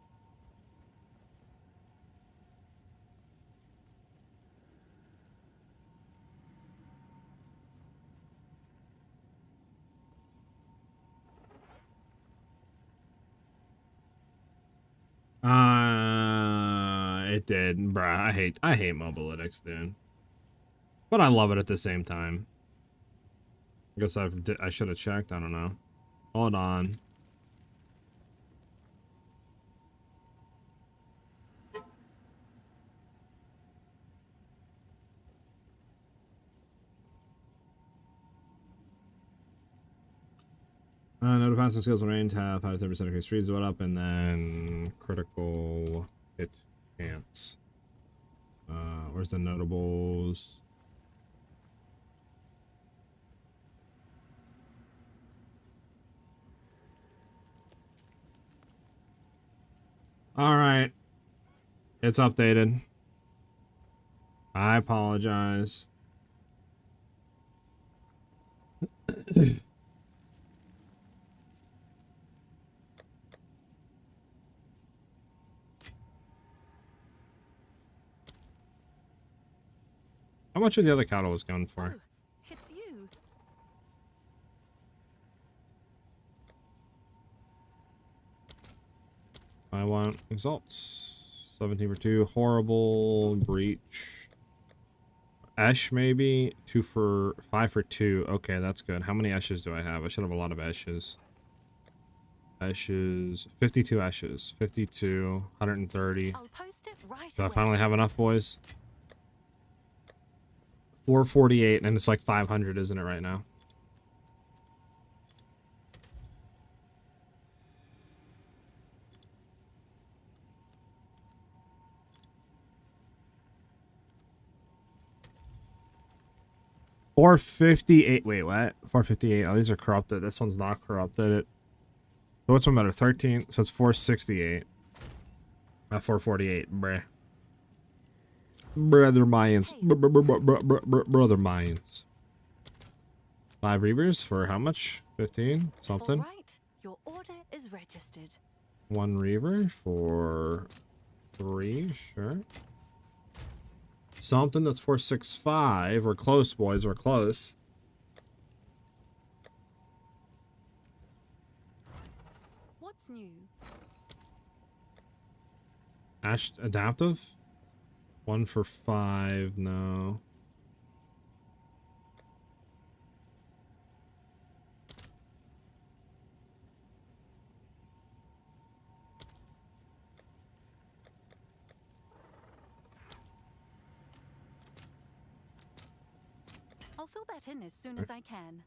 It did, bruh. I hate Mobalytics, dude. But I love it at the same time. I guess I should have checked. I don't know. Hold on. No defensive skills in range have 5-10% increase freeze build up, and then critical hit chance. Where's the notables? Alright. It's updated. I apologize. How much of the other cattle was going for? Oh, it's you. I want exalts. 17 for 2. Horrible. Breach. Esh maybe. 5 for 2. Okay, that's good. How many Eshes do I have? I should have a lot of Eshes. Eshes. 52 Eshes. 52. 130. I'll post it right Do I away. finally have enough, boys? 448, and it's like 500, isn't it, right now? $458. Wait, what? 458. Oh, these are corrupted. This one's not corrupted. So what's one better? 13. So it's 468. Not 448, bruh. Brother Mayans. Brother Mayans. 5 Reavers for how much? 15? Something? All right, your order is registered. 1 Reaver for 3, sure. Something that's 465. We're close, boys. We're close. What's new? Ash adaptive? 1 for 5, no. I'll fill that in as soon as I can.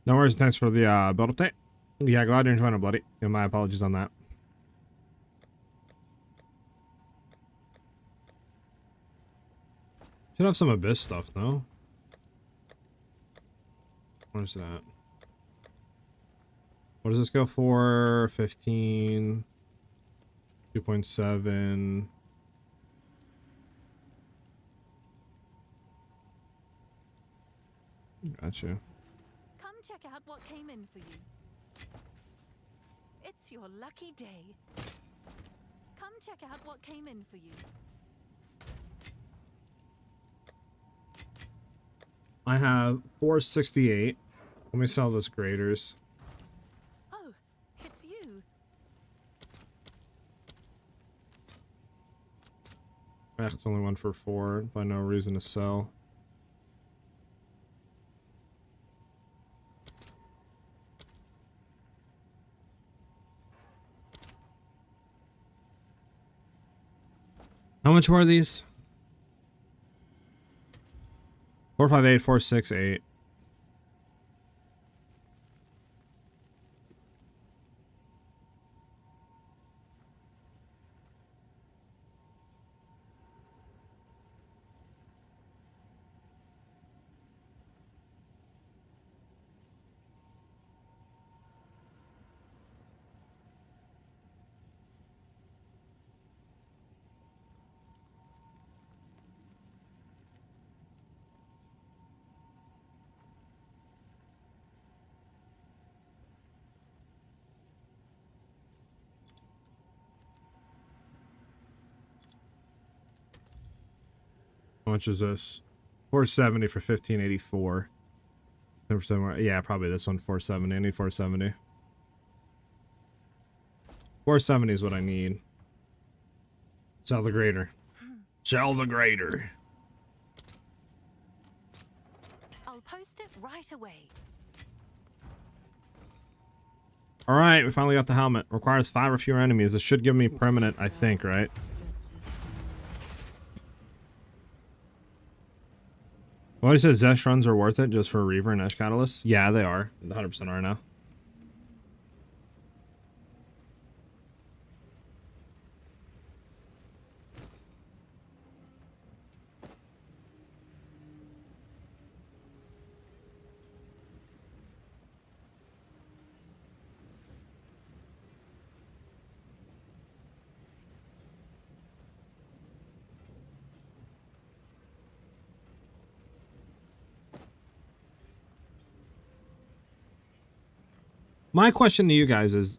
No worries, thanks for the build update. Yeah, glad you're enjoying it, bloody. Yeah, my apologies on that. Should have some Abyss stuff, no? What is that? What does this go for? 15. 2.7. Gotcha. Come check out what came in for you. It's your lucky day. Come check out what came in for you. I have 468. Let me sell this graders. Oh, it's you. It's only 1 for 4. By no reason to sell. How much were these? 458, 468. How much is this? 470 for 1584. 10% more. Yeah, probably this one. 470. I need 470. 470 is what I need. Sell the greater. Sell the greater. I'll post it right away. Alright, we finally got the helmet. Requires 5 or fewer enemies. This should give me permanent, I think, right? What he says, Zesh runs are worth it just for Reaver and Ash Catalyst? Yeah, they are. 100% are now. My question to you guys is,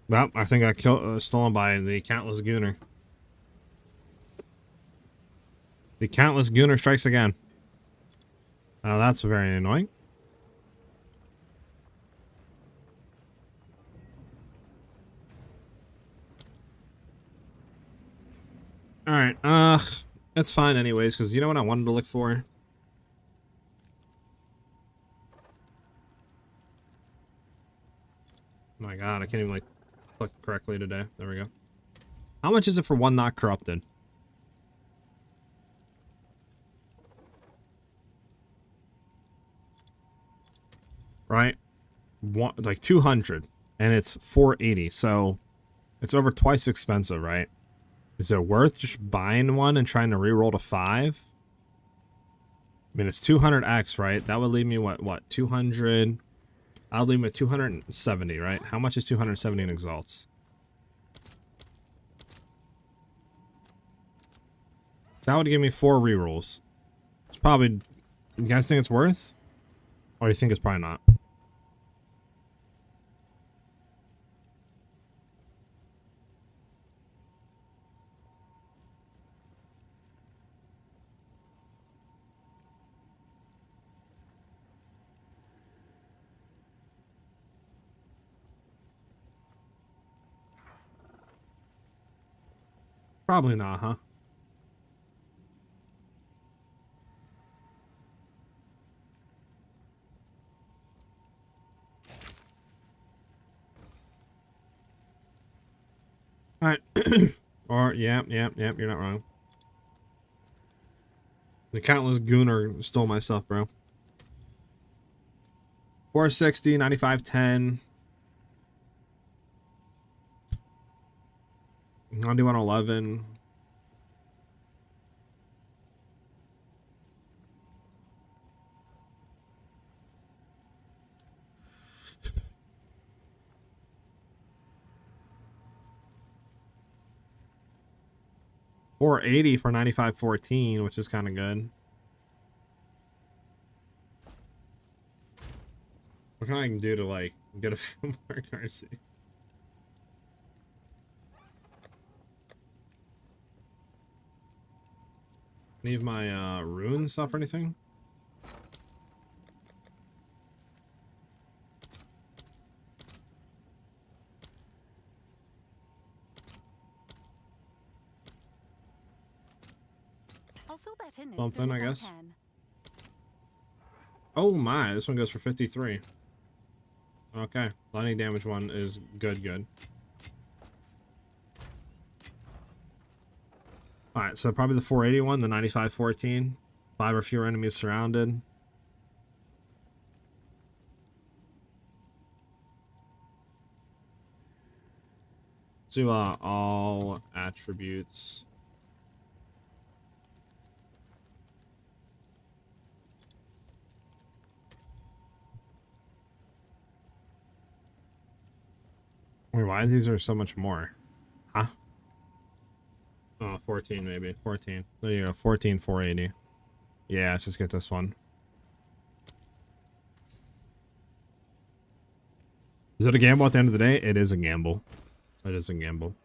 well, I think I got stolen by the Countless Gooner. The Countless Gooner strikes again. Oh, that's very annoying. Alright, that's fine anyways, because you know what I wanted to look for? Oh my god, I can't even, like, click correctly today. There we go. How much is it for one not corrupted? Right? One, like 200. And it's 480, so it's over twice expensive, right? Is it worth just buying one and trying to reroll to 5? I mean, it's 200x, right? That would leave me, what, 200? I'll leave me at 270, right? How much is 270 in Exalts? That would give me 4 rerolls. It's probably... You guys think it's worth? Or you think it's probably not? Probably not, huh? Alright. Or, yeah, you're not wrong. The Countless Gooner stole my stuff, bro. 460, 95, 10. I'll do 111. Or 80 for 95.14, which is kind of good. What can I do to, like, get a few more currency? Any of my runes stuff or anything? I'll fill that in as Something, soon I as guess. I can. Oh my, this one goes for 53. Okay, lightning damage one is good. Alright, so probably the 480 one, the 95-14. 5 or fewer enemies surrounded. Do all attributes. Wait, why these are so much more? Huh? Oh, 14 maybe. 14. There you go. 14, 480. Yeah, let's just get this one. Is it a gamble at the end of the day? It is a gamble. It is a gamble.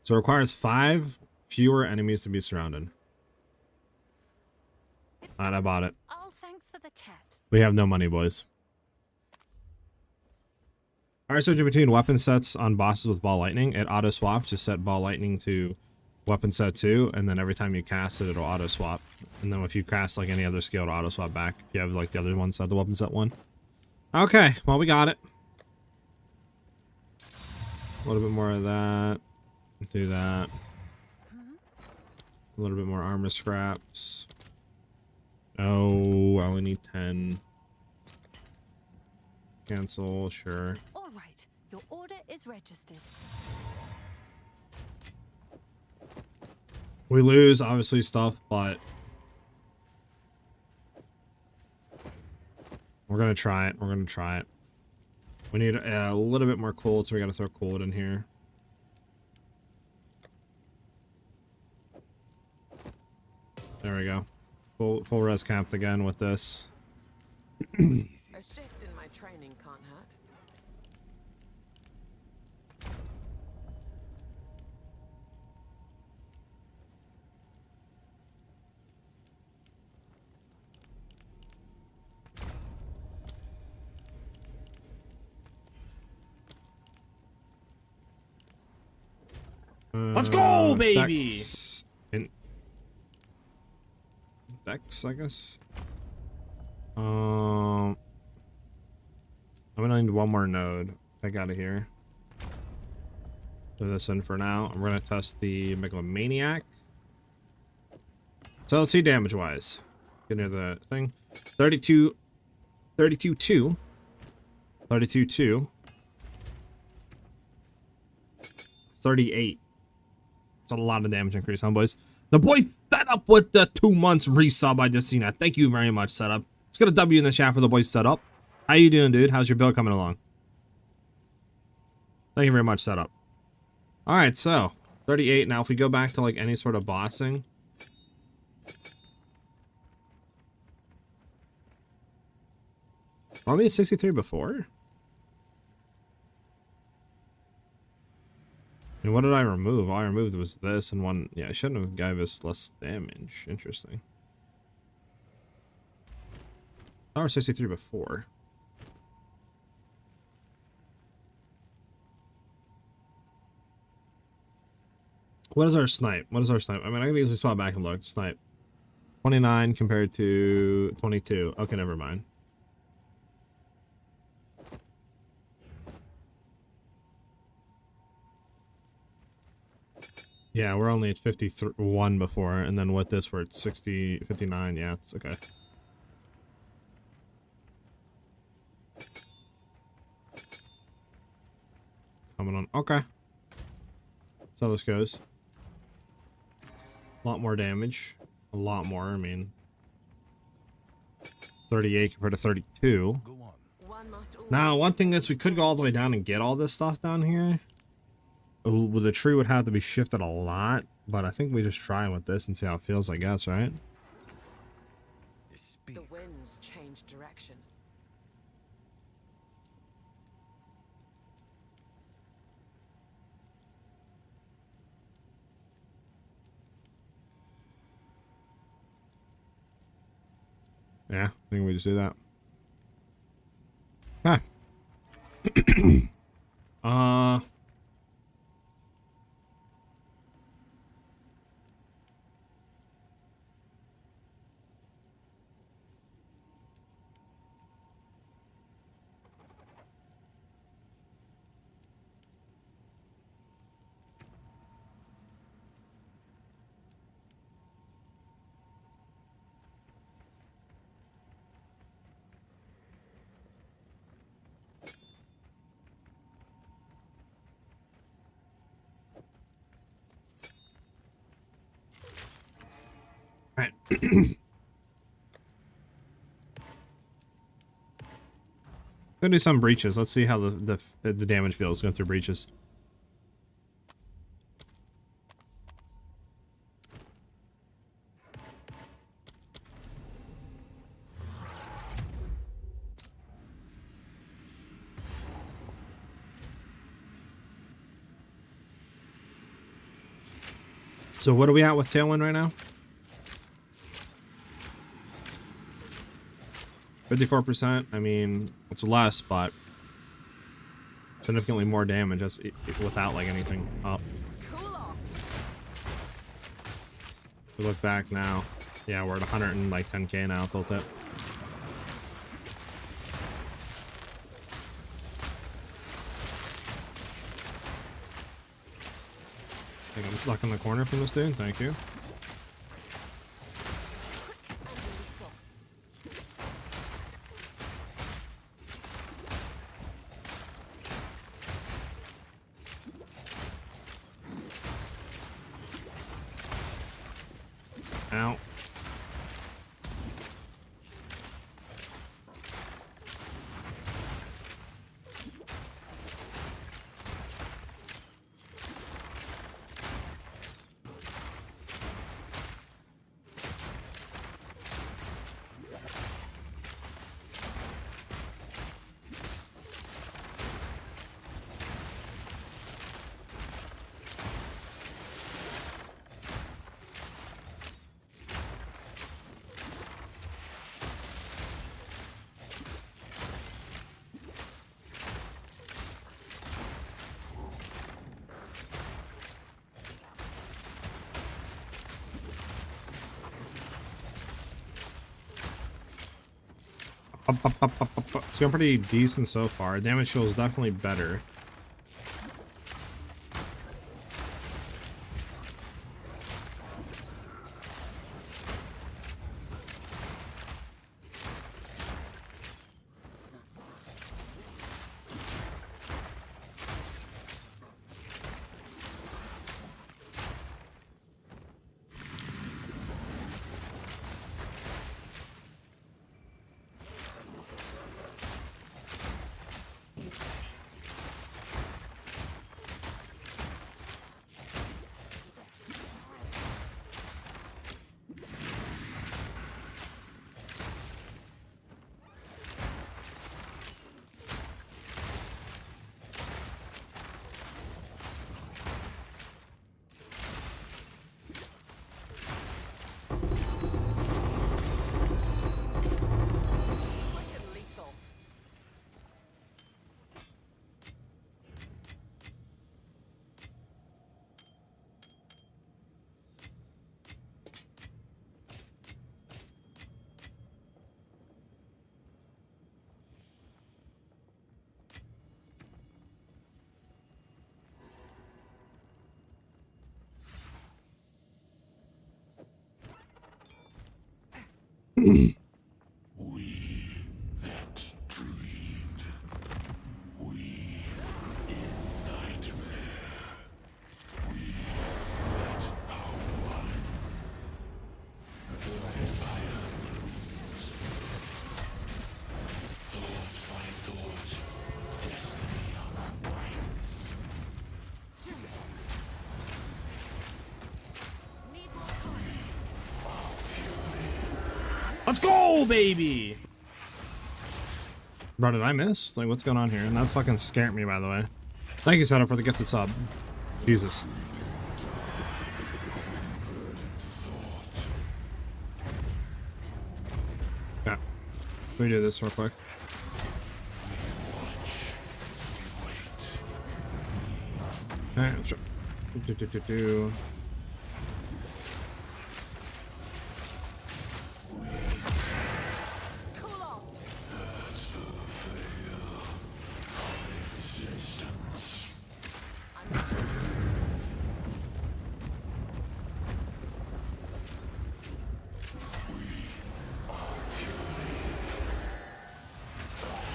So it requires 5 fewer enemies to be surrounded. Alright, I bought it. All thanks for the chat. We have no money, boys. Alright, switching between weapon sets on bosses with ball lightning. It auto swaps. Just set ball lightning to weapon set 2, and then every time you cast it, it'll auto swap. And then if you cast like any other skill, it'll auto swap back. If you have like the other one set, the weapon set 1. Okay, well, we got it. A little bit more of that. Do that. A little bit more armor scraps. Oh, I only need 10. Cancel, sure. All right, your order is registered. We lose, obviously, stuff, but we're gonna try it. We're gonna try it. We need a little bit more cold, so we gotta throw cold in here. There we go. Full res capped again with this. A shift in my training can't hurt. Let's go, baby! Dex, I guess. I'm gonna need one more node. Back out of here. Throw this in for now. I'm gonna test the Megalomaniac. So let's see damage wise. Get near the thing. 32, 32, 2. 32, 2. 38. It's a lot of damage increase, huh, boys? The boys set up with the 2 months resub. I just seen that. Thank you very much, setup. Let's get a W in the chat for the boys setup. How you doing, dude? How's your build coming along? Thank you very much, setup. All right, so 38. Now, if we go back to like any sort of bossing, are we at 63 before? And what did I remove? All I removed was this and one. Yeah, I shouldn't have gave us less damage. Interesting. I was 63 before. What is our snipe? What is our snipe? I mean, I can easily swap back and look. Snipe. 29 compared to 22. Okay, never mind. Yeah, we're only at 51 before, and then with this, we're at 60, 59. Yeah, it's okay. Coming on. Okay. That's how this goes. A lot more damage. A lot more. I mean, 38 compared to 32. Go on. One must always Now, one thing is we could go all the way down and get all this stuff down here. Well, the tree would have to be shifted a lot, but I think we just try with this and see how it feels, I guess, right? the winds change direction. Yeah, I think we just do that. Okay. Alright. Gonna do some breaches. Let's see how the damage feels going through breaches. So what are we at with Tailwind right now? 54%. I mean, it's less, but significantly more damage. That's without like anything up. Cool off. We look back now. Yeah, we're at 110k now. Full tip. I think I'm stuck in the corner from this dude. Thank you. Ow. It's going pretty decent so far. Damage feels definitely better. Wicked lethal. Let's go, baby! Bro, did I miss? Like, what's going on here? And that fucking scared me, by the way. Thank you, Setup, for the gifted sub. Jesus. Okay. Let me do this real quick. Alright, let's try. Do. Cool off.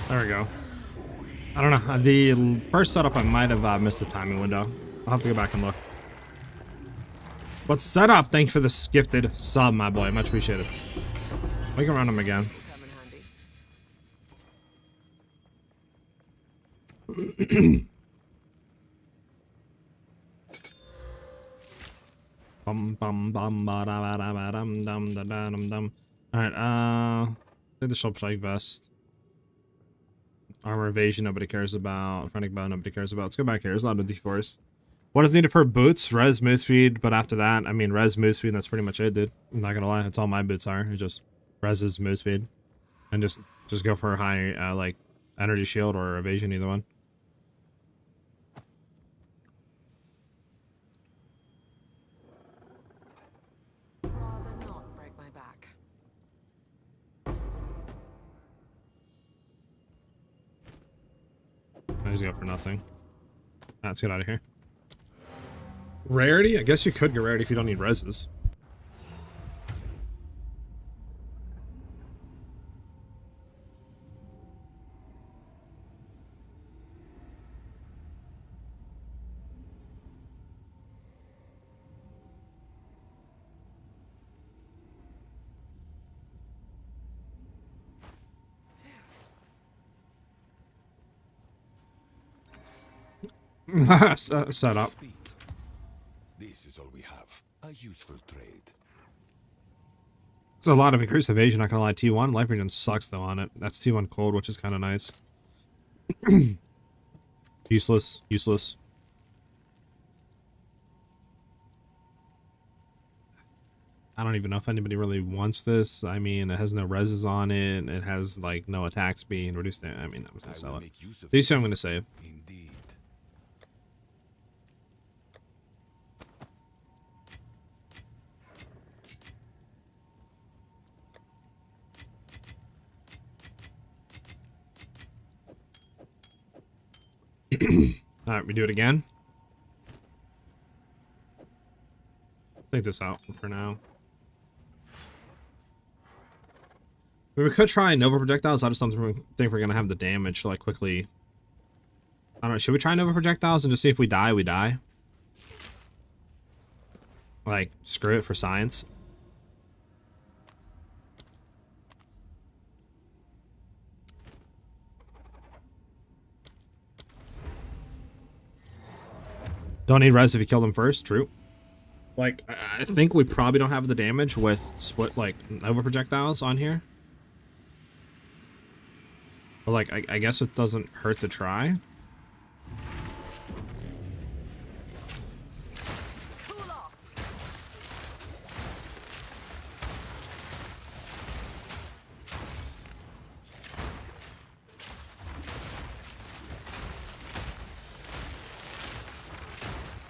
There we go. I don't know. The first setup I might have missed the timing window. I'll have to go back and look. What's set up? Thank you for this gifted sub, my boy. Much appreciated. We can run him again. Come in handy. Bum bum bum ba da ba da ba dum dum da da dum dum. Alright, the Shop Strike Vest. Armor Evasion, nobody cares about. Frantic Bow, nobody cares about. Let's go back here. There's a lot of D4s. What is needed for boots? Res, move speed, but after that, I mean, res, move speed, that's pretty much it, dude. I'm not gonna lie, that's all my boots are. It's just res, move speed. And just go for a high, like, energy shield or evasion, either one. Rather not break my back. I just go for nothing. Let's get out of here. Rarity? I guess you could get rarity if you don't need reses. Set up. This is all we have. A useful trade. It's a lot of increased evasion, not gonna lie. T1 life regen sucks though on it. That's T1 cold, which is kind of nice. Useless. I don't even know if anybody really wants this. I mean, it has no reses on it. It has like no attack speed, reduced. I mean, I'm gonna sell it. These two I'm gonna save. Indeed. Alright, we do it again. Take this out for now. We could try Nova projectiles. I just don't think we're gonna have the damage to like quickly. I don't know. Should we try Nova projectiles and just see if we die? We die. Like, screw it for science. Don't need res if you kill them first. True. Like, I think we probably don't have the damage with split, like, Nova projectiles on here. But, like, I guess it doesn't hurt to try. Cool off.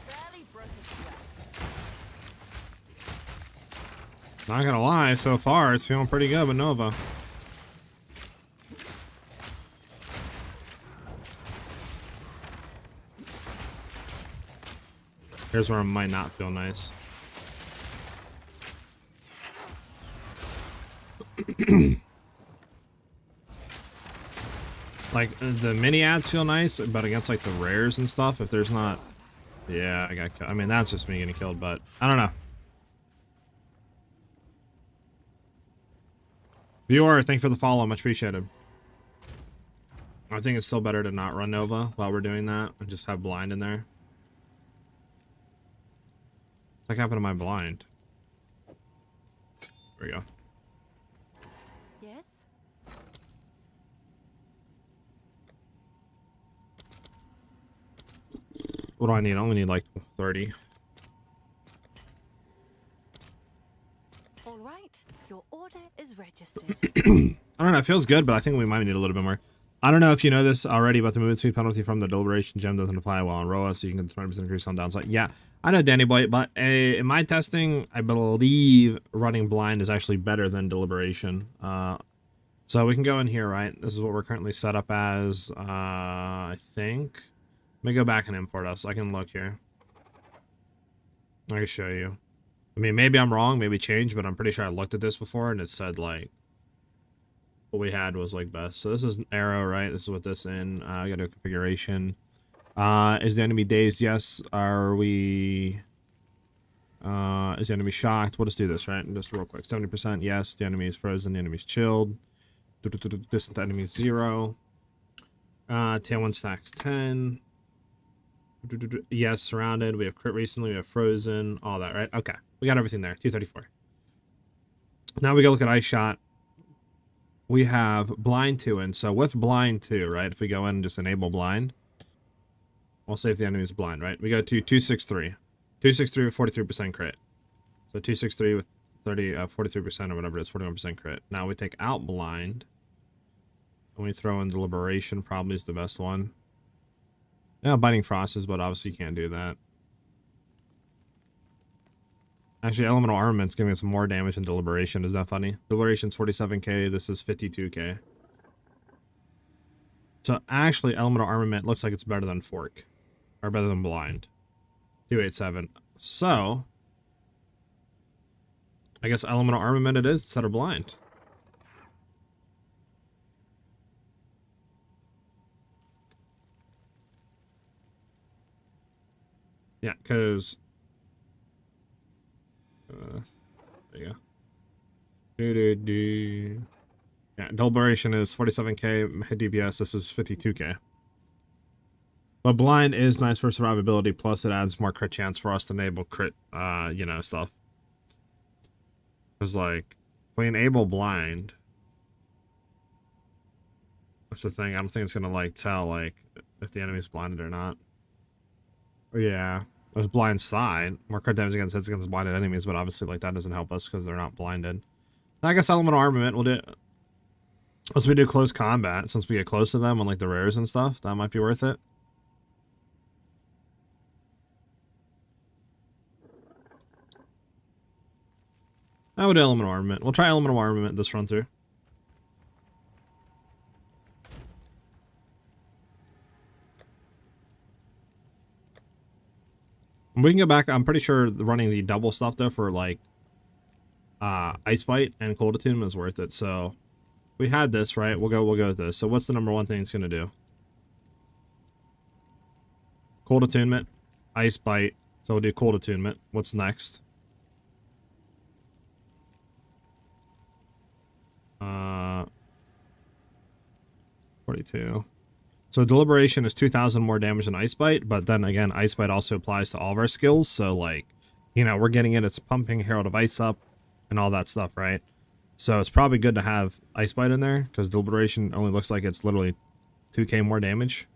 Barely broke a sweat. Not gonna lie, so far it's feeling pretty good with Nova. Here's where it might not feel nice. Like, the mini ads feel nice, but against like the rares and stuff, if there's not... Yeah, I mean, that's just me getting killed, but I don't know. Viewer, thank you for the follow, much appreciated. I think it's still better to not run Nova while we're doing that and just have blind in there. What happened to my blind? There we go. Yes? What do I need? I only need like 30. All right. Your order is registered. I don't know, it feels good, but I think we might need a little bit more. I don't know if you know this already, but the movement speed penalty from the deliberation gem doesn't apply while on Roa, so you can get the 20% increase on downside. Yeah, I know, Danny Boy, but in my testing, I believe running blind is actually better than deliberation. So we can go in here, right? This is what we're currently set up as, I think. Let me go back and import us. I can look here. I can show you. I mean, maybe I'm wrong, maybe change, but I'm pretty sure I looked at this before and it said, like, what we had was, like, best. So this is an arrow, right? This is what this in. I got a configuration. Is the enemy dazed? Yes. Are we... Is the enemy shocked? We'll just do this, right? Just real quick. 70%, yes. The enemy is frozen. The enemy is chilled. Distant enemy is 0. Tailwind stacks 10. Yes, surrounded. We have crit recently. We have frozen. All that, right? Okay. We got everything there. 234. Now we go look at Ice Shot. We have blind 2 in. So with blind 2, right? If we go in and just enable blind, we'll say if the enemy is blind, right? We go to 263. 263 with 43% crit. So 263 with 43% or whatever it is, 41% crit. Now we take out blind. And we throw in deliberation, probably is the best one. Yeah, biting frost is, but obviously you can't do that. Actually, elemental armament's giving us more damage than deliberation. Is that funny? Deliberation's 47k. This is 52k. So actually, elemental armament looks like it's better than fork, or better than blind. 287. So I guess elemental armament it is instead of blind. Yeah, because there you go. Yeah, deliberation is 47k, hit DPS, this is 52k. But blind is nice for survivability, plus it adds more crit chance for us to enable crit, you know, stuff. Because, like, if we enable blind, that's the thing, I don't think it's gonna, like, tell, like, if the enemy's blinded or not. Yeah, there's blind side, more crit damage against hits against blinded enemies, but obviously, like, that doesn't help us because they're not blinded. I guess elemental armament will do. Once we do close combat, since we get close to them on, like, the rares and stuff, that might be worth it. I would do elemental armament. We'll try elemental armament this run through. We can go back. I'm pretty sure running the double stuff though for like Ice Bite and Cold Attunement is worth it. So we had this, right? We'll go with this. So what's the number one thing it's gonna do? Cold Attunement, Ice Bite. So we'll do Cold Attunement. What's next? 42. So Deliberation is 2,000 more damage than Ice Bite, but then again, Ice Bite also applies to all of our skills, so like, you know, we're getting it, it's pumping Herald of Ice up, and all that stuff, right? So it's probably good to have Ice Bite in there, because Deliberation only looks like it's literally 2k more damage.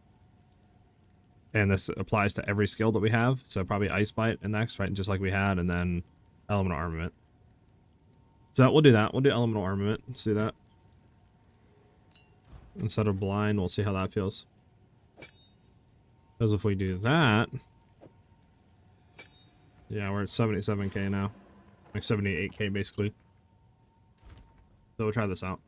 And this applies to every skill that we have, so probably Ice Bite in next, right, just like we had, and then Elemental Armament. So we'll do that, we'll do Elemental Armament, let's do that. Instead of blind, we'll see how that feels. Because if we do that, yeah, we're at 77k now, like 78k basically. So we'll try this out.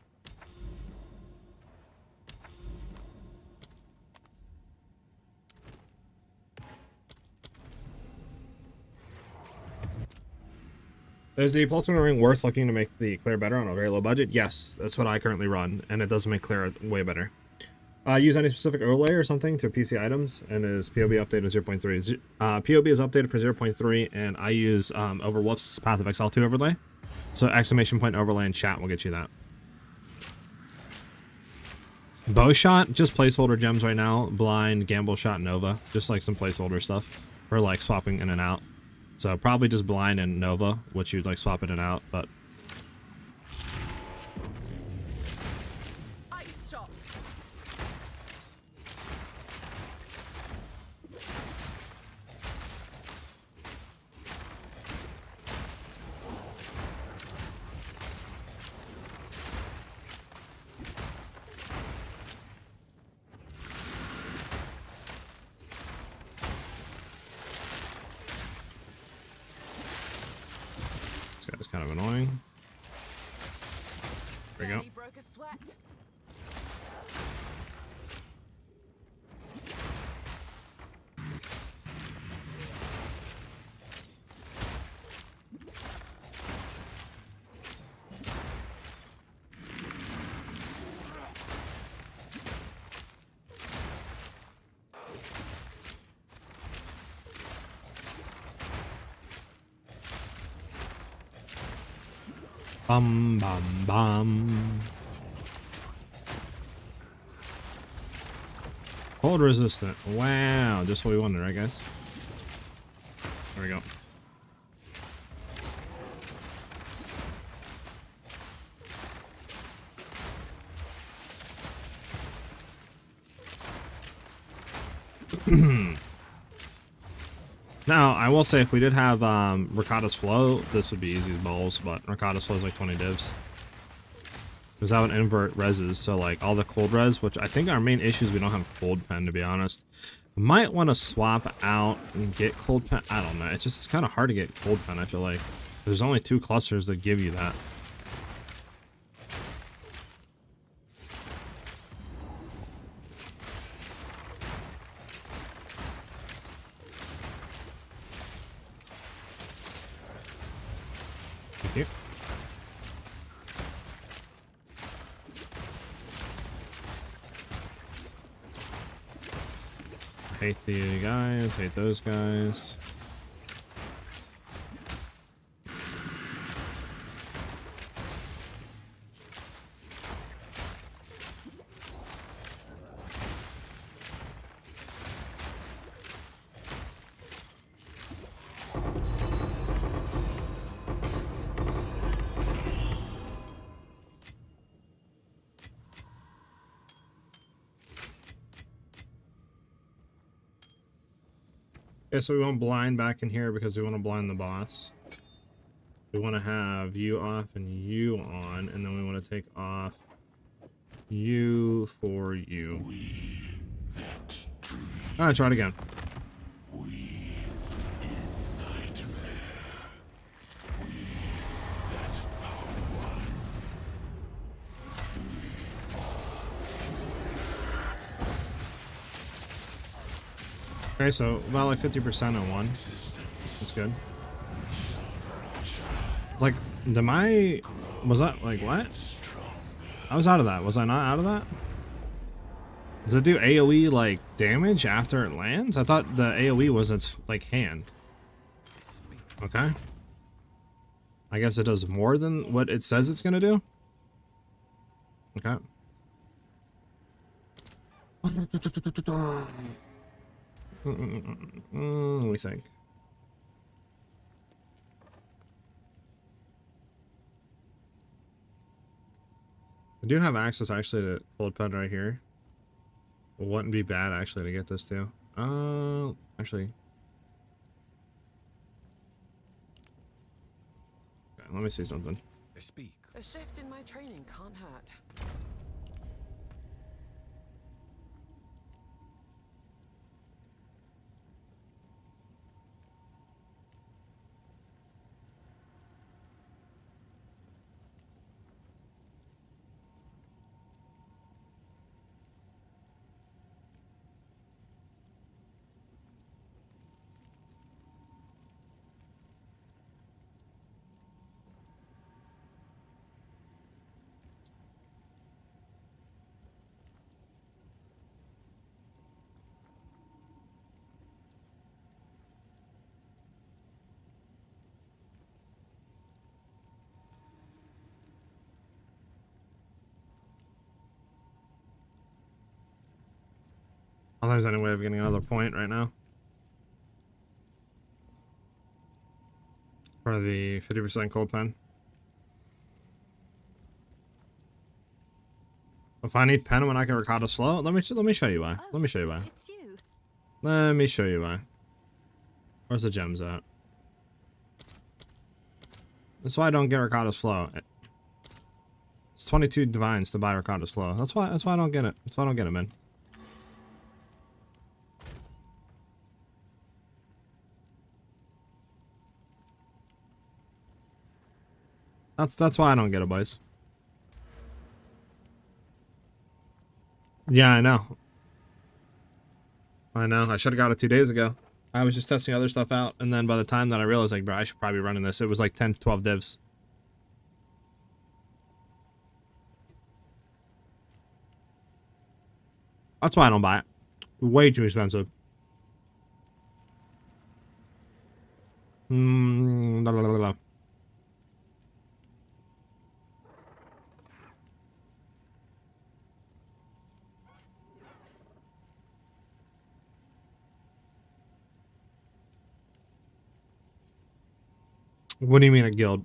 Is the Pulse Ring worth looking to make the clear better on a very low budget? Yes, that's what I currently run, and it does make clear way better. Use any specific overlay or something to PC items, and is PoB updated to 0.3. PoB is updated for 0.3, and I use Overwolf's Path of Exile 2 overlay. So exclamation point overlay in chat will get you that. Bow shot, just placeholder gems right now. Blind, gamble shot, Nova, just like some placeholder stuff, or like swapping in and out. So probably just blind and Nova, which you'd like swap in and out, but Ice shot. this guy's kind of annoying. There we go. Barely broke a sweat. Bum bum bum. Cold resistant. Wow, just what we wanted, I guess. There we go. Now, I will say if we did have Ricotta's Flow, this would be easy as balls, but Ricotta's Flow is like 20 divs. Because that would invert reses, so like all the cold res, which I think our main issue is we don't have cold pen, to be honest. Might want to swap out and get cold pen. I don't know. It's kind of hard to get cold pen, I feel like. There's only 2 clusters that give you that. Thank you. Hate the guys, hate those guys. Okay, so we want blind back in here because we want to blind the boss. We want to have you off and you on, and then we want to take off you for you. Alright, try it again. Okay, so about like 50% on one. That's good. Like, was that, like, what? I was out of that. Was I not out of that? Does it do AoE, like, damage after it lands? I thought the AoE was its, like, hand. Okay. I guess it does more than what it says it's gonna do? Okay. Let me think. I do have access actually to cold pen right here. It wouldn't be bad actually to get this too. Actually. Okay, let me see something. Speak. A shift in my training can't hurt. Oh, there's any way of getting another point right now. For the 50% cold pen. If I need pen when I can Ricotta slow, let me show you why. Let me show you why. It's you. Let me show you why. Where's the gems at? That's why I don't get Ricotta's flow. It's 22 divines to buy Ricotta's flow. That's why I don't get it. That's why I don't get it, man. That's why I don't get it, boys. Yeah, I know. I know. I should have got it 2 days ago. I was just testing other stuff out, and then by the time that I realized, like, bro, I should probably be running this, it was like 10 to 12 divs. That's why I don't buy it. Way too expensive. Blah, blah, blah, blah. What do you mean a guild?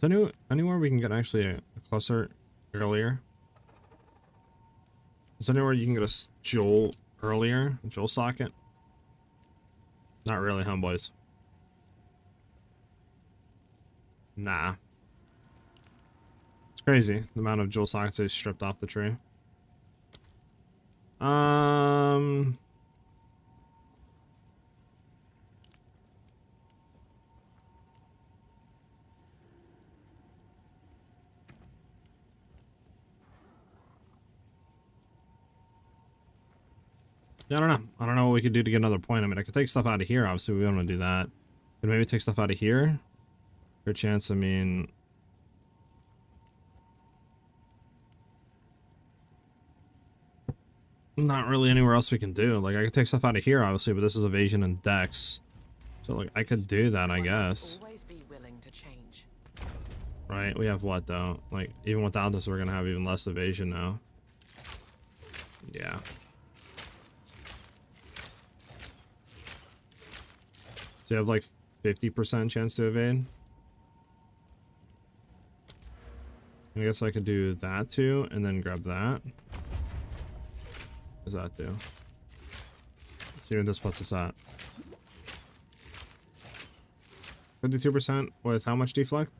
Is there anywhere we can get actually a cluster earlier? Is there anywhere you can get a Joel earlier? A Joel socket? Not really, huh, boys? Nah. It's crazy, the amount of Joel sockets they stripped off the tree. Yeah, I don't know. I don't know what we could do to get another point. I mean, I could take stuff out of here. Obviously, we don't want to do that. Could maybe take stuff out of here. For a chance, I mean... Not really anywhere else we can do. Like, I could take stuff out of here, obviously, but this is evasion and dex. So, like, I could do that, I guess. Always be willing to change. Right, we have what, though? Like, even without this, we're gonna have even less evasion now. Yeah. So you have like 50% chance to evade. I guess I could do that too, and then grab that. What does that do? Let's see where this puts us at. 52% with how much deflect?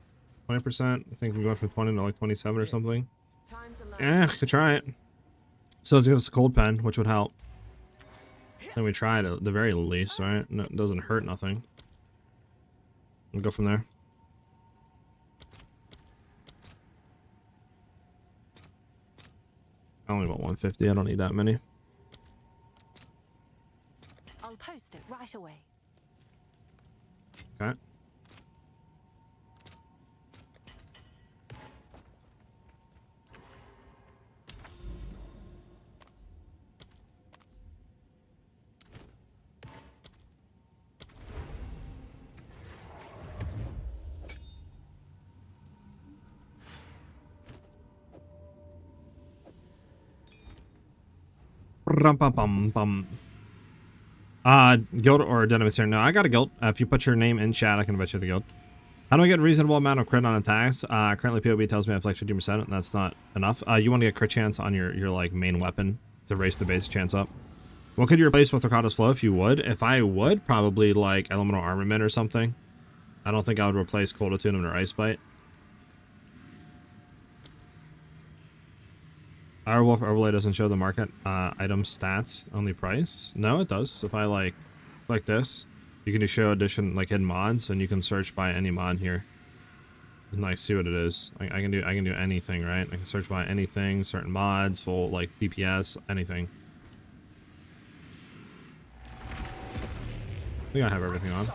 20%. I think we go from 20 to like 27 or something. Time to learn. Yeah, could try it. So let's give us a cold pen, which would help. Then we try it at the very least, right? No, it doesn't hurt nothing. We'll go from there. I only want 150. I don't need that many. I'll post it right away. Okay. Guild or Deadeye here? No, I got a guild. If you put your name in chat, I can invite you to the guild. How do I get a reasonable amount of crit on attacks? Currently PoE tells me I have like 50%, and that's not enough. You want to get crit chance on your like main weapon to raise the base chance up. What could you replace with Ricardo's Flow if you would? If I would, probably like Elemental Armament or something. I don't think I would replace Cold Attunement or Ice Bite. Firewolf Overlay doesn't show the market item stats, only price. No, it does. If I like this, you can do show addition like hidden mods, and you can search by any mod here and like see what it is. I can do anything, right? I can search by anything, certain mods, full like DPS, anything. I think I have everything on.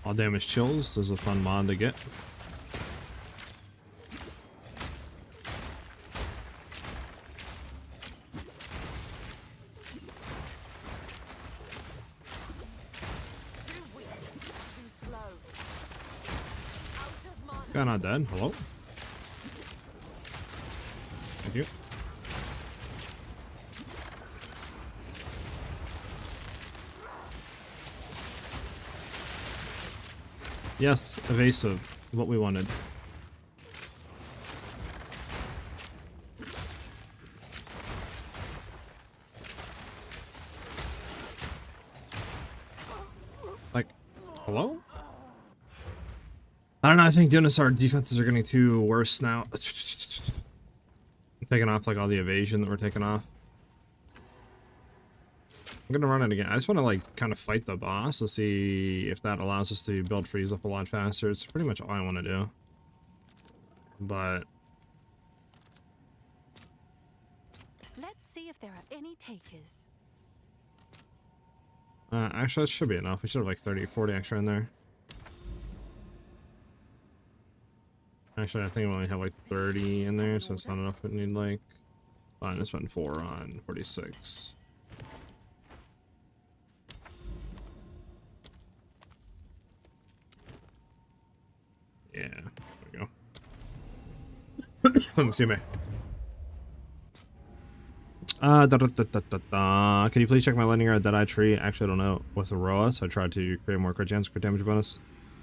All damage chills is a fun mod to get. Too weak. Too slow. Out of mana. Guy not dead. Hello. Thank you. Yes, evasive. What we wanted. Like, hello? I don't know, I think doing this, our defenses are getting too worse now. Taking off like all the evasion that we're taking off. I'm gonna run it again. I just want to like kind of fight the boss to see if that allows us to build freeze up a lot faster. It's pretty much all I want to do. But Let's see if there are any takers. actually that should be enough. We should have like 30 or 40 extra in there. Actually, I think we only have like 30 in there, so it's not enough. We need like, fine, let's spend 4 on 46. Yeah, there we go. Excuse me. Can you please check my landing at Deadeye tree? Actually, I don't know with Aroa, so I tried to create more crit chance, crit damage bonus.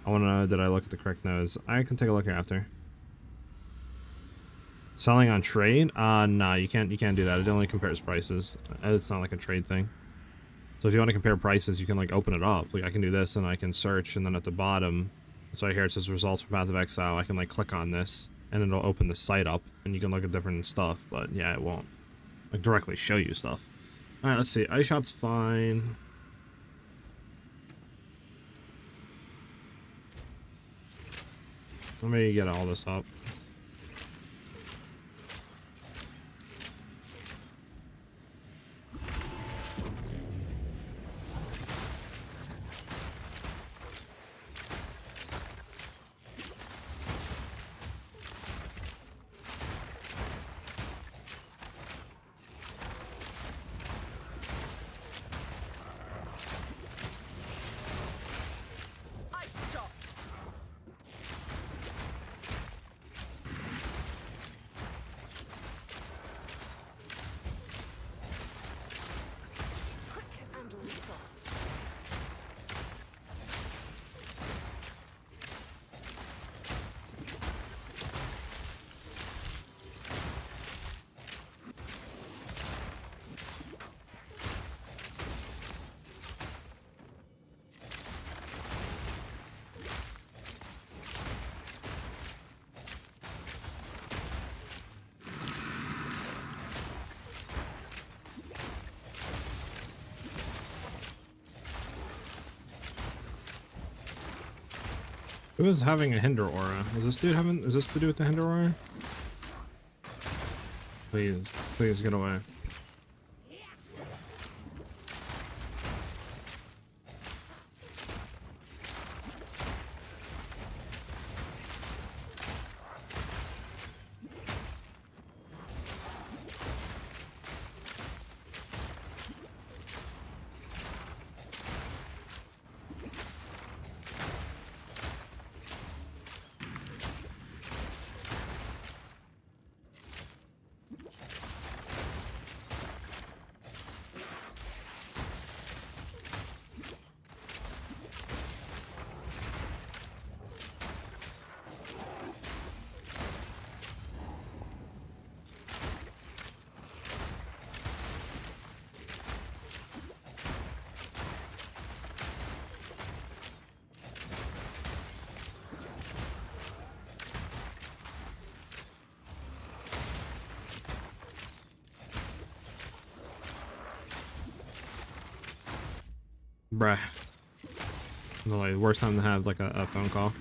I want to know, did I look at the correct nodes? I can take a look here after. Selling on trade? Nah, you can't do that. It only compares prices. It's not like a trade thing. So if you want to compare prices, you can like open it up. Like I can do this and I can search, and then at the bottom, so right here it says results for Path of Exile. I can like click on this and it'll open the site up and you can look at different stuff, but yeah, it won't like directly show you stuff. Alright, let's see. Ice Shot's fine. Let me get all this up. Ice shot. Quick and lethal. Who is having a hinder aura? Is this dude having? Is this to do with the hinder aura? Please, please get away. Bruh. The like, worst time to have like a phone call.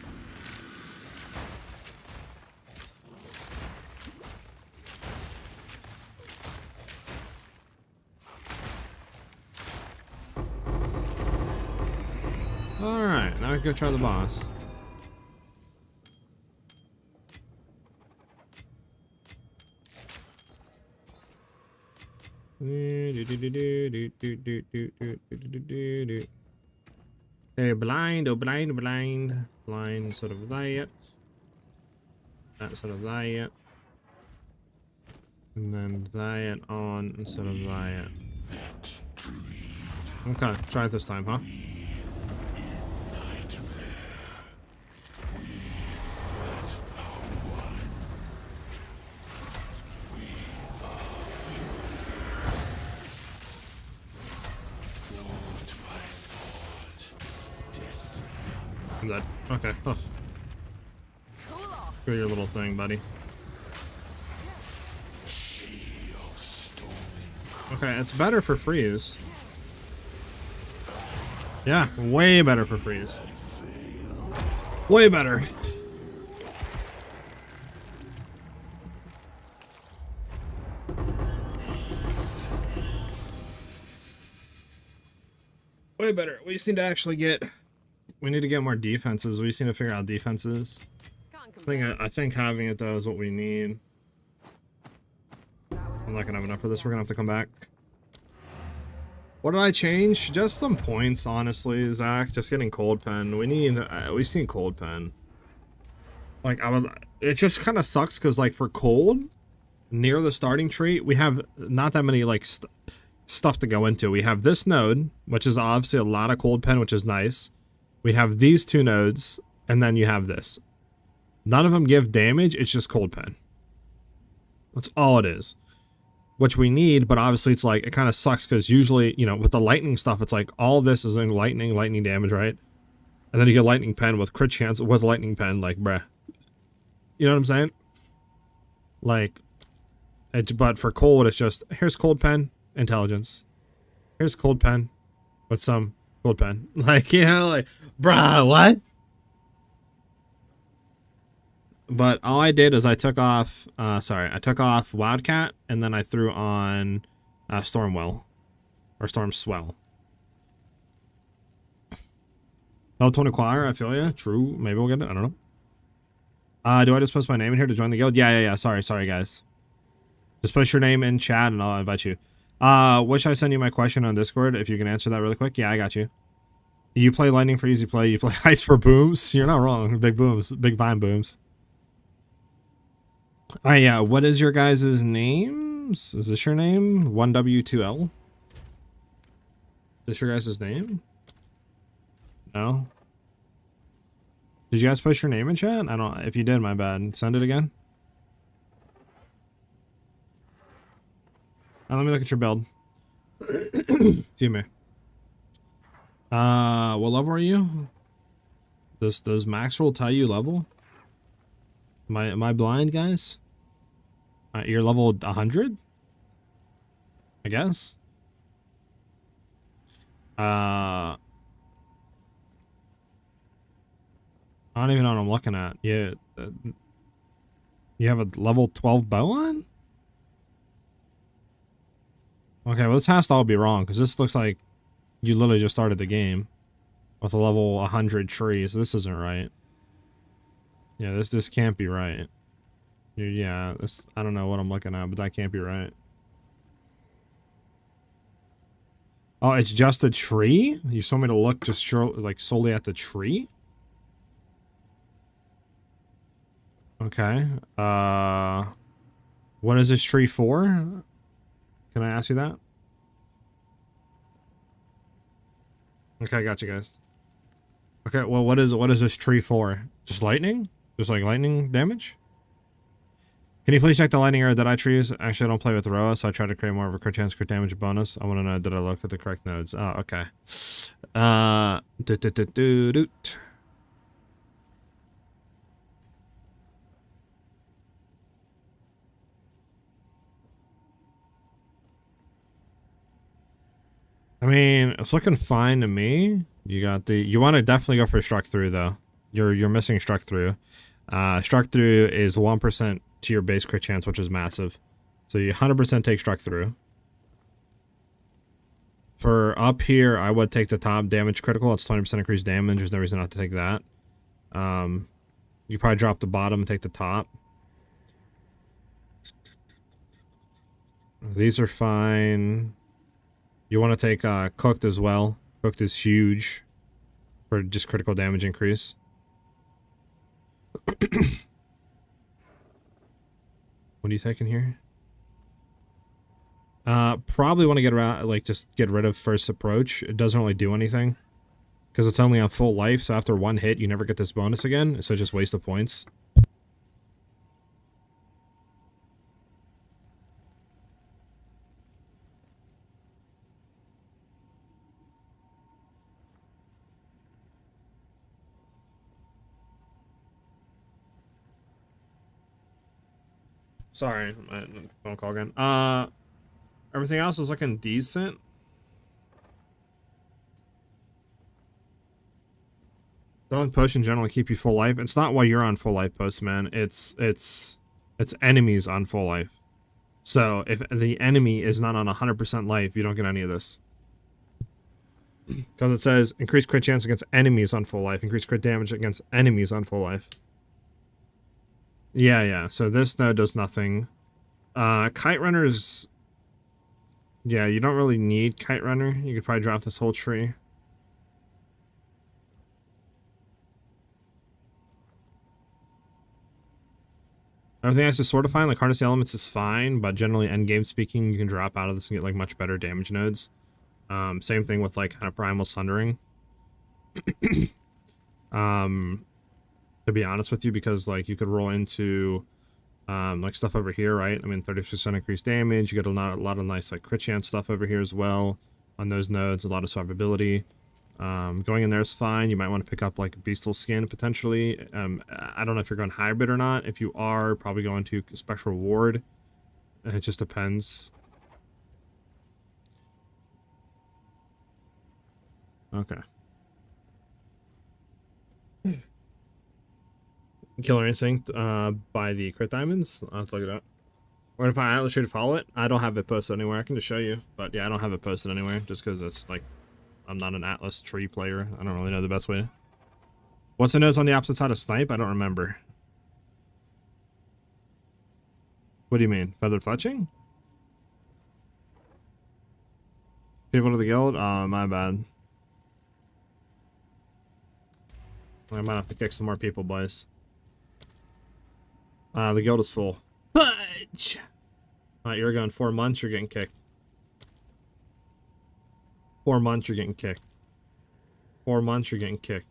Alright, now we can go try the boss. Hey, blind, oh blind, blind. Blind, sort of that. That sort of that. And then that on instead of that. Okay, try it this time, huh? I'm dead. Okay. Oh. Do your little thing, buddy. Okay, it's better for freeze. Yeah, way better for freeze. Way better. Way better. We just need to actually get... We need to get more defenses. We just need to figure out defenses. I think having it though is what we need. I'm not gonna have enough for this. We're gonna have to come back. What did I change? Just some points, honestly, Zach. Just getting cold pen. We need. We seen cold pen. Like I would. It just kind of sucks because like for cold, near the starting tree, we have not that many like stuff to go into. We have this node, which is obviously a lot of cold pen, which is nice. We have these two nodes, and then you have this. None of them give damage, it's just cold pen. That's all it is. Which we need, but obviously it's like, it kind of sucks because usually, you know, with the lightning stuff, it's like all this is in lightning damage, right? And then you get lightning pen with crit chance with lightning pen, like, bruh. You know what I'm saying? Like, but for cold, it's just, here's cold pen, intelligence. Here's cold pen with some cold pen. Like, you know, like, bruh, what? But all I did is I took off, I took off Wildcat, and then I threw on Stormwell. Or Stormswell. L20 Choir, I feel ya. True, maybe we'll get it, I don't know. Do I just post my name in here to join the guild? Yeah, sorry guys. Just post your name in chat and I'll invite you. What should I send you my question on Discord if you can answer that really quick? Yeah, I got you. You play lightning for easy play, you play ice for booms? You're not wrong. Big booms, big vine booms. Alright, yeah, what is your guys' names? Is this your name? 1W2L? Is this your guys' name? No? Did you guys post your name in chat? I don't, if you did, my bad. Send it again. Let me look at your build. Excuse me. What level are you? Does Maxwell tell you level? Am I blind, guys? You're level 100? I guess. I don't even know what I'm looking at. You have a level 12 bow on? Okay, well this has to all be wrong, because this looks like you literally just started the game with a level 100 tree, so this isn't right. Yeah, this can't be right. Yeah, this, I don't know what I'm looking at, but that can't be right. Oh, it's just a tree? You told me to look just like solely at the tree? Okay. What is this tree for? Can I ask you that? Okay, I got you guys. Okay, well, what is this tree for? Just lightning? Just like lightning damage? Can you please check the lightning arrow Deadeye trees? Actually, I don't play with Roa, so I try to create more of a crit chance, crit damage bonus. I want to know, did I look at the correct nodes? Oh, okay. Doot. I mean, it's looking fine to me. You got the, you want to definitely go for struck through though. You're missing struck through. Struck through is 1% to your base crit chance, which is massive. So you 100% take struck through. For up here, I would take the top damage critical. It's 20% increased damage. There's no reason not to take that. You probably drop the bottom and take the top. These are fine. You want to take cooked as well. Cooked is huge for just critical damage increase. What are you taking here? Probably want to get around, like, just get rid of first approach. It doesn't really do anything because it's only on full life, so after one hit you never get this bonus again, so just waste the points. Sorry, my phone call again. Everything else is looking decent. Don't potion generally keep you full life. It's not why you're on full life post, man. It's enemies on full life. So if the enemy is not on 100% life, you don't get any of this. Because it says increase crit chance against enemies on full life, increase crit damage against enemies on full life. Yeah. So this node does nothing. Kite runners. Yeah, you don't really need kite runner. You could probably drop this whole tree. Everything else is sort of fine. Like harness elements is fine, but generally endgame speaking, you can drop out of this and get like much better damage nodes. Same thing with like kind of primal sundering. To be honest with you, because like you could roll into like stuff over here, right? I mean, 30% increased damage. You get a lot of nice like crit chance stuff over here as well on those nodes. A lot of survivability. Going in there is fine. You might want to pick up like a beastal skin potentially. I don't know if you're going hybrid or not. If you are, probably going to spectral ward. It just depends. Okay. Killer Instinct by the Crit Diamonds. I'll have to look it up. Or if I should follow it, I don't have it posted anywhere. I can just show you. But yeah, I don't have it posted anywhere just because it's like I'm not an Atlas tree player. I don't really know the best way to... What's the nodes on the opposite side of Snipe? I don't remember. What do you mean? Feather fletching? People to the guild? Oh, my bad. I might have to kick some more people, boys. The guild is full. Fudge! Alright, you're going 4 months, you're getting kicked. 4 months, you're getting kicked. 4 months, you're getting kicked.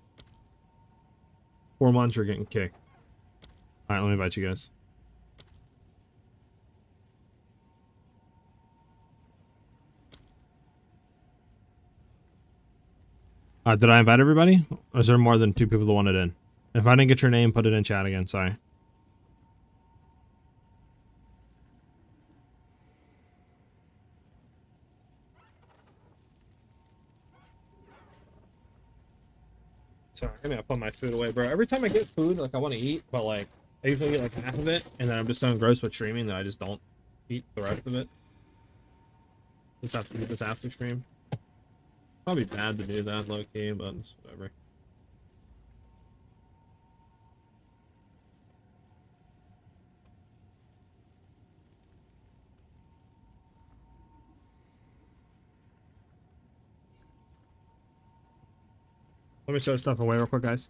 4 months, you're getting kicked. Alright, let me invite you guys. Did I invite everybody? Or is there more than 2 people that wanted in? If I didn't get your name, put it in chat again, sorry. Sorry, I'm gonna put my food away, bro. Every time I get food, like I want to eat, but like I usually get like half of it, and then I'm just so engrossed with streaming that I just don't eat the rest of it. Just have to eat this after stream. Probably bad to do that, low key, but it's whatever. Let me show stuff away real quick, guys.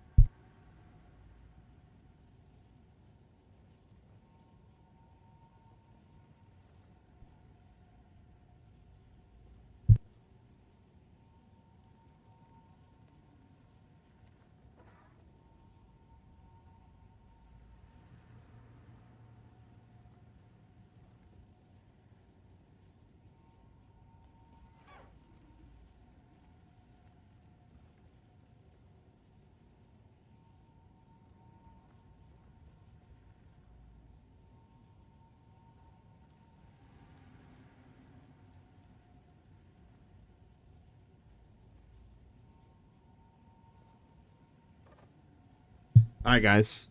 Alright, guys.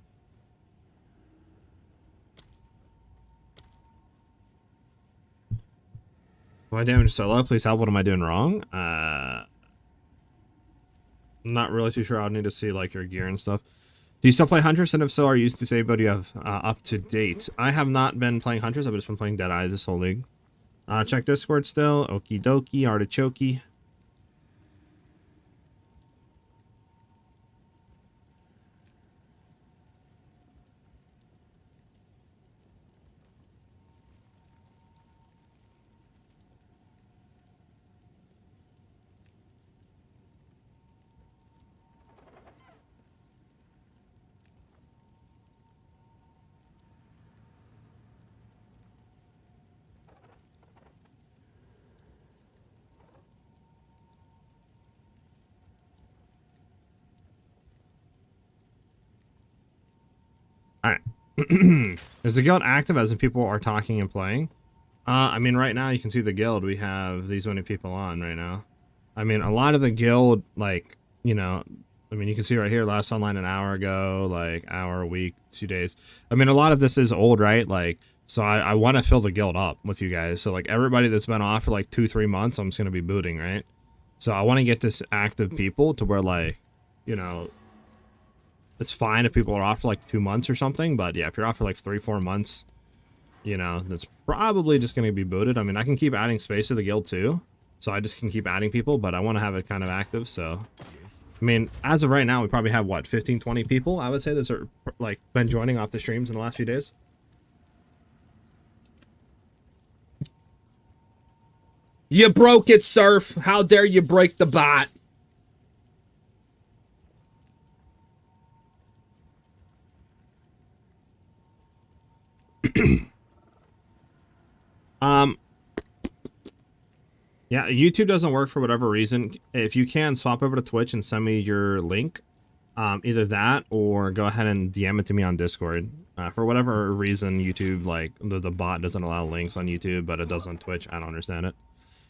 My damage so low, please help. What am I doing wrong? I'm not really too sure. I'll need to see like your gear and stuff. Do you still play Huntress? And if so, are you disabled? You have up to date. I have not been playing Huntress. I've just been playing Deadeye this whole league. Check Discord still. Okie dokie, artichoke. Alright. Is the guild active as in people are talking and playing? I mean, right now you can see the guild. We have these many people on right now. I mean, a lot of the guild, like, you know, I mean, you can see right here, last online an hour ago, like, hour, a week, 2 days. I mean, a lot of this is old, right? Like, so I want to fill the guild up with you guys. So, like, everybody that's been off for, like, 2-3 months, I'm just going to be booting, right? So I want to get this active people to where, like, you know, it's fine if people are off for like 2 months or something, but yeah, if you're off for like 3-4 months, you know, that's probably just going to be booted. I mean, I can keep adding space to the guild too, so I just can keep adding people, but I want to have it kind of active. So I mean, as of right now, we probably have what, 15-20 people I would say that's are like been joining off the streams in the last few days. You broke it, Surf. How dare you break the bot? Yeah, YouTube doesn't work for whatever reason. If you can, swap over to Twitch and send me your link. Either that or go ahead and DM it to me on Discord. For whatever reason, YouTube, like, the bot doesn't allow links on YouTube, but it does on Twitch. I don't understand it.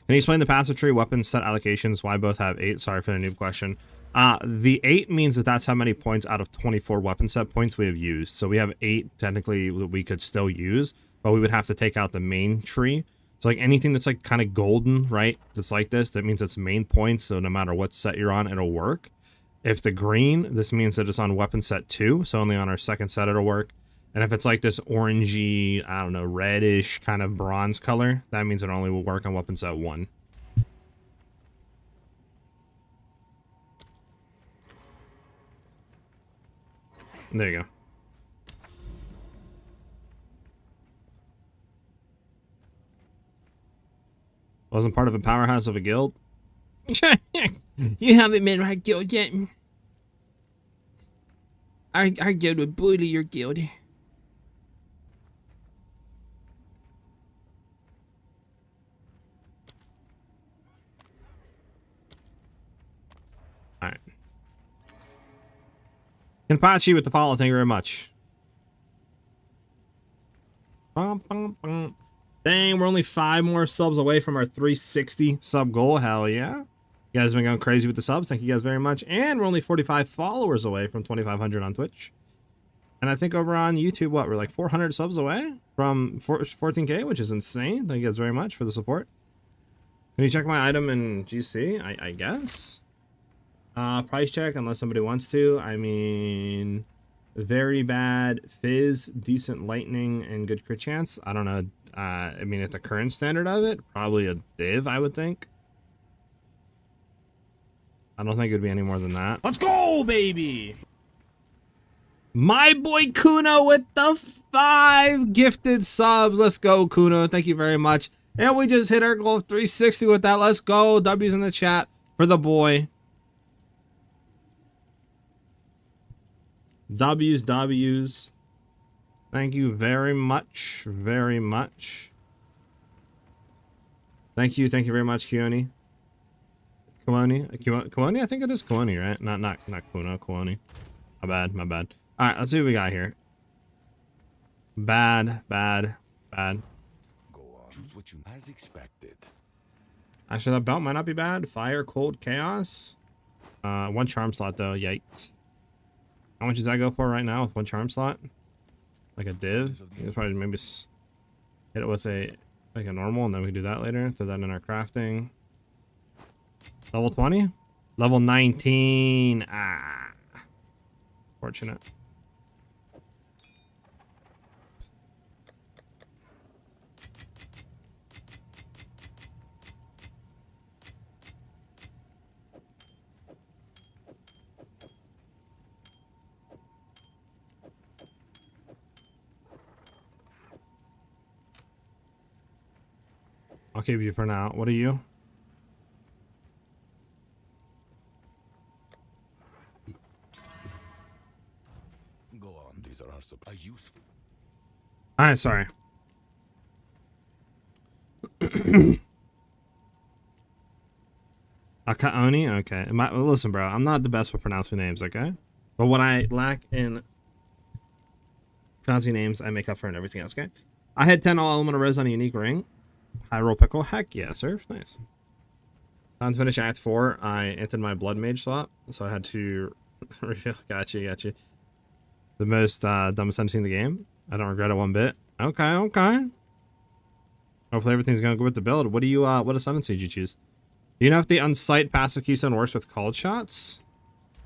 Can you explain the passive tree weapon set allocations? Why both have 8? Sorry for the noob question. The 8 means that that's how many points out of 24 weapon set points we have used. So we have 8 technically that we could still use, but we would have to take out the main tree. So like anything that's like kind of golden, right? That's like this, that means it's main points. So no matter what set you're on, it'll work. If the green, this means that it's on weapon set 2. So only on our second set it'll work. And if it's like this orangey, I don't know, reddish kind of bronze color, that means it only will work on weapon set 1. There you go. Wasn't part of a powerhouse of a guild? You haven't been our guild yet. Our guild would bully your guild. Alright. Kenpachi with the follow, thank you very much. Dang, we're only 5 more subs away from our 360 sub goal. Hell yeah. You guys have been going crazy with the subs. Thank you guys very much. And we're only 45 followers away from 2,500 on Twitch. And I think over on YouTube, what? We're like 400 subs away from 14K, which is insane. Thank you guys very much for the support. Can you check my item in GC? I guess. Price check, unless somebody wants to. I mean, very bad fizz, decent lightning, and good crit chance. I don't know. I mean, at the current standard of it, probably a div, I would think. I don't think it would be any more than that. Let's go, baby! My boy Kuno with the 5 gifted subs. Let's go, Kuno. Thank you very much. And we just hit our goal of 360 with that. Let's go. W's in the chat for the boy. W's. Thank you very much. Very much. Thank you very much, Keone. Keone? I think it is Keone, right? Not Kuno, Keone. My bad. Alright, let's see what we got here. Bad. Go on. Choose what you as expected. Actually, that belt might not be bad. Fire, cold, chaos. 1 charm slot though, yikes. How much does that go for right now with 1 charm slot? Like a div? I guess probably maybe hit it with a normal, and then we can do that later. Throw that in our crafting. Level 20? Level 19. Ah. Fortunate. I'll keep you for now. What are you? Go on. These are our supply useful. Alright, sorry. Akaoni? Okay. Listen, bro. I'm not the best with pronouncing names, okay? But what I lack in pronouncing names, I make up for in everything else, okay? I had 10 all elemental res on a unique ring. High roll pickle. Heck yeah, Surf. Nice. Time to finish Act 4. I entered my Blood Mage slot, so I had to reveal. Got you. The most dumbest I've seen in the game. I don't regret it one bit. Okay. Hopefully everything's gonna go with the build. What ascendancy did you choose? Do you know if the unsight passive keystone works with called shots?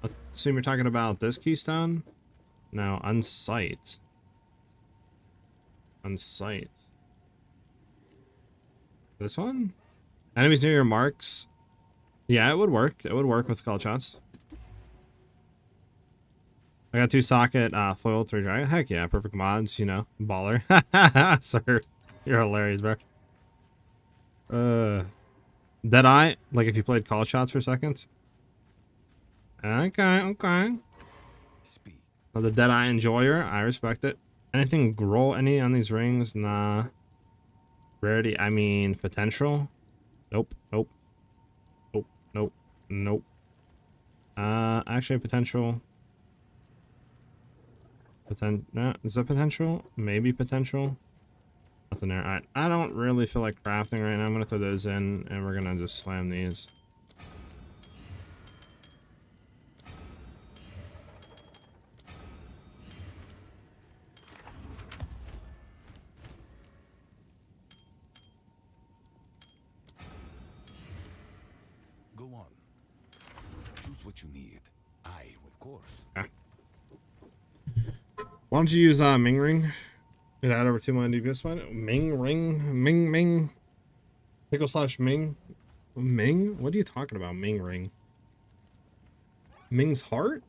I assume you're talking about this keystone. No, unsight. This one? Enemies near your marks. Yeah, it would work. It would work with call shots. I got 2 socket, foil, 3 dragon. Heck yeah, perfect mods, you know. Baller. Sir, you're hilarious, bro. Deadeye, like if you played Call Shots for seconds. Okay, okay. Speak. So the Deadeye enjoyer, I respect it. Anything grow any on these rings? Nah. Rarity, I mean potential. Nope, nope, nope, nope, nope. Actually potential. Nah, is that potential? Maybe potential. Nothing there. Alright, I don't really feel like crafting right now. I'm gonna throw those in and we're gonna just slam these. Go on. Choose what you need. I, of course. Okay. Why don't you use Ming Ring? It add over 2 million DPS fine. Ming Ring? Ming. Pickle slash Ming. Ming? What are you talking about? Ming Ring. Ming's heart?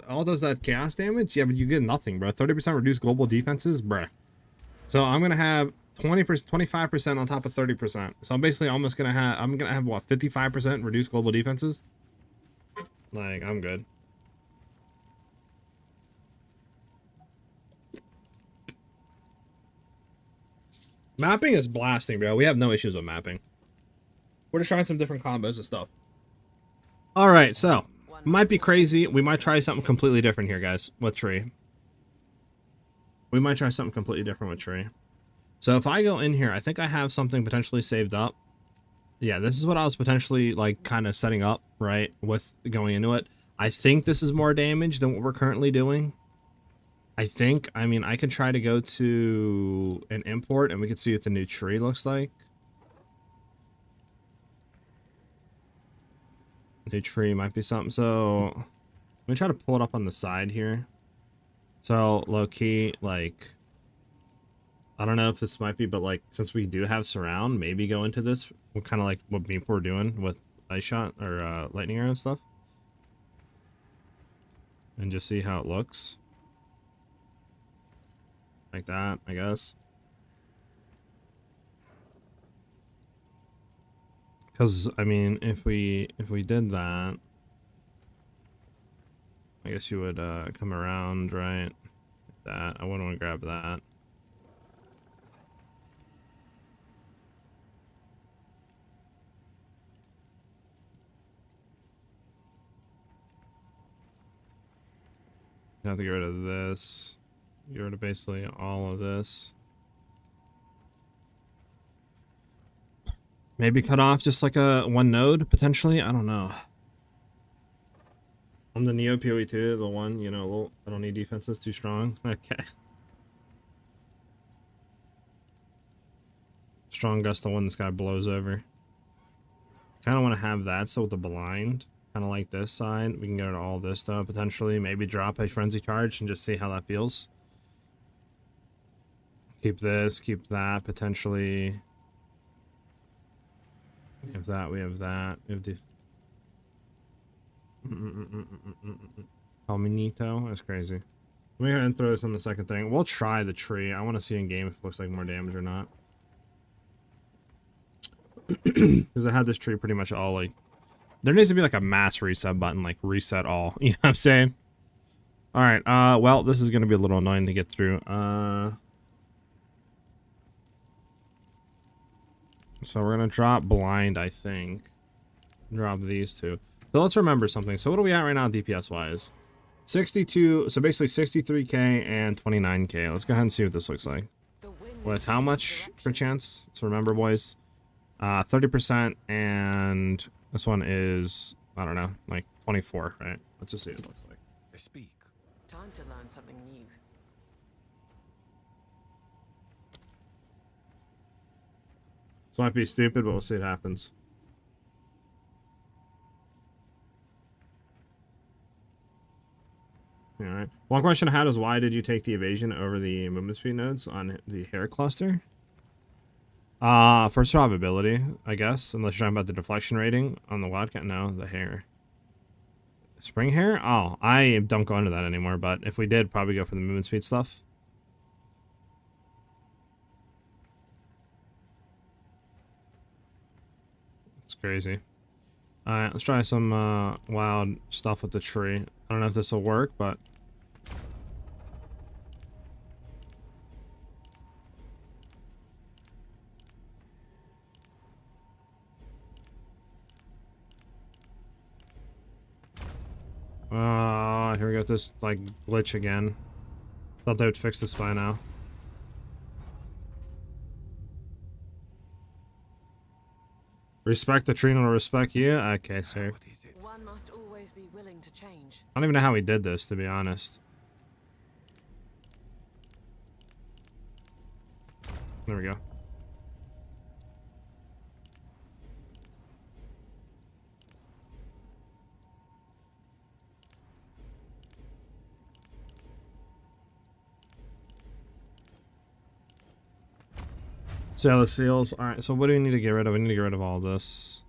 All does that chaos damage? Yeah, but you get nothing, bro. 30% reduced global defenses? Bruh. So I'm gonna have 20%, 25% on top of 30%. So I'm basically almost gonna have, what, 55% reduced global defenses? Like, I'm good. Mapping is blasting, bro. We have no issues with mapping. We're just trying some different combos and stuff. Alright, so. Might be crazy. We might try something completely different here, guys, with tree. We might try something completely different with tree. So if I go in here, I think I have something potentially saved up. Yeah, this is what I was potentially, like, kind of setting up, right, with going into it. I think this is more damage than what we're currently doing. I think, I mean, I could try to go to an import and we could see what the new tree looks like. New tree might be something. So let me try to pull it up on the side here. So low key, like, I don't know if this might be, but like, since we do have surround, maybe go into this. We're kind of like what Meepo are doing with ice shot or lightning arrow and stuff, and just see how it looks. Like that, I guess. Because I mean, if we did that, I guess you would come around, right? Like that. I wouldn't want to grab that. You have to get rid of this. Get rid of basically all of this. Maybe cut off just like a one node potentially. I don't know. I'm the Neo PoE 2, the one, you know, well, I don't need defenses too strong. Okay. Strong gust, the one this guy blows over. Kind of want to have that so with the blind. Kind of like this side. We can get rid of all this though, potentially. Maybe drop a frenzy charge and just see how that feels. Keep this, keep that, potentially. We have that, we have that. We have Palminito, that's crazy. Let me go ahead and throw this on the second thing. We'll try the tree. I want to see in game if it looks like more damage or not. Because I had this tree pretty much all like... There needs to be like a mass reset button, like reset all. You know what I'm saying? Alright, well, this is going to be a little annoying to get through. So we're going to drop blind, I think. Drop these two. So let's remember something. So what are we at right now DPS-wise? 62, so basically 63k and 29k. Let's go ahead and see what this looks like. With how much per chance? Let's remember, boys. 30%, and this one is, I don't know, like 24, right? Let's just see what it looks like. Speak. Time to learn something new. This might be stupid, but we'll see what happens. Alright. One question I had is why did you take the evasion over the movement speed nodes on the hair cluster? For survivability, I guess. Unless you're talking about the deflection rating on the Wildcat. No, the hair. Spring hair? Oh, I don't go into that anymore, but if we did, probably go for the movement speed stuff. crazy. Alright, let's try some wild stuff with the tree. I don't know if this will work, but... here we go, this, like, glitch again. Thought they would fix this by now. Respect the tree and will respect you? Okay, sir. What is it? One must always be willing to change. I don't even know how he did this, to be honest. There we go. See how this feels. Alright, so what do we need to get rid of? We need to get rid of all this.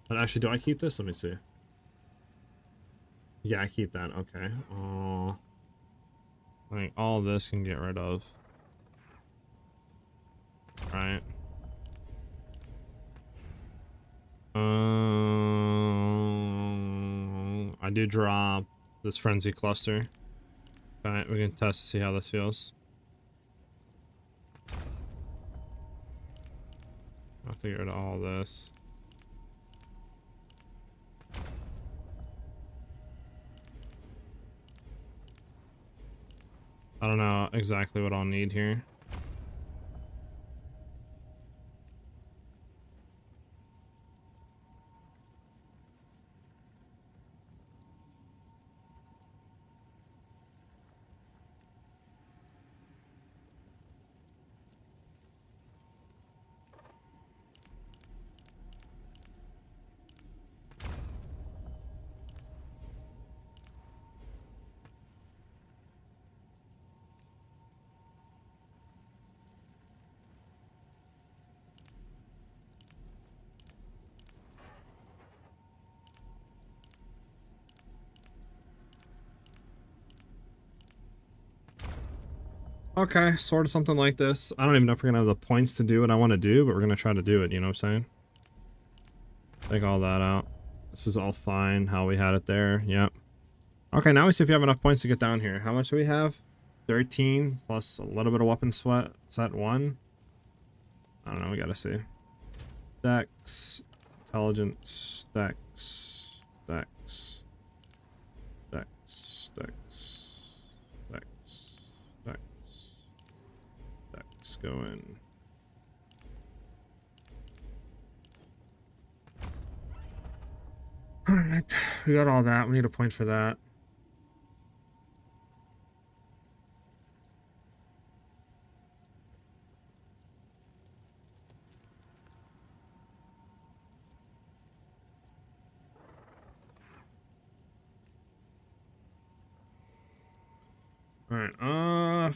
But actually, do I keep this? Let me see. Yeah, I keep that. Okay. I think all this can get rid of. Right. I do drop this frenzy cluster. Alright, we can test to see how this feels. I have to get rid of all this. I don't know exactly what I'll need here. Okay, sort of something like this. I don't even know if we're gonna have the points to do what I want to do, but we're gonna try to do it, you know what I'm saying? Take all that out. This is all fine, how we had it there, yep. Okay, now we see if we have enough points to get down here. How much do we have? 13, plus a little bit of weapon sweat. Set 1? I don't know, we gotta see. Dex, intelligence, Dex, Dex, Dex, Dex, Dex, Dex. Let's go in. Alright, we got all that. We need a point for that. Alright,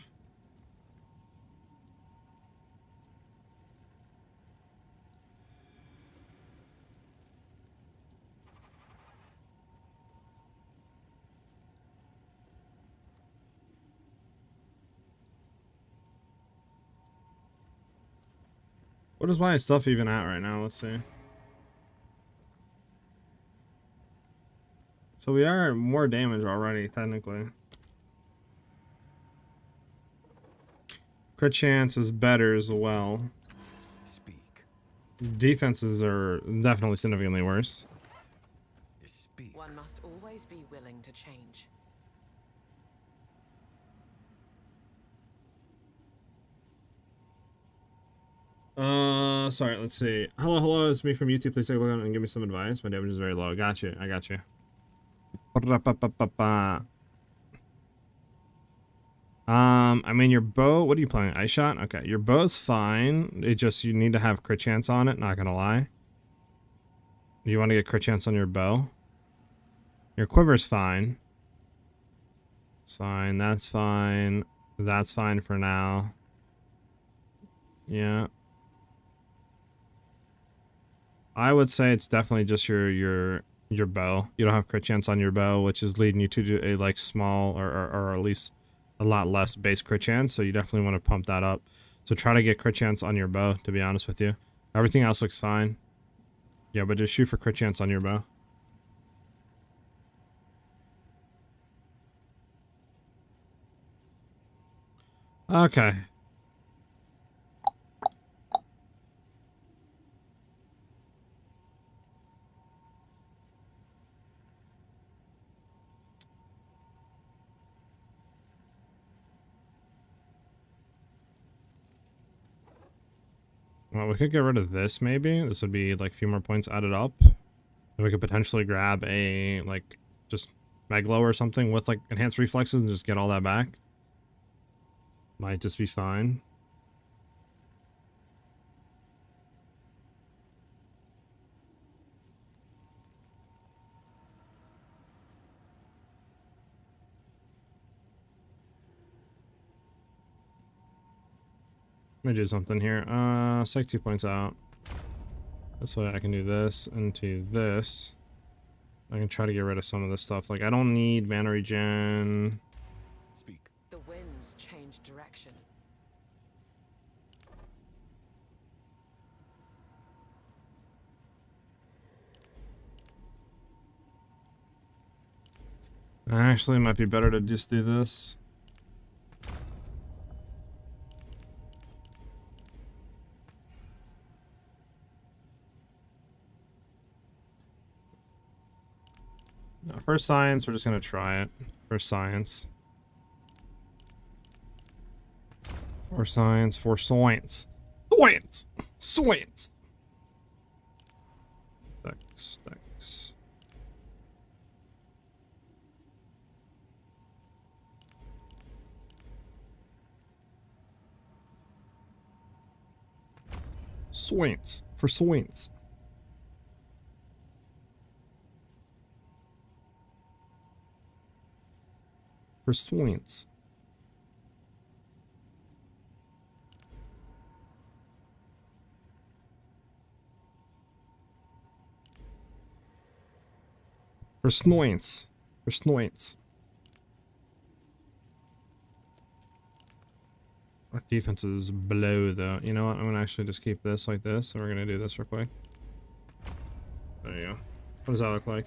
what is my stuff even at right now? Let's see. So we are more damage already, technically. Crit chance is better as well. Speak. Defenses are definitely significantly worse. Speak. One must always be willing to change. Sorry, let's see. Hello, it's me from YouTube. Please take a look at it and give me some advice. My damage is very low. Got you. I got you. I mean, your bow, what are you playing? Ice shot? Okay, your bow's fine. It just, you need to have crit chance on it, not gonna lie. You want to get crit chance on your bow? Your quiver's fine. It's fine, that's fine. That's fine for now. Yeah. I would say it's definitely just your bow. You don't have crit chance on your bow, which is leading you to do a like small or at least a lot less base crit chance, so you definitely want to pump that up. So try to get crit chance on your bow, to be honest with you. Everything else looks fine. Yeah, but just shoot for crit chance on your bow. Okay. Well, we could get rid of this, maybe. This would be, like, a few more points added up. And we could potentially grab a, like, just Meglo or something with, like, enhanced reflexes and just get all that back. Might just be fine. Let me do something here. Psych 2 points out. This way I can do this into this. I can try to get rid of some of this stuff. Like, I don't need mana regen. Speak. The winds change direction. Actually, it might be better to just do this. No, for science, we're just gonna try it. For science. For science, for science. Science! Science! Thanks. Science. For science. For science. For snoints. For snoints. Our defense is below though. You know what? I'm gonna actually just keep this like this, and we're gonna do this real quick. There you go. What does that look like?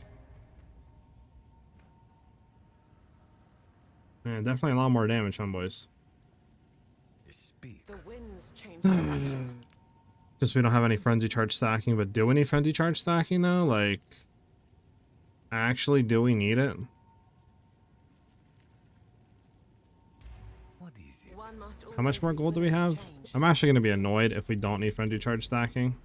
Yeah, definitely a lot more damage, huh, boys? Speak. The winds change direction. Just we don't have any frenzy charge stacking, but do we need frenzy charge stacking though? Like, actually, do we need it? What is it? One must How much more always be gold do we willing to have? change. I'm actually gonna be annoyed if we don't need frenzy charge stacking.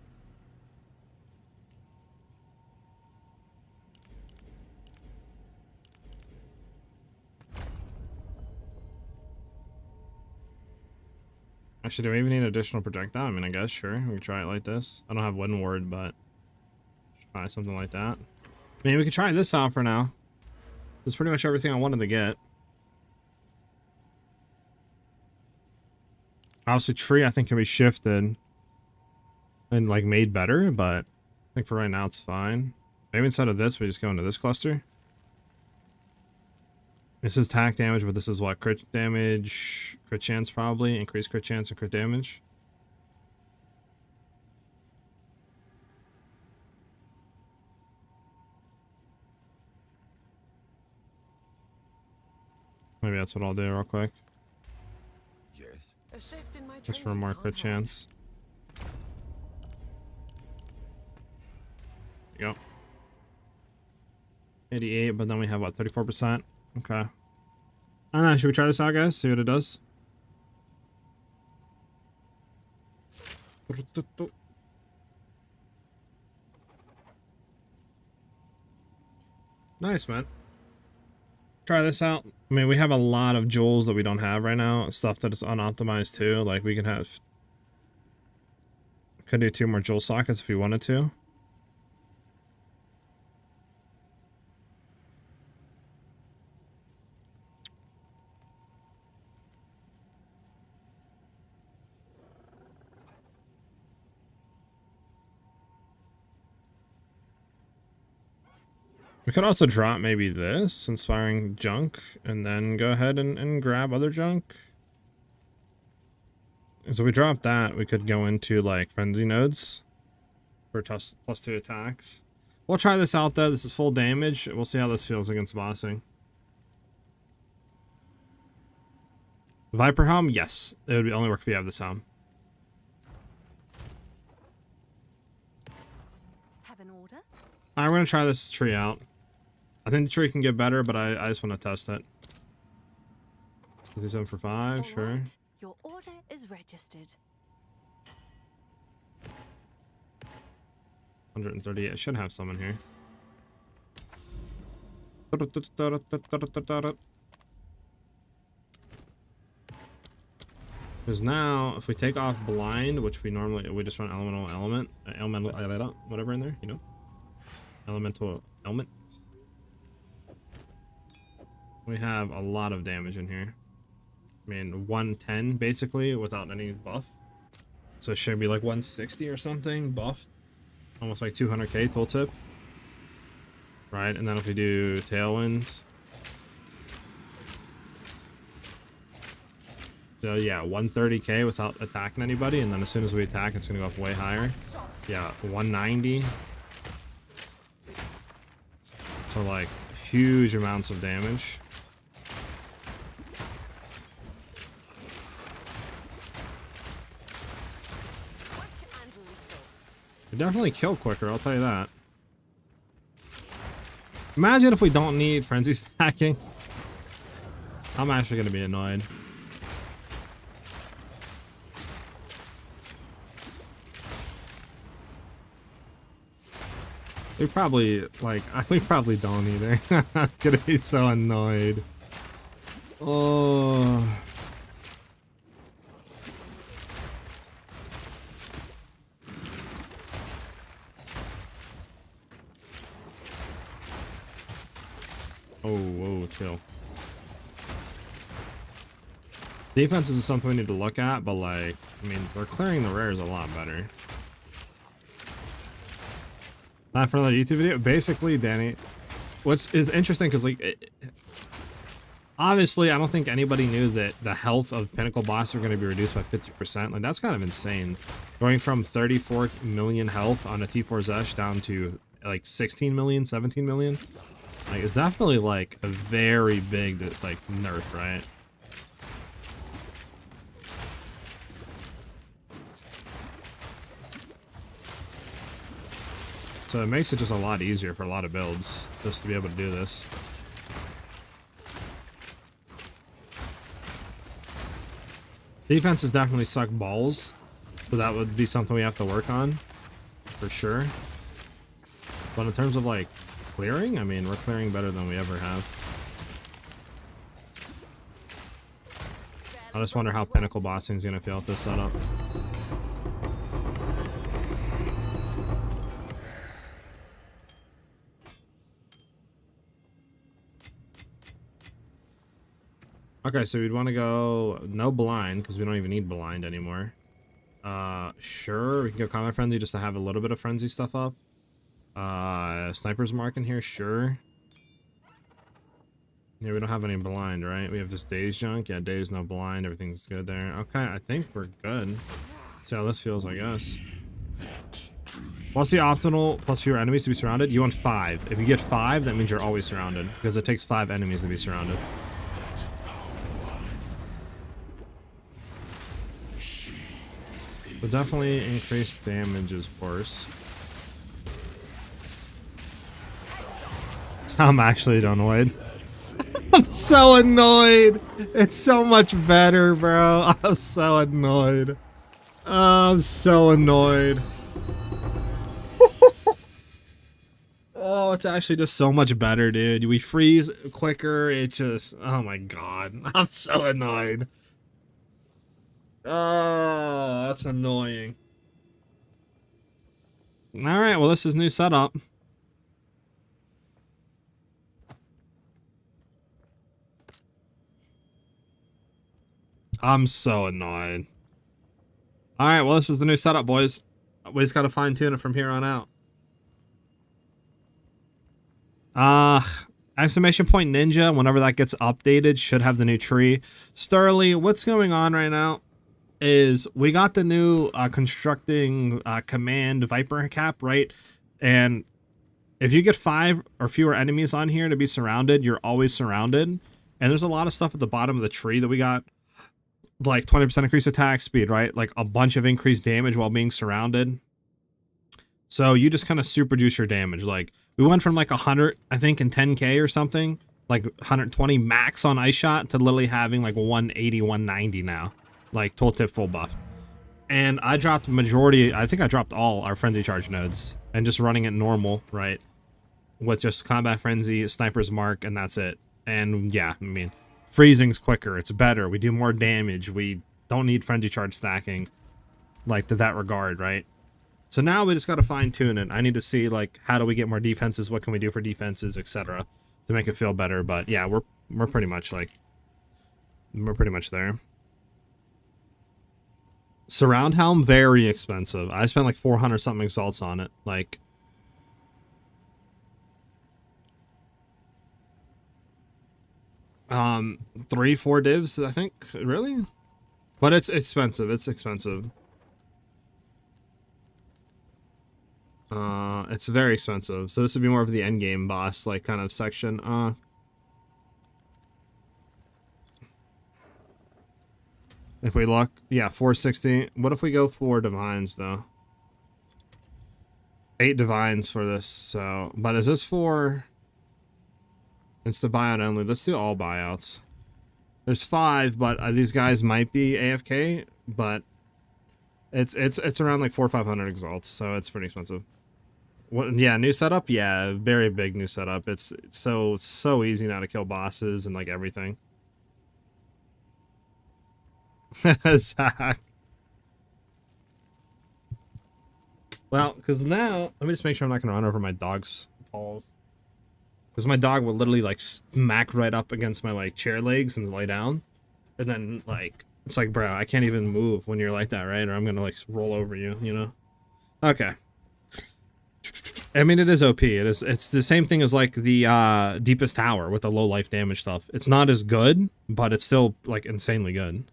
Actually, do we even need additional projectile? I mean, I guess, sure. We can try it like this. I don't have one word, but try something like that. I mean, we could try this out for now. That's pretty much everything I wanted to get. Obviously, tree, I think, can be shifted and, like, made better, but I think for right now, it's fine. Maybe instead of this, we just go into this cluster. This is attack damage, but this is what? Crit damage, crit chance probably. Increased crit chance and crit damage. Maybe that's what I'll do real quick. Yes. A shift in my Just for training more can't crit hurt. chance. There you go. 88, but then we have what, 34%? Okay. I don't know, should we try this out, guys? See what it does? Nice, man. Try this out. I mean, we have a lot of jewels that we don't have right now. Stuff that is unoptimized too. Like, we can have... Could do 2 more jewel sockets if we wanted to. We could also drop maybe this, inspiring junk, and then go ahead and grab other junk. And so we drop that, we could go into like frenzy nodes for +2 attacks. We'll try this out though. This is full damage. We'll see how this feels against bossing. Viper helm, yes. It would only work if you have this helm. Have an order? Alright, we're gonna try this tree out. I think the tree can get better, but I just want to test it. 57 for 5, All sure. right. Your order is registered. 138. It should have some in here. Because now, if we take off blind, which we just run elemental, whatever in there, you know? Elemental element. We have a lot of damage in here. I mean, 110 basically without any buff. So it should be like 160 or something buffed. Almost like 200k tooltip. Right, and then if we do tailwind. So yeah, 130k without attacking anybody, and then as soon as we attack, it's gonna go up way higher. Yeah, 190. So like huge amounts of damage. We definitely kill quicker, I'll tell you that. Imagine if we don't need frenzy stacking. I'm actually gonna be annoyed. We probably don't either. I'm gonna be so annoyed. Oh. Oh, whoa, chill. Defense is something we need to look at, but like, I mean, we're clearing the rares a lot better. Not for another YouTube video. Basically, Danny, what's interesting because like, obviously, I don't think anybody knew that the health of Pinnacle boss are going to be reduced by 50%. Like, that's kind of insane. Going from 34 million health on a T4 Zesh down to like 16 million, 17 million. Like, it's definitely like a very big like nerf, right? So it makes it just a lot easier for a lot of builds just to be able to do this. Defenses definitely suck balls, so that would be something we have to work on for sure. But in terms of like clearing, I mean, we're clearing better than we ever have. I just wonder how Pinnacle bossing is gonna feel with this setup. Okay, so we'd want to go no blind because we don't even need blind anymore. Sure, we can go combat frenzy just to have a little bit of frenzy stuff up. Sniper's mark in here, sure. Yeah, we don't have any blind, right? We have just daze junk. Yeah, daze, no blind. Everything's good there. Okay, I think we're good. See how this feels, I guess. What's the optimal plus fewer enemies to be surrounded? You want 5. If you get 5, that means you're always surrounded because it takes 5 enemies to be surrounded. But definitely increased damage is worse. I'm actually annoyed. I'm so annoyed. It's so much better, bro. I'm so annoyed. I'm so annoyed. Oh, it's actually just so much better, dude. We freeze quicker. It just, oh my god. I'm so annoyed. Oh, that's annoying. Alright, well, this is new setup. I'm so annoyed. Alright, well, this is the new setup, boys. We just gotta fine tune it from here on out. Exclamation point ninja, whenever that gets updated, should have the new tree. Sterling, what's going on right now? is we got the new constructing command Viper cap, right? And if you get 5 or fewer enemies on here to be surrounded, you're always surrounded. And there's a lot of stuff at the bottom of the tree that we got, like 20% increased attack speed, right? Like a bunch of increased damage while being surrounded. So you just kind of super juice your damage. Like we went from like 100, I think, in 10k or something, like 120 max on ice shot to literally having like 180, 190 now, like tooltip full buff. And I dropped majority, I think I dropped all our frenzy charge nodes and just running it normal, right? With just combat frenzy, sniper's mark, and that's it. And yeah, I mean, freezing's quicker, it's better, we do more damage, we don't need frenzy charge stacking, like to that regard, right? So now we just got to fine tune it. I need to see like how do we get more defenses, what can we do for defenses, etc. to make it feel better. But yeah, we're pretty much like there. Surround helm, very expensive. I spent like 400 something exalts on it. Like, three, 4 divs, I think. Really? But it's expensive. It's expensive. It's very expensive. So this would be more of the endgame boss, like, kind of section. If we look, yeah, 460. What if we go 4 divines, though? 8 divines for this, so... But is this for... It's the buyout only. Let's do all buyouts. There's 5, but these guys might be AFK, but... It's around, like, 400 or 500 exalts, so it's pretty expensive. What, yeah, new setup? Yeah, very big new setup. It's so easy now to kill bosses and, like, everything. Zach. Well, because now, let me just make sure I'm not going to run over my dog's paws. Because my dog will literally, like, smack right up against my, like, chair legs and lay down. And then, like, it's like, bro, I can't even move when you're like that, right? Or I'm going to, like, roll over you, you know? Okay. I mean, it is OP. It's the same thing as, like, the Deepest Tower with the low life damage stuff. It's not as good, but it's still, like, insanely good.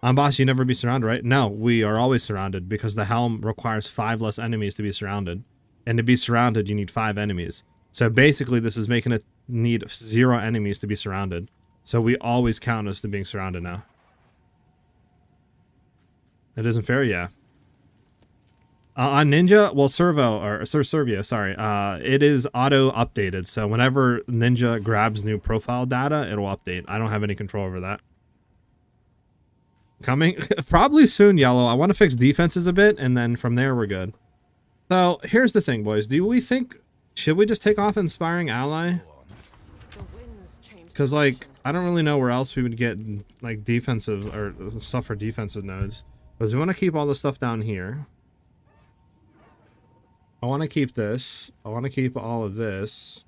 Boss, you never be surrounded, right? No, we are always surrounded because the helm requires 5 less enemies to be surrounded. And to be surrounded, you need 5 enemies. So basically, this is making it need 0 enemies to be surrounded. So we always count as to being surrounded now. It isn't fair, yeah. On Ninja, well, Servio, sorry. It is auto-updated. So whenever Ninja grabs new profile data, it'll update. I don't have any control over that. Coming probably soon, Yellow. I want to fix defenses a bit, and then from there we're good. So here's the thing, boys. Do we think should we just take off Inspiring Ally? Because like I don't really know where else we would get like defensive or stuff for defensive nodes. Because we want to keep all the stuff down here. I want to keep this. I want to keep all of this.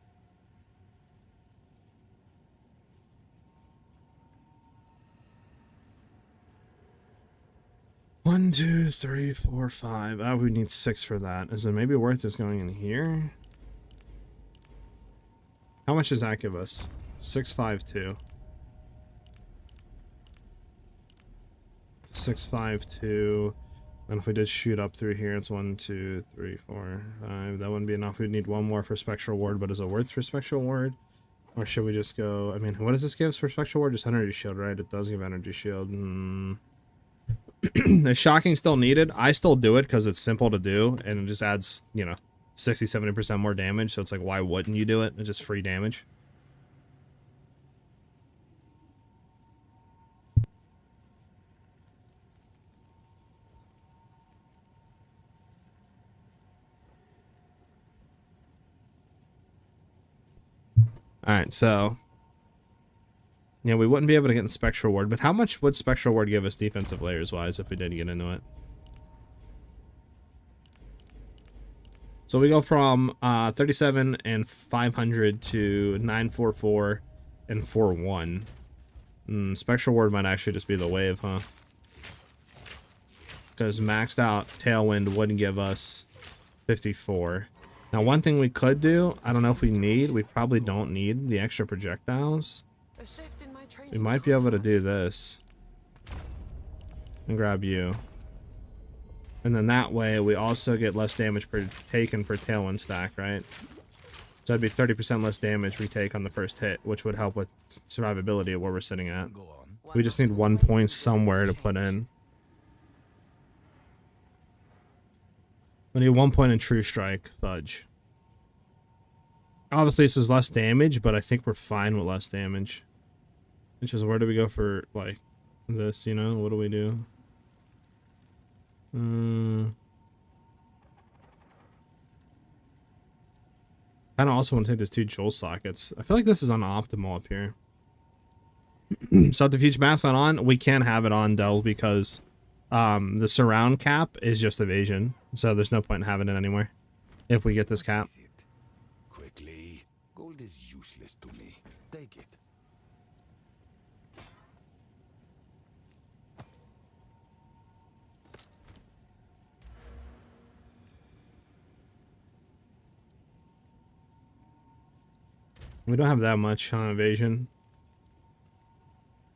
One, 2, 3, 4, 5. Oh, we need 6 for that. Is it maybe worth just going in here? How much does that give us? 652. 652. And if we did shoot up through here, it's 1, 2, 3, 4, 5. That wouldn't be enough. We'd need 1 more for Spectral Ward, but is it worth for Spectral Ward? Or should we just go... I mean, what does this give us for Spectral Ward? Just Energy Shield, right? It does give Energy Shield. Is Shocking still needed? I still do it because it's simple to do, and it just adds, you know, 60-70% more damage, so it's like, why wouldn't you do it? It's just free damage. Alright, so... yeah, we wouldn't be able to get in Spectral Ward, but how much would Spectral Ward give us defensive layers-wise if we did get into it? So we go from 37 and 500 to 944 and 41. Spectral Ward might actually just be the wave, huh? Because maxed out Tailwind wouldn't give us 54. Now, one thing we could do, I don't know if we need, we probably don't need the extra projectiles. We might be able to do this. and grab you. And then that way we also get less damage per taken per tailwind stack, right? So that'd be 30% less damage we take on the first hit, which would help with survivability at where we're sitting at. Go on. We just need 1 point somewhere to put in. We need 1 point in True Strike, fudge. Obviously this is less damage, but I think we're fine with less damage. It's just, where do we go for, like, this, you know? What do we do? I kind of also want to take those 2 Joel sockets. I feel like this is unoptimal up here. Subterfuge mask not on. We can't have it on, Del, because the surround cap is just evasion. So there's no point in having it anywhere if we get this cap. Quickly. Gold is useless to me. Take it. We don't have that much on evasion.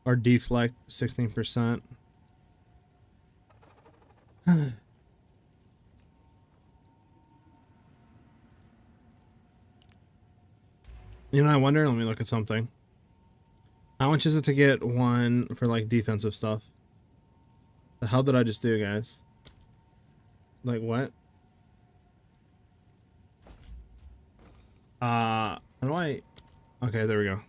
Our deflect 16%. You know, I wonder, let me look at something. How much is it to get 1 for like defensive stuff? The hell did I just do, guys? Like what? How do I... Okay, there we go.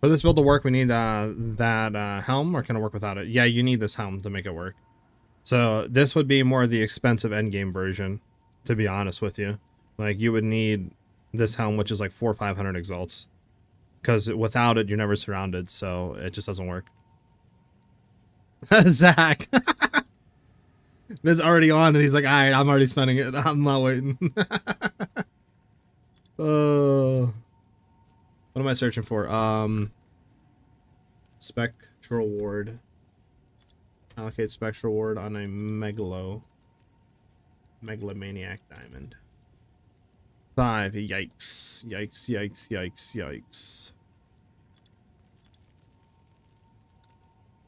For this build to work, we need that helm, or can it work without it? Yeah, you need this helm to make it work. So this would be more the expensive endgame version, to be honest with you. Like, you would need this helm, which is like 400 or 500 exalts. Because without it, you're never surrounded, so it just doesn't work. Zach! It's already on, and he's like, alright, I'm already spending it. I'm not waiting. What am I searching for? Spectral Ward. Allocate Spectral Ward on a Megalomaniac Diamond. 5. Yikes. Yikes, yikes, yikes, yikes.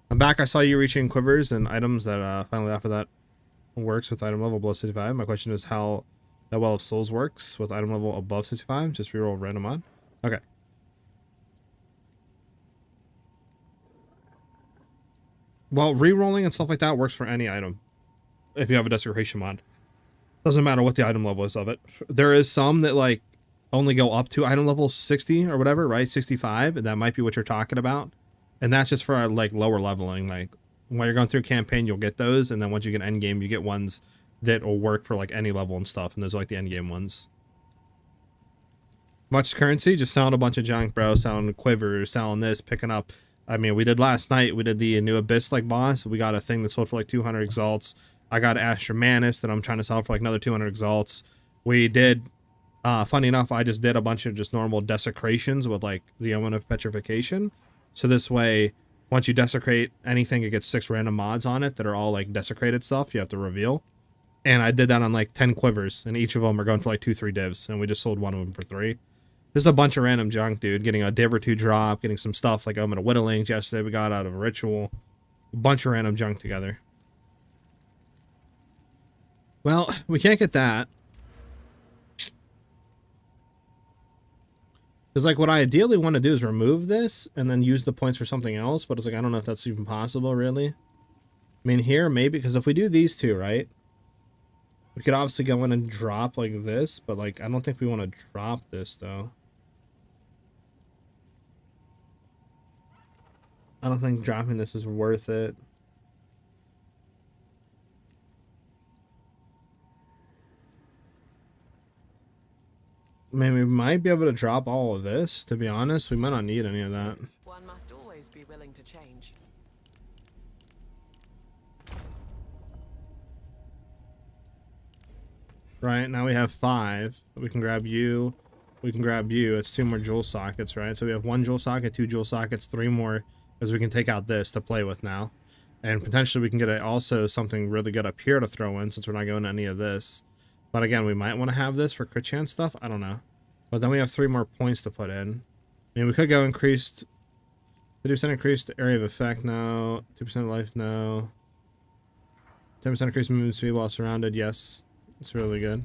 I'm back. I saw you reaching quivers and items that finally after that works with item level below 65. My question is how that Well of Souls works with item level above 65. Just reroll random on. Okay. Well, rerolling and stuff like that works for any item. If you have a desecration mod. Doesn't matter what the item level is of it. There is some that like only go up to item level 60 or whatever, right? 65, and that might be what you're talking about. And that's just for like lower leveling. Like while you're going through campaign, you'll get those, and then once you get endgame, you get ones that will work for like any level and stuff, and those are like the endgame ones. Much currency, just selling a bunch of junk, bro. Selling Quiver, selling this, picking up. I mean, we did last night, we did the new Abyss like boss. We got a thing that sold for like 200 exalts. I got Astra Manus that I'm trying to sell for like another 200 exalts. We did, funny enough, I just did a bunch of just normal desecrations with like the Omen of Petrification. So this way, once you desecrate anything, it gets 6 random mods on it that are all like desecrated stuff you have to reveal. And I did that on like 10 quivers, and each of them are going for like 2-3 divs, and we just sold one of them for 3. There's a bunch of random junk, dude. Getting a div or 2 drop, getting some stuff like Omen of Whittlings yesterday we got out of a ritual. A bunch of random junk together. Well, we can't get that. Because like what I ideally want to do is remove this and then use the points for something else, but it's like I don't know if that's even possible, really. I mean, here, maybe, because if we do these 2, right? We could obviously go in and drop like this, but like I don't think we want to drop this, though. I don't think dropping this is worth it. I mean, we might be able to drop all of this, to be honest. We might not need any of that. One must always be willing to change. Right, now we have 5. We can grab you. We can grab you. It's 2 more jewel sockets, right? So we have 1 jewel socket, 2 jewel sockets, 3 more, as we can take out this to play with now. And potentially we can get also something really good up here to throw in, since we're not going to any of this. But again, we might want to have this for crit chance stuff. I don't know. But then we have 3 more points to put in. I mean, we could go increased... 30% increased area of effect, no. 2% of life, no. 10% increase in move speed while surrounded. Yes, it's really good.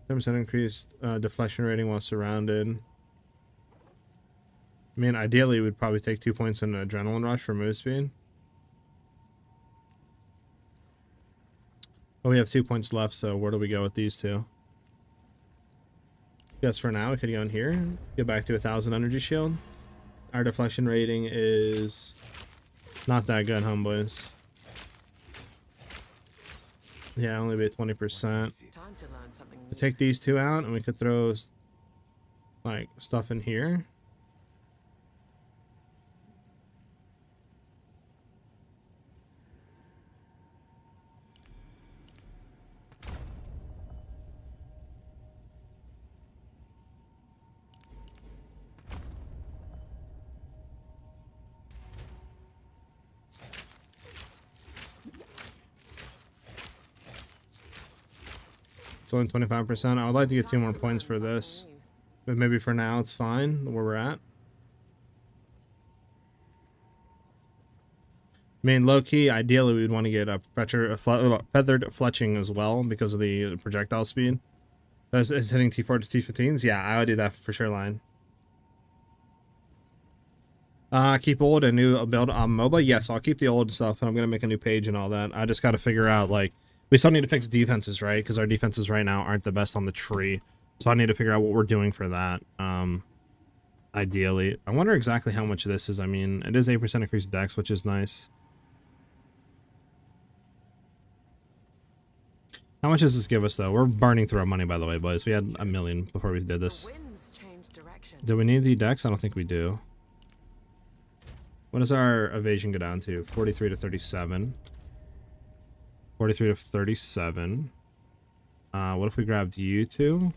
10% increased deflection rating while surrounded. I mean, ideally, we'd probably take 2 points in adrenaline rush for move speed. Oh, we have 2 points left, so where do we go with these two? Guess for now we could go in here, get back to 1,000 energy shield. Our deflection rating is not that good, homeboys. Yeah, only be at 20%. Time to learn something new. Take these two out, and we could throw like stuff in here. It's only 25%. I would like to get 2 more points for this, but maybe for now it's fine where we're at. I mean, low key, ideally we'd want to get a feathered fletching as well because of the projectile speed. It's hitting T4 to T15s. Yeah, I would do that for sure, line. Keep old and new build on MOBA. Yes, I'll keep the old stuff, and I'm gonna make a new page and all that. I just got to figure out, like, we still need to fix defenses, right? Because our defenses right now aren't the best on the tree. So I need to figure out what we're doing for that. Ideally, I wonder exactly how much this is. I mean, it is 8% increased dex, which is nice. How much does this give us, though? We're burning through our money, by the way, boys. We had $1 million before we did this. The winds change direction. Do we need the dex? I don't think we do. What does our evasion go down to? 43 to 37. 43 to 37. What if we grabbed you two?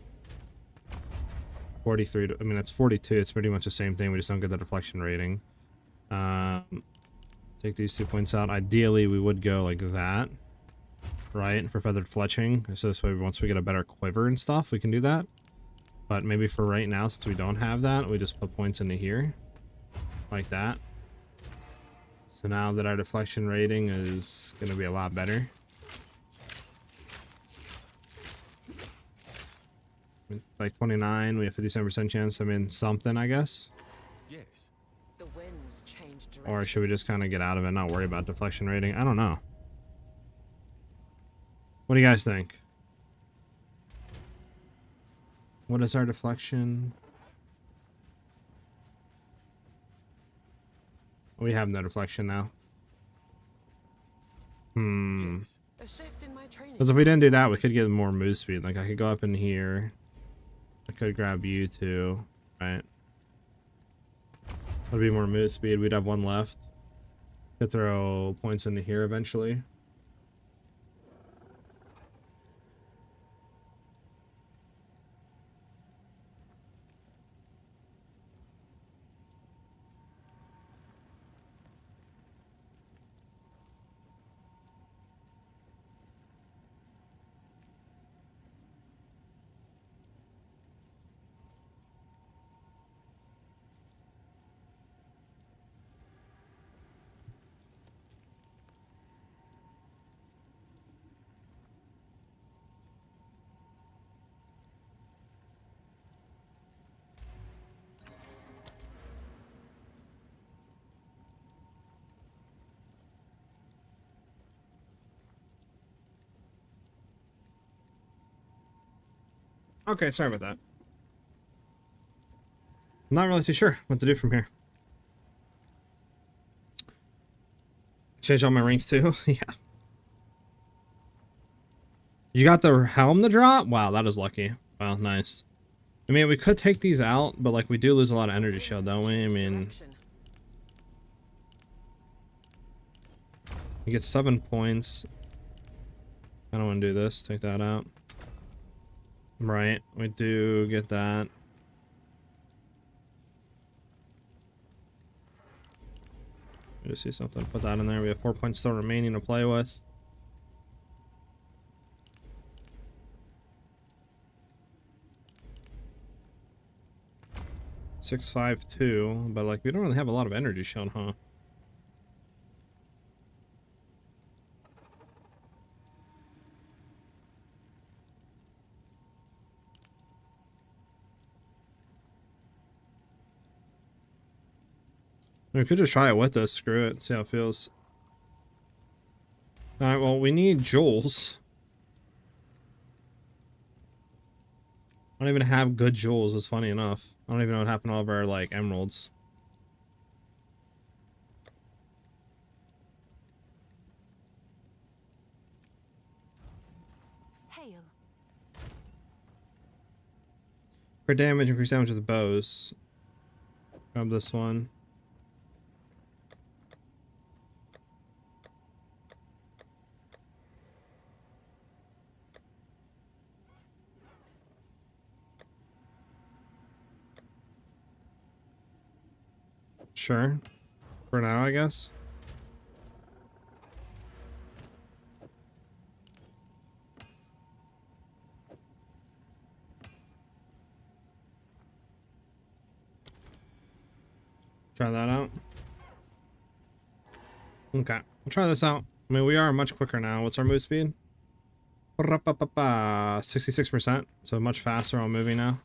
43 to, I mean, that's 42. It's pretty much the same thing. We just don't get the deflection rating. Take these 2 points out. Ideally, we would go like that, right? For feathered fletching. So this way, once we get a better quiver and stuff, we can do that. But maybe for right now, since we don't have that, we just put points into here. Like that. So now that our deflection rating is going to be a lot better. Like 29, we have 57% chance. I mean, something, I guess. Yes. The winds change direction. Or should we just kind of get out of it, not worry about deflection rating? I don't know. What do you guys think? What is our deflection? We have no deflection now. Yes. A shift in my training. Because if we didn't do that, we could get more move speed. Like, I could go up in here. I could grab you two, right? That'd be more move speed. We'd have one left. Could throw points into here eventually. Okay, sorry about that. I'm not really too sure what to do from here. Change all my ranks too? Yeah. You got the helm to drop? Wow, that is lucky. Wow, nice. I mean, we could take these out, but like we do lose a lot of energy shield, don't we? I mean, you get 7 points. I don't want to do this. Take that out. Right, we do get that. I just see something. Put that in there. We have 4 points still remaining to play with. $652, but like we don't really have a lot of energy shield, huh? We could just try it with this. Screw it. See how it feels. Alright, well, we need jewels. I don't even have good jewels, it's funny enough. I don't even know what happened to all of our, like, emeralds. Hail. For damage, increase damage with the bows. Grab this one. Sure. For now, I guess. Try that out. Okay, we'll try this out. I mean, we are much quicker now. What's our move speed? 66%, so much faster on moving now.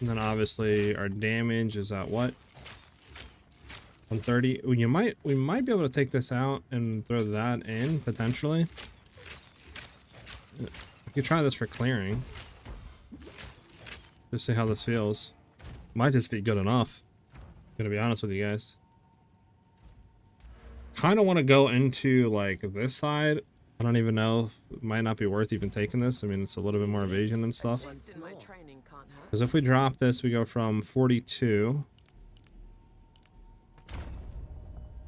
And then obviously our damage is at what? 130. We might be able to take this out and throw that in potentially. We could try this for clearing. Just see how this feels. Might just be good enough. Gonna be honest with you guys. Kind of want to go into like this side. I don't even know. It might not be worth even taking this. I mean, it's a little bit more evasion and stuff. Because if we drop this, we go from 42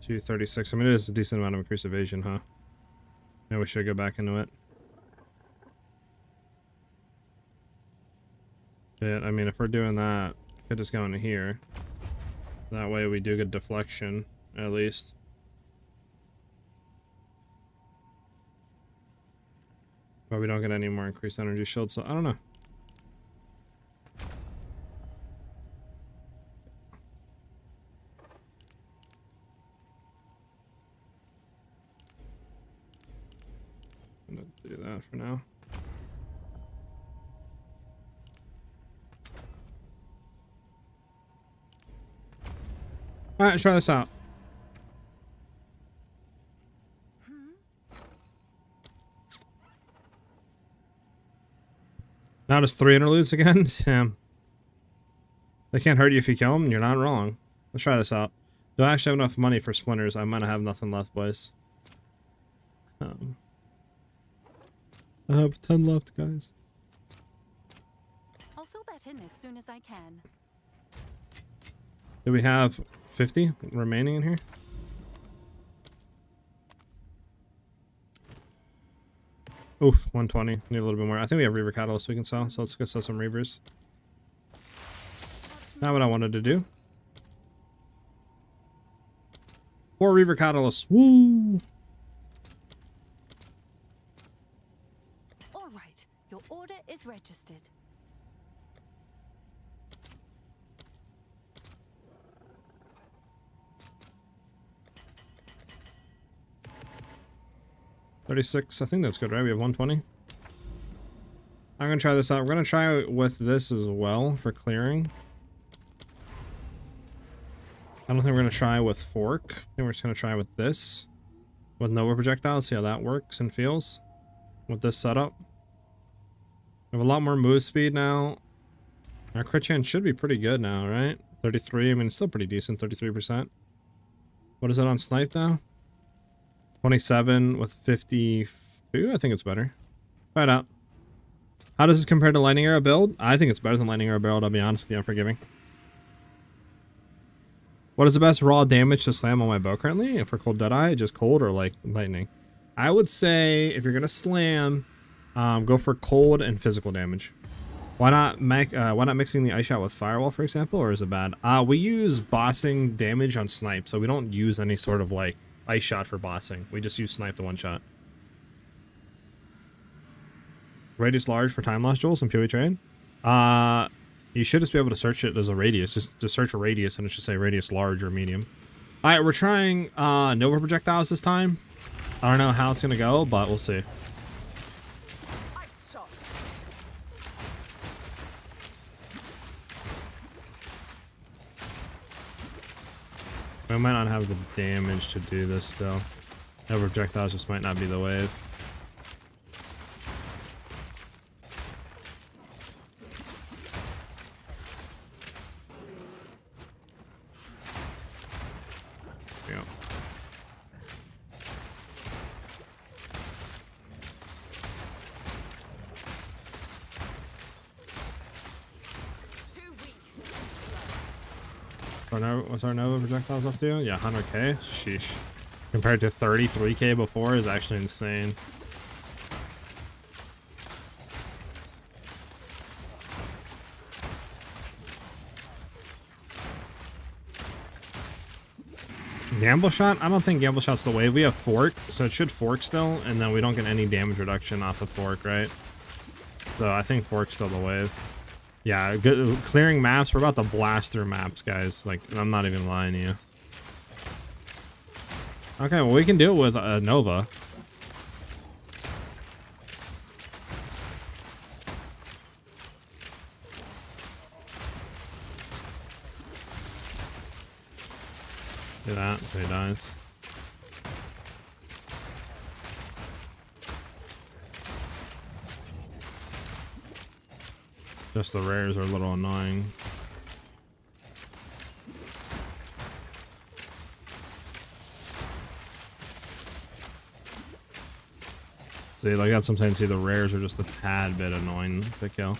to 36. I mean, it is a decent amount of increased evasion, huh? Yeah, we should go back into it. Yeah, I mean, if we're doing that, we could just go into here. That way we do get deflection, at least. But we don't get any more increased energy shield, so I don't know. I'm gonna do that for now. Alright, try this out. Now just 3 interludes again? Damn. They can't hurt you if you kill them, you're not wrong. Let's try this out. Do I actually have enough money for splinters? I might have nothing left, boys. I have 10 left, guys. I'll fill that in as soon as I can. Do we have 50 remaining in here? Oof, 120. Need a little bit more. I think we have Reaver Catalyst we can sell, so let's go sell some Reavers. Not what I wanted to do. 4 Reaver Catalysts. Woo! All right, your order is registered. $36. I think that's good, right? We have 120. I'm gonna try this out. We're gonna try with this as well for clearing. I don't think we're gonna try with fork. I think we're just gonna try with this. With Nova projectiles, see how that works and feels. With this setup. We have a lot more move speed now. Our crit chance should be pretty good now, right? 33, I mean, it's still pretty decent, 33%. What is it on snipe now? 27 with 52. I think it's better. Try it out. How does this compare to Lightning Arrow build? I think it's better than Lightning Arrow build, I'll be honest with you, I'm forgiving. What is the best raw damage to slam on my bow currently? If we're cold Deadeye, just cold or like lightning? I would say if you're gonna slam, go for cold and physical damage. Why not mixing the ice shot with firewall, for example, or is it bad? We use bossing damage on snipe, so we don't use any sort of like ice shot for bossing. We just use snipe to one shot. Radius large for time loss jewels and PoE trade. You should just be able to search it as a radius. Just search a radius and it should say radius large or medium. Alright, we're trying Nova projectiles this time. I don't know how it's gonna go, but we'll see. We might not have the damage to do this still. No projectiles just might not be the wave. There we go. What's our Nova projectiles up to? Yeah, 100k? Sheesh. Compared to 33k before is actually insane. Gamble shot? I don't think gamble shot's the wave. We have fork, so it should fork still, and then we don't get any damage reduction off of fork, right? So I think fork's still the wave. Yeah, good, clearing maps. We're about to blast through maps, guys. Like, I'm not even lying to you. Okay, well, we can do it with Nova. Do that, so he dies. Just the rares are a little annoying. See, like that's sometimes see the rares are just a tad bit annoying to kill.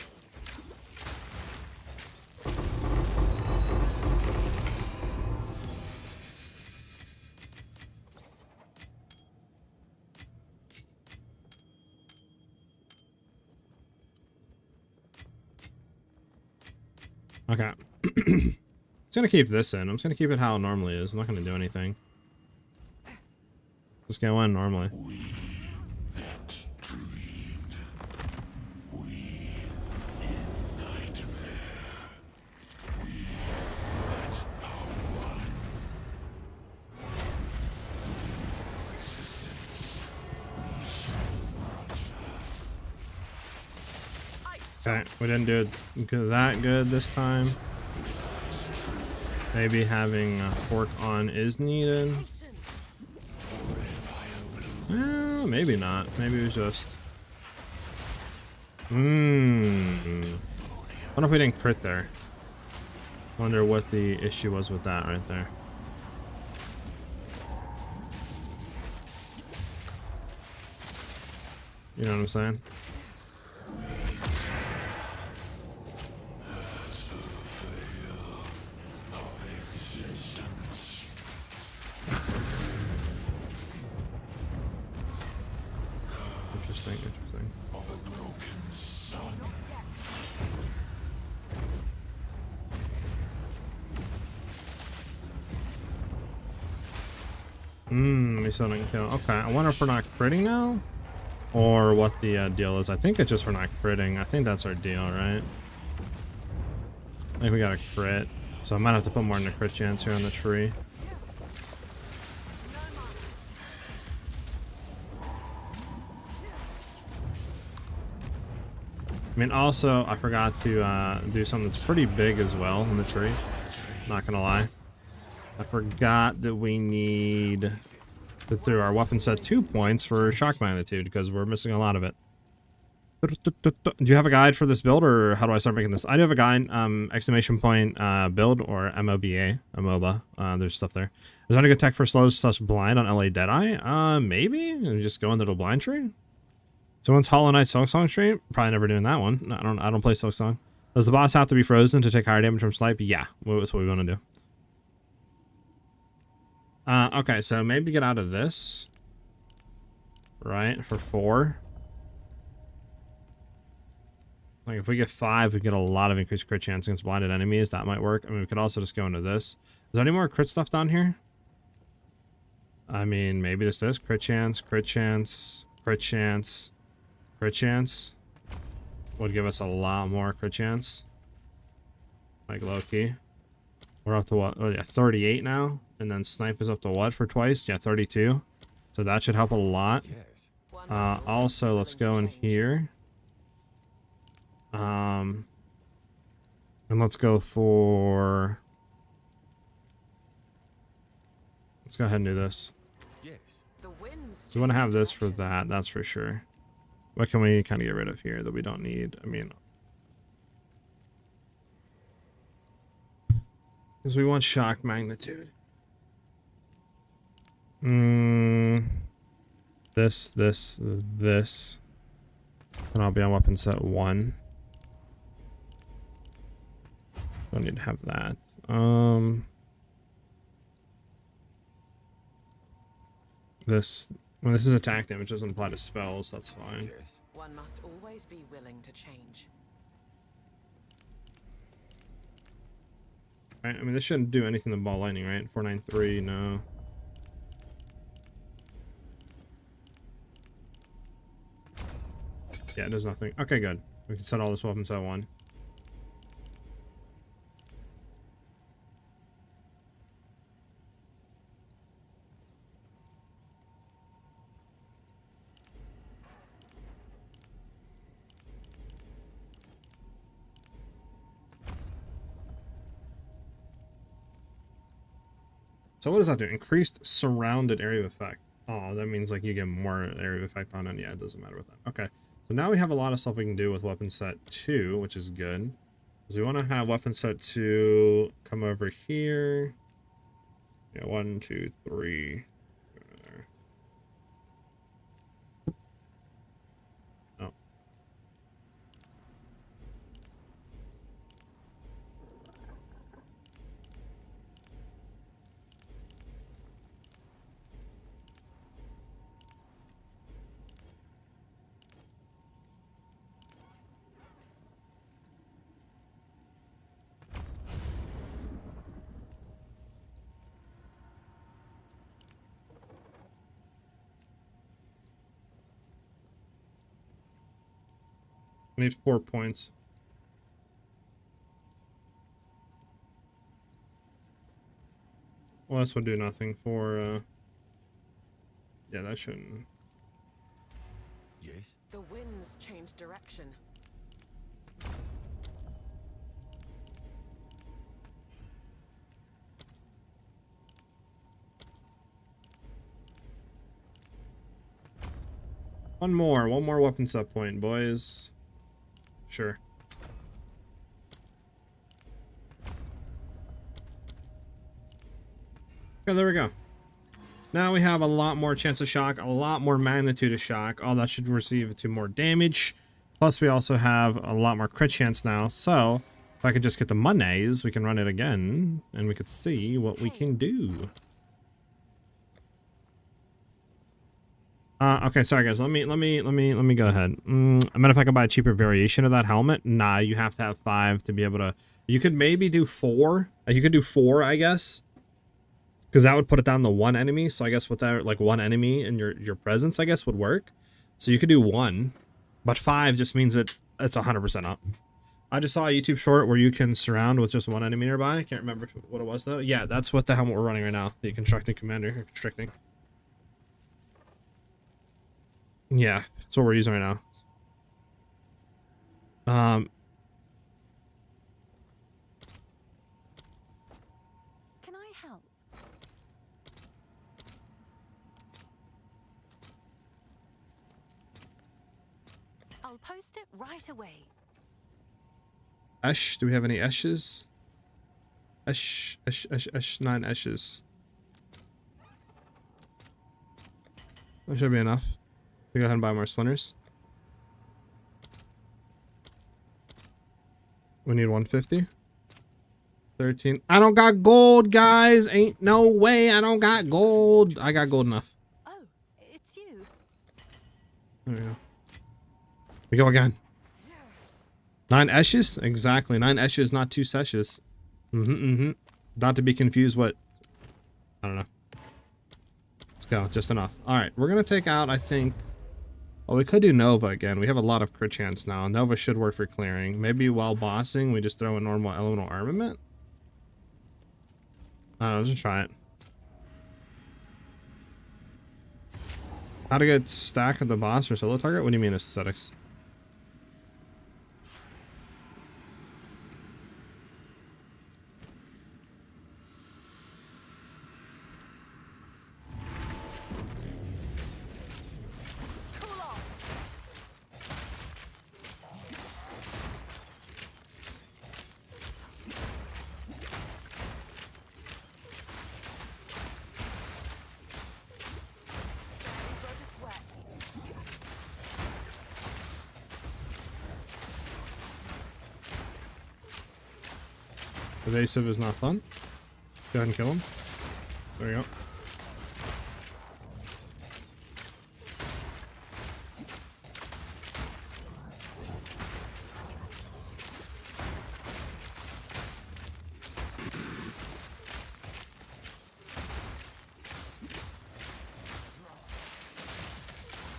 Okay. I'm just gonna keep this in. I'm just gonna keep it how it normally is. I'm not gonna do anything. Just go in normally. Okay, we didn't do it that good this time. Maybe having a fork on is needed. Well, maybe not. Maybe it was just... What if we didn't crit there? Wonder what the issue was with that right there. You know what I'm saying? Interesting. We still didn't kill. Okay, I wonder if we're not critting now? Or what the deal is. I think it's just we're not critting. I think that's our deal, right? I think we got a crit. So I might have to put more in the crit chance here on the tree. I mean, also, I forgot to do something that's pretty big as well in the tree. Not gonna lie. I forgot that we need to through our weapon set 2 points for shock magnitude because we're missing a lot of it. Do you have a guide for this build, or how do I start making this? I do have a guide, exclamation point build, or MOBA, MOBA. There's stuff there. Is that a good tech for slows/blind on LA Deadeye? Maybe. And just go into the blind tree. Someone's Hollow Knight Silksong stream? Probably never doing that one. No, I don't play Silksong. Does the boss have to be frozen to take higher damage from snipe? Yeah, that's what we want to do. Okay, so maybe get out of this. Right, for 4. Like, if we get 5, we get a lot of increased crit chance against blinded enemies. That might work. I mean, we could also just go into this. Is there any more crit stuff down here? I mean, maybe just this. Crit chance, crit chance, crit chance, crit chance. Would give us a lot more crit chance. Like Loki. We're up to what? Oh, yeah, 38 now. And then snipe is up to what for twice? Yeah, 32. So that should help a lot. Also, let's go in here. And let's go for Let's go ahead and do this. Yes. The winds We want to change have this for direction. that, that's for sure. What can we kind of get rid of here that we don't need? I mean, because we want shock magnitude. This. And I'll be on weapon set 1. Don't need to have that. This is attack damage, doesn't apply to spells, that's fine. Yes. One must always be willing to change. Right, I mean this shouldn't do anything to ball lightning, right? 493, no. Yeah, it does nothing. Okay, good. We can set all this weapons at 1. So what does that do? Increased surrounded area of effect. Oh, that means like you get more area of effect on it. Yeah, it doesn't matter with that. Okay. So now we have a lot of stuff we can do with weapon set 2, which is good. Because we want to have weapon set 2 come over here. Yeah, 1, 2, 3. There. Oh. I need 4 points. Well, this would do nothing for, yeah, that shouldn't. Yes. The winds change direction. One more weapon set point, boys. Sure. Okay, there we go. Now we have a lot more chance of shock, a lot more magnitude of shock. Oh, that should receive 2 more damage. Plus, we also have a lot more crit chance now. So, if I could just get the monies, we can run it again, and we could see what we can do. Okay, sorry guys. Let me go ahead. I mean, if I could buy a cheaper variation of that helmet, nah, you have to have 5 to be able to. You could maybe do 4. You could do 4, I guess, because that would put it down to 1 enemy. So I guess without like 1 enemy in your presence, I guess would work. So you could do 1, but 5 just means it's 100% up. I just saw a YouTube short where you can surround with just 1 enemy nearby. I can't remember what it was though. Yeah, that's what the helmet we're running right now. The constructing commander, or constricting. Yeah, that's what we're using right now. Can I help? I'll post it right away. Esh, do we have any eshes? Esh, 9 eshes. That should be enough. We go ahead and buy more splinters. We need 150. 13. I don't got gold, guys. Ain't no way I don't got gold. I got gold enough. Oh, it's you. There we go. We go again. 9 eshes? Exactly. 9 eshes, not 2 seshes. Not to be confused what... I don't know. Let's go. Just enough. Alright, we're going to take out, I think... Oh, we could do Nova again. We have a lot of crit chance now. Nova should work for clearing. Maybe while bossing, we just throw a normal elemental armament? I don't know, let's just try it. How to get stack at the boss or solo target? What do you mean aesthetics? Evasive is not fun. Go ahead and kill him. There we go.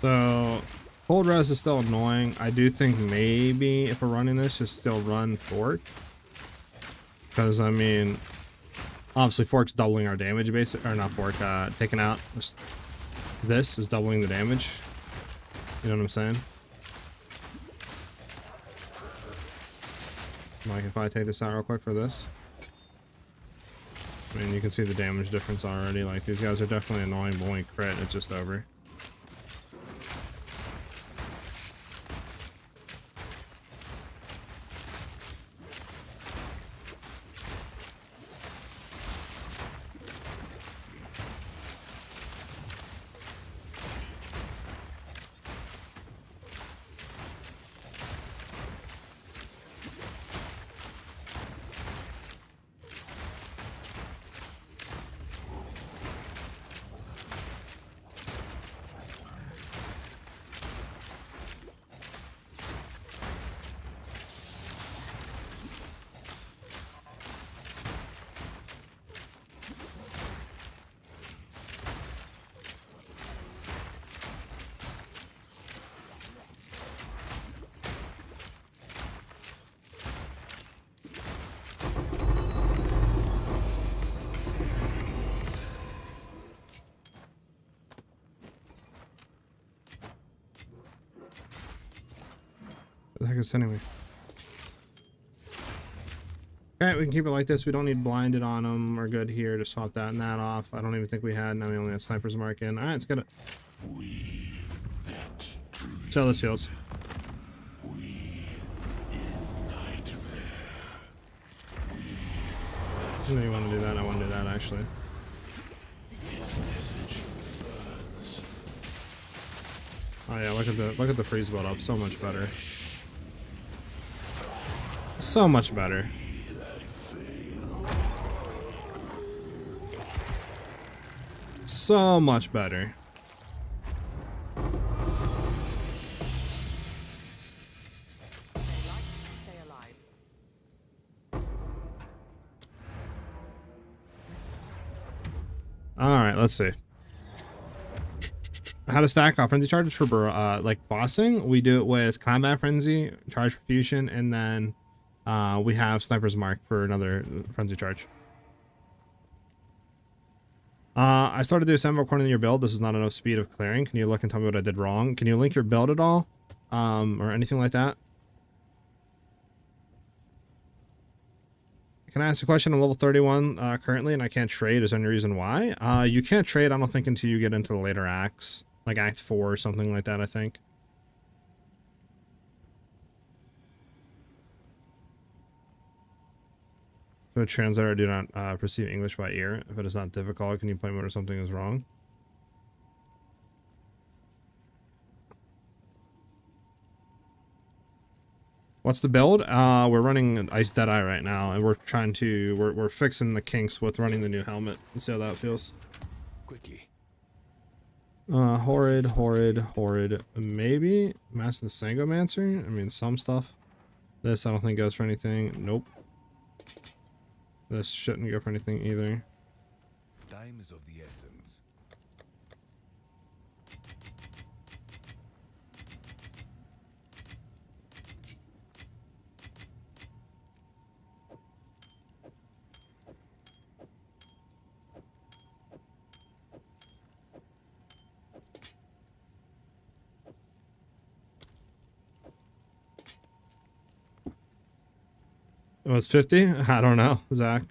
So, cold res is still annoying. I do think maybe if we're running this, just still run fork. Because, I mean, obviously fork's doubling our damage basic, or not fork, taking out. This is doubling the damage. You know what I'm saying? Like, if I take this out real quick for this. I mean, you can see the damage difference already. Like, these guys are definitely annoying, but when we crit, it's just over. What the heck is anyway? Okay, we can keep it like this. We don't need blinded on them. We're good here. Just swap that and that off. I don't even think we had. Now we only have sniper's mark in. All right, let's get it. Sell this heals. I know you want to do that. I want to do that actually. Oh yeah, look at the freeze build up. So much better. So much better. So much better. Stay alive. All right, let's see. How to stack off frenzy charges for like bossing. We do it with combat frenzy, charge for fusion, and then we have sniper's mark for another frenzy charge. I started to assemble according to your build. This is not enough speed of clearing. Can you look and tell me what I did wrong? Can you link your build at all? Or anything like that? Can I ask a question? I'm level 31 currently, and I can't trade. Is there any reason why? You can't trade, I don't think, until you get into the later acts. Like Act 4 or something like that, I think. So a translator do not perceive English by ear. If it is not difficult, can you point me where something is wrong? What's the build? We're running Ice Deadeye right now, and we're trying to we're fixing the kinks with running the new helmet. Let's see how that feels. Quickly. Horrid. Maybe Master the Sangomancer. I mean, some stuff. This I don't think goes for anything. Nope. This shouldn't go for anything either. Time is of the essence. It was 50? I don't know, Zach.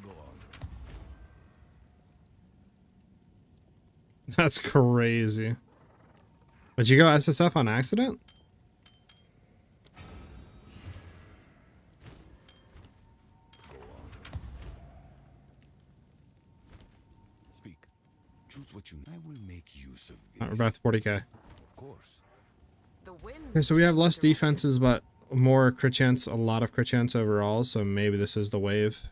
Go on. That's crazy. Did you go SSF on accident? Speak. Choose what you. I will make use of this. We're about to 40k. Of course. The wind. Okay, so we have less defenses, but more crit chance, a lot of crit chance overall, so maybe this is the wave.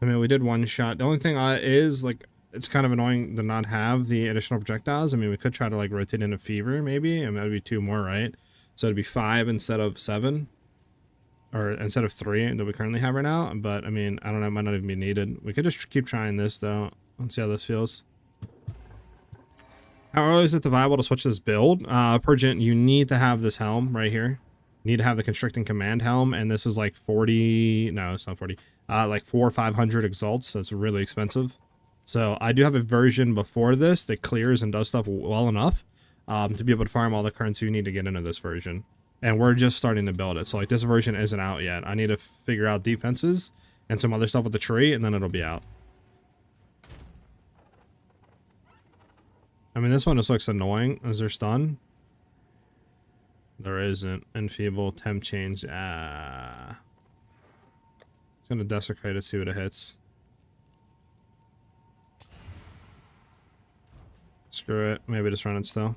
I mean, we did one shot. The only thing is, like, it's kind of annoying to not have the additional projectiles. I mean, we could try to, like, rotate into Fever, maybe, and that would be 2 more, right? So it'd be 5 instead of 7. Or instead of 3 that we currently have right now. But, I mean, I don't know, it might not even be needed. We could just keep trying this, though. Let's see how this feels. How early is it viable to switch this build? Purgent, you need to have this helm right here. You need to have the Constricting Command helm, and this is like 40... No, it's not 40. Like 400 or 500 exalts, so it's really expensive. So I do have a version before this that clears and does stuff well enough to be able to farm all the currency you need to get into this version. And we're just starting to build it. So like this version isn't out yet. I need to figure out defenses and some other stuff with the tree, and then it'll be out. I mean, this one just looks annoying. Is there stun? There isn't. Enfeeble, temp change. It's gonna desecrate it, see what it hits. Screw it. Maybe just run it still.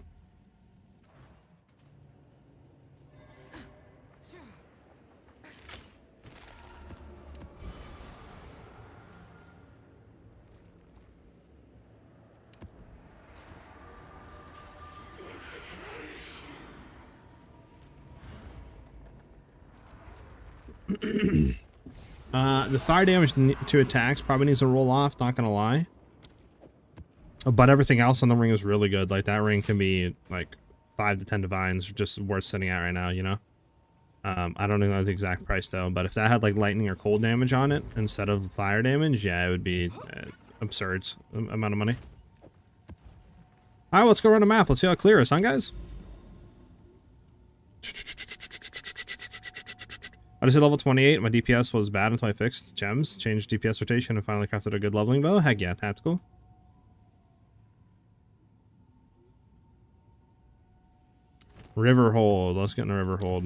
The fire damage to attacks probably needs to roll off, not gonna lie. But everything else on the ring is really good. Like that ring can be like 5 to 10 divines, just worth sitting at right now, you know? I don't know the exact price though, but if that had like lightning or cold damage on it instead of fire damage, yeah, it would be absurd amount of money. Alright, let's go run a map. Let's see how clear it is, huh, guys? I just hit level 28. My DPS was bad until I fixed gems, changed DPS rotation, and finally crafted a good leveling bow. Heck yeah, tactical. River hold. Let's get in a river hold,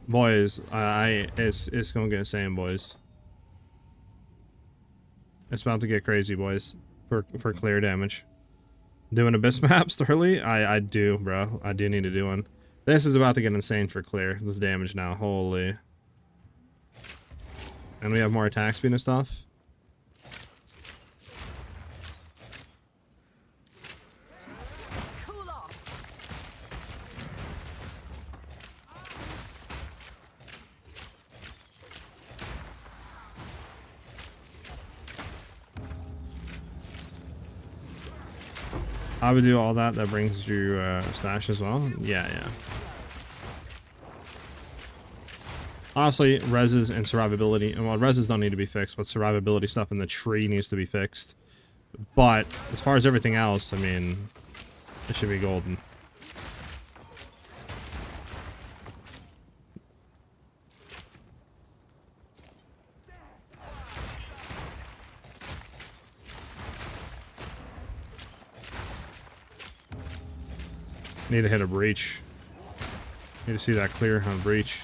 boys. It's gonna get insane, boys. It's about to get crazy, boys. For clear damage. Doing abyss maps early? I do, bro. I do need to do one. This is about to get insane for clear. This damage now, holy. And we have more attack speed and stuff. Cool off. I would do all that. That brings you stash as well. Yeah, yeah. Honestly, reses and survivability, and well, reses don't need to be fixed, but survivability stuff in the tree needs to be fixed. But as far as everything else, I mean, it should be golden. Need to hit a breach. Need to see that clear on breach.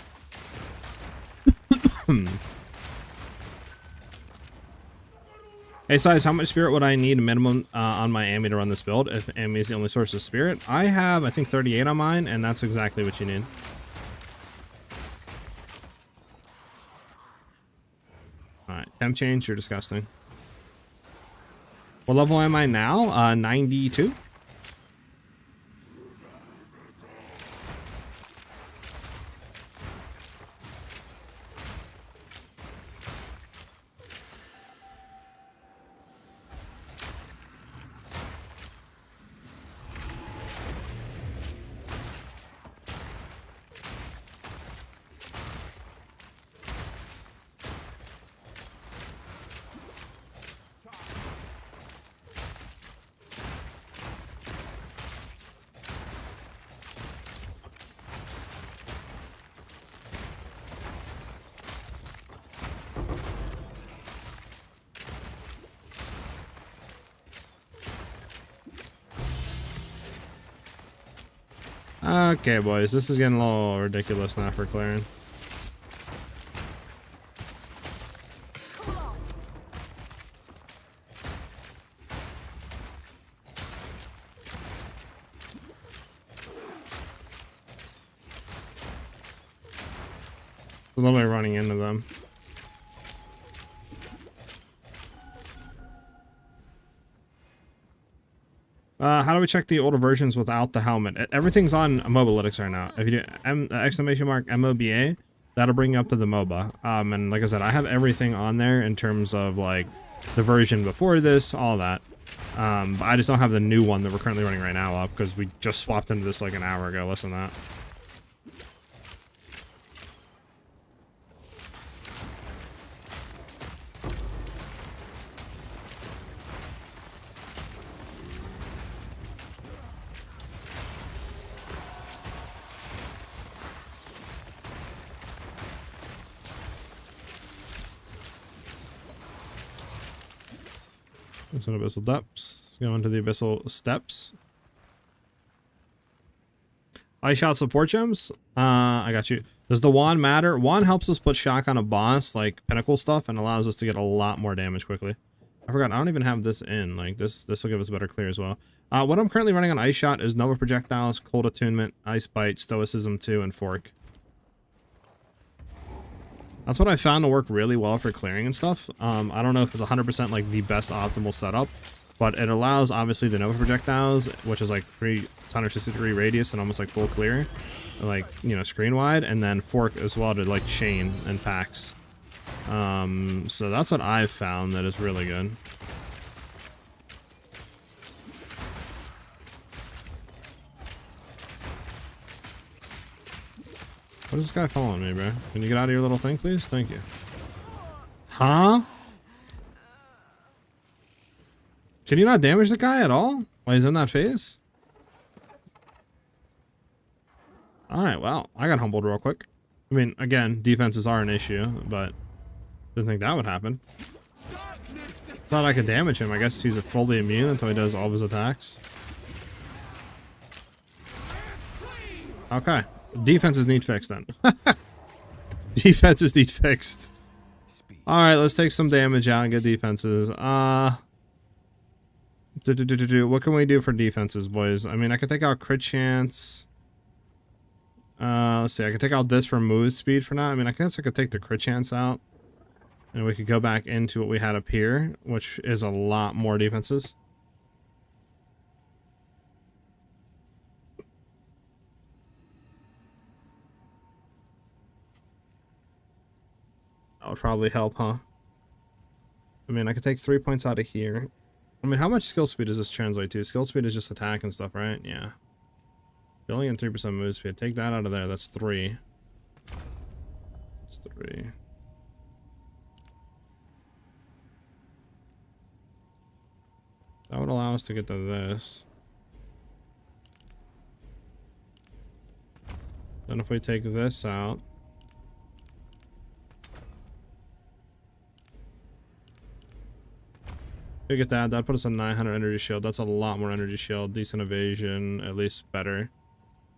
Hey, SiahZ, how much spirit would I need minimum on my Ami to run this build if Ami is the only source of spirit? I have, I think, 38 on mine, and that's exactly what you need. Alright, temp change, you're disgusting. What level am I now? 92? Okay, boys, this is getting a little ridiculous now for clearing. Literally running into them. How do we check the older versions without the helmet? Everything's on Mobalytics right now. If you do exclamation mark MOBA, that'll bring you up to the MOBA. And like I said, I have everything on there in terms of like the version before this, all that. But I just don't have the new one that we're currently running right now up because we just swapped into this like an hour ago. Listen to that. There's an abyssal depths. Go into the abyssal steps. I shot support gems. I got you. Does the wand matter? Wand helps us put shock on a boss, like pinnacle stuff, and allows us to get a lot more damage quickly. I forgot, I don't even have this in. Like this will give us a better clear as well. What I'm currently running on Ice Shot is Nova Projectiles, Cold Attunement, Ice Bite, Stoicism 2, and Fork. That's what I found to work really well for clearing and stuff. I don't know if it's 100% like the best optimal setup, but it allows obviously the Nova Projectiles, which is like 363 radius and almost like full clear, like, you know, screen wide, and then Fork as well to like chain and packs. So that's what I've found that is really good. What is this guy following me, bro? Can you get out of your little thing, please? Thank you. Huh? Can you not damage the guy at all while he's in that phase? Alright, well, I got humbled real quick. I mean, again, defenses are an issue, but didn't think that would happen. Thought I could damage him. I guess he's fully immune until he does all of his attacks. Okay. Defenses need fixed then. Defenses need fixed. Alright, let's take some damage out and get defenses. What can we do for defenses, boys? I mean, I could take out crit chance. Let's see, I could take out this for move speed for now. I mean, I guess I could take the crit chance out. And we could go back into what we had up here, which is a lot more defenses. That would probably help, huh? I mean, I could take 3 points out of here. I mean, how much skill speed does this translate to? Skill speed is just attack and stuff, right? Yeah. Billion and 3% move speed. Take that out of there. That's 3. That's 3. That would allow us to get to this. Then if we take this out, we get that. That put us on 900 energy shield. That's a lot more energy shield. Decent evasion, at least better.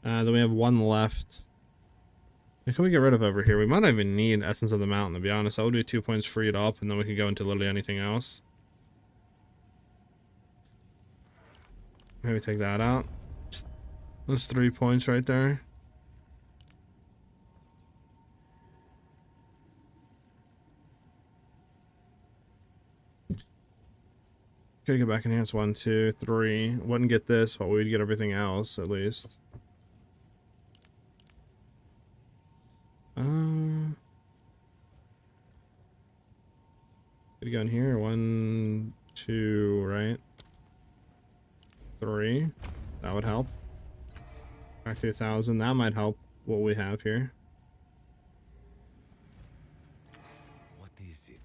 Then we have one left. What can we get rid of over here? We might not even need Essence of the Mountain, to be honest. That would be 2 points freed up, and then we can go into literally anything else. Maybe take that out. That's 3 points right there. Could get back enhanced 1, 2, 3. Wouldn't get this, but we'd get everything else at least. Could go in here. 1, 2, right? 3. That would help. Back to 1,000. That might help what we have here. What is it?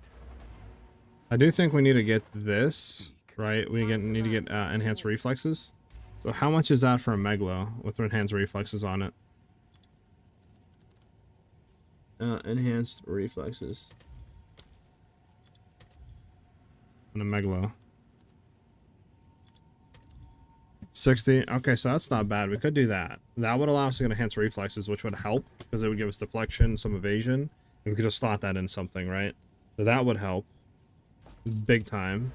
I do think we need to get this, right? We need to get enhanced reflexes. So how much is that for a Meglo with enhanced reflexes on it? Enhanced reflexes. And a Meglo. 60. Okay, so that's not bad. We could do that. That would allow us to get enhanced reflexes, which would help because it would give us deflection, some evasion, and we could just slot that in something, right? So that would help big time.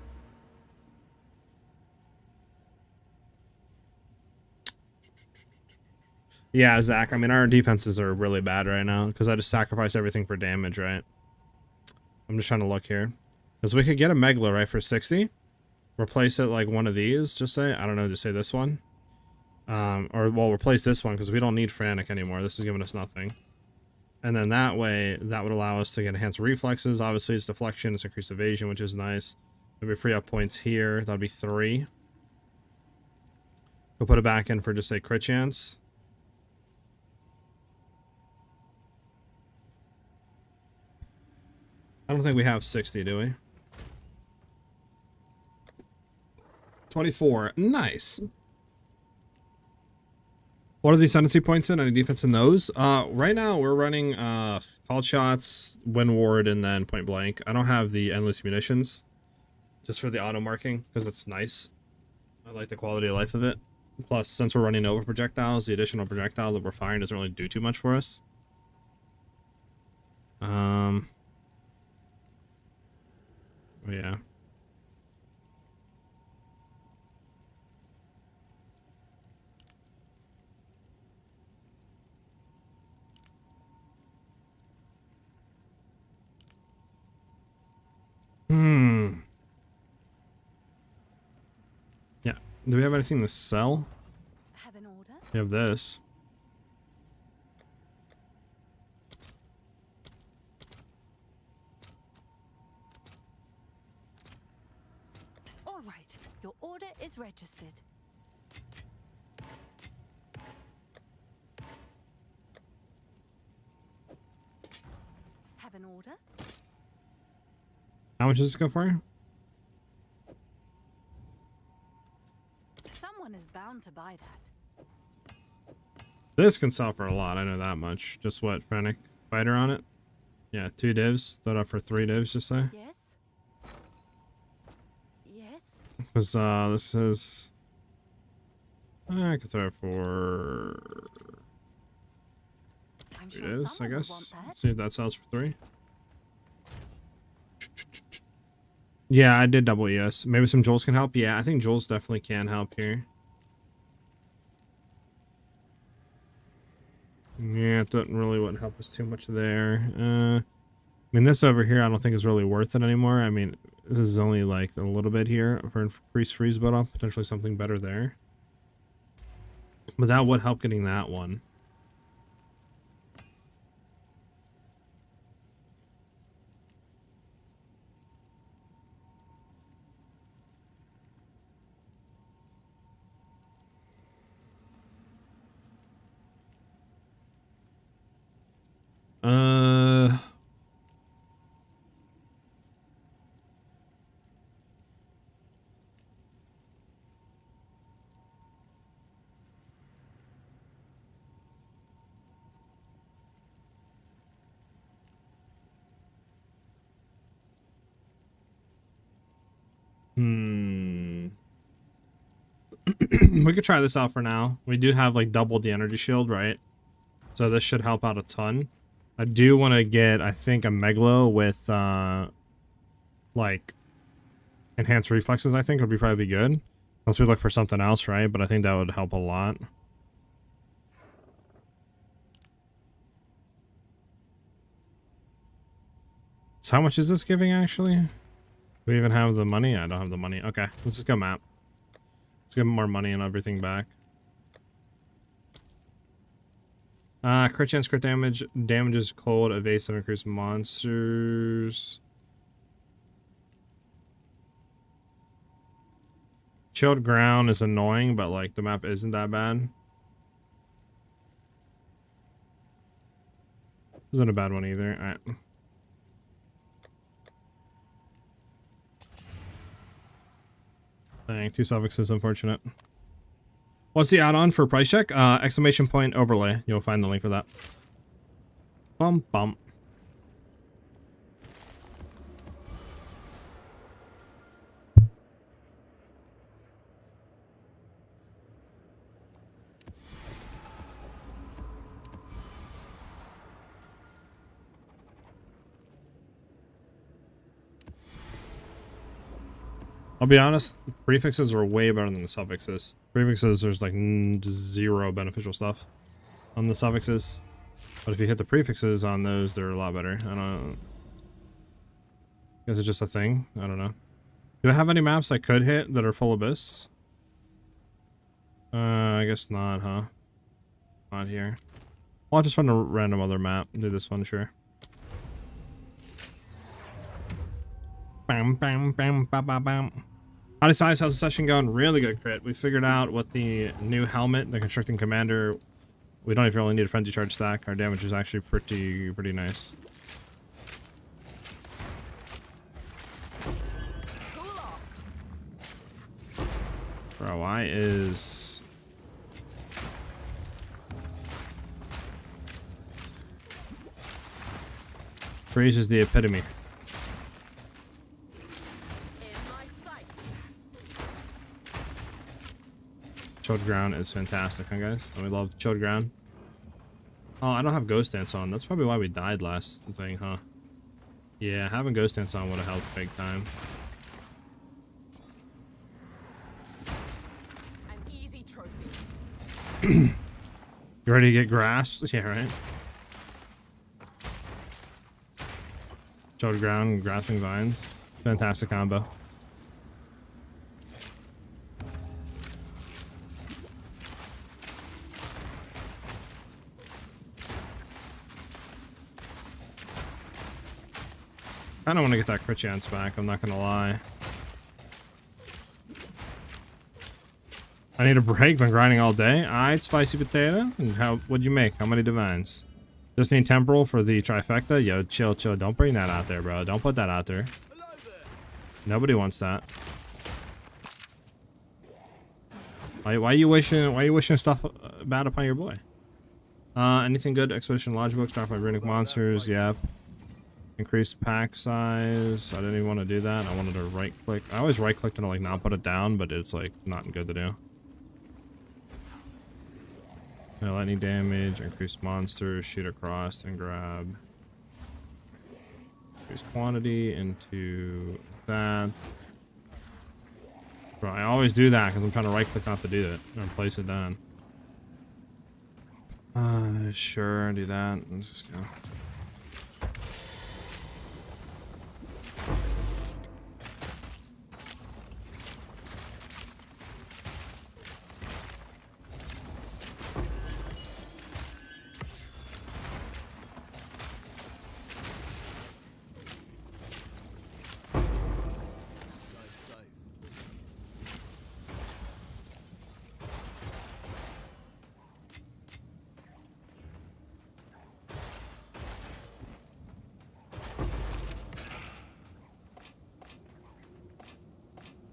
Yeah, Zach, I mean, our defenses are really bad right now because I just sacrifice everything for damage, right? I'm just trying to look here. Because we could get a Megla, right, for 60. Replace it like one of these, just say. I don't know, just say this one. Or, well, replace this one because we don't need Frantic anymore. This is giving us nothing. And then that way, that would allow us to get enhanced reflexes. Obviously, it's deflection, it's increased evasion, which is nice. If we free up points here, that'd be 3. We'll put it back in for just say crit chance. I don't think we have 60, do we? 24. Nice. What are the ascendancy points in? Any defense in those? Right now we're running called shots, wind ward, and then point blank. I don't have the endless munitions, just for the auto marking because it's nice. I like the quality of life of it. Plus, since we're running over projectiles, the additional projectile that we're firing doesn't really do too much for us. Oh yeah. Yeah. Do we have anything to sell? Have an order? We have this. All right. Your order is registered. Have an order? How much does this go for? Someone is bound to buy that. This can sell for a lot, I know that much. Just what, Frantic Fighter on it? Yeah, 2 divs. Throw it up for 3 divs, just say. Yes? Yes? Because this is... I could throw it for... I'm 3 sure divs, I someone will guess. want that. See if that sells for 3. Yeah, I did double ES. Maybe some Jules can help? Yeah, I think Jules definitely can help here. Yeah, it doesn't really wouldn't help us too much there. I mean, this over here I don't think is really worth it anymore. I mean, this is only like a little bit here for increased freeze build-up. Potentially something better there. But that would help getting that one. We could try this out for now. We do have like double the energy shield, right? So this should help out a ton. I do want to get, I think, a Meglo with like enhanced reflexes. I think would be probably good. Unless we look for something else, right? But I think that would help a lot. So how much is this giving actually? Do we even have the money? I don't have the money. Okay, let's just go map. Let's give him more money and everything back. Crit chance, crit damage, damages cold, evasive, increased monsters. Chilled ground is annoying, but like the map isn't that bad. Isn't a bad one either. Alright. Dang, 2 suffixes, unfortunate. What's the add-on for price check? Exclamation point overlay. You'll find the link for that. Bum bum. I'll be honest, prefixes are way better than the suffixes. Prefixes, there's like zero beneficial stuff on the suffixes. But if you hit the prefixes on those, they're a lot better. I don't know. Is it just a thing? I don't know. Do I have any maps I could hit that are full abyss? I guess not, huh? Not here. Well, I'll just run a random other map and do this one, sure. Bam, bam, bam, bam, bam, bam. Howdy, SiahZ, how's the session going? Really good, crit. We figured out what the new helmet, the Constricting Commander, we don't even really need a Frenzy Charge stack. Our damage is actually pretty nice. Bro, why is... Freeze is the epitome. In my sight. Chilled ground is fantastic, huh guys? And we love chilled ground. Oh, I don't have Ghost Dance on. That's probably why we died last thing, huh? Yeah, having Ghost Dance on would have helped big time. An easy trophy. You ready to get grass? Yeah, right? Chilled ground, grasping vines. Fantastic combo. I don't want to get that crit chance back, I'm not gonna lie. I need a break, been grinding all day. Alright, spicy potato. And what'd you make? How many divines? Just need temporal for the trifecta? Yo, chill. Don't bring that out there, bro. Don't put that out there. Nobody wants that. Why are you wishing stuff bad upon your boy? Anything good? Expedition Lodge books, drop my runic monsters, yep. Increase pack size. I didn't even want to do that. I wanted to right click. I always right click to like not put it down, but it's like not good to do. No lightning damage, increase monsters, shoot across and grab. Increase quantity into that. Bro, I always do that because I'm trying to right click not to do it and place it down. Sure, do that. Let's just go.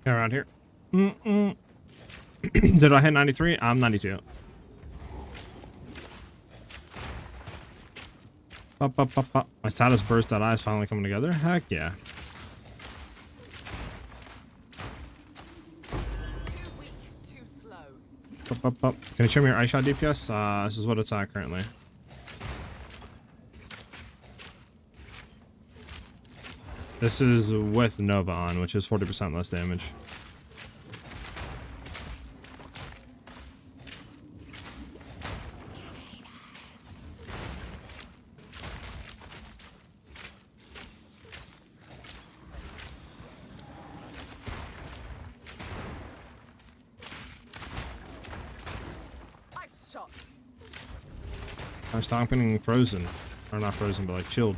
Around here. Did I hit 93? I'm 92. Up. My status burst that eye is finally coming together. Heck yeah. Too weak, too slow. Can you show me your ice shot DPS? This is what it's at currently. This is with Nova on, which is 40% less damage. Ice shot. I'm stomping frozen. Or not frozen, but like chilled.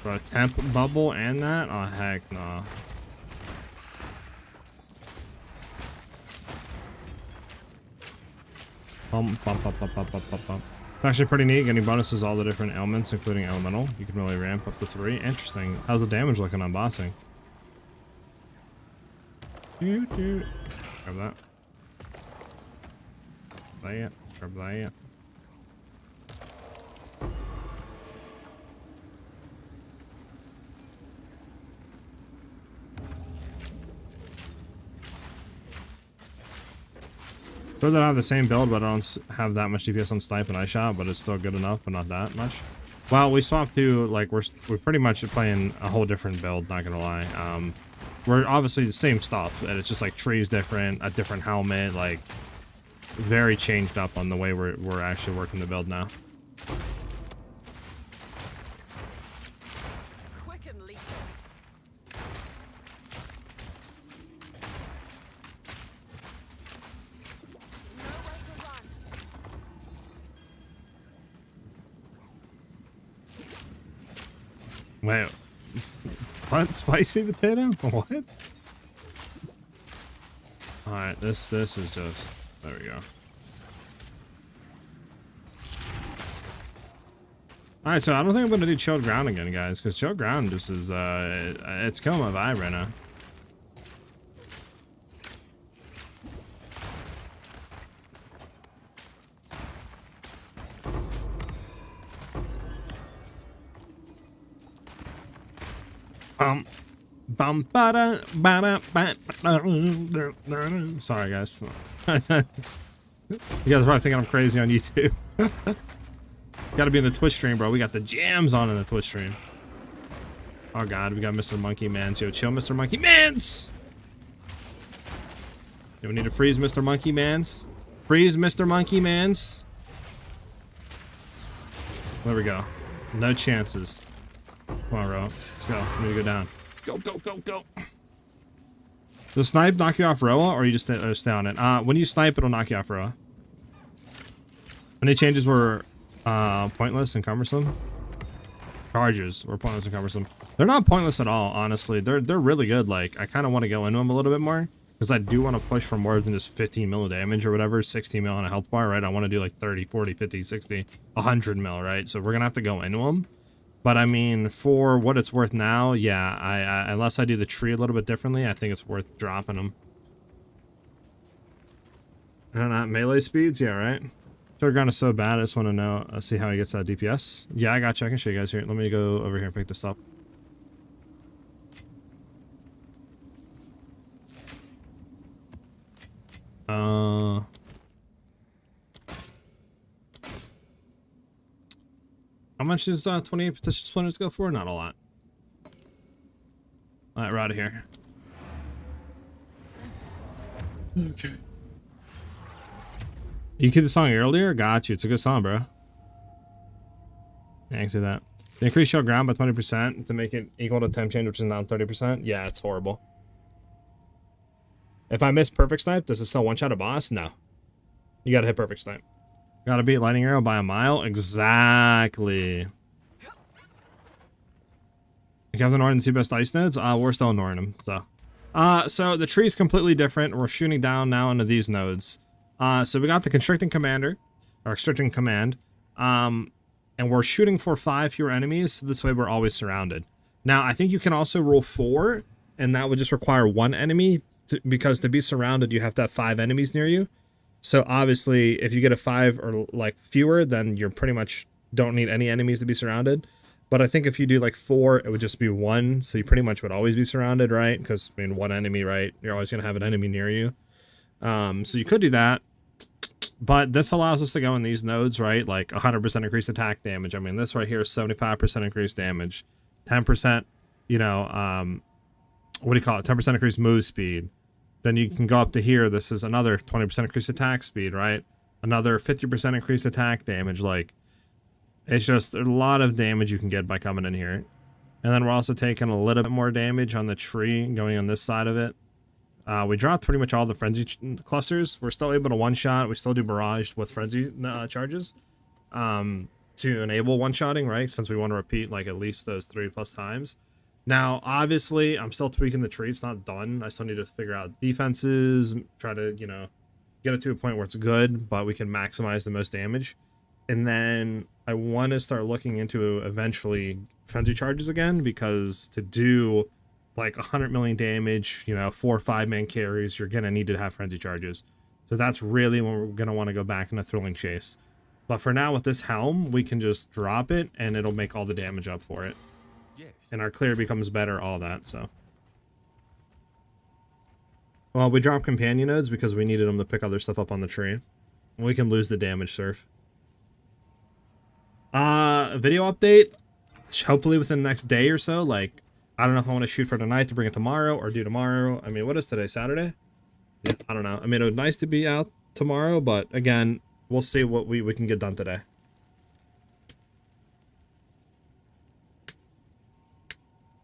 For a temp bubble and that? Oh heck nah. Bump. It's actually pretty neat getting bonuses all the different elements, including elemental. You can really ramp up to 3. Interesting. How's the damage looking on bossing? Grab that. Grab that. Sure that I have the same build, but I don't have that much DPS on snipe and eye shot, but it's still good enough, but not that much. Well, we swapped to, like, we're pretty much playing a whole different build, not gonna lie. We're obviously the same stuff, and it's just like trees different, a different helmet, like very changed up on the way we're actually working the build now. Quick and lethal. Nowhere to run. Wait, what? Spicy potato? What? All right, this is just, there we go. All right, so I don't think I'm gonna do chilled ground again, guys, because chilled ground just is it's killing my vibe right now. Sorry, guys. You guys are probably thinking I'm crazy on YouTube. Gotta be in the Twitch stream, bro. We got the jams on in the Twitch stream. Oh god, we got Mr. Monkey Mans. Yo, chill, Mr. Monkey Mans! Yo, we need to freeze Mr. Monkey Mans. Freeze Mr. Monkey Mans. There we go. No chances. Come on, bro. Let's go. We need to go down. Go, go, go, go. Does snipe knock you off Roa, or you just stay on it? When you snipe, it'll knock you off Roa. Any changes were pointless and cumbersome? Charges were pointless and cumbersome. They're not pointless at all, honestly. They're really good. Like, I kind of want to go into them a little bit more, because I do want to push for more than just 15 mil of damage or whatever, 16 mil on a health bar, right? I want to do like 30, 40, 50, 60, 100 mil, right? So we're gonna have to go into them. But I mean, for what it's worth now, yeah, I unless I do the tree a little bit differently, I think it's worth dropping them. And not melee speeds, yeah, right? Third ground is so bad, I just want to know, see how he gets that DPS. Yeah, I gotcha, I can show you guys here. Let me go over here and pick this up. How much does 28 petition splinters go for? Not a lot. Alright, we're out of here. Okay. You killed the song earlier? Got you. It's a good song, bro. Yeah, I can see that. They increase your ground by 20% to make it equal to temp change, which is now 30%. Yeah, it's horrible. If I miss perfect snipe, does it still one-shot a boss? No. You gotta hit perfect snipe. Gotta beat lightning arrow by a mile? Exactly. You have the Norton, the two best ice nodes? We're still ignoring them, so. So the tree's completely different. We're shooting down now into these nodes. So we got the constricting commander, or constricting command. And we're shooting for 5 fewer enemies, so this way we're always surrounded. Now, I think you can also roll 4, and that would just require 1 enemy, because to be surrounded, you have to have 5 enemies near you. So obviously, if you get a 5 or like fewer, then you're pretty much don't need any enemies to be surrounded. But I think if you do like 4, it would just be 1. So you pretty much would always be surrounded, right? Because I mean, 1 enemy, right? You're always gonna have an enemy near you. So you could do that. But this allows us to go in these nodes, right? Like 100% increased attack damage. I mean, this right here is 75% increased damage, 10%, you know, what do you call it? 10% increased move speed. Then you can go up to here. This is another 20% increased attack speed, right? Another 50% increased attack damage. Like, it's just a lot of damage you can get by coming in here. And then we're also taking a little bit more damage on the tree going on this side of it. We dropped pretty much all the frenzy clusters. We're still able to one-shot. We still do barrage with frenzy charges to enable one-shotting, right? Since we want to repeat like at least those 3+ times. Now, obviously, I'm still tweaking the tree. It's not done. I still need to figure out defenses, try to, you know, get it to a point where it's good, but we can maximize the most damage. And then I want to start looking into eventually frenzy charges again, because to do like 100 million damage, you know, 4 or 5 man carries, you're going to need to have frenzy charges. So that's really when we're going to want to go back in a thrilling chase. But for now, with this helm, we can just drop it and it'll make all the damage up for it. And our clear becomes better, all that, so. Well, we dropped companion nodes because we needed them to pick other stuff up on the tree. We can lose the damage surf. Video update. Hopefully within the next day or so. Like, I don't know if I want to shoot for tonight to bring it tomorrow or do tomorrow. I mean, what is today? Saturday? Yeah, I don't know. I mean, it would be nice to be out tomorrow, but again, we'll see what we can get done today.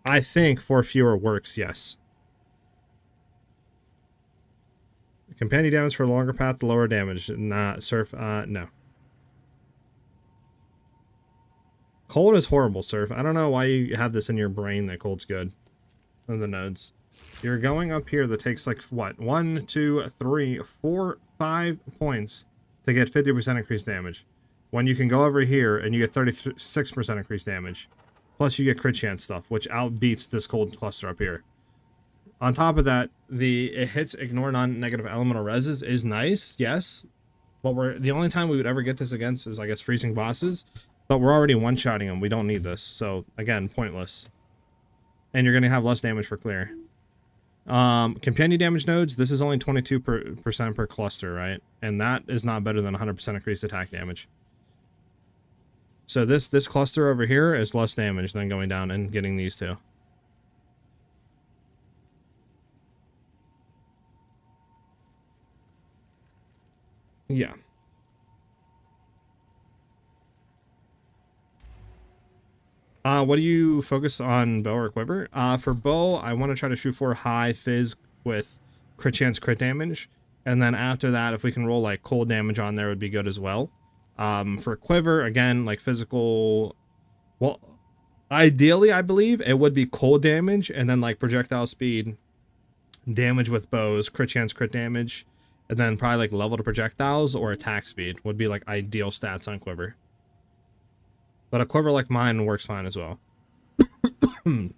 I think 4 fewer works, yes. Companion damage for a longer path, lower damage. Nah, surf, no. Cold is horrible, surf. I don't know why you have this in your brain that cold's good. Of the nodes. You're going up here that takes like, what? 1, 2, 3, 4, 5 points to get 50% increased damage. When you can go over here and you get 36% increased damage. Plus you get crit chance stuff, which outbeats this cold cluster up here. On top of that, it hits ignore non-negative elemental reses is nice, yes. But the only time we would ever get this against is, I guess, freezing bosses. But we're already one-shotting them. We don't need this. So, again, pointless. And you're going to have less damage for clear. Companion damage nodes, this is only 22% per cluster, right? And that is not better than 100% increased attack damage. So this cluster over here is less damage than going down and getting these two. Yeah. What do you focus on, bow or quiver? For bow, I want to try to shoot for high fizz with crit chance, crit damage. And then after that, if we can roll like cold damage on there would be good as well. For quiver, again, like physical, well, ideally, I believe it would be cold damage and then like projectile speed, damage with bows, crit chance, crit damage, and then probably like level to projectiles or attack speed would be like ideal stats on quiver. But a quiver like mine works fine as well. Bum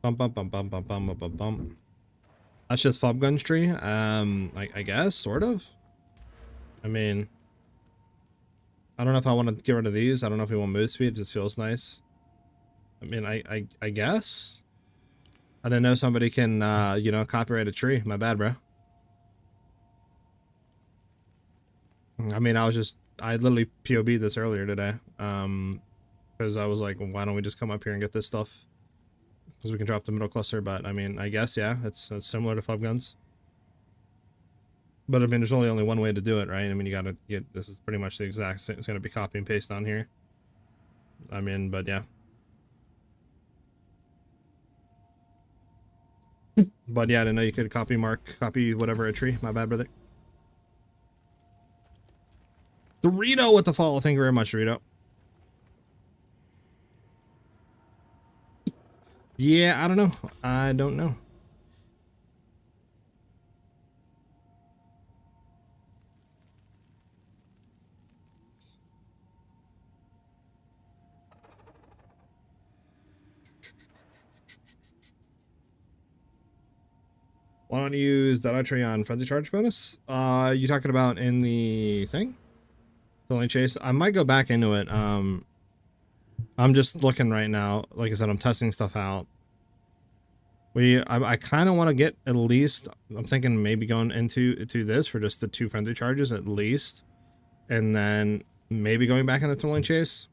bum bum bum bum bum bum bum. That's just Fob Gun's tree. I guess, sort of. I mean, I don't know if I want to get rid of these. I don't know if we want move speed. It just feels nice. I mean, I guess. I didn't know somebody can, you know, copyright a tree. My bad, bro. I mean, I literally POB'd this earlier today. Because I was like, well, why don't we just come up here and get this stuff? Because we can drop the middle cluster, but I mean, I guess, yeah, it's similar to Fob Guns. But I mean, there's only one way to do it, right? I mean, you gotta get, this is pretty much the exact same. It's gonna be copy and paste on here. I mean, but yeah. But yeah, I didn't know you could copy whatever a tree. My bad, brother. Dorito with the follow. Thank you very much, Dorito. Yeah, I don't know. I don't know. Why don't you use Deadeye tree on Frenzy Charge bonus? You talking about in the thing? Filling Chase? I might go back into it. I'm just looking right now. Like I said, I'm testing stuff out. I kind of want to get at least, I'm thinking maybe going into this for just the 2 Frenzy Charges at least. And then maybe going back into Thrilling Chase.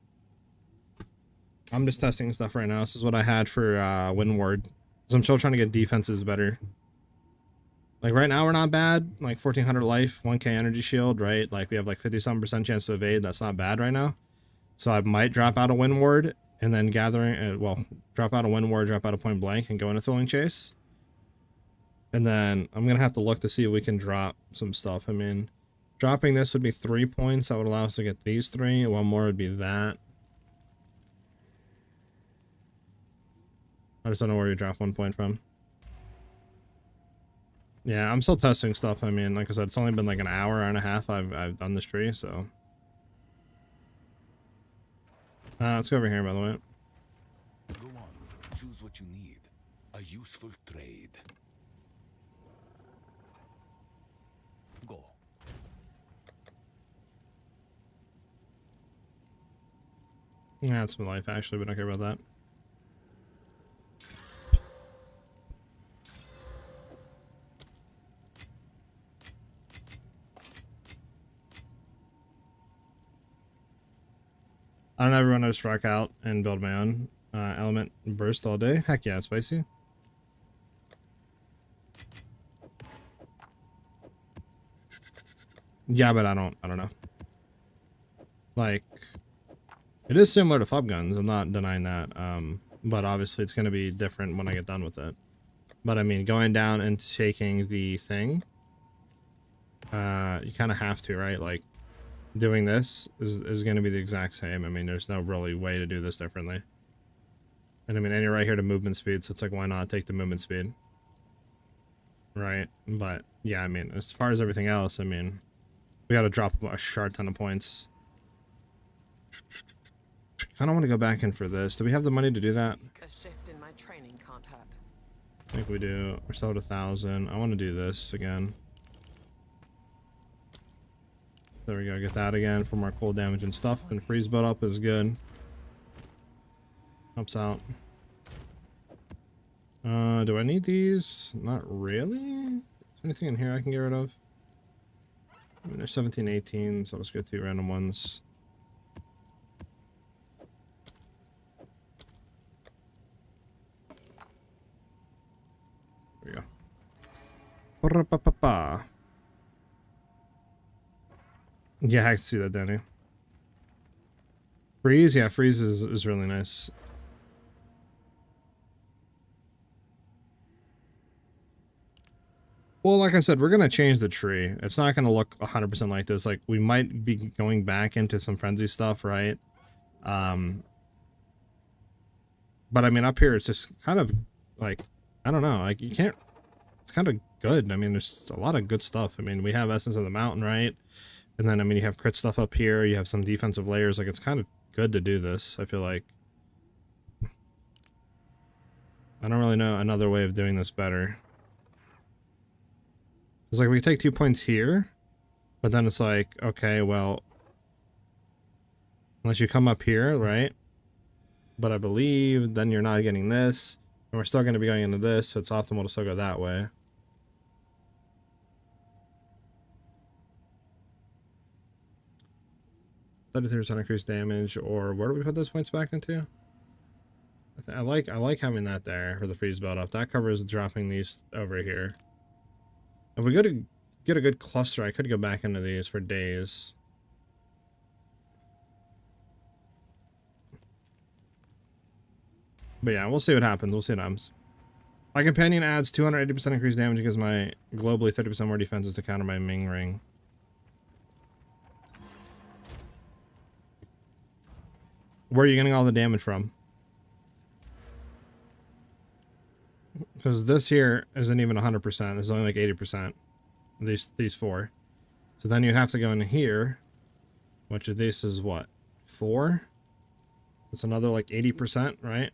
I'm just testing stuff right now. This is what I had for Windward. Because I'm still trying to get defenses better. Like right now we're not bad, like 1400 life, 1k energy shield, right? Like we have like 50-some% chance to evade. That's not bad right now. So I might drop out a Windward and then drop out a Windward, drop out a Point Blank and go into Thrilling Chase. And then I'm gonna have to look to see if we can drop some stuff. I mean, dropping this would be 3 points. That would allow us to get these 3. 1 more would be that. I just don't know where you drop 1 point from. Yeah, I'm still testing stuff. I mean, like I said, it's only been like an hour and a half I've done this tree, so. Let's go over here, by the way. Go on, choose what you need. A useful trade. Go. Yeah, that's my life, actually. We don't care about that. I don't ever want to strike out and build my own element burst all day. Heck yeah, spicy. Yeah, but I don't know. Like, it is similar to fob guns. I'm not denying that. But obviously it's going to be different when I get done with it. But I mean, going down and taking the thing, you kind of have to, right? Like, doing this is going to be the exact same. I mean, there's no really way to do this differently. And I mean, and you're right here to movement speed, so it's like, why not take the movement speed? Right? But, yeah, I mean, as far as everything else, I mean, we got to drop a shard ton of points. I don't want to go back in for this. Do we have the money to do that? A shift in my training contact. I think we do. We're still at 1,000. I want to do this again. There we go. Get that again for more cold damage and stuff. And freeze build up is good. Helps out. Do I need these? Not really. Is there anything in here I can get rid of? I mean, there's 17, 18, so let's get 2 random ones. There we go. Ba-ra-ba-ba-ba. Yeah, I can see that, Danny. Freeze? Yeah, freeze is really nice. Well, like I said, we're going to change the tree. It's not going to look 100% like this. Like, we might be going back into some frenzy stuff, right? But I mean, up here, it's just kind of, like, I don't know. Like, you can't... It's kind of good. I mean, there's a lot of good stuff. I mean, we have Essence of the Mountain, right? And then, I mean, you have crit stuff up here. You have some defensive layers. Like, it's kind of good to do this, I feel like. I don't really know another way of doing this better. It's like, we take 2 points here, but then it's like, okay, well, unless you come up here, right? But I believe then you're not getting this, and we're still going to be going into this, so it's optimal to still go that way. 33% increased damage, or where do we put those points back into? I like having that there for the freeze build up. That covers dropping these over here. If we go to get a good cluster, I could go back into these for days. But yeah, we'll see what happens. We'll see what happens. My companion adds 280% increased damage because my globally 30% more defenses to counter my Ming Ring. Where are you getting all the damage from? Because this here isn't even 100%. It's only like 80%. These 4. So then you have to go in here. Which of this is what? 4? It's another like 80%, right?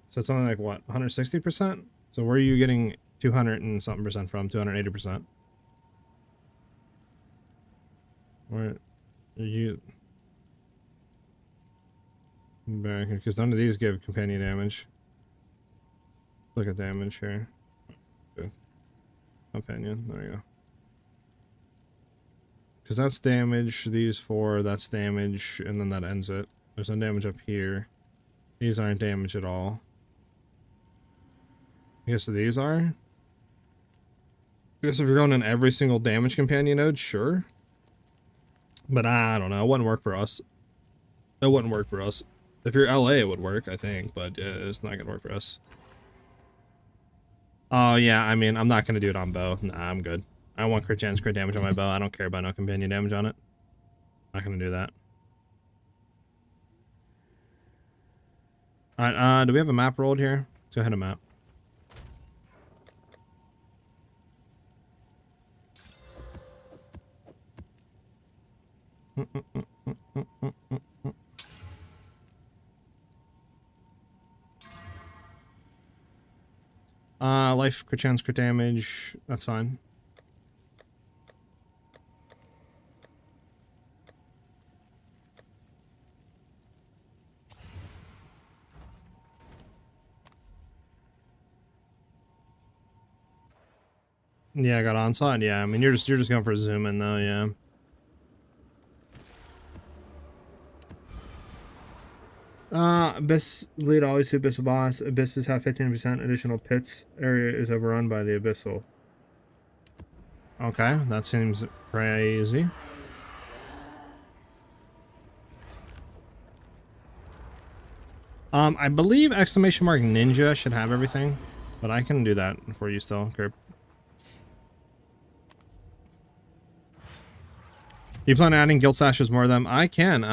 So it's only like what? 160%? So where are you getting 200 and something percent from? 280%? Where are you... Back, because none of these give companion damage. Look at damage here. Good. Companion, there you go. Because that's damage, these 4, that's damage, and then that ends it. There's no damage up here. These aren't damage at all. I guess these are? I guess if you're going in every single damage companion node, sure. But I don't know, it wouldn't work for us. It wouldn't work for us. If you're LA, it would work, I think, but it's not gonna work for us. Oh, yeah, I mean, I'm not gonna do it on bow. Nah, I'm good. I want crit chance, crit damage on my bow. I don't care about no companion damage on it. Not gonna do that. Alright, do we have a map rolled here? Let's go ahead and map. Life, crit chance, crit damage. That's fine. Yeah, I got onslaught. Yeah, I mean you're just going for a zoom in though. Yeah. Abyss lead always to Abyssal boss. Abysses have 15% additional pits. Area is overrun by the Abyssal. Okay, that seems crazy. I believe exclamation mark ninja should have everything, but I can do that for you still, Kerp. You plan on adding guild sashes more of them? I can,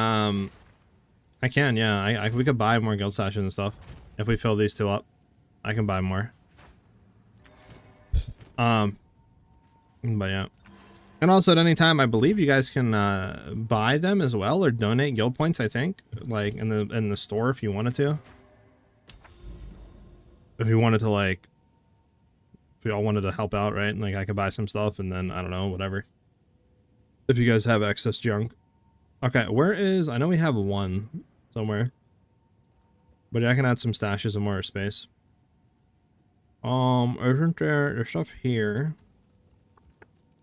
yeah. We could buy more guild sashes and stuff. If we fill these two up, I can buy more. But yeah. And also at any time, I believe you guys can buy them as well or donate guild points, I think. Like in the store if you wanted to. If you wanted to like, if you all wanted to help out, right? Like I could buy some stuff and then, I don't know, whatever. If you guys have excess junk. Okay, where is, I know we have one somewhere. But yeah, I can add some stashes and more space. Isn't there's stuff here.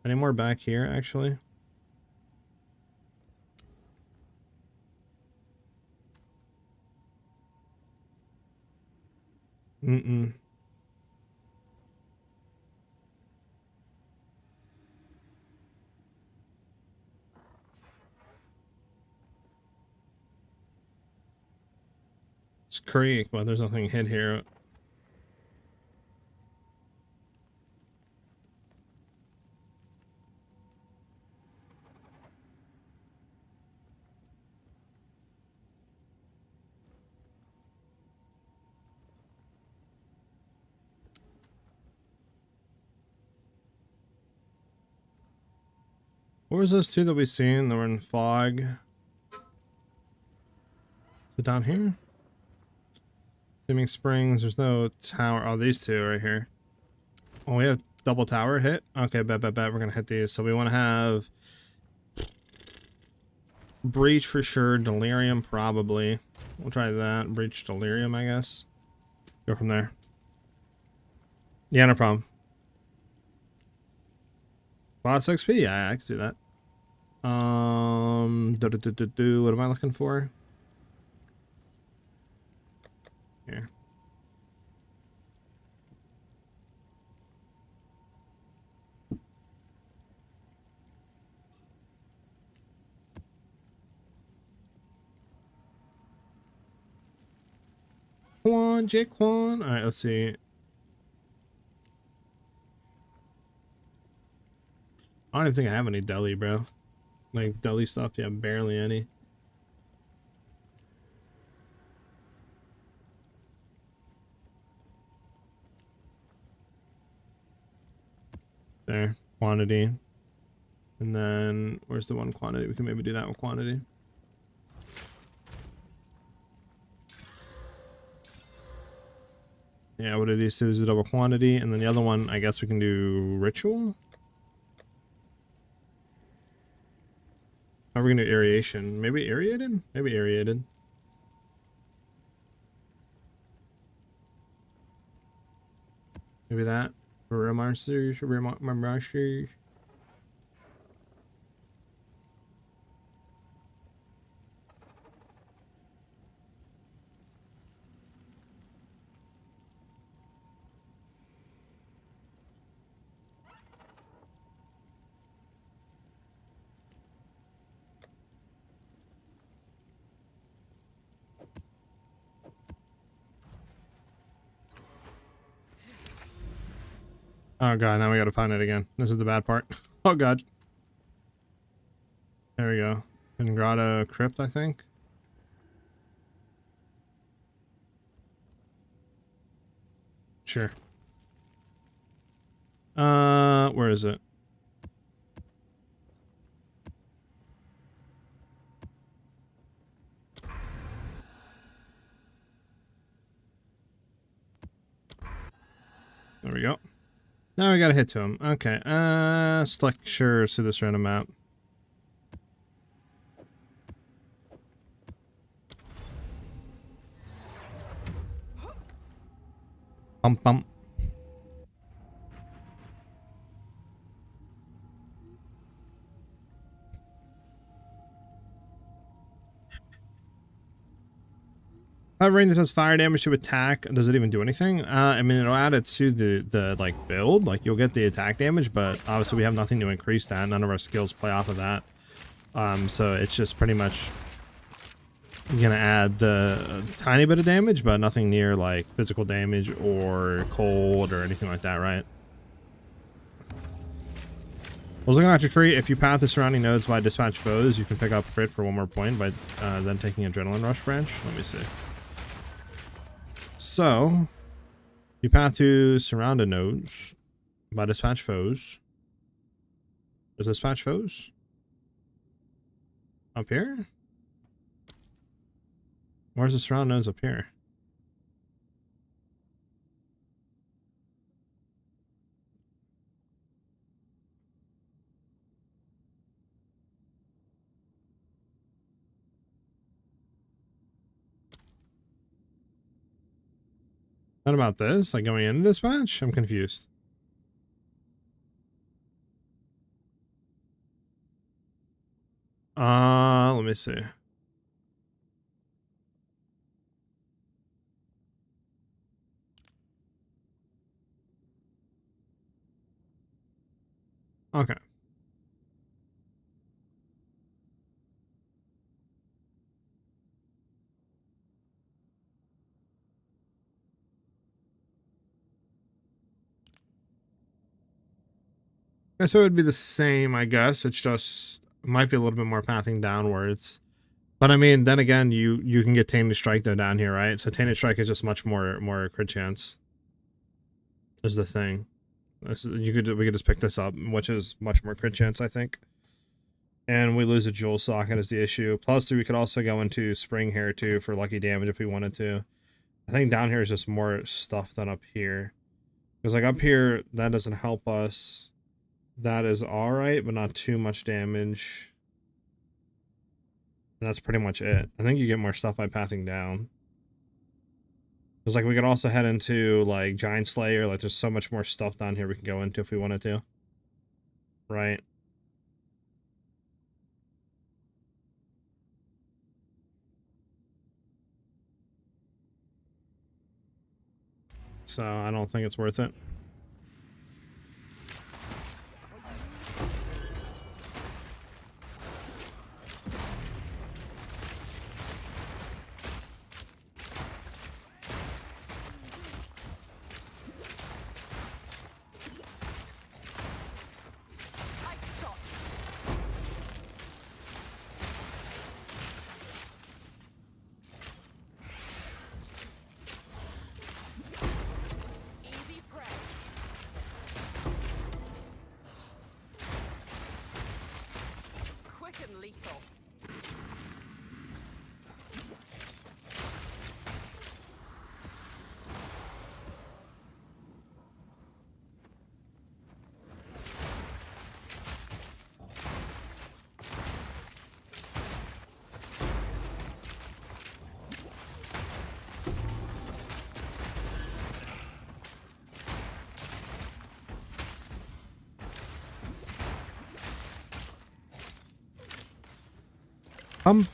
Any more back here, actually? Mm-mm. It's creek, but there's nothing hid here. What was those two that we seen that were in fog? Is it down here? Seeming Springs, there's no tower. Oh, these two right here. Oh, we have double tower hit? Okay, bet. We're gonna hit these. So we want to have Breach for sure, Delirium probably. We'll try that. Breach, Delirium, I guess. Go from there. Yeah, no problem. Boss XP? Yeah, I can do that. What am I looking for? Here. Quan. Alright, let's see. I don't even think I have any deli, bro. Like, deli stuff? Yeah, barely any. There. Quantity. And then, where's the one quantity? We can maybe do that with quantity. Yeah, what are these two? This is a double quantity. And then the other one, I guess we can do ritual? How are we gonna do aeration? Maybe aerated? Maybe aerated. Maybe that. Remasters. Oh god, now we gotta find it again. This is the bad part. Oh god. There we go. Ingrata Crypt, I think. Sure. Where is it? There we go. Now we gotta hit to him. Okay, select sure to this random map. Bump. However, ring that does fire damage to attack, does it even do anything? I mean, it'll add it to the like build, like you'll get the attack damage, but obviously we have nothing to increase that. None of our skills play off of that. So it's just pretty much gonna add a tiny bit of damage, but nothing near like physical damage or cold or anything like that, right? I was looking at your tree. If you path the surrounding nodes by dispatch foes, you can pick up crit for 1 more point by then taking adrenaline rush branch. Let me see. So, you path to surrounded nodes by dispatch foes. There's dispatch foes? Up here? Where's the surround nodes up here? What about this? Like going into dispatch? I'm confused. Let me see. Okay. Yeah, so it would be the same, I guess. It's just might be a little bit more pathing downwards. But I mean, then again, you can get Tainted Strike though down here, right? So Tainted Strike is just much more crit chance. Is the thing. We could just pick this up, which is much more crit chance, I think. And we lose a jewel socket is the issue. Plus, we could also go into spring here too for lucky damage if we wanted to. I think down here is just more stuff than up here. Because like up here, that doesn't help us. That is alright, but not too much damage. And that's pretty much it. I think you get more stuff by pathing down. Because like we could also head into like Giant Slayer. Like there's so much more stuff down here we can go into if we wanted to. Right. So I don't think it's worth it. Lethal.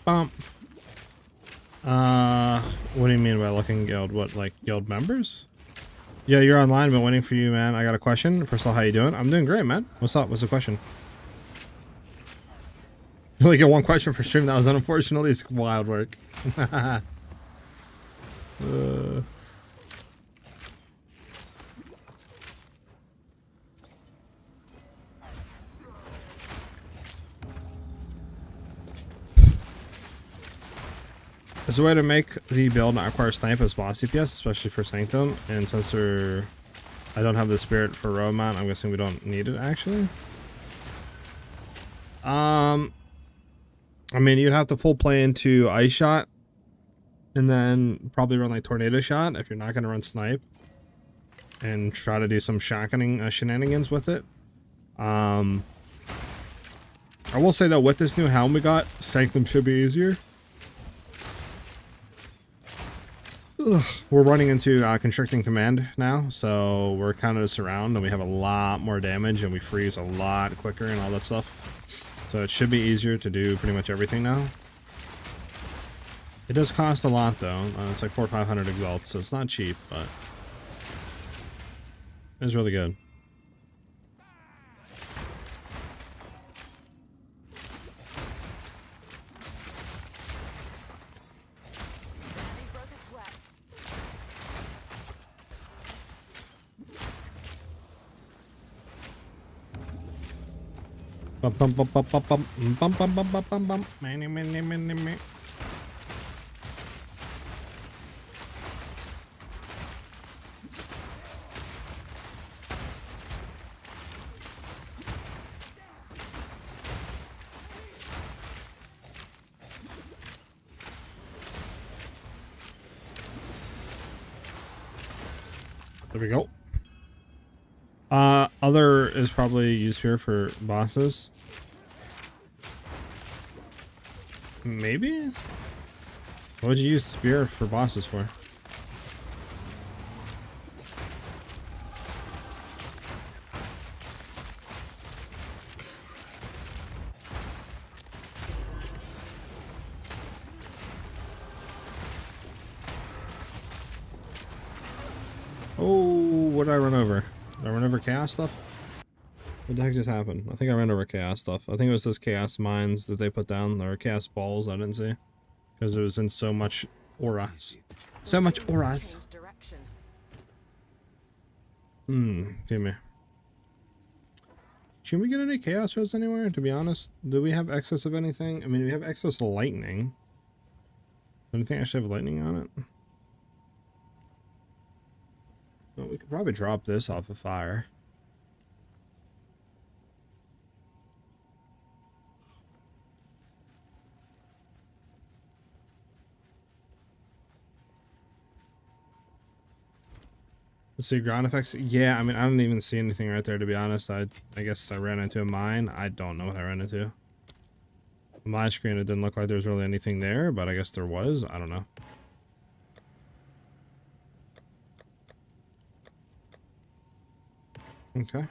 Bump. What do you mean by looking guild? What, like guild members? Yeah, you're online. Been waiting for you, man. I got a question. First of all, how you doing? I'm doing great, man. What's up? What's the question? You only get one question for stream. That was unfortunately it's wild work. There's a way to make the build not require snipe as boss DPS, especially for Sanctum, and since I don't have the spirit for Romance, I'm guessing we don't need it actually. I mean, you'd have to full play into Ice Shot, and then probably run like Tornado Shot if you're not going to run Snipe, and try to do some shotgunning shenanigans with it. I will say though, with this new helm we got, Sanctum should be easier. We're running into Constricting Command now, so we're kind of surround and we have a lot more damage and we freeze a lot quicker and all that stuff. So it should be easier to do pretty much everything now. It does cost a lot though. It's like 400 or 500 exalts, so it's not cheap, but it's really good. Daddy broke a sweat. Bum bum bum bum bum bum bum bum bum bum bum bum. Many, many, many, many. There we go. Other is probably used here for bosses. Maybe? What would you use spear for bosses for? Oh, what did I run over? Did I run over chaos stuff? What the heck just happened? I think I ran over chaos stuff. I think it was those chaos mines that they put down, or chaos balls I didn't see. Because it was in so much aura. So much auras. Change direction. Give me. Should we get any chaos rods anywhere, to be honest? Do we have excess of anything? I mean, we have excess lightning. Anything actually have lightning on it? Well, we could probably drop this off of fire. Let's see, ground effects. Yeah, I mean, I didn't even see anything right there, to be honest. I guess I ran into a mine. I don't know what I ran into. On my screen, it didn't look like there was really anything there, but I guess there was. I don't know. Okay.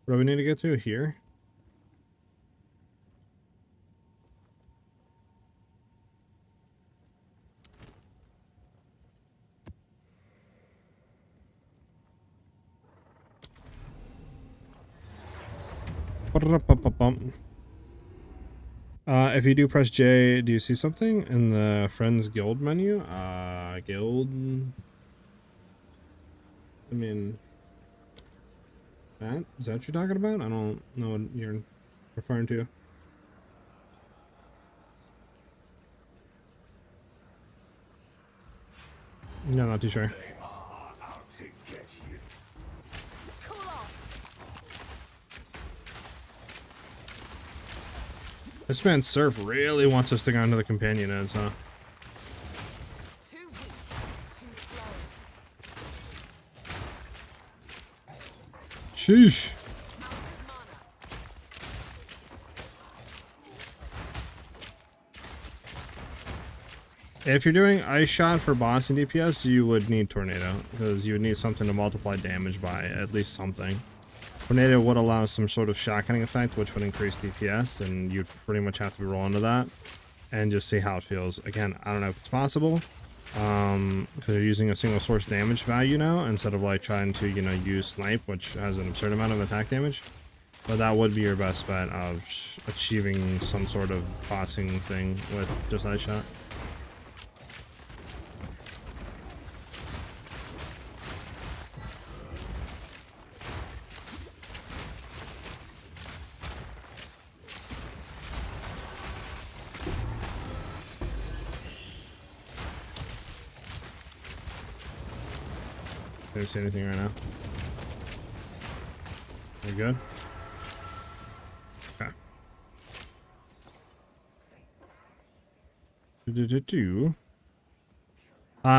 What do we need to get to here? If you do press J, do you see something in the Friends Guild menu? Guild. I mean, that? Is that what you're talking about? I don't know what you're referring to. No, not too sure. Cool off. This man Surf really wants us to go into the companion ends, huh? Too weak. Too slow. Sheesh. If you're doing Ice Shot for boss and DPS, you would need Tornado, because you would need something to multiply damage by at least something. Tornado would allow some sort of shotgunning effect, which would increase DPS, and you'd pretty much have to roll into that and just see how it feels. Again, I don't know if it's possible, because you're using a single source damage value now, instead of like trying to, you know, use Snipe, which has an absurd amount of attack damage. But that would be your best bet of achieving some sort of bossing thing with just Ice Shot. Don't see anything right now. We're good? Okay.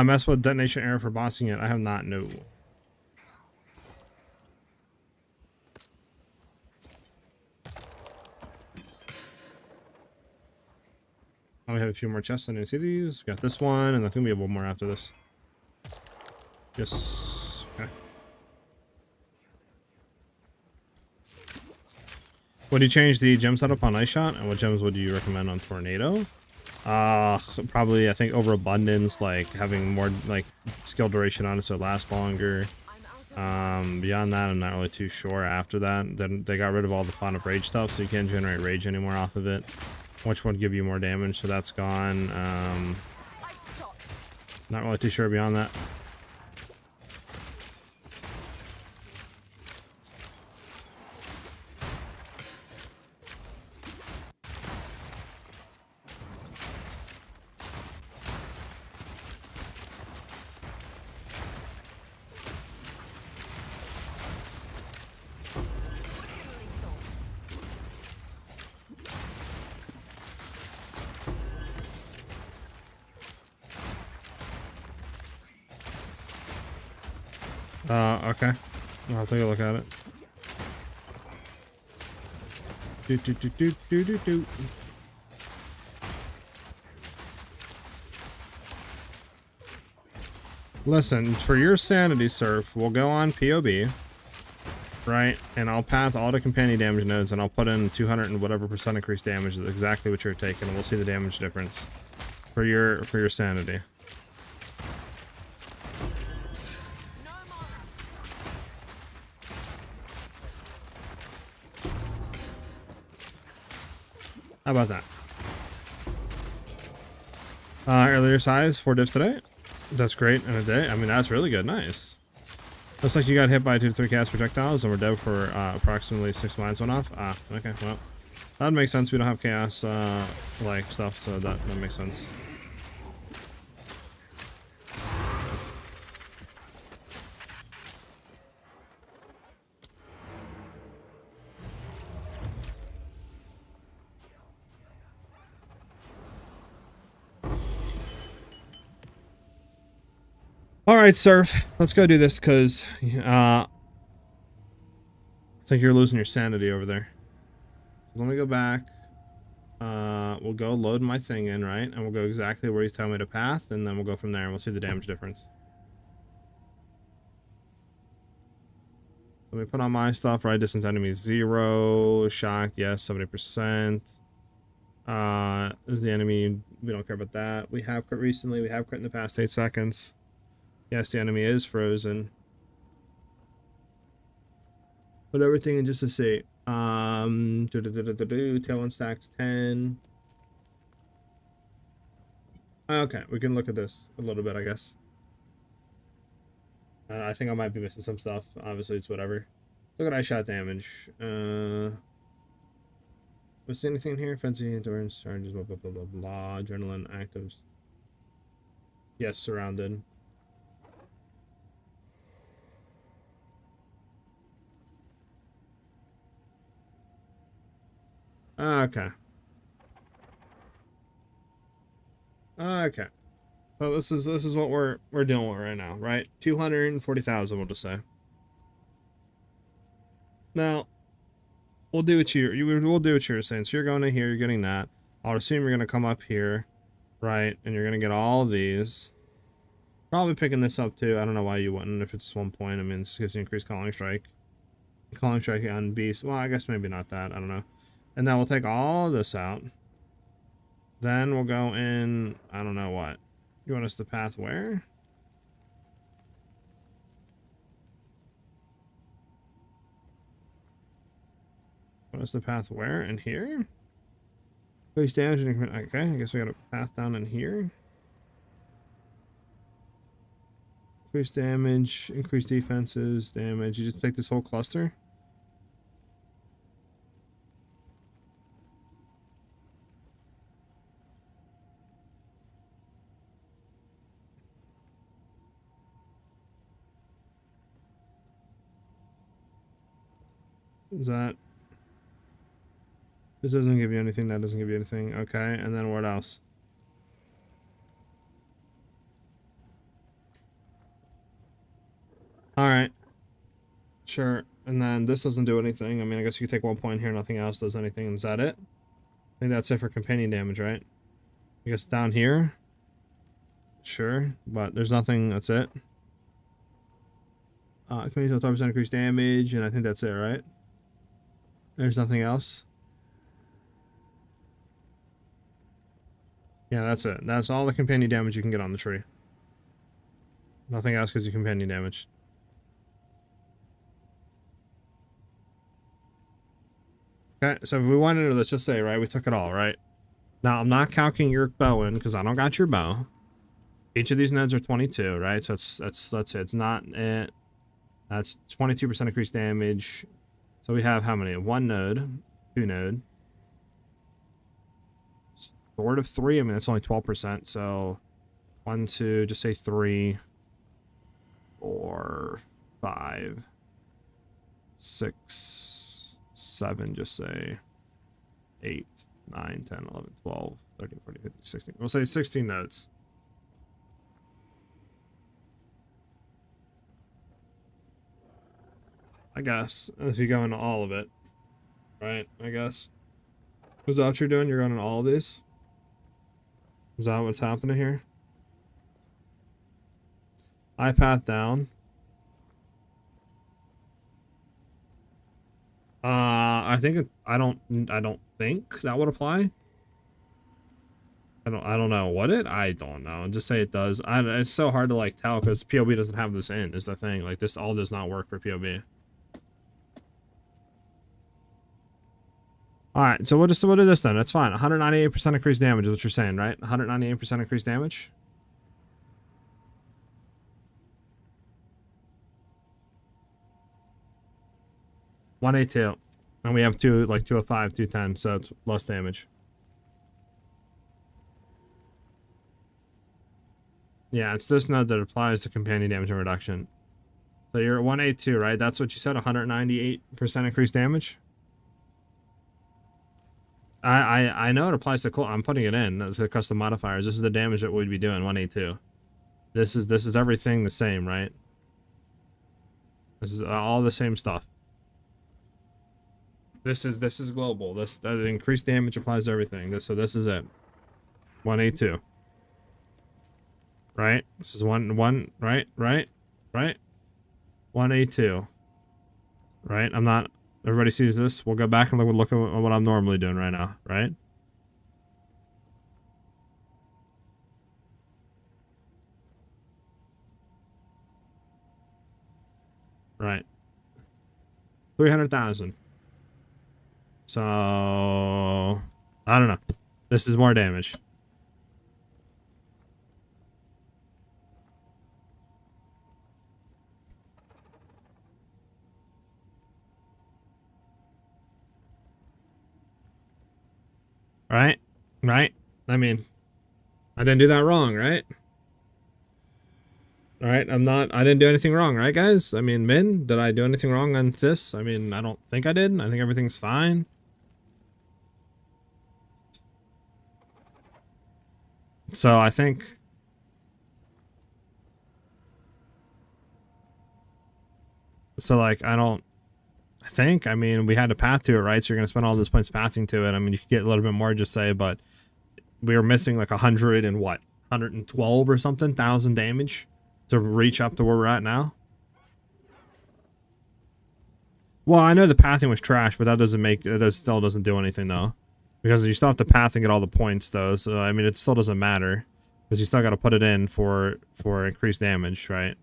Mess with detonation error for bossing it. I have not, no. we have a few more chests. I didn't see these. We got this one, and I think we have one more after this. Yes. Okay. Would you change the gem setup on Ice Shot? And what gems would you recommend on Tornado? Probably, I think, overabundance, like having more like skill duration on it so it lasts longer. Beyond that, I'm not really too sure. After that, then they got rid of all the Fawn of Rage stuff, so you can't generate rage anymore off of it, which would give you more damage, so that's gone. Not really too sure beyond that. Okay. I'll take a look at it. Do. Listen, for your sanity, Surf, we'll go on POB, right? And I'll path all the companion damage nodes, and I'll put in 200 and whatever % increased damage, exactly what you're taking, and we'll see the damage difference for your sanity. How about that? Earlier size, 4 diffs today. That's great in a day. I mean, that's really good. Nice. Looks like you got hit by 2 to 3 cast projectiles and we're dead for approximately 6 mines went off. Okay, well, that makes sense. We don't have chaos like stuff, so that makes sense. All right, Surf, let's go do this because I think you're losing your sanity over there. Let me go back. We'll go load my thing in, right? And we'll go exactly where he's telling me to path, and then we'll go from there and we'll see the damage difference. Let me put on my stuff, right? Distance enemy 0. Shocked, yes, 70%. Is the enemy, we don't care about that. We have crit recently, we have crit in the past 8 seconds. Yes, the enemy is frozen. Put everything in just to see. Tailwind stacks 10. Okay, we can look at this a little bit, I guess. I think I might be missing some stuff. Obviously, it's whatever. Look at eye shot damage. Was there anything in here? Frenzy, endurance, charges, blah, blah, blah, blah, blah. Adrenaline, actives. Yes, surrounded. Okay. Okay. So this is what we're dealing with right now, right? 240,000, we'll just say. Now, we'll do what we'll do what you're saying. So you're going to here, you're getting that. I'll assume you're gonna come up here, right? And you're gonna get all of these. Probably picking this up too. I don't know why you wouldn't if it's 1 point. I mean, this gives you increased calling strike. Calling strike on beast. Well, I guess maybe not that. I don't know. And then we'll take all this out. Then we'll go in, I don't know what. You want us to path where? Want us to path where? In here? Increase damage and increment. Okay, I guess we got a path down in here. Increase damage, increase defenses, damage. You just take this whole cluster? Is that... This doesn't give you anything, that doesn't give you anything. Okay, and then what else? Alright. Sure. And then this doesn't do anything. I mean, I guess you could take 1 point here, nothing else does anything. Is that it? I think that's it for companion damage, right? I guess down here. Sure, but there's nothing. That's it. 20% increased damage, and I think that's it, right? There's nothing else. Yeah, that's it. That's all the companion damage you can get on the tree. Nothing else because you companion damage. Okay, so if we wanted to, let's just say, right, we took it all, right? Now, I'm not calculating your bow in because I don't got your bow. Each of these nodes are 22, right? So let's say it's not it. That's 22% increased damage. So we have how many? One node, two node. Sword of 3, I mean, that's only 12%. So 1, 2, just say 3, 4, 5, 6, 7, just say 8, 9, 10, 11, 12, 13, 14, 15, 16. We'll say 16 nodes. I guess, if you go into all of it. Right, I guess. Is that what you're doing? You're going into all of these? Is that what's happening here? I path down. I think I don't think that would apply. I don't know what I don't know. Just say it does. It's so hard to like tell because PoE doesn't have this in is the thing. Like this all does not work for PoE. Alright, so we'll do this then. That's fine. 198% increased damage is what you're saying, right? 198% increased damage. $182. And we have 205, 210, so it's less damage. Yeah, it's this node that applies to companion damage and reduction. So you're at 182, right? That's what you said, 198% increased damage? I know it applies to cool. I'm putting it in. That's the custom modifiers. This is the damage that we'd be doing, 182. This is everything the same, right? This is all the same stuff. This is global. The increased damage applies to everything. So this is it. 182. Right? This is one right? 182. Right? I'm not everybody sees this. We'll go back and look at what I'm normally doing right now, right? Right. 300,000. So I don't know. This is more damage. Right? Right? I mean, I didn't do that wrong, right? Alright, I didn't do anything wrong, right, guys? I mean, Min, did I do anything wrong on this? I mean, I don't think I did. I think everything's fine. So I think... So, like, I mean, we had to path to it, right? So you're going to spend all those points pathing to it. I mean, you could get a little bit more, just say, but we were missing like 100 and what? 112 or something thousand damage to reach up to where we're at now. Well, I know the pathing was trash, but that still doesn't do anything though. Because you still have to path and get all the points though. So, I mean, it still doesn't matter. Because you still got to put it in for increased damage, right?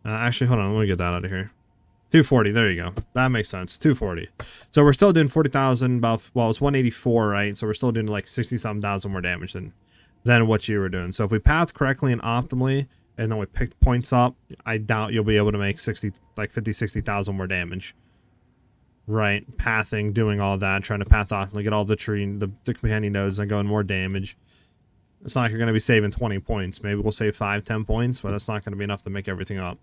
Actually, hold on. Let me get that out of here. 240, there you go. That makes sense. 240. So we're still doing 40,000, well, it's 184, right? So we're still doing like 60-something thousand more damage than what you were doing. So if we path correctly and optimally, and then we picked points up, I doubt you'll be able to make 50-60,000 more damage. Right? Pathing, doing all that, trying to path optimally, get all the tree, the companion nodes, and going more damage. It's not like you're going to be saving 20 points. Maybe we'll save 5-10 points, but that's not going to be enough to make everything up.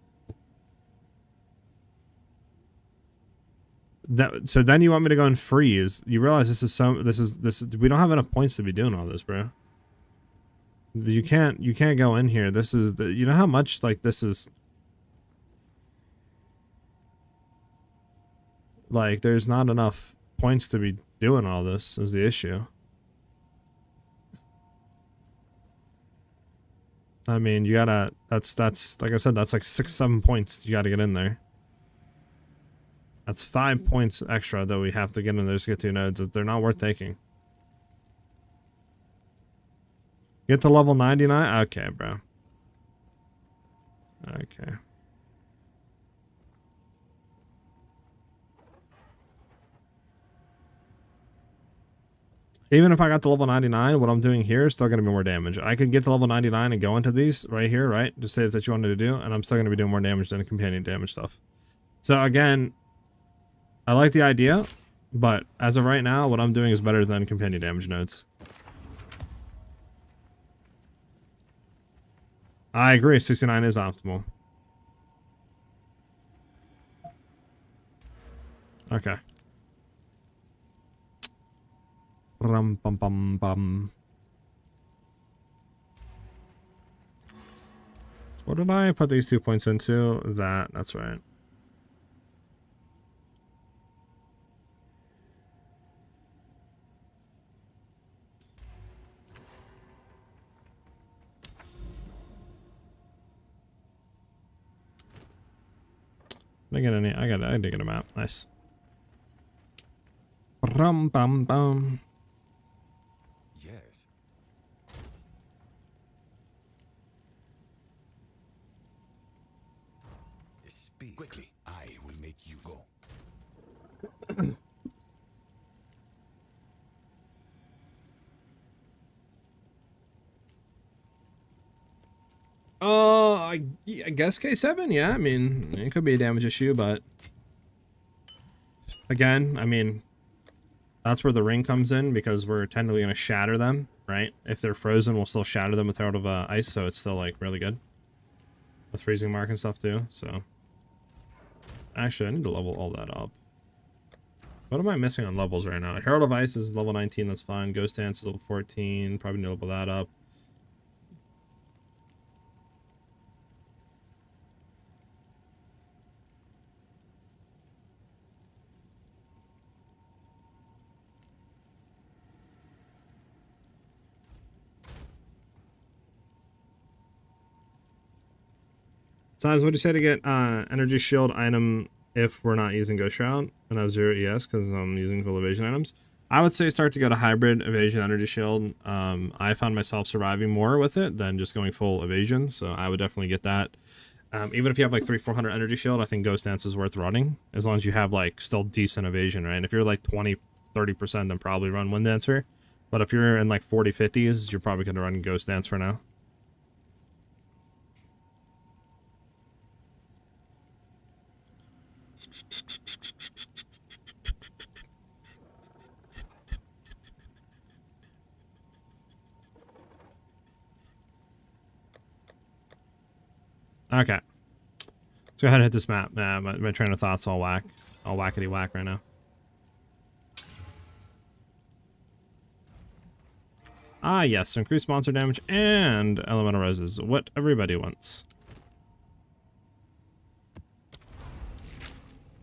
So then you want me to go and freeze? You realize this is we don't have enough points to be doing all this, bro. You can't go in here. This is you know how much like this is. Like there's not enough points to be doing all this is the issue. I mean, you gotta, that's, like I said, that's like 6, 7 points you gotta get in there. That's 5 points extra that we have to get in there to get 2 nodes. They're not worth taking. Get to level 99? Okay, bro. Okay. Even if I got to level 99, what I'm doing here is still going to be more damage. I could get to level 99 and go into these right here, right? Just say that you wanted to do, and I'm still going to be doing more damage than companion damage stuff. So again, I like the idea, but as of right now, what I'm doing is better than companion damage nodes. I agree, 69 is optimal. Okay. Rum bum bum bum. What did I put these 2 points into? That's right. I get any? I did get a map. Nice. Rum bum bum. Yes. Speak quickly. I will make you go. I guess K7, yeah, I mean, it could be a damage issue, but again, I mean, that's where the ring comes in because we're technically going to shatter them, right? If they're frozen, we'll still shatter them with Herald of Ice, so it's still, like, really good. With freezing mark and stuff, too, so. Actually, I need to level all that up. What am I missing on levels right now? Herald of Ice is level 19, that's fine. Ghost Dance is level 14, probably need to level that up. SiahZ, what'd you say to get energy shield item if we're not using Ghost Shroud and have 0 ES because I'm using full evasion items? I would say start to go to hybrid evasion energy shield. I found myself surviving more with it than just going full evasion, so I would definitely get that. Even if you have like 300-400 energy shield, I think Ghost Dance is worth running as long as you have like still decent evasion, right? If you're like 20-30%, then probably run Wind Dancer. But if you're in like 40-50s, you're probably going to run Ghost Dance for now. Okay. Let's go ahead and hit this map. My train of thought's all whack. All whackety whack right now. Ah, yes. Increased monster damage and elemental roses. What everybody wants.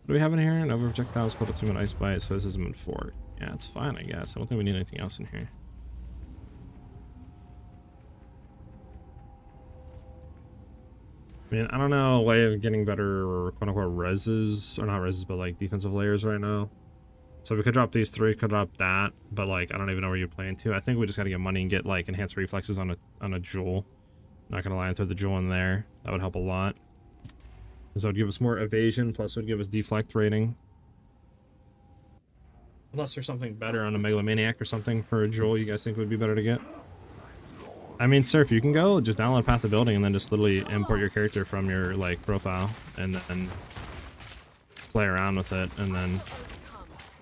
What do we have in here? An over projectiles called a 2-minute ice bite, so this is in 4. Yeah, it's fine, I guess. I don't think we need anything else in here. I mean, I don't know a way of getting better quote-unquote reses, or not reses, but like defensive layers right now. So we could drop these 3, could drop that, but like I don't even know where you're playing to. I think we just gotta get money and get like enhanced reflexes on a jewel. Not gonna lie, and throw the jewel in there. That would help a lot. So it would give us more evasion, plus it would give us deflect rating. Unless there's something better on a Megalomaniac or something for a jewel you guys think would be better to get. I mean, Surf, you can go just download Path of Building and then just literally import your character from your like profile and then play around with it. And then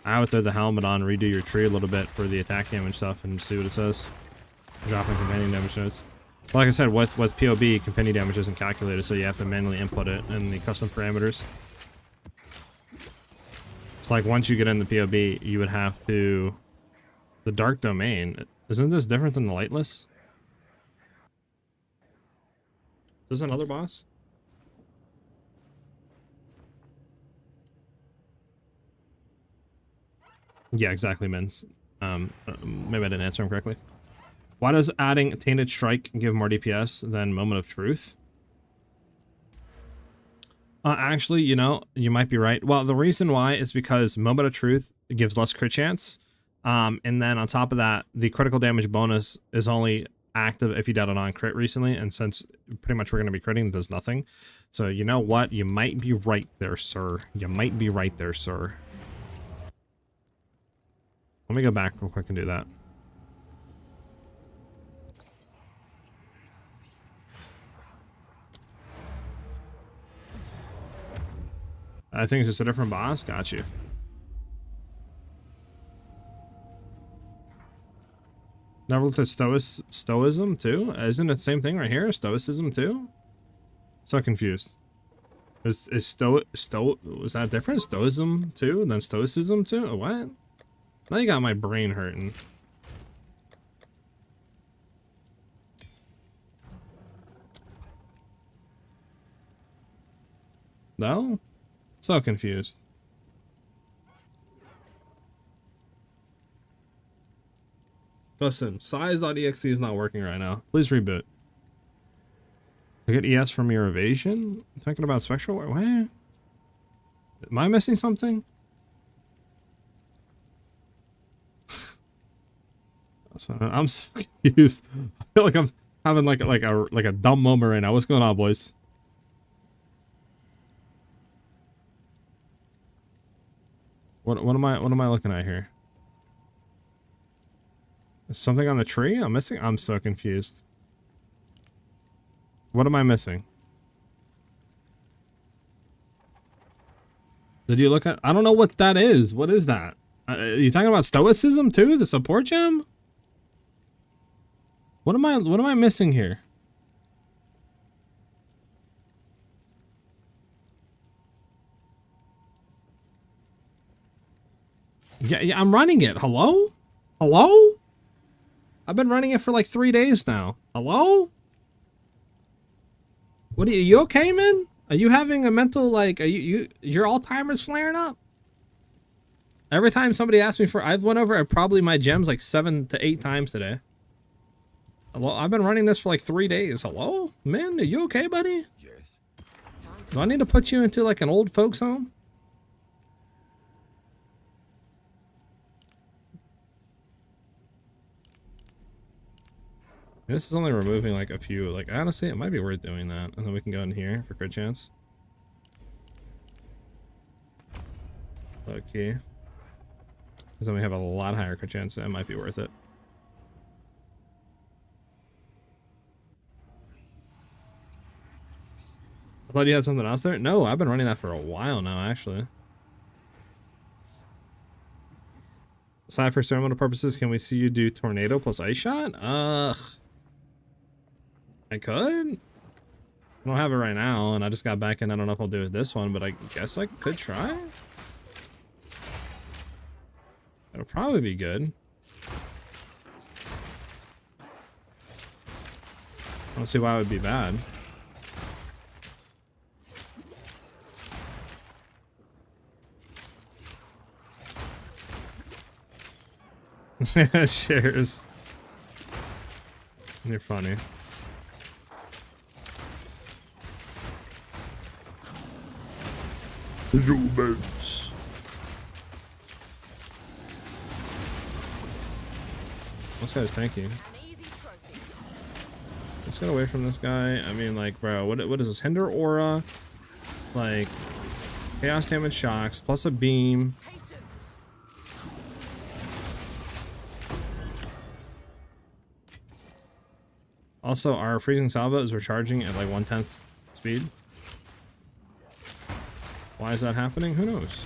I would throw the helmet on, redo your tree a little bit for the attack damage stuff, and see what it says. Dropping companion damage notes. But like I said, with PoB, companion damage isn't calculated, so you have to manually input it in the custom parameters. It's like once you get in the PoB, you would have to. The Dark Domain. Isn't this different than the Lightless? Is this another boss? Yeah, exactly, Mins. Maybe I didn't answer him correctly. Why does adding Tainted Strike give more DPS than Moment of Truth? Actually, you know, you might be right. Well, the reason why is because Moment of Truth gives less crit chance. And then on top of that, the critical damage bonus is only active if you died on non-crit recently. And since pretty much we're going to be critting, it does nothing. So you know what? You might be right there, sir. You might be right there, sir. Let me go back real quick and do that. I think it's just a different boss. Got you. Never looked at Stoicism too? Isn't it the same thing right here? Stoicism too? So confused. Was that different? Stoicism too? And then Stoicism too? What? Now you got my brain hurting. No? So confused. Listen, SiahZ.exe is not working right now. Please reboot. I get ES from your evasion? Thinking about Spectral? What? Am I missing something? I'm so confused. I feel like I'm having like a dumb moment right now. What's going on, boys? What am I looking at here? Is something on the tree I'm missing? I'm so confused. What am I missing? Did you look at? I don't know what that is. What is that? Are you talking about Stoicism too? The support gem? What am I missing here? Yeah, I'm running it. Hello? Hello? I've been running it for like 3 days now. Hello? What are you okay, man? Are you having a mental, like, your Alzheimer's flaring up? Every time somebody asks me for, I've went over probably my gems like 7 to 8 times today. Hello? I've been running this for like 3 days. Hello? Man, are you okay, buddy? Yes. Do I need to put you into like an old folks home? This is only removing like a few, like honestly it might be worth doing that, and then we can go in here for crit chance. Okay. Because then we have a lot higher crit chance, so it might be worth it. I thought you had something else there? No, I've been running that for a while now, actually. Aside for experimental purposes, can we see you do tornado plus ice shot? Ugh. I could. I don't have it right now, and I just got back in. I don't know if I'll do it this one, but I guess I could try. It'll probably be good. I don't see why it would be bad. Shares. You're funny. Humans. This guy's tanky. Let's get away from this guy. I mean, like, bro, what is this? Hinder aura, like, chaos damage shocks plus a beam. Also, our freezing salvo is recharging at like 1/10 speed. Why is that happening? Who knows?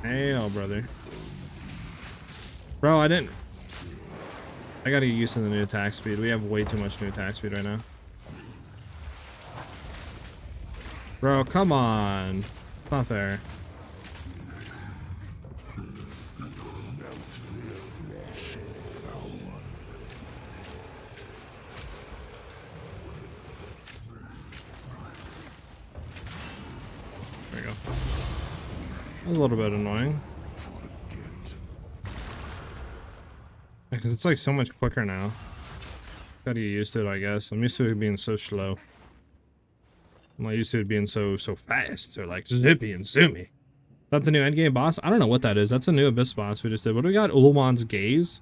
Hey, oh brother. Bro, I gotta get used to the new attack speed. We have way too much new attack speed right now. Bro, come on. It's not fair. go. That was a little bit annoying. Because it's like so much quicker now. Gotta get used to it, I guess. I'm used to it being so slow. I'm not used to it being so fast, or like zippy and zoomy. Is that the new endgame boss? I don't know what that is. That's a new abyss boss we just did. What do we got? Ulwan's Gaze.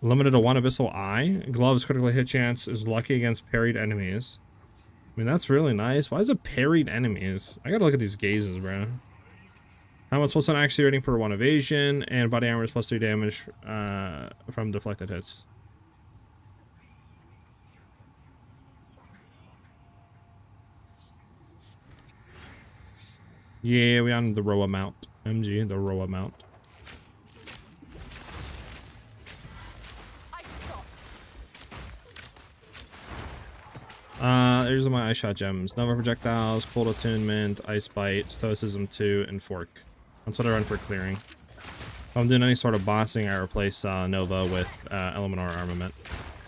Limited to 1 abyssal eye. Gloves critical hit chance is lucky against parried enemies. I mean, that's really nice. Why is it parried enemies? I gotta look at these gazes, bro. Helmet's +1 accuracy rating per 1 evasion, and body armor is +3 damage from deflected hits. Yeah, we on the Roa mount. MG, the Roa mount. There's my ice shot gems. Nova projectiles, cold attunement, ice bite, stoicism 2, and fork. That's what I run for clearing. If I'm doing any sort of bossing, I replace Nova with elemental armament.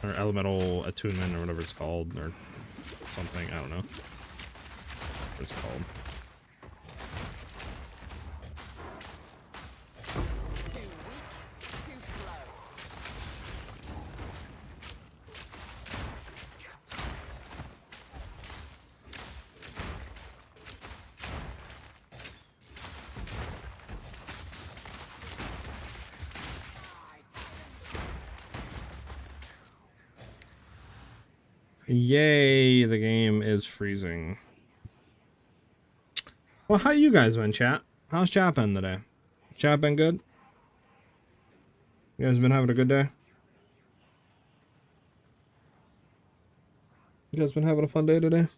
Or elemental attunement, or whatever it's called, or something, I don't know what it's called. Yay, the game is freezing. Well, how you guys been, chat? How's chat been today? Chat been good? You guys been having a good day? You guys been having a fun day today?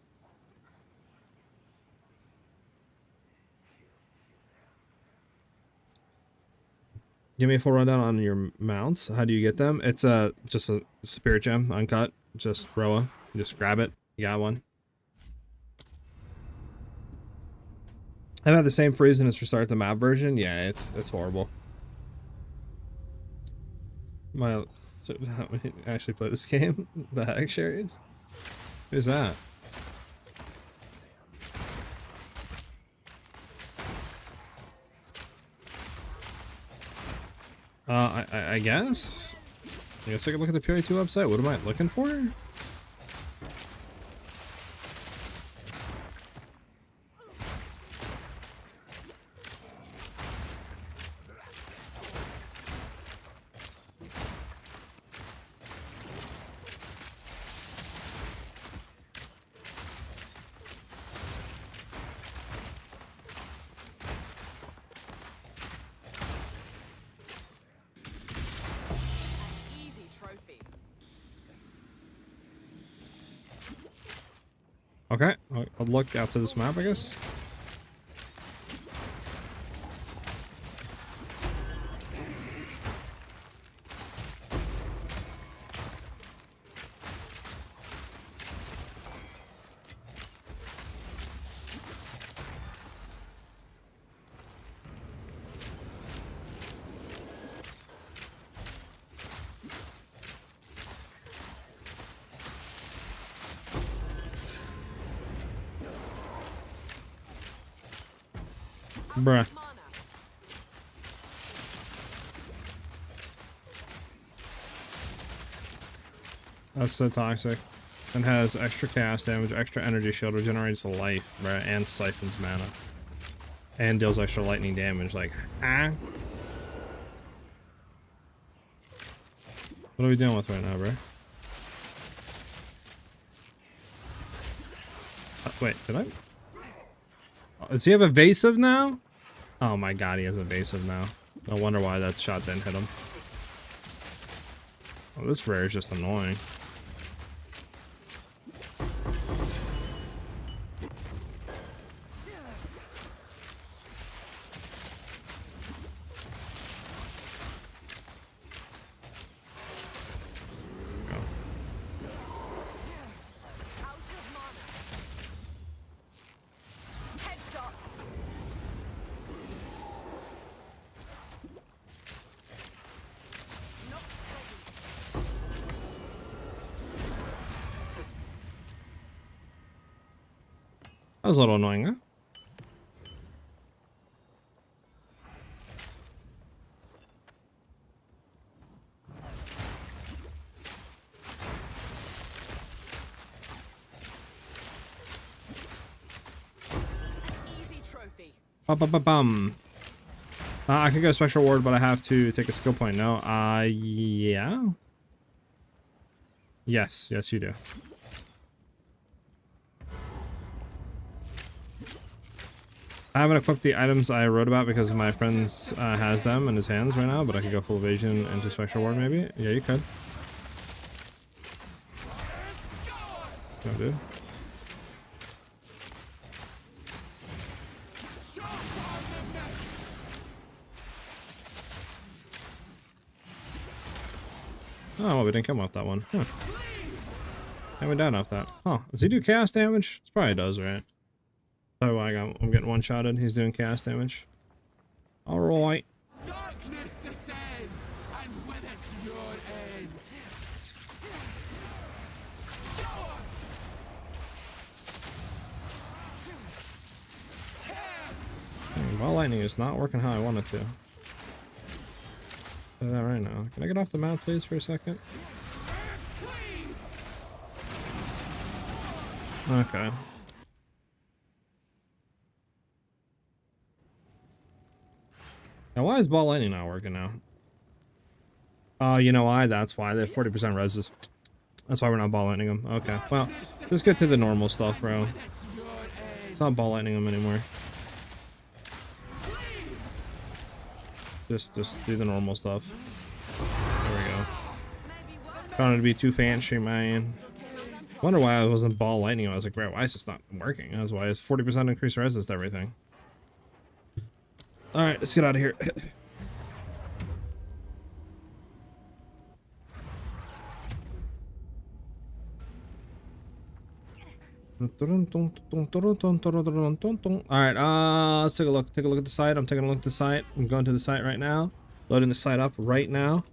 Give me a full rundown on your mounts. How do you get them? It's just a spirit gem, uncut. Just Roa. Just grab it. You got one. I've had the same freezing as restart the map version. Yeah, it's horrible. Actually play this game? The heck, Sherry's? Who's that? I guess. I guess I could look at the PoE2 website. What am I looking for? Okay, I'll look after this map, I guess. Bruh. That's so toxic. And has extra cast damage, extra energy shield, regenerates life, bruh, and siphons mana. And deals extra lightning damage, like, ah. What are we dealing with right now, bruh? Wait, did I? Oh, does he have evasive now? Oh my god, he has evasive now. No wonder why that shot didn't hit him. Oh, this rare is just annoying. That was a little annoying, huh? Bum. I could go special ward, but I have to take a skill point. No. Yeah. Yes, you do. I haven't equipped the items I wrote about because my friends has them in his hands right now, but I could go full evasion into special ward maybe. Yeah, you could. No, dude. Oh, well, we didn't come off that one. Huh. And we died off that. Huh. Does he do chaos damage? It probably does, right? Oh, I'm getting one-shotted. He's doing chaos damage. Alright. Darkness descends, and with it your end. Ball lightning is not working how I want it to. Do that right now. Can I get off the map, please, for a second? Okay. Now, why is ball lightning not working now? Oh, you know why? That's why. They have 40% reses. That's why we're not ball lightning them. Okay. Well, just get to the normal stuff, bro. It's not ball lightning them anymore. Just do the normal stuff. There we go. Trying to be too fancy, man. Wonder why I wasn't ball lightning. I was like, bro, why is this not working? That's why it's 40% increased resist everything. All right, let's get out of here. Alright, let's take a look. Take a look at the site. I'm taking a look at the site. I'm going to the site right now. Loading the site up right now.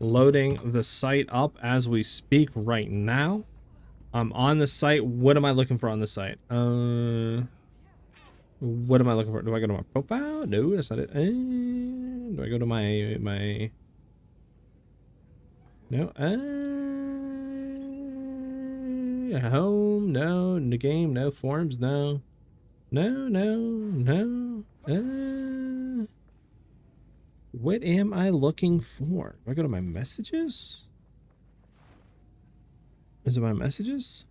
Loading the site up as we speak right now. I'm on the site. What am I looking for on the site? What am I looking for? Do I go to my profile? No, that's not it. Do I go to my no, home, no, the game, no, forums, no. What am I looking for? Do I go to my messages? Is it my messages?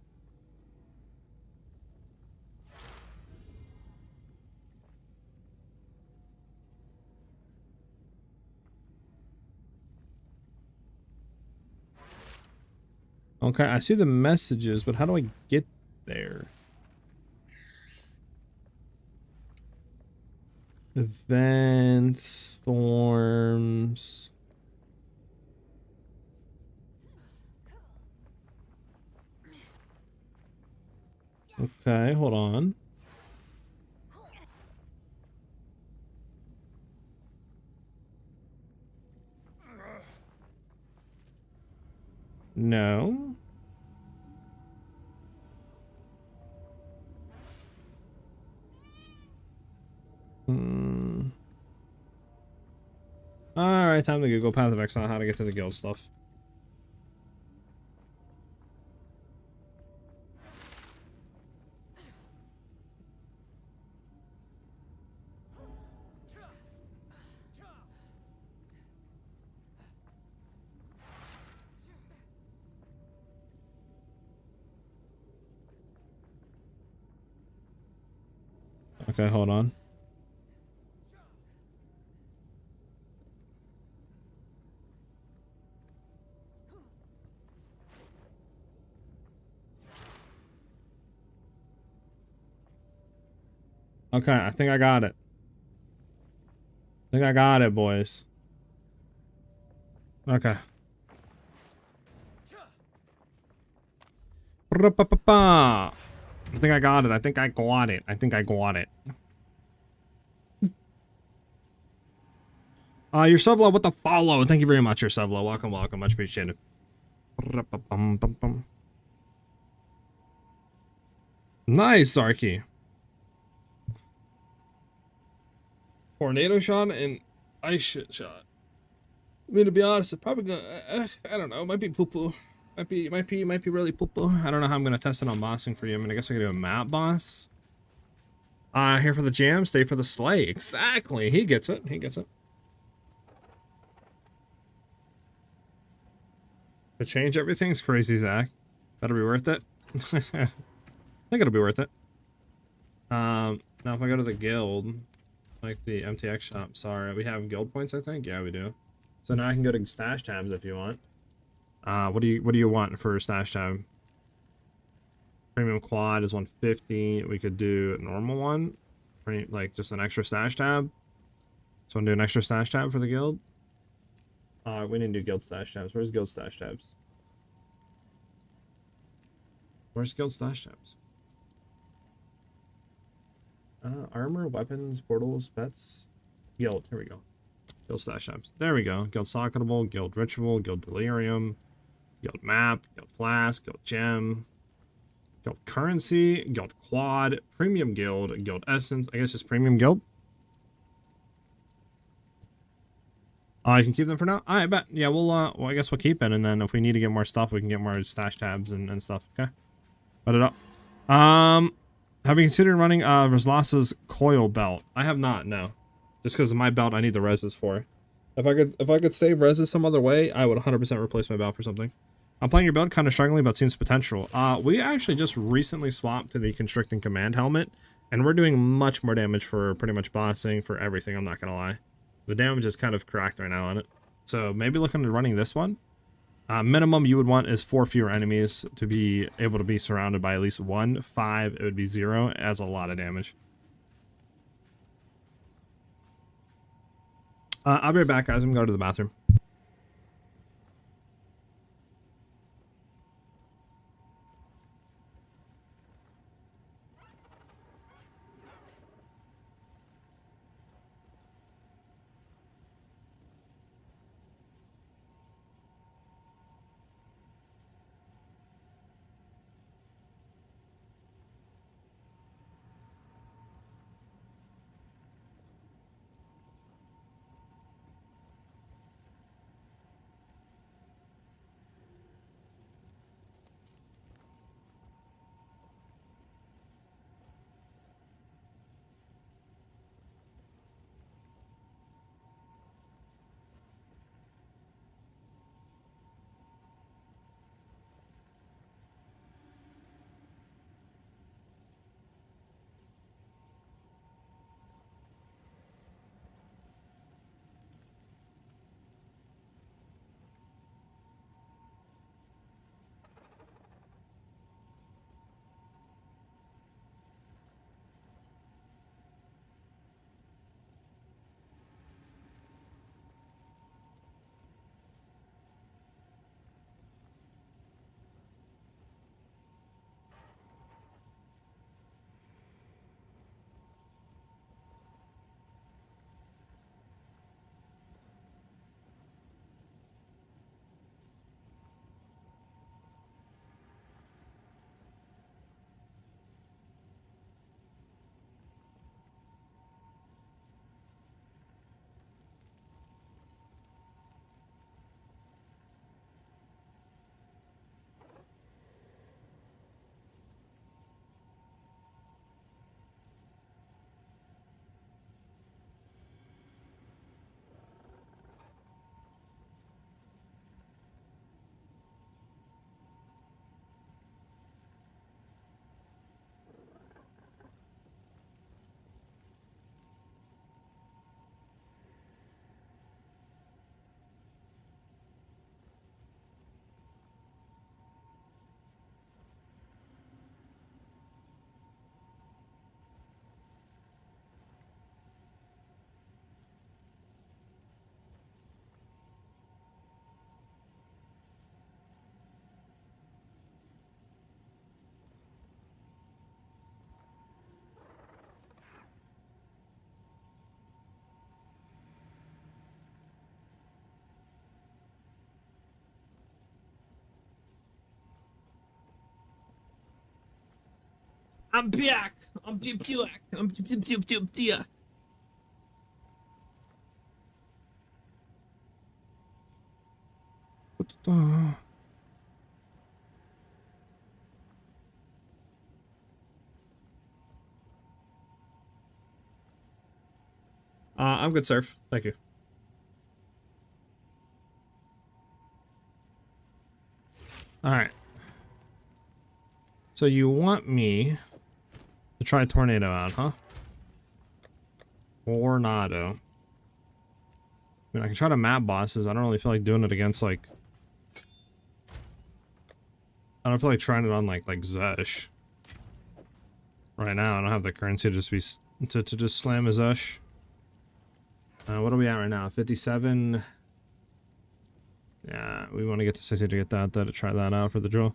Okay, I see the messages, but how do I get there? Events, forms. Okay, hold on. No. Alright, time to Google Path of Exile, how to get to the guild stuff. Okay, hold on. Okay, I think I got it. I think I got it, boys. Okay. I think I got it. I think I got it. I think I got it. Your Sevlo with the follow. Thank you very much, your Sevlo. Welcome, welcome. Much appreciated. Nice, Zarky. Tornado shot and ice shit shot. I mean, to be honest, it's probably gonna. I don't know. It might be poo poo. Might be really poo poo. I don't know how I'm gonna test it on bossing for you. I mean, I guess I could do a map boss. Here for the jam, stay for the slay. Exactly. He gets it. He gets it. To change everything's crazy, Zach. That'll be worth it. I think it'll be worth it. Now if I go to the guild, like the MTX shop, sorry, we have guild points, I think. Yeah, we do. So now I can go to stash tabs if you want. What do you want for stash tab? Premium quad is 150. We could do a normal one, like just an extra stash tab. So I'm doing an extra stash tab for the guild. We didn't do guild stash tabs. Where's guild stash tabs? Where's guild stash tabs? Armor, weapons, portals, pets, guild. Here we go. Guild stash tabs. There we go. Guild socketable, guild ritual, guild delirium, guild map, guild flask, guild gem, guild currency, guild quad, premium guild, guild essence. I guess just premium guild. I can keep them for now. I bet. Yeah, well, I guess we'll keep it, and then if we need to get more stuff, we can get more stash tabs and stuff. Okay. Put it up. Have you considered running Rezlasa's coil belt? I have not. No, just because of my belt, I need the reses for. If I could save reses some other way, I would 100% replace my belt for something. I'm playing your build, kind of struggling, but seems potential. We actually just recently swapped to the constricting command helmet, and we're doing much more damage for pretty much bossing, for everything, I'm not gonna lie. The damage is kind of cracked right now on it. So maybe looking at running this one. Minimum you would want is 4 fewer enemies to be able to be surrounded by at least 1. 5, it would be 0. It has a lot of damage. I'll be right back, guys. I'm going to go to the bathroom. I'm back. I'm back. I'm back. I'm good, Surf. Thank you. Alright. So you want me to try Tornado out, huh? Tornado. I mean, I can try to map bosses. I don't really feel like doing it against, like... I don't feel like trying it on, like Zesh. Right now, I don't have the currency to just be... to just slam a Zesh. What are we at right now? 57... Yeah, we want to get to 60 to get that, to try that out for the drill.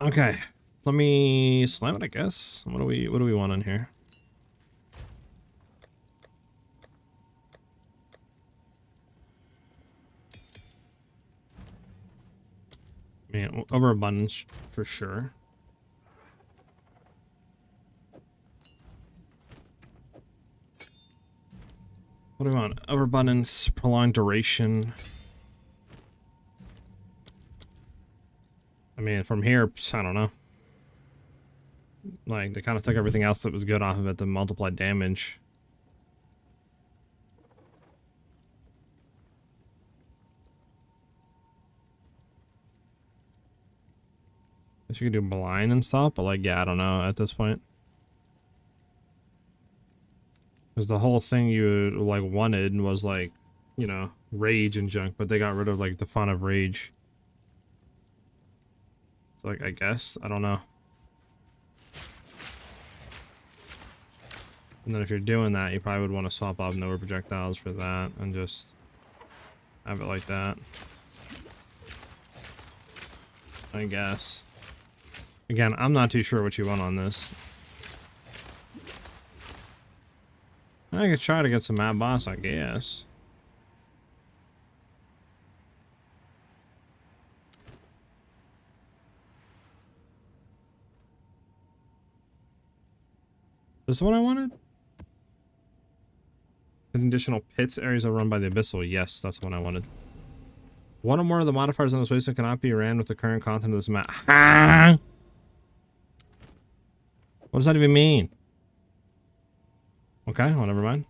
Okay. Let me slam it, I guess. What do we want in here? Man, overabundance for sure. What do we want? Overabundance, prolonged duration. I mean, from here, I don't know. Like, they kind of took everything else that was good off of it to multiply damage. I guess you could do blind and stuff, but like, yeah, I don't know at this point. Because the whole thing you, like, wanted was, like, you know, rage and junk, but they got rid of, like, the fun of rage. So, like, I guess, I don't know. And then if you're doing that, you probably would want to swap off Nova projectiles for that and just have it like that. I guess. Again, I'm not too sure what you want on this. I could try to get some mad boss, I guess. This is what I wanted? Additional pits areas are run by the Abyssal. Yes, that's what I wanted. One or more of the modifiers on this wasteland cannot be ran with the current content of this map. What does that even mean? Okay, well, never mind.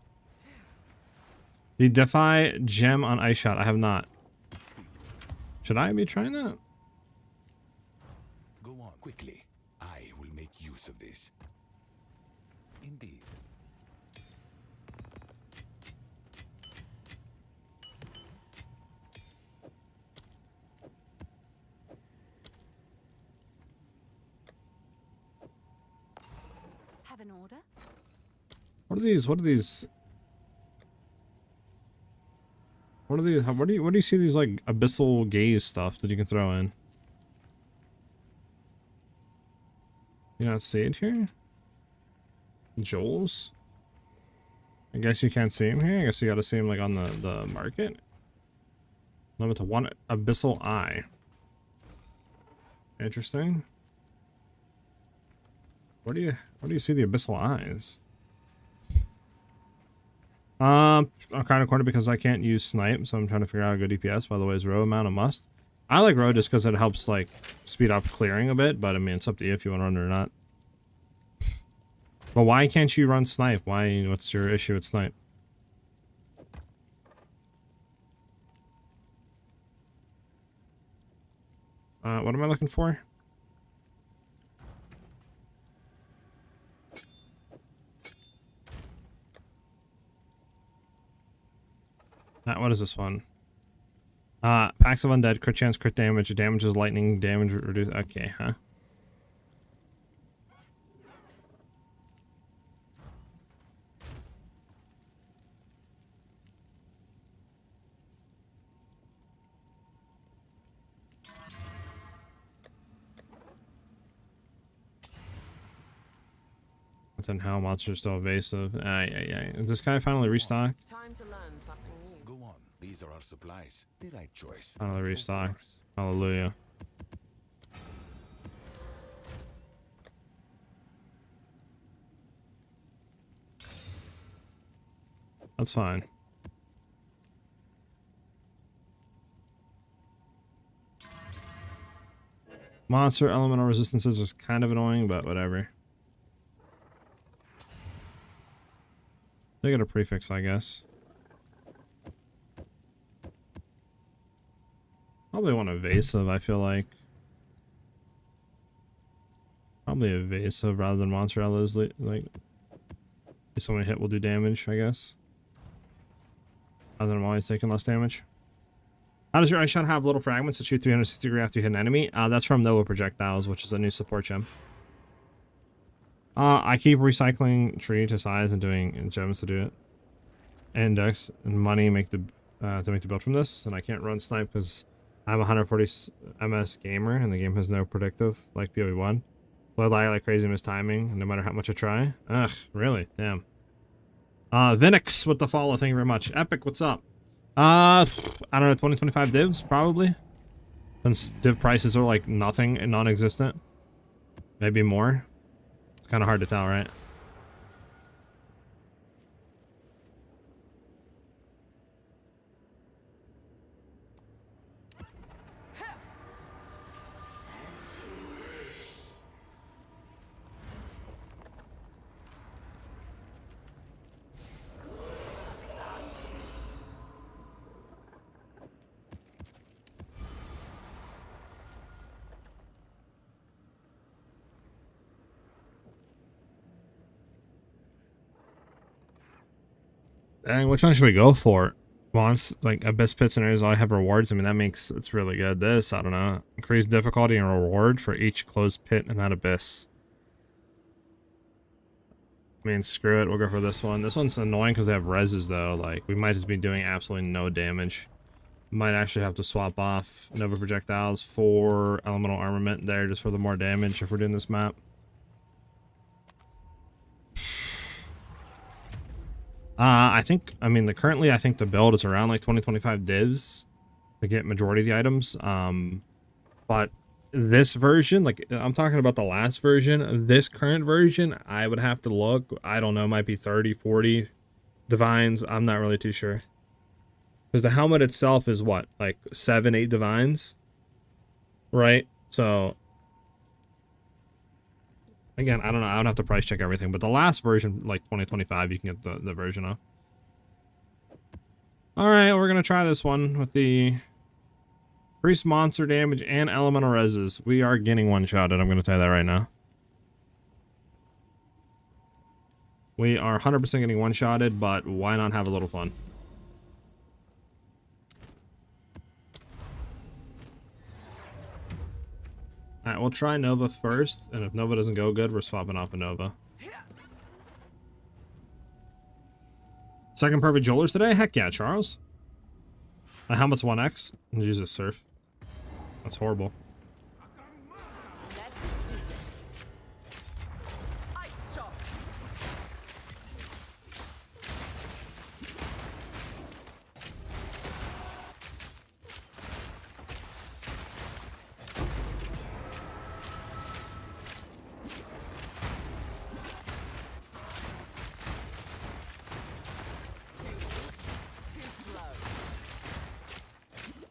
The Defy gem on Ice Shot. I have not. Should I be trying that? Go on quickly. I will make use of this. Indeed. Have an order? What are these? What are these? What are these? Where do you see these, like, abyssal gaze stuff that you can throw in? You not see it here? Joel's? I guess you can't see him here. I guess you gotta see him, like, on the market. Limit to one abyssal eye. Interesting. Where do you see the abyssal eyes? I'm kind of cornered because I can't use snipe, so I'm trying to figure out a good DPS. By the way, is row amount a must? I like row just because it helps, like, speed up clearing a bit, but I mean, it's up to you if you want to run it or not. But why can't you run snipe? Why? What's your issue with snipe? What am I looking for? What is this one? Packs of Undead, crit chance, crit damage, damages lightning, damage reduce. Okay, huh? But then how monsters still evasive? Yeah. This guy finally restock. Time to learn something new. Go on. These are our supplies. The right choice. Finally Of restock. course. Hallelujah. That's fine. Monster elemental resistances is kind of annoying, but whatever. They get a prefix, I guess. Probably want evasive, I feel like. Probably evasive rather than monsteralla's, like if someone hit will do damage, I guess. Rather than I'm always taking less damage. How does your ice shot have little fragments that shoot 360 degree after you hit an enemy? That's from Nova Projectiles, which is a new support gem. I keep recycling tree to SiahZ and doing gems to do it. Index and money make the to make the build from this, and I can't run snipe because I'm 140 ms gamer and the game has no predictive like PoE 1. So I lag like crazy, miss timing, and no matter how much I try. Ugh, really? Damn. Vinix with the follow, thank you very much. Epic, what's up? I don't know, 2025 divs, probably. Since div prices are like nothing and non-existent. Maybe more. It's kind of hard to tell, right? Dang, which one should we go for? Once like Abyss Pit scenarios all have rewards. I mean, that makes it's really good. This, I don't know. Increased difficulty and reward for each closed pit in that abyss. I mean, screw it. We'll go for this one. This one's annoying because they have reses though. Like, we might just be doing absolutely no damage. Might actually have to swap off Nova Projectiles for Elemental Armament there just for the more damage if we're doing this map. I think, I mean, currently I think the build is around like 20-25 divs to get majority of the items. But this version, like I'm talking about the last version, this current version, I would have to look. I don't know, might be 30-40 divines. I'm not really too sure. Because the helmet itself is what, like 7-8 divines, right? So again, I don't know. I don't have to price check everything, but the last version, like 2025, you can get the version of. All right, we're gonna try this one with the increased monster damage and elemental reses. We are getting one-shotted. I'm gonna tell you that right now. We are 100% getting one-shotted, but why not have a little fun? Alright, we'll try Nova first, and if Nova doesn't go good, we're swapping off a Nova. Second perfect Jewelers today? Heck yeah, Charles. My helmet's 1x. Jesus, Surf. That's horrible.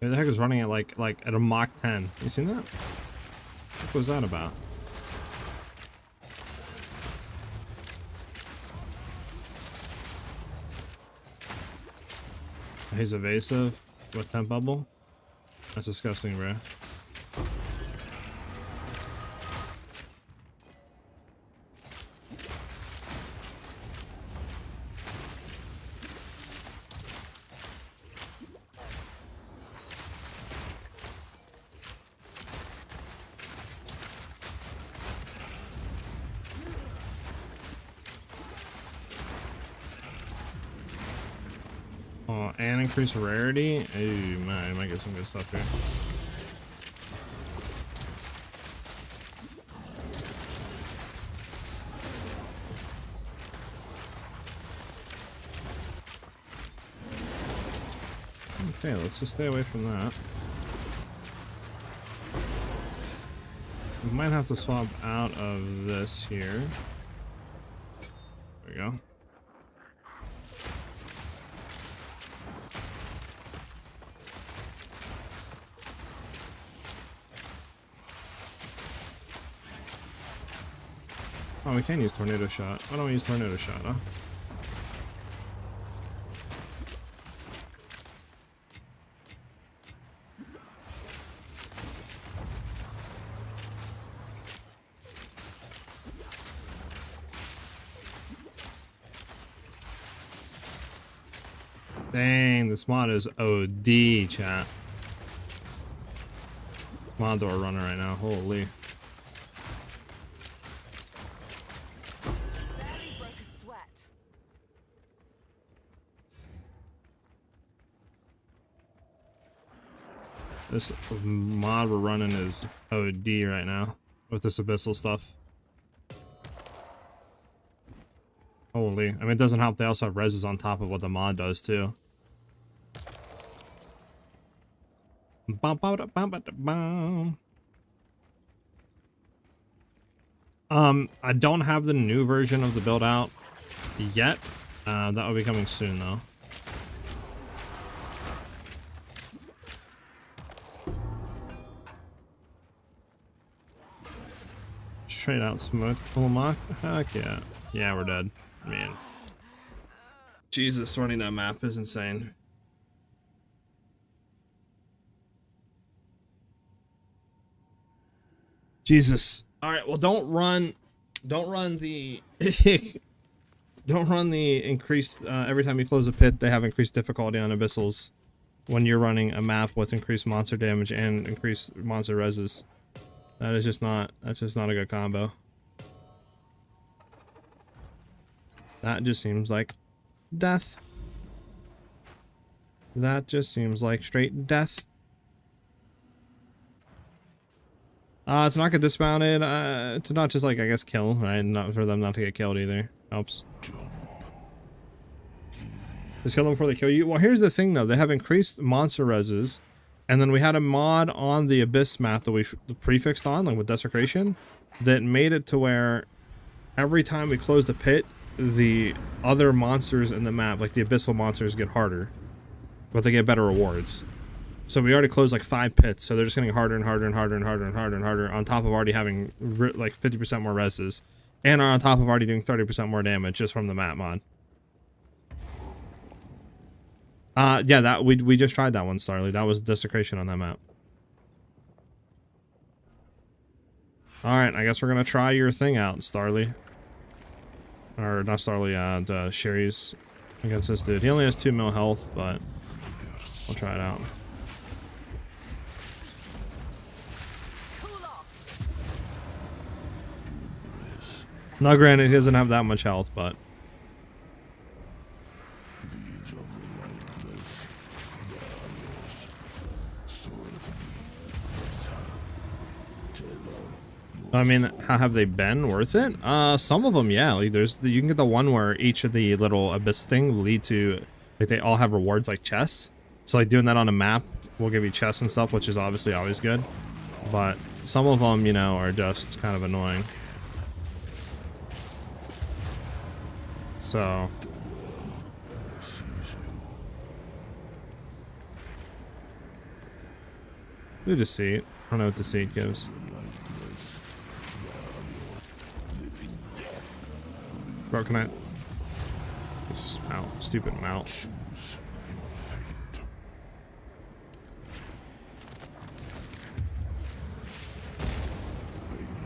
Who the heck is running at like at a Mach 10? You seen that? What was that about? He's evasive with temp bubble. That's disgusting, bro. Oh, and increase rarity. Ooh, man, I might get some good stuff here. Okay, let's just stay away from that. We might have to swap out of this here. There we go. Oh, we can use Tornado Shot. Why don't we use Tornado Shot, huh? Dang, this mod is OD, chat. Mod door running right now. Holy. Barely broke a sweat. This mod we're running is OD right now with this abyssal stuff. Holy. I mean, it doesn't help they also have reses on top of what the mod does, too. I don't have the new version of the build out yet. That will be coming soon, though. Straight out smoked full mock. Heck yeah. Yeah, we're dead. Man. Jesus, running that map is insane. Jesus. Alright, well don't run the don't run the increased every time you close a pit they have increased difficulty on abyssals when you're running a map with increased monster damage and increased monster reses. That's just not a good combo. That just seems like death. That just seems like straight death. To not get dismounted, to not just like, I guess, kill, right? Not for them not to get killed either. Helps. Just kill them before they kill you. Well, here's the thing though, they have increased monster reses, and then we had a mod on the Abyss map that we prefixed on, like with Desecration, that made it to where every time we close the pit, the other monsters in the map, like the Abyssal monsters, get harder, but they get better rewards. So we already closed like 5 pits, so they're just getting harder and harder and harder and harder and harder and harder, on top of already having like 50% more reses, and on top of already doing 30% more damage just from the map mod. Yeah, that we just tried that one, Starly. That was Desecration on that map. Alright, I guess we're gonna try your thing out, Starly. Or not Starly, the Sherry's against this dude. He only has 2 mil health, but we'll try it out. Now granted, he doesn't have that much health, but I mean, how have they been worth it? Some of them, yeah. Like you can get the one where each of the little abyss thing lead to, like, they all have rewards like chests. So like doing that on a map will give you chests and stuff, which is obviously always good. But some of them, you know, are just kind of annoying. So do deceit. I don't know what deceit gives. Bro, can I just mount? Stupid mount.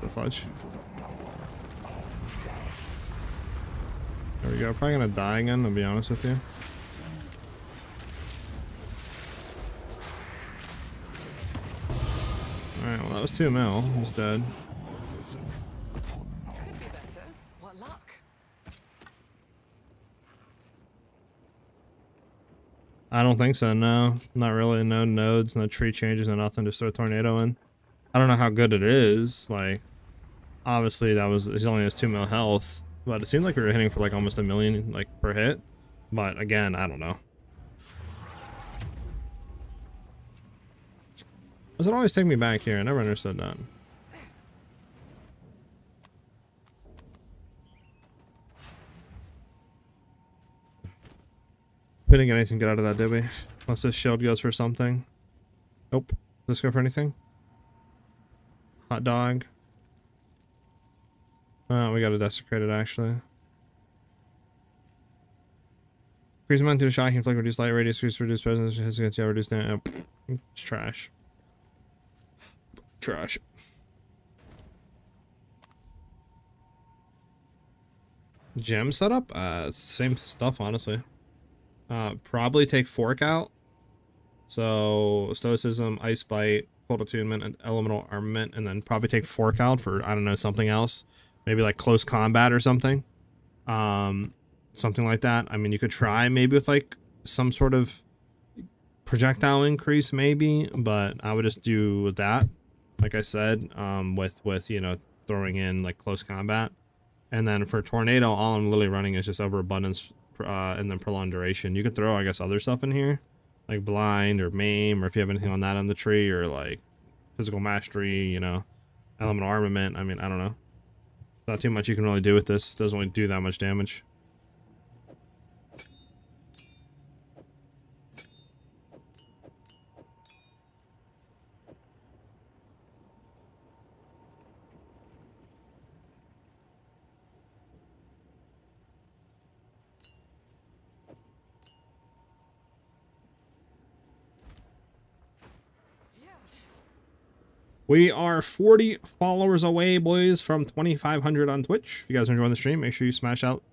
The fudge. There we go. Probably gonna die again, to be honest with you. Alright, well that was 2 mil. He's dead. Could be better. What luck? I don't think so, no. Not really. No nodes, no tree changes, no nothing. Just throw a tornado in. I don't know how good it is. Like, obviously that was, he only has 2 mil health. But it seemed like we were hitting for like almost 1 million like per hit. But again, I don't know. Does it always take me back here? I never understood that. We didn't get anything good out of that, did we? Unless this shield goes for something. Nope. Does this go for anything? Hot dog. We got a desecrated actually. Increase amount to shocking, inflict reduce light radius, reduce presence, hesitancy, reduce damage. It's trash. Trash. Gem setup? Same stuff, honestly. Probably take Fork out. So Stoicism, Ice Bite, Cold Attunement, and Elemental Armament, and then probably take Fork out for, I don't know, something else. Maybe like Close Combat or something. Something like that. I mean, you could try maybe with like some sort of projectile increase maybe, but I would just do that, like I said, with you know, throwing in like Close Combat. And then for Tornado, all I'm literally running is just Overabundance and then Prolonged Duration. You could throw, I guess, other stuff in here, like Blind or Maim, or if you have anything on that on the tree, or like Physical Mastery, you know, Elemental Armament. I mean, I don't know. Not too much you can really do with this. Doesn't really do that much damage. We are 40 followers away, boys, from 2,500 on Twitch. If you guys are enjoying the stream, make sure you smash out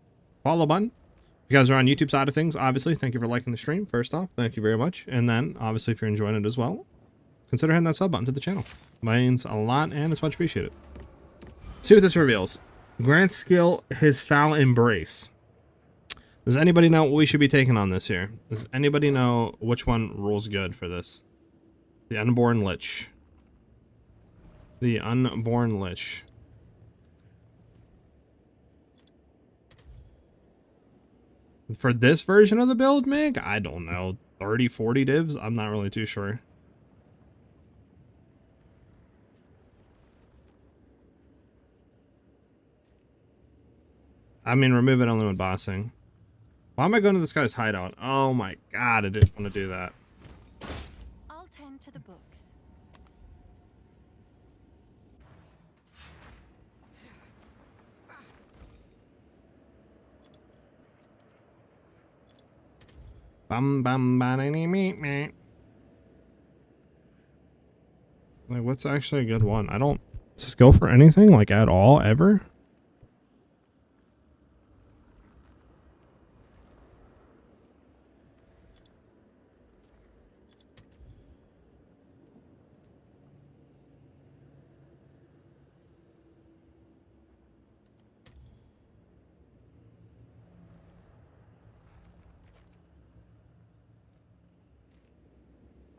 follow button. If you guys are on YouTube side of things, obviously, thank you for liking the stream. First off, thank you very much. And then, obviously, if you're enjoying it as well, consider hitting that sub button to the channel. Means a lot, and it's much appreciated. See what this reveals. Grant skill his foul embrace. Does anybody know what we should be taking on this here? Does anybody know which one rules good for this? The Unborn Lich. The Unborn Lich. For this version of the build, Mig, I don't know. 30, 40 divs? I'm not really too sure. I mean, remove it only when bossing. Why am I going to this guy's hideout? Oh my god, I didn't want to do that. I'll tend to the books. Bum bum banana meat meat. Like, what's actually a good one? I don't. Does this go for anything, like, at all, ever?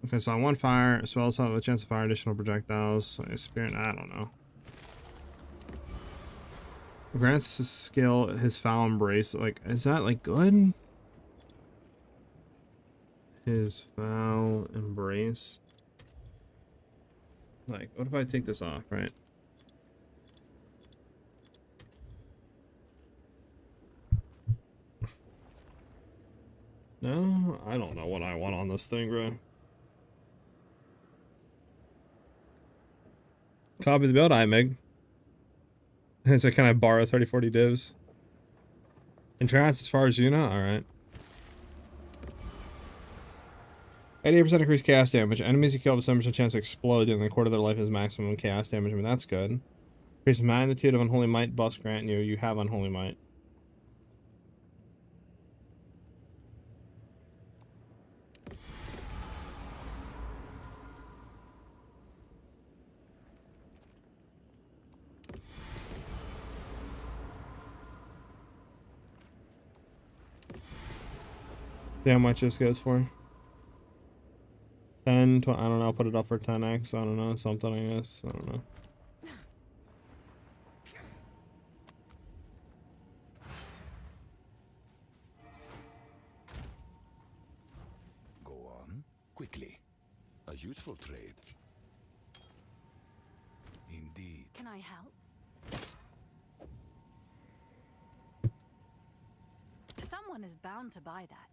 Okay, so on one fire, spells have a chance to fire additional projectiles. A spirit, I don't know. Grants his skill, his foul embrace. Like, is that like good? His foul embrace. Like, what if I take this off, right? No, I don't know what I want on this thing, bro. Copy the build, I Meg. So can I borrow 30, 40 divs? Entrance as far as you know? Alright. 88% increased chaos damage. Enemies you kill have a 7% chance to explode during the quarter of their life is maximum chaos damage. I mean, that's good. Increased magnitude of Unholy Might buffs grant you. You have Unholy Might. See how much this goes for. 10, 20, I don't know, put it up for 10x, I don't know, something I guess, I don't know. Go on, quickly. A useful trade. Indeed. Can I help? Someone is bound to buy that.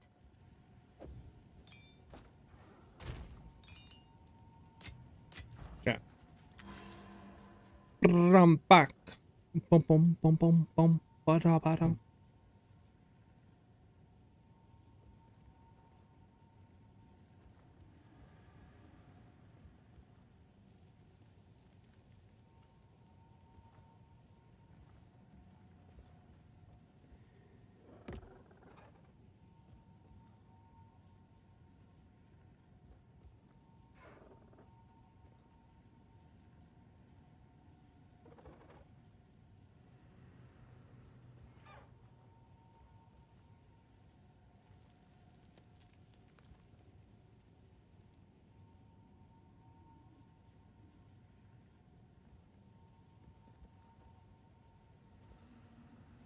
Okay. Back. Bum bum bum bum bum. Bada bada.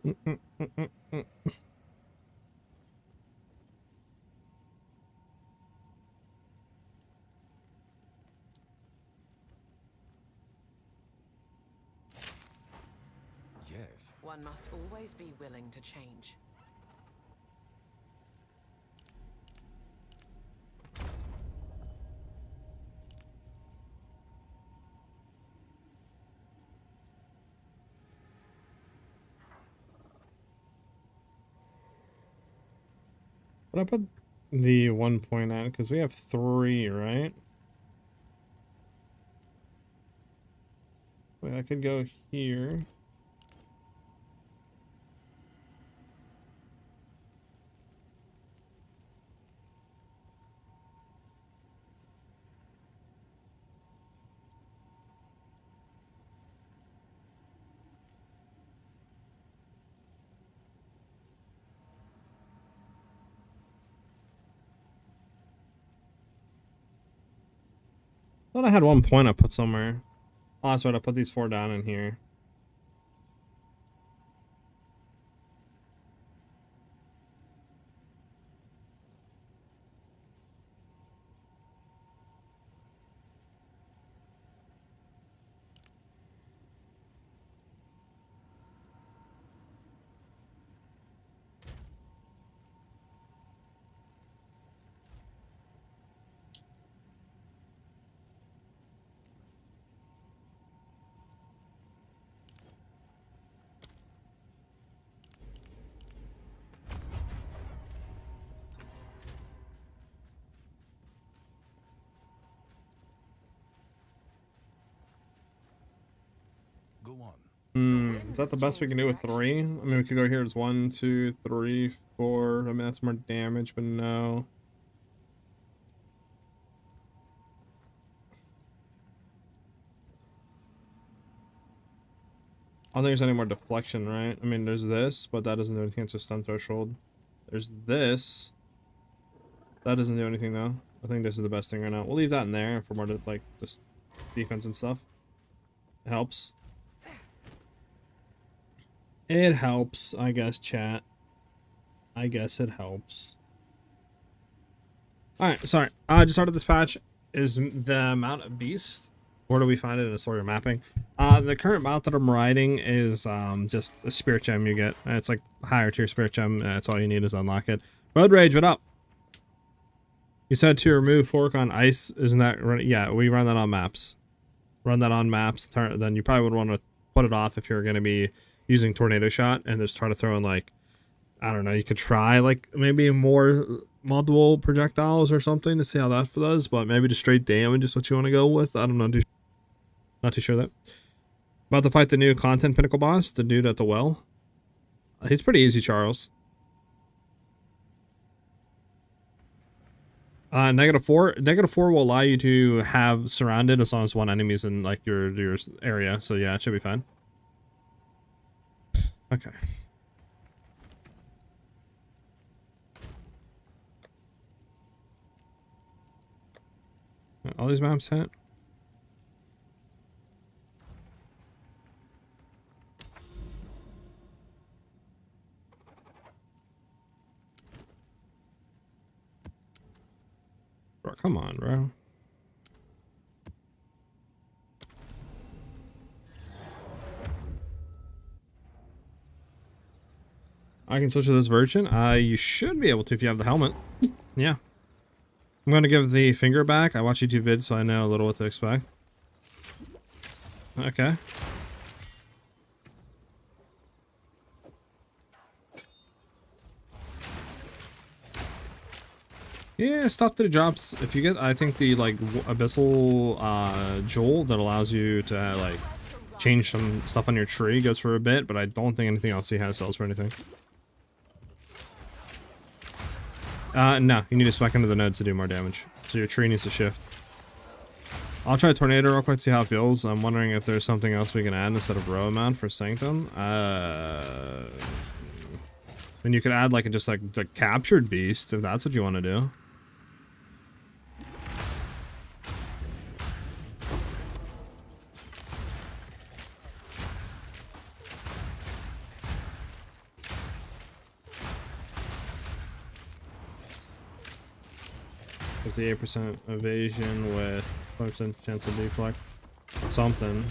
Yes. One must always be willing to change. But I put the 1 point at because we have 3, right? Wait, I could go here. Thought I had 1 point I put somewhere. Oh, that's right. I put these 4 down in here. Go on. Is that the best we can do with 3? I mean, we could go here as 1, 2, 3, 4. I mean, that's more damage, but no. I don't think there's any more deflection, right? I mean, there's this, but that doesn't do anything. It's a stun threshold. There's this. That doesn't do anything, though. I think this is the best thing right now. We'll leave that in there for more, like, just defense and stuff. It helps. It helps, I guess, chat. I guess it helps. Alright, sorry. Just started this patch. Is the mount of beast? Where do we find it in the story mapping? The current mount that I'm riding is just a spirit gem you get. It's like higher tier spirit gem. That's all you need is unlock it. Road Rage, what up? You said to remove fork on ice. Isn't that run? Yeah, we run that on maps. Run that on maps. Then you probably would want to put it off if you're going to be using tornado shot and just try to throw in, like, I don't know, you could try like maybe more multiple projectiles or something to see how that does, but maybe just straight damage is what you want to go with. I don't know, not too sure that. About to fight the new content pinnacle boss, the dude at the well. He's pretty easy, Charles. -4. -4 will allow you to have surrounded as long as 1 enemy's in like your area, so yeah, it should be fine. Okay. All these maps hit. Bro, come on, bro. I can switch to this version. You should be able to if you have the helmet. Yeah. I'm going to give the finger back. I watch YouTube vids, so I know a little what to expect. Okay. Yeah, stuff that it drops. If you get, I think the like abyssal jewel that allows you to like change some stuff on your tree goes for a bit, but I don't think anything else he has sells for anything. No, you need to smack into the nodes to do more damage. So your tree needs to shift. I'll try Tornado real quick, see how it feels. I'm wondering if there's something else we can add instead of row amount for Sanctum. I mean, you could add like just like the captured beast if that's what you want to do. 58% evasion with 5% chance of deflect. Something.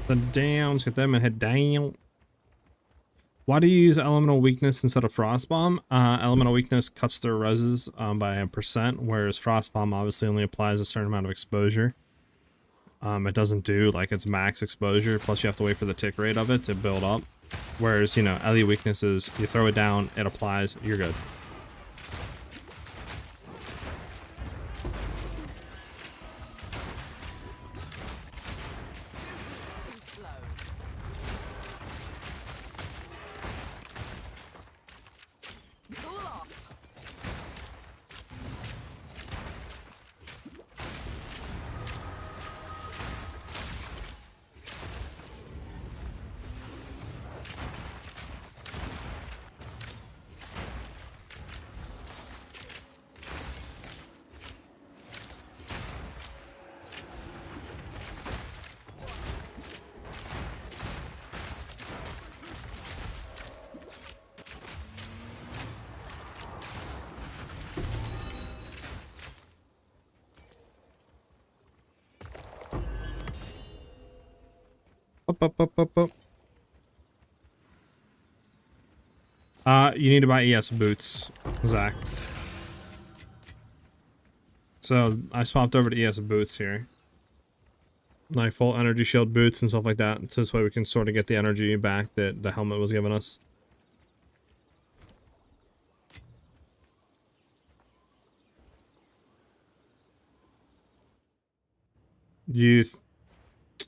The downs, get them and head down. Why do you use elemental weakness instead of frost bomb? Elemental weakness cuts their reses by 1%, whereas frost bomb obviously only applies a certain amount of exposure. It doesn't do like its max exposure, plus you have to wait for the tick rate of it to build up. Whereas, you know, LE weakness is you throw it down, it applies, you're good. Up. You need to buy ES boots, Zach. So I swapped over to ES boots here. Like full energy shield boots and stuff like that. So this way we can sort of get the energy back that the helmet was giving us.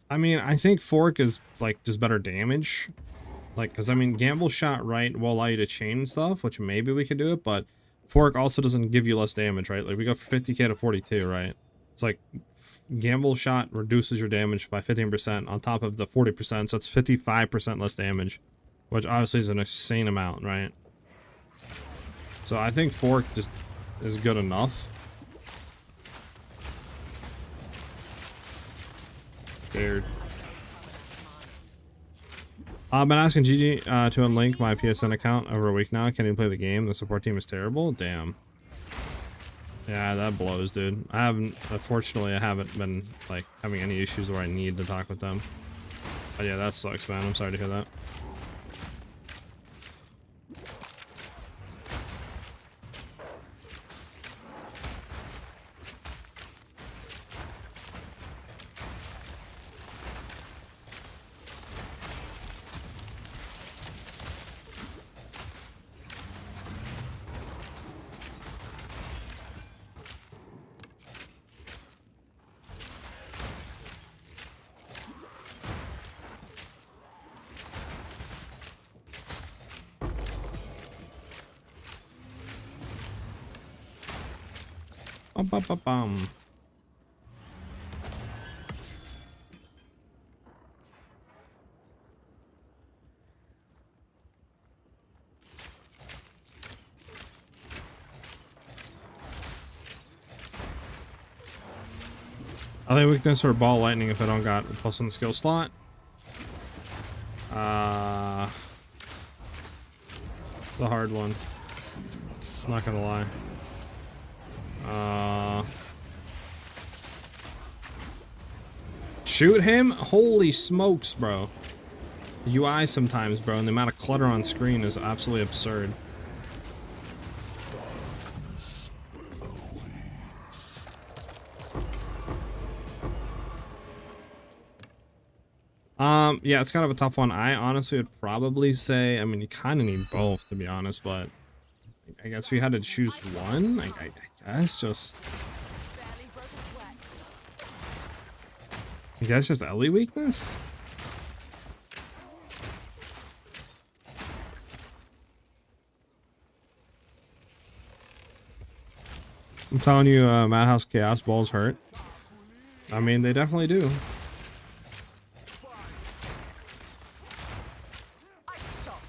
I mean, I think Fork is like just better damage. Like, because I mean, Gamble Shot right will allow you to chain stuff, which maybe we could do it, but Fork also doesn't give you less damage, right? Like, we go from 50k to 42, right? It's like Gamble Shot reduces your damage by 15% on top of the 40%, so it's 55% less damage, which obviously is an insane amount, right? So I think Fork just is good enough. Scared. I've been asking Gigi to unlink my PSN account over a week now. Can't even play the game. The support team is terrible. Damn. Yeah, that blows, dude. Unfortunately, I haven't been like having any issues where I need to talk with them. But yeah, that sucks, man. I'm sorry to hear that. Bum. I think weakness or ball lightning if I don't got a plus on the skill slot. The hard one. I'm not gonna lie. Shoot him? Holy smokes, bro. The UI sometimes, bro, and the amount of clutter on screen is absolutely absurd. Yeah, it's kind of a tough one. I honestly would probably say, I mean, you kind of need both, to be honest, but I guess if you had to choose one, That's just... Barely broke a sweat. You guys just Ellie weakness? I'm telling you, Madhouse Chaos balls hurt. I mean, they definitely do. Ice shot.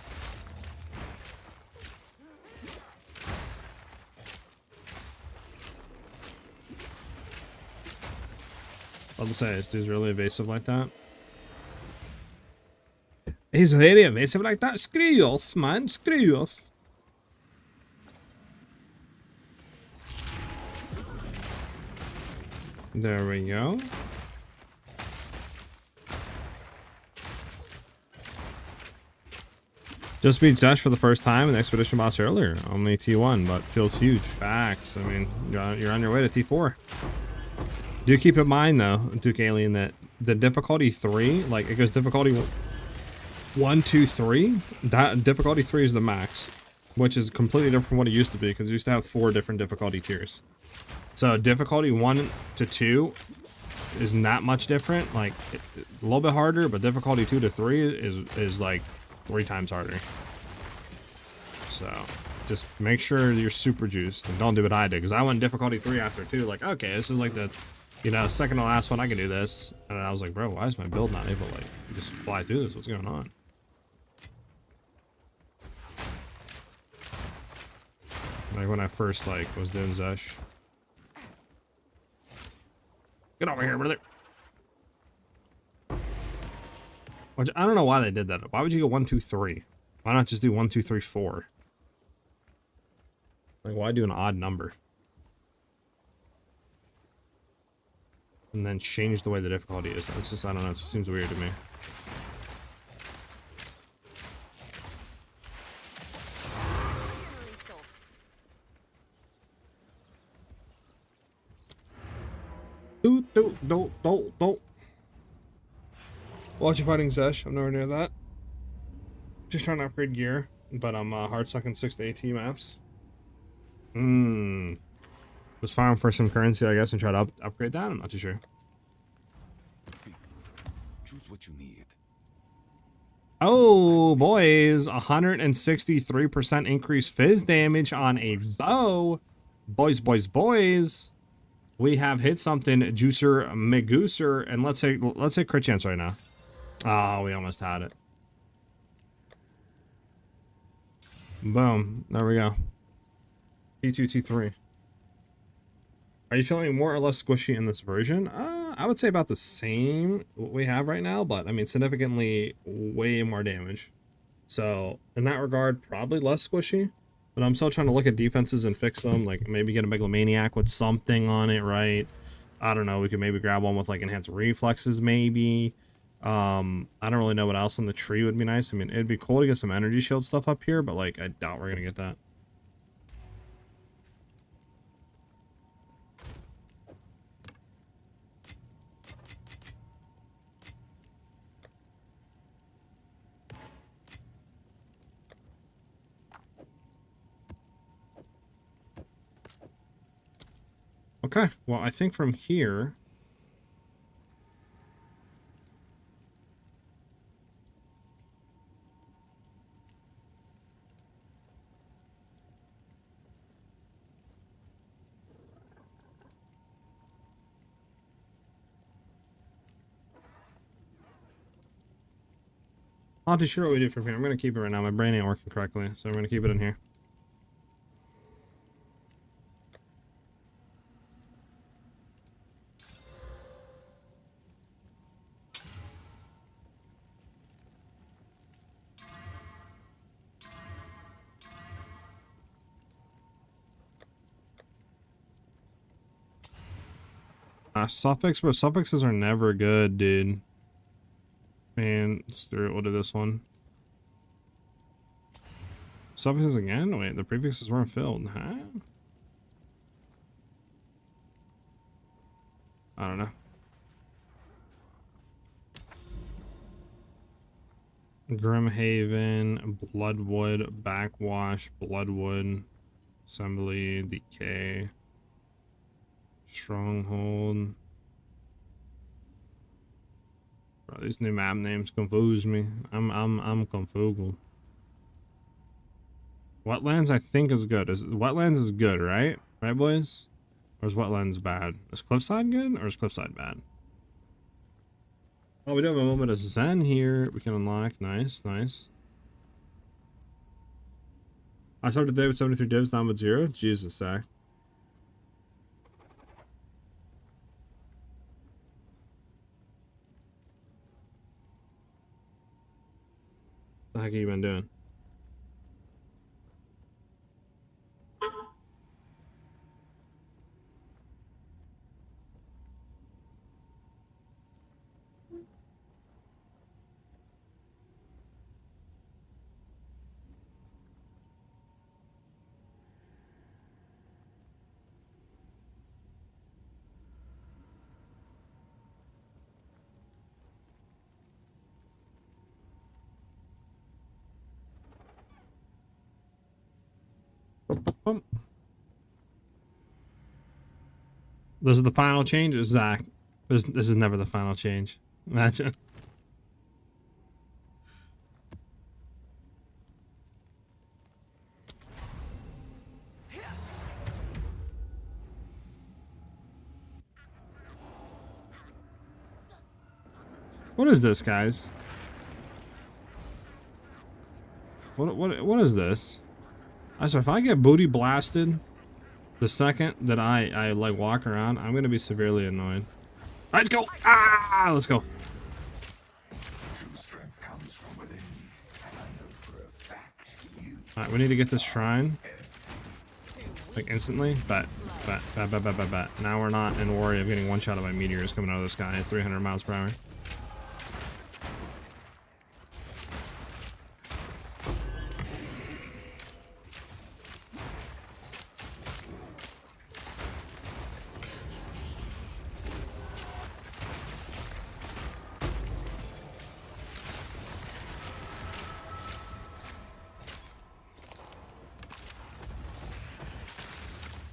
I was to say, this dude's really evasive like that. He's really evasive like that? Screw you off, man. Screw you off. There we go. Just beat Zesh for the first time in the Expedition boss earlier. Only T1, but feels huge. Facts. I mean, you're on your way to T4. Do keep in mind, though, Duke Alien, that the difficulty 3, like, it goes difficulty 1, 2, 3. That difficulty 3 is the max, which is completely different from what it used to be, because it used to have 4 different difficulty tiers. So difficulty 1 to 2 is not much different, like a little bit harder, but difficulty 2 to 3 is like 3 times harder. So just make sure you're super juiced and don't do what I did, because I went difficulty 3 after 2, like, okay, this is like the, you know, second to last one, I can do this. And I was like, bro, why is my build not able to, like, just fly through this? What's going on? Like when I first, like, was doing Zesh. Get over here, brother. Which, I don't know why they did that. Why would you go 1, 2, 3? Why not just do 1, 2, 3, 4? Like, why do an odd number? And then change the way the difficulty is. It's just, I don't know, it seems weird to me. Lethal. Don't. Watch you fighting Zesh. I'm nowhere near that. Just trying to upgrade gear, but I'm hard sucking 6 to 18 maps. Just farm for some currency, I guess, and try to upgrade that. I'm not too sure. Speak. Choose what you need. Oh, boys, 163% increased fizz damage on a bow. Boys. We have hit something, Juicer Megooser, and let's say crit chance right now. Oh, we almost had it. Boom. There we go. T2, T3. Are you feeling more or less squishy in this version? I would say about the same what we have right now, but I mean significantly way more damage. So in that regard, probably less squishy. But I'm still trying to look at defenses and fix them. Like maybe get a Megalomaniac with something on it, right? I don't know. We could maybe grab one with like enhanced reflexes, maybe. I don't really know what else on the tree would be nice. I mean, it'd be cool to get some energy shield stuff up here, but like I doubt we're gonna get that. Okay, well, I think from here... Not too sure what we do from here. I'm going to keep it right now. My brain ain't working correctly, so I'm going to keep it in here. Suffix, but suffixes are never good, dude. And let's do it. We'll do this one. Suffixes again? Wait, the prefixes weren't filled, huh? I don't know. Grimhaven, Bloodwood, Backwash, Bloodwood, Assembly, Decay. Stronghold. Bro, these new map names confuse me. I'm confused. Wetlands I think is good. Wetlands is good, right? Right, boys? Or is Wetlands bad? Is Cliffside good or is Cliffside bad? Oh, we do have a moment of Zen here. We can unlock. Nice, nice. I started today with 73 divs, down with 0. Jesus, Zach. What the heck have you been doing? This is the final change, Zach. This is never the final change. Imagine. What is this, guys? What is this? I swear, if I get booty blasted the second that I like walk around, I'm gonna be severely annoyed. All right, let's go. Ah, let's go. All right, we need to get this shrine like instantly. Bet. Now we're not in worry of getting one shot by meteors coming out of the sky at 300 miles per hour.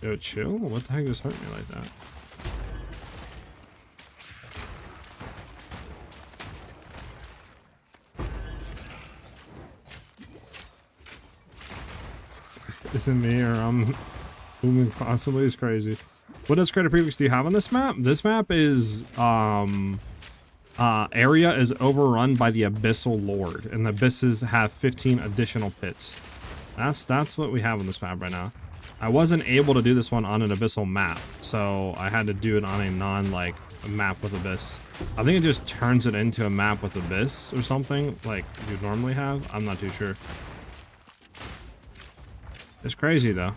Yo, chill? What the heck just hurt me like that? Is it me or I'm moving constantly? It's crazy. What does credit prefix do you have on this map? This map is area is overrun by the Abyssal Lord, and the abysses have 15 additional pits. That's what we have on this map right now. I wasn't able to do this one on an abyssal map, so I had to do it on a non-like map with abyss. I think it just turns it into a map with abyss or something like you normally have. I'm not too sure. It's crazy though.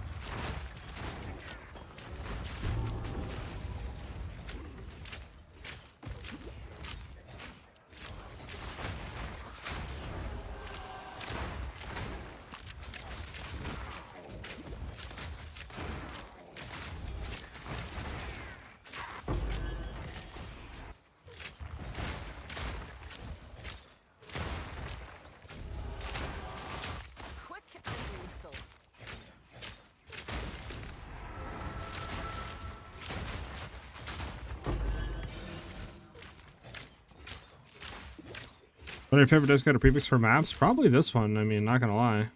What are your favorite Discord prefix for maps? Probably this one. I mean, not gonna lie.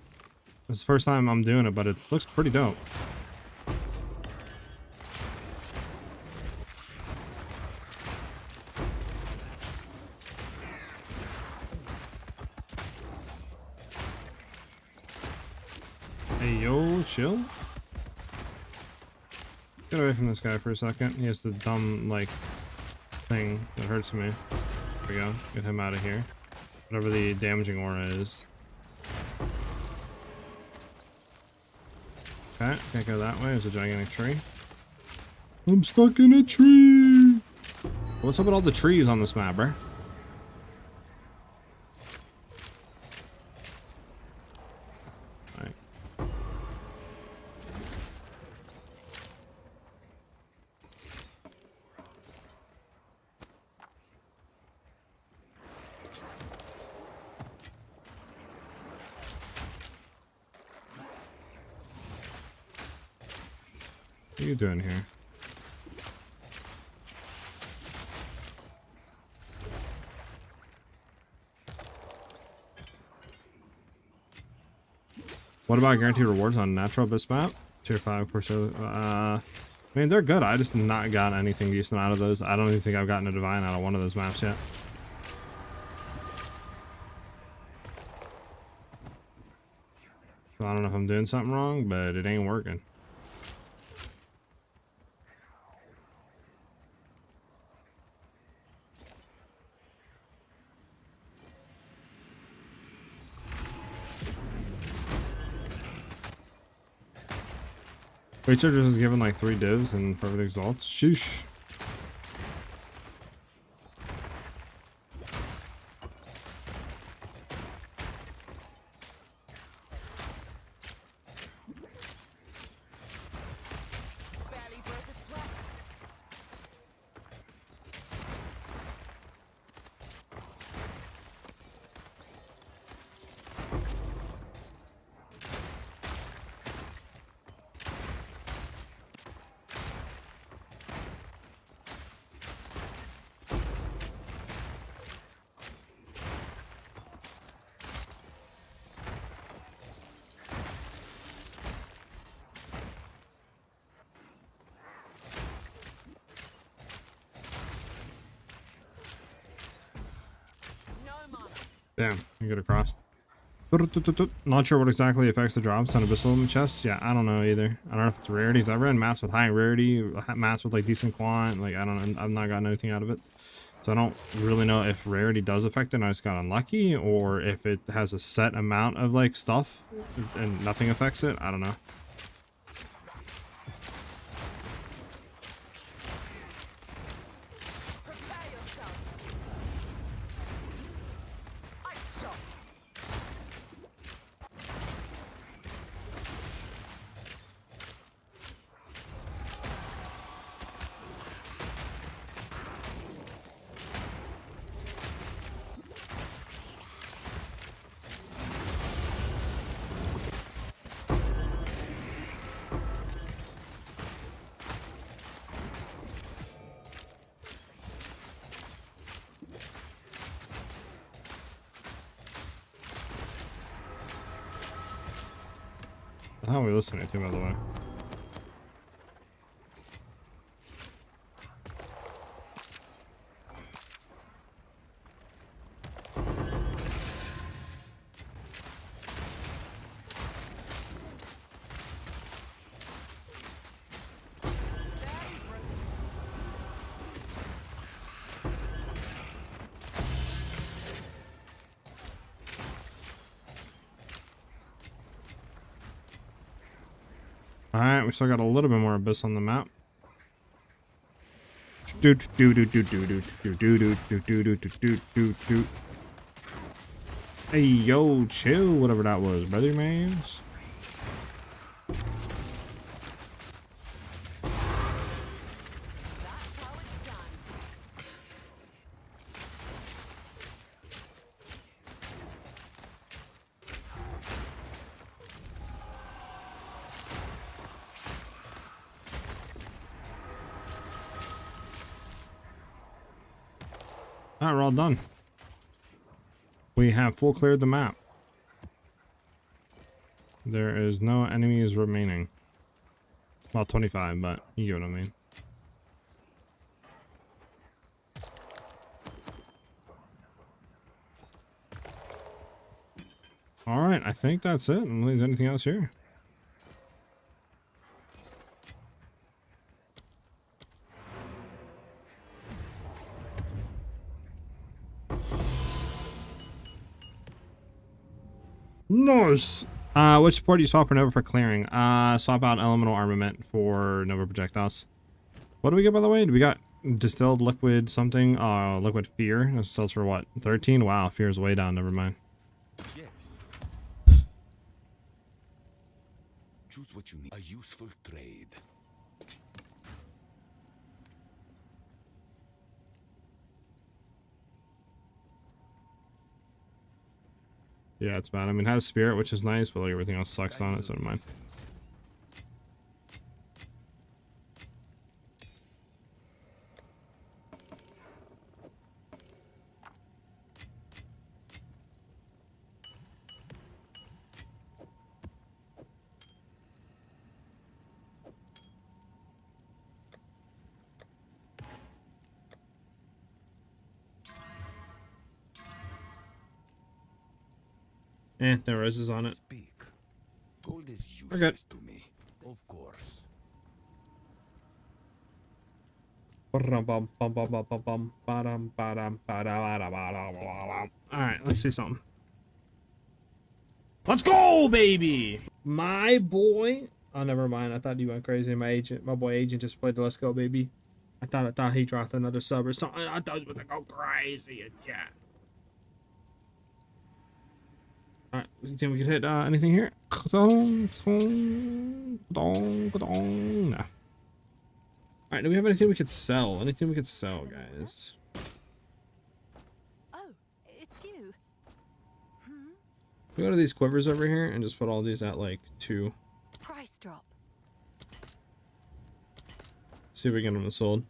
It's the first time I'm doing it, but it looks pretty dope. Hey, yo, chill. Get away from this guy for a second. He has the dumb, like, thing that hurts me. There we go. Get him out of here. Whatever the damaging aura is. Okay, can't go that way. There's a gigantic tree. I'm stuck in a tree! What's up with all the trees on this map, bruh? Alright. What are you doing here? What about guaranteed rewards on natural abyss map? Tier 5, of course. I mean, they're good. I just not got anything decent out of those. I don't even think I've gotten a divine out of one of those maps yet. So I don't know if I'm doing something wrong, but it ain't working. Richard was given like 3 divs and perfect exalts. Sheesh. Barely broke a sweat. No mana. Damn, you get across. Not sure what exactly affects the drops on abyssal chests. Yeah, I don't know either. I don't know if it's rarities. I've ran maps with high rarity, maps with like decent quant. Like I don't know, I've not gotten anything out of it. So I don't really know if rarity does affect it and I just got unlucky, or if it has a set amount of like stuff and nothing affects it. I don't know. Prepare yourself. Ice shot. How are we listening to, by the way? Alright, we still got a little bit more abyss on the map. Hey yo, chill, whatever that was, brother mans. That's how it's done. Alright, we're all done. We have full cleared the map. There is no enemies remaining. Well, 25, but you get what I mean. Alright, I think that's it. Unless there's anything else here. Nice. Which support do you swap for Nova for clearing? Swap out elemental armament for Nova projectiles. What do we get, by the way? Do we got distilled liquid something? Liquid fear. That sells for what? 13? Wow, fear is way down. Never mind. Yes. Choose what you need. A useful trade. Yeah, it's bad. I mean, it has spirit, which is nice, but like everything else sucks on it, so never mind. No roses on it. Speak. Gold is We're good. useless to me. Of course. Alright, let's see something. Let's go, baby! My boy. Oh, never mind. I thought you went crazy. My boy agent just played the Let's Go, baby. I thought he dropped another sub or something. I thought he was gonna go crazy in chat. Alright, you think we could hit anything here? Nah. Alright, do we have anything we could sell? Anything we could sell, guys? Oh, it's you. We go to these quivers over here and just put all these at like 2. Price drop. See if we can get them sold.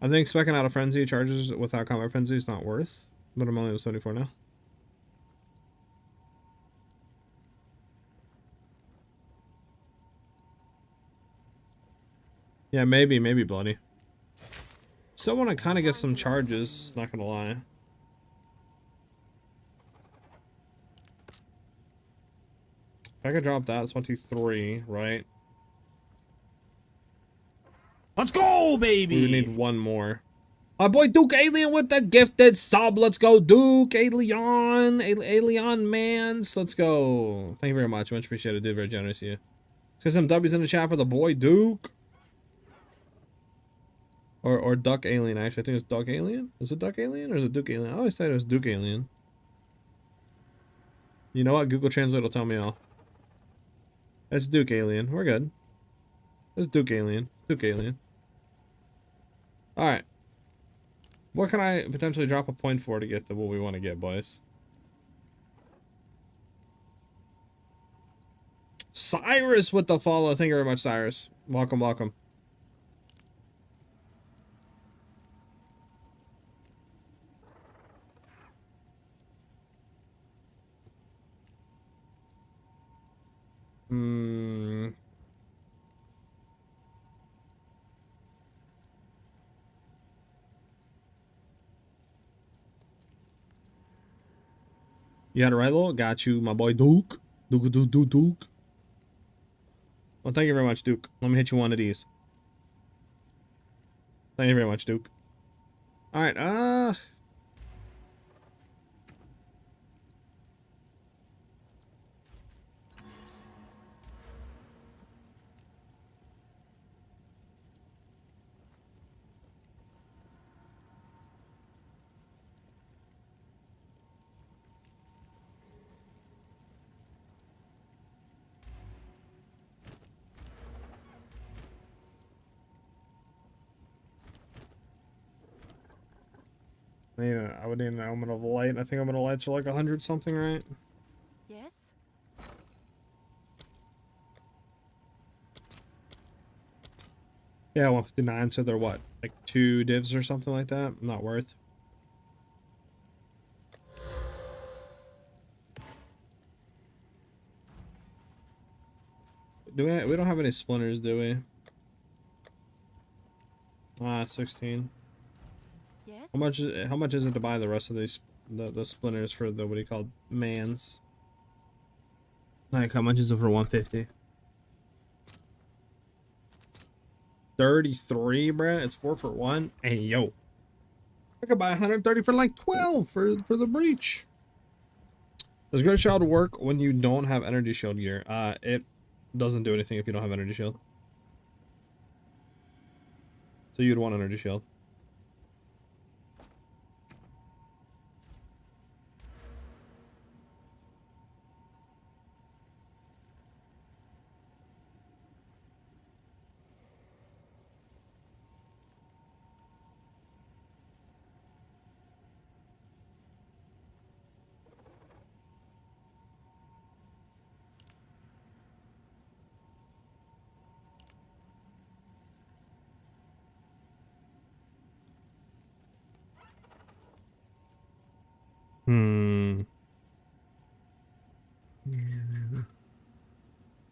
I think specking out a frenzy charges without combat frenzy is not worth, but I'm only at 74 now. Yeah, maybe bloody. Still want to kind of get some charges, not gonna lie. If I could drop that, it's 1, 2, 3, right? Let's go, baby! We need one more. My boy Duke Alien with the gifted sub. Let's go, Duke Alien. Alien Mans. Let's go. Thank you very much. Much appreciated, dude. Very generous of you. Let's get some W's in the chat for the boy Duke. Or Duck Alien, actually. I think it's Duck Alien. Is it Duck Alien or is it Duke Alien? I always thought it was Duke Alien. You know what? Google Translate will tell me all. It's Duke Alien. We're good. It's Duke Alien. Duke Alien. Alright. What can I potentially drop a point for to get to what we want to get, boys? Cyrus with the follow. Thank you very much, Cyrus. Welcome, welcome. You had it right, Lil? Got you, my boy Duke. Duke. Well, thank you very much, Duke. Let me hit you one of these. Thank you very much, Duke. Alright, I would need an element of light. I think element of lights are like 100 something, right? Yes. Yeah, 159, so they're what? Like 2 divs or something like that? Not worth. Do we don't have any splinters, do we? 16. Yes. How much is it to buy the rest of these the splinters for the what do you call mans? Like how much is it for 150? 33, bruh. It's 4 for 1. Hey yo. I could buy 130 for like 12 for the breach. Does Great Shield work when you don't have energy shield gear? It doesn't do anything if you don't have energy shield. So you'd want energy shield.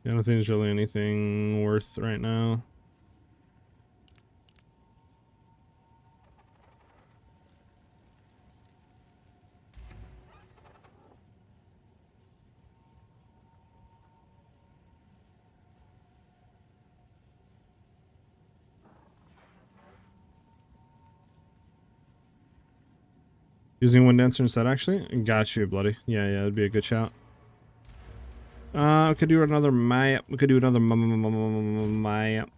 I don't think there's really anything worth right now. Using Wind Dancer instead, actually? Got you, bloody. Yeah, that'd be a good shout. We could do another map. We could do another map.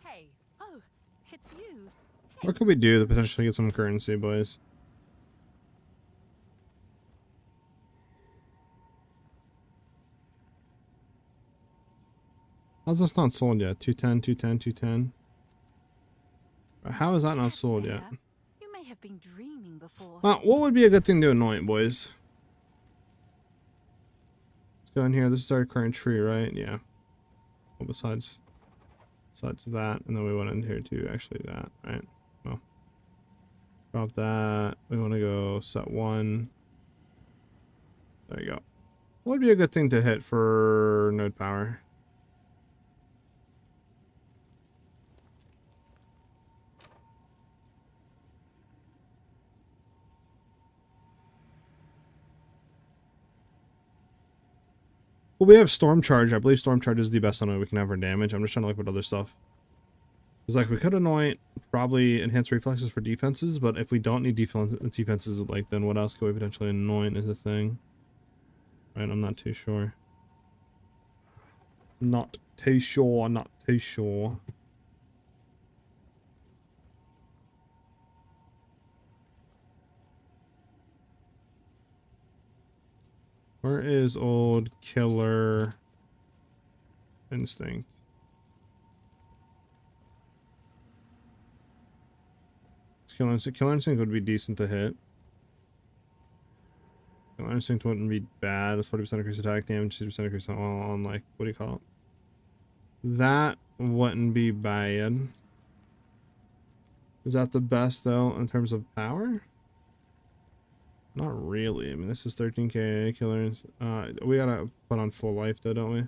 Hey. Oh, it's you. Hey. What could we do to potentially get some currency, boys? How's this not sold yet? 210, 210, 210. How is that not That's sold yet? better. You may have been dreaming before. What would be a good thing to anoint, boys? Let's go in here. This is our current tree, right? Yeah. Well, besides that, and then we went in here to actually that, right? Well, drop that. We want to go set 1. There you go. What would be a good thing to hit for node power? Well, we have Storm Charge. I believe Storm Charge is the best on it we can have for damage. I'm just trying to look at other stuff. It's like we could anoint probably enhanced reflexes for defenses, but if we don't need defenses, like then what else could we potentially anoint is a thing? Right, I'm not too sure. Not too sure. Where is old Killer Instinct? Killer Instinct would be decent to hit. Killer Instinct wouldn't be bad. It's 40% increased attack damage, 60% increase on like, what do you call it? That wouldn't be bad. Is that the best though in terms of power? Not really. I mean, this is 13k killers. We gotta put on full life though, don't we?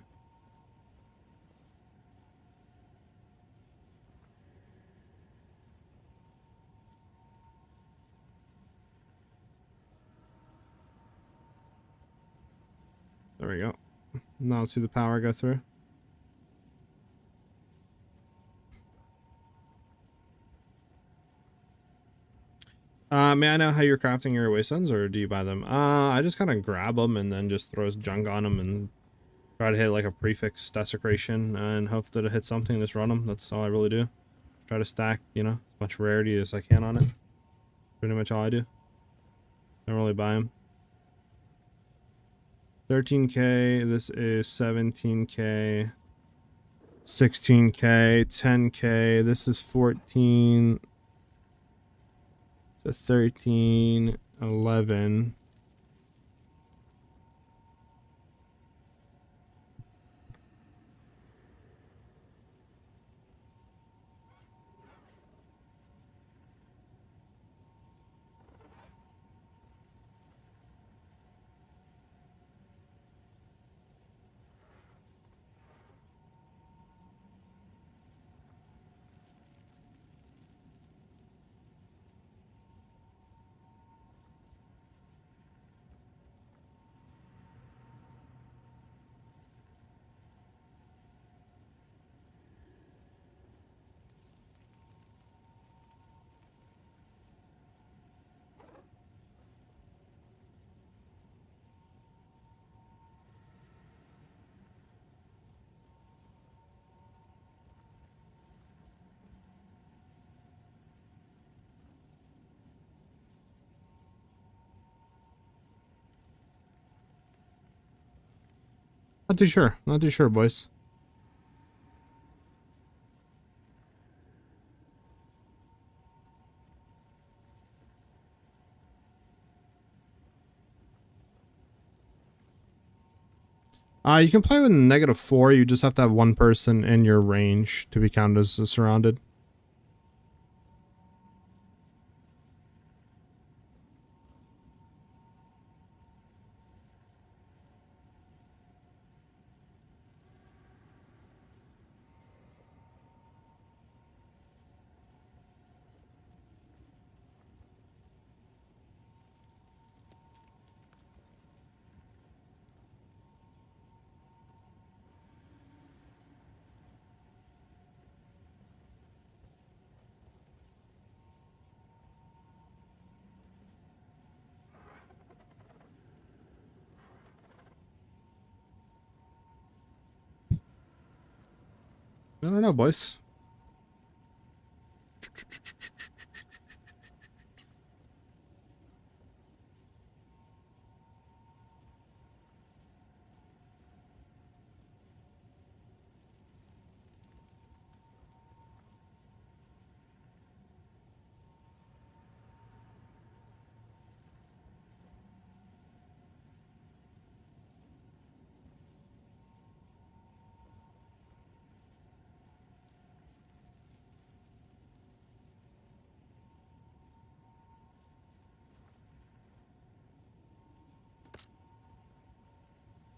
There we go. Now let's see the power go through. May I know how you're crafting your wastelands, or do you buy them? I just kind of grab them and then just throw junk on them and try to hit like a prefix desecration and hope that it hits something and just run them. That's all I really do. Try to stack, you know, as much rarity as I can on it. Pretty much all I do. Don't really buy them. 13k, this is 17k, 16k, 10k, this is 14 to 13, 11. Not too sure. Not too sure, boys. You can play with -4. You just have to have one person in your range to be counted as surrounded. I don't know, boys.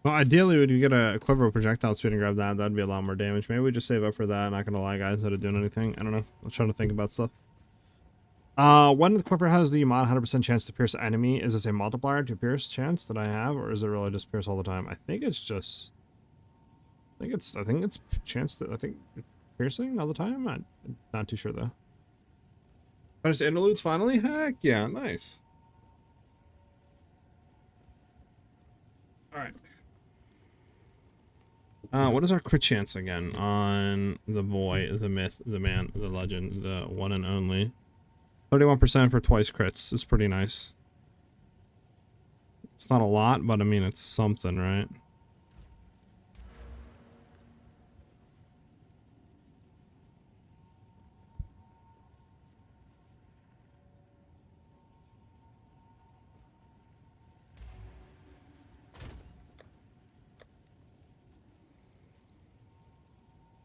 Well, ideally, when you get a Quiver projectile suit and grab that, that'd be a lot more damage. Maybe we just save up for that. Not gonna lie, guys, instead of doing anything. I don't know. I'm trying to think about stuff. When the Quiver has the mod 100% chance to pierce enemy, is this a multiplier to pierce chance that I have, or is it really just pierce all the time? I think it's just. I think it's chance that piercing all the time. I'm not too sure though. Finished interludes finally. Heck yeah, nice. All right. What is our crit chance again on the boy, the myth, the man, the legend, the one and only? 31% for twice crits is pretty nice. It's not a lot, but I mean, it's something, right?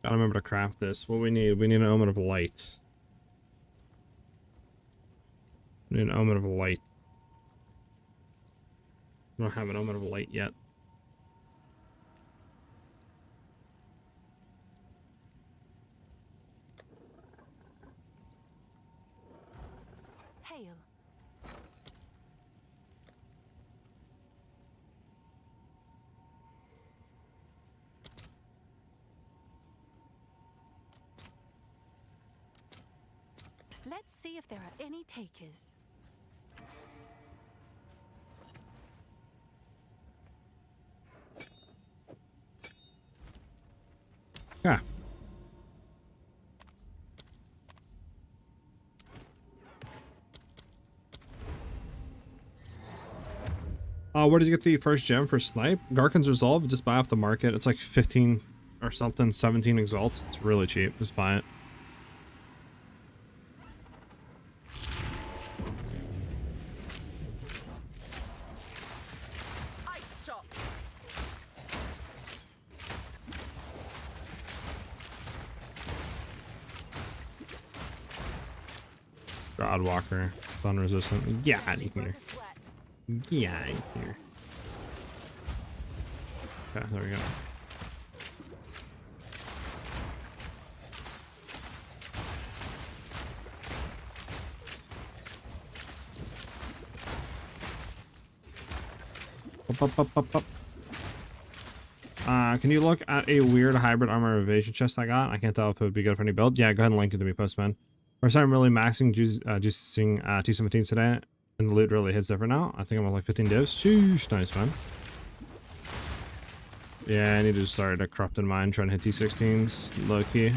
Gotta remember to craft this. What we need an omen of light. We need an omen of light. We don't have an omen of light yet. Hail. Let's see if there are any takers. Yeah. Where did you get the first gem for snipe? Garkin's Resolve, just buy off the market. It's like 15 or something, 17 exalts. It's really cheap. Just buy it. Ice shot. Godwalker, sun resistant. Get out of here. Broke a sweat. Get out of here. Okay, there we go. Up. Can you look at a weird hybrid armor evasion chest I got? I can't tell if it would be good for any build. Yeah, go ahead and link it to me, Postman. First time really maxing juicing 217s today, and the loot really hits different now. I think I'm on like 15 divs. Sheesh, nice, man. Yeah, I need to just start a corrupted mine trying to hit T16s, low key.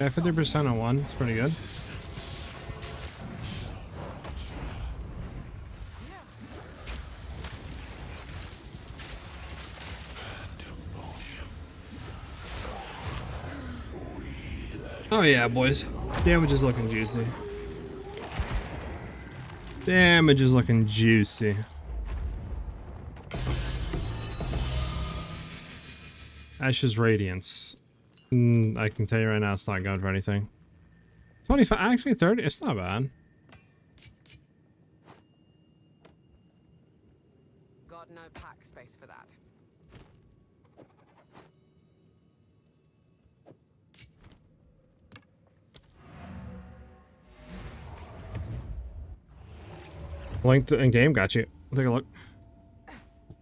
Yeah, 50% on one. It's pretty good. Oh yeah, boys. Damage is looking juicy. Damage is looking juicy. Ashes Radiance. I can tell you right now, it's not going for anything. 25, actually 30, it's not bad. Got no pack space for that. Linked in game, got you. Take a look.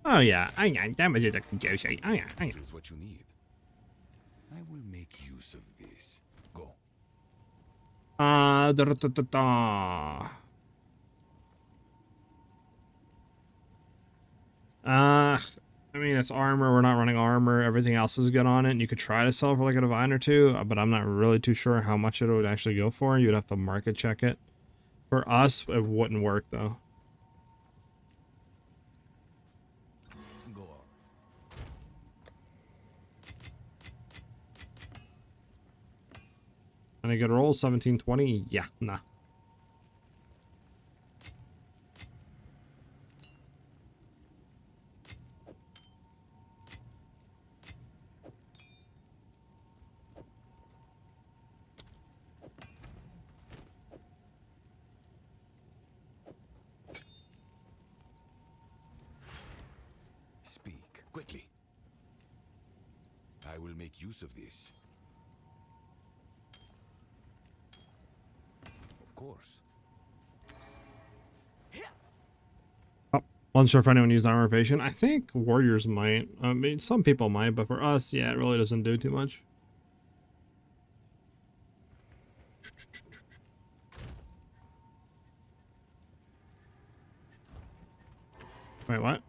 Oh yeah, I got damage is looking juicy. Oh yeah. Choose what you need. I will make use of this. Go. I mean, it's armor. We're not running armor. Everything else is good on it. You could try to sell for like a divine or two, but I'm not really too sure how much it would actually go for. You'd have to market check it. For us, it wouldn't work though. Go on. Any good roll? 1720? Yeah, nah. Speak quickly. I will make use of this. Of course. Unsure if anyone used armor evasion. I think warriors might. I mean, some people might, but for us, yeah, it really doesn't do too much. Wait, what?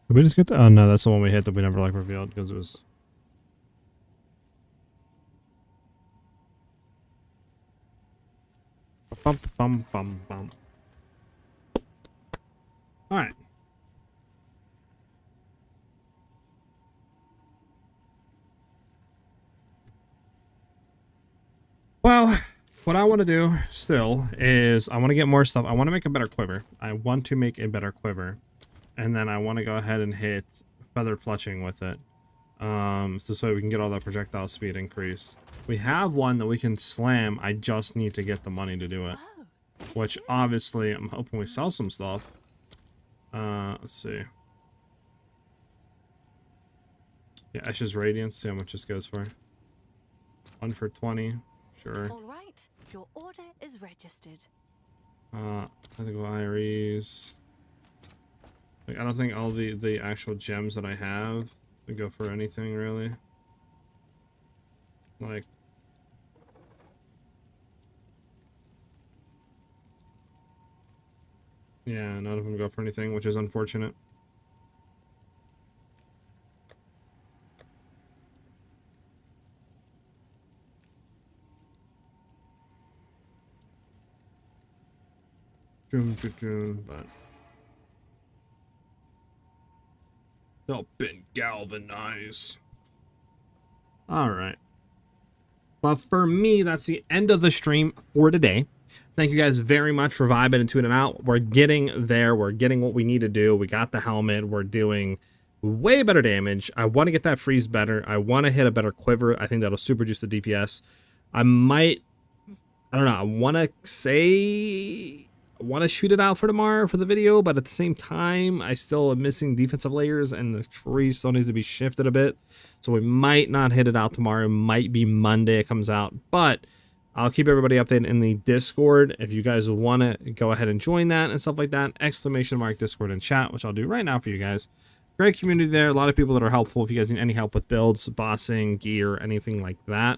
Did we just get the? Oh no, that's the one we hit that we never like revealed because it was. Bum bum bum bum. All right. Well, what I want to do still is I want to get more stuff. I want to make a better quiver. I want to make a better quiver. And then I want to go ahead and hit feather fletching with it. So this way we can get all that projectile speed increase. We have one that we can slam. I just need to get the money to do it. Which obviously I'm hoping we sell some stuff. Let's see. Yeah, Ashes Radiance. See how much this goes for. 1 for 20. Sure. All right, your order is registered. I think IREs. Like, I don't think all the actual gems that I have would go for anything really. Like. Yeah, none of them go for anything, which is unfortunate. But they'll been galvanized. All right. But for me, that's the end of the stream for today. Thank you guys very much for vibing and tuning out. We're getting there. We're getting what we need to do. We got the helmet. We're doing way better damage. I want to get that freeze better. I want to hit a better quiver. I think that'll super juice the DPS. I don't know. I want to shoot it out for tomorrow for the video, but at the same time, I still am missing defensive layers and the tree still needs to be shifted a bit. So we might not hit it out tomorrow. It might be Monday it comes out, but I'll keep everybody updated in the Discord. If you guys want to go ahead and join that and stuff like that, ! Discord and chat, which I'll do right now for you guys. Great community there. A lot of people that are helpful. If you guys need any help with builds, bossing, gear, anything like that.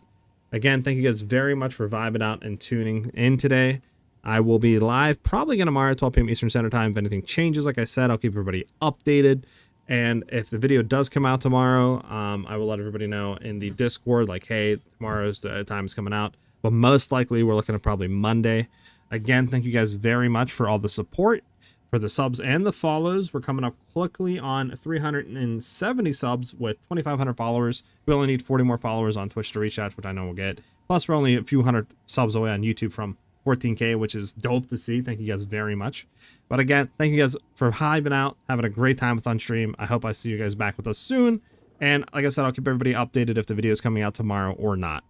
Again, thank you guys very much for vibing out and tuning in today. I will be live probably again tomorrow at 12 p.m. Eastern Standard Time. If anything changes, like I said, I'll keep everybody updated. And if the video does come out tomorrow, I will let everybody know in the Discord, like, hey, tomorrow's the time is coming out. But most likely we're looking at probably Monday. Again, thank you guys very much for all the support, for the subs and the follows. We're coming up quickly on 370 subs with 2,500 followers. We only need 40 more followers on Twitch to reach that, which I know we'll get. Plus, we're only a few hundred subs away on YouTube from 14K, which is dope to see. Thank you guys very much. But again, thank you guys for hyping out, having a great time with on stream. I hope I see you guys back with us soon. And like I said, I'll keep everybody updated if the video is coming out tomorrow or not.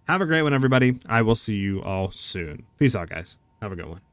Have a great one, everybody. I will see you all soon. Peace out, guys. Have a good one.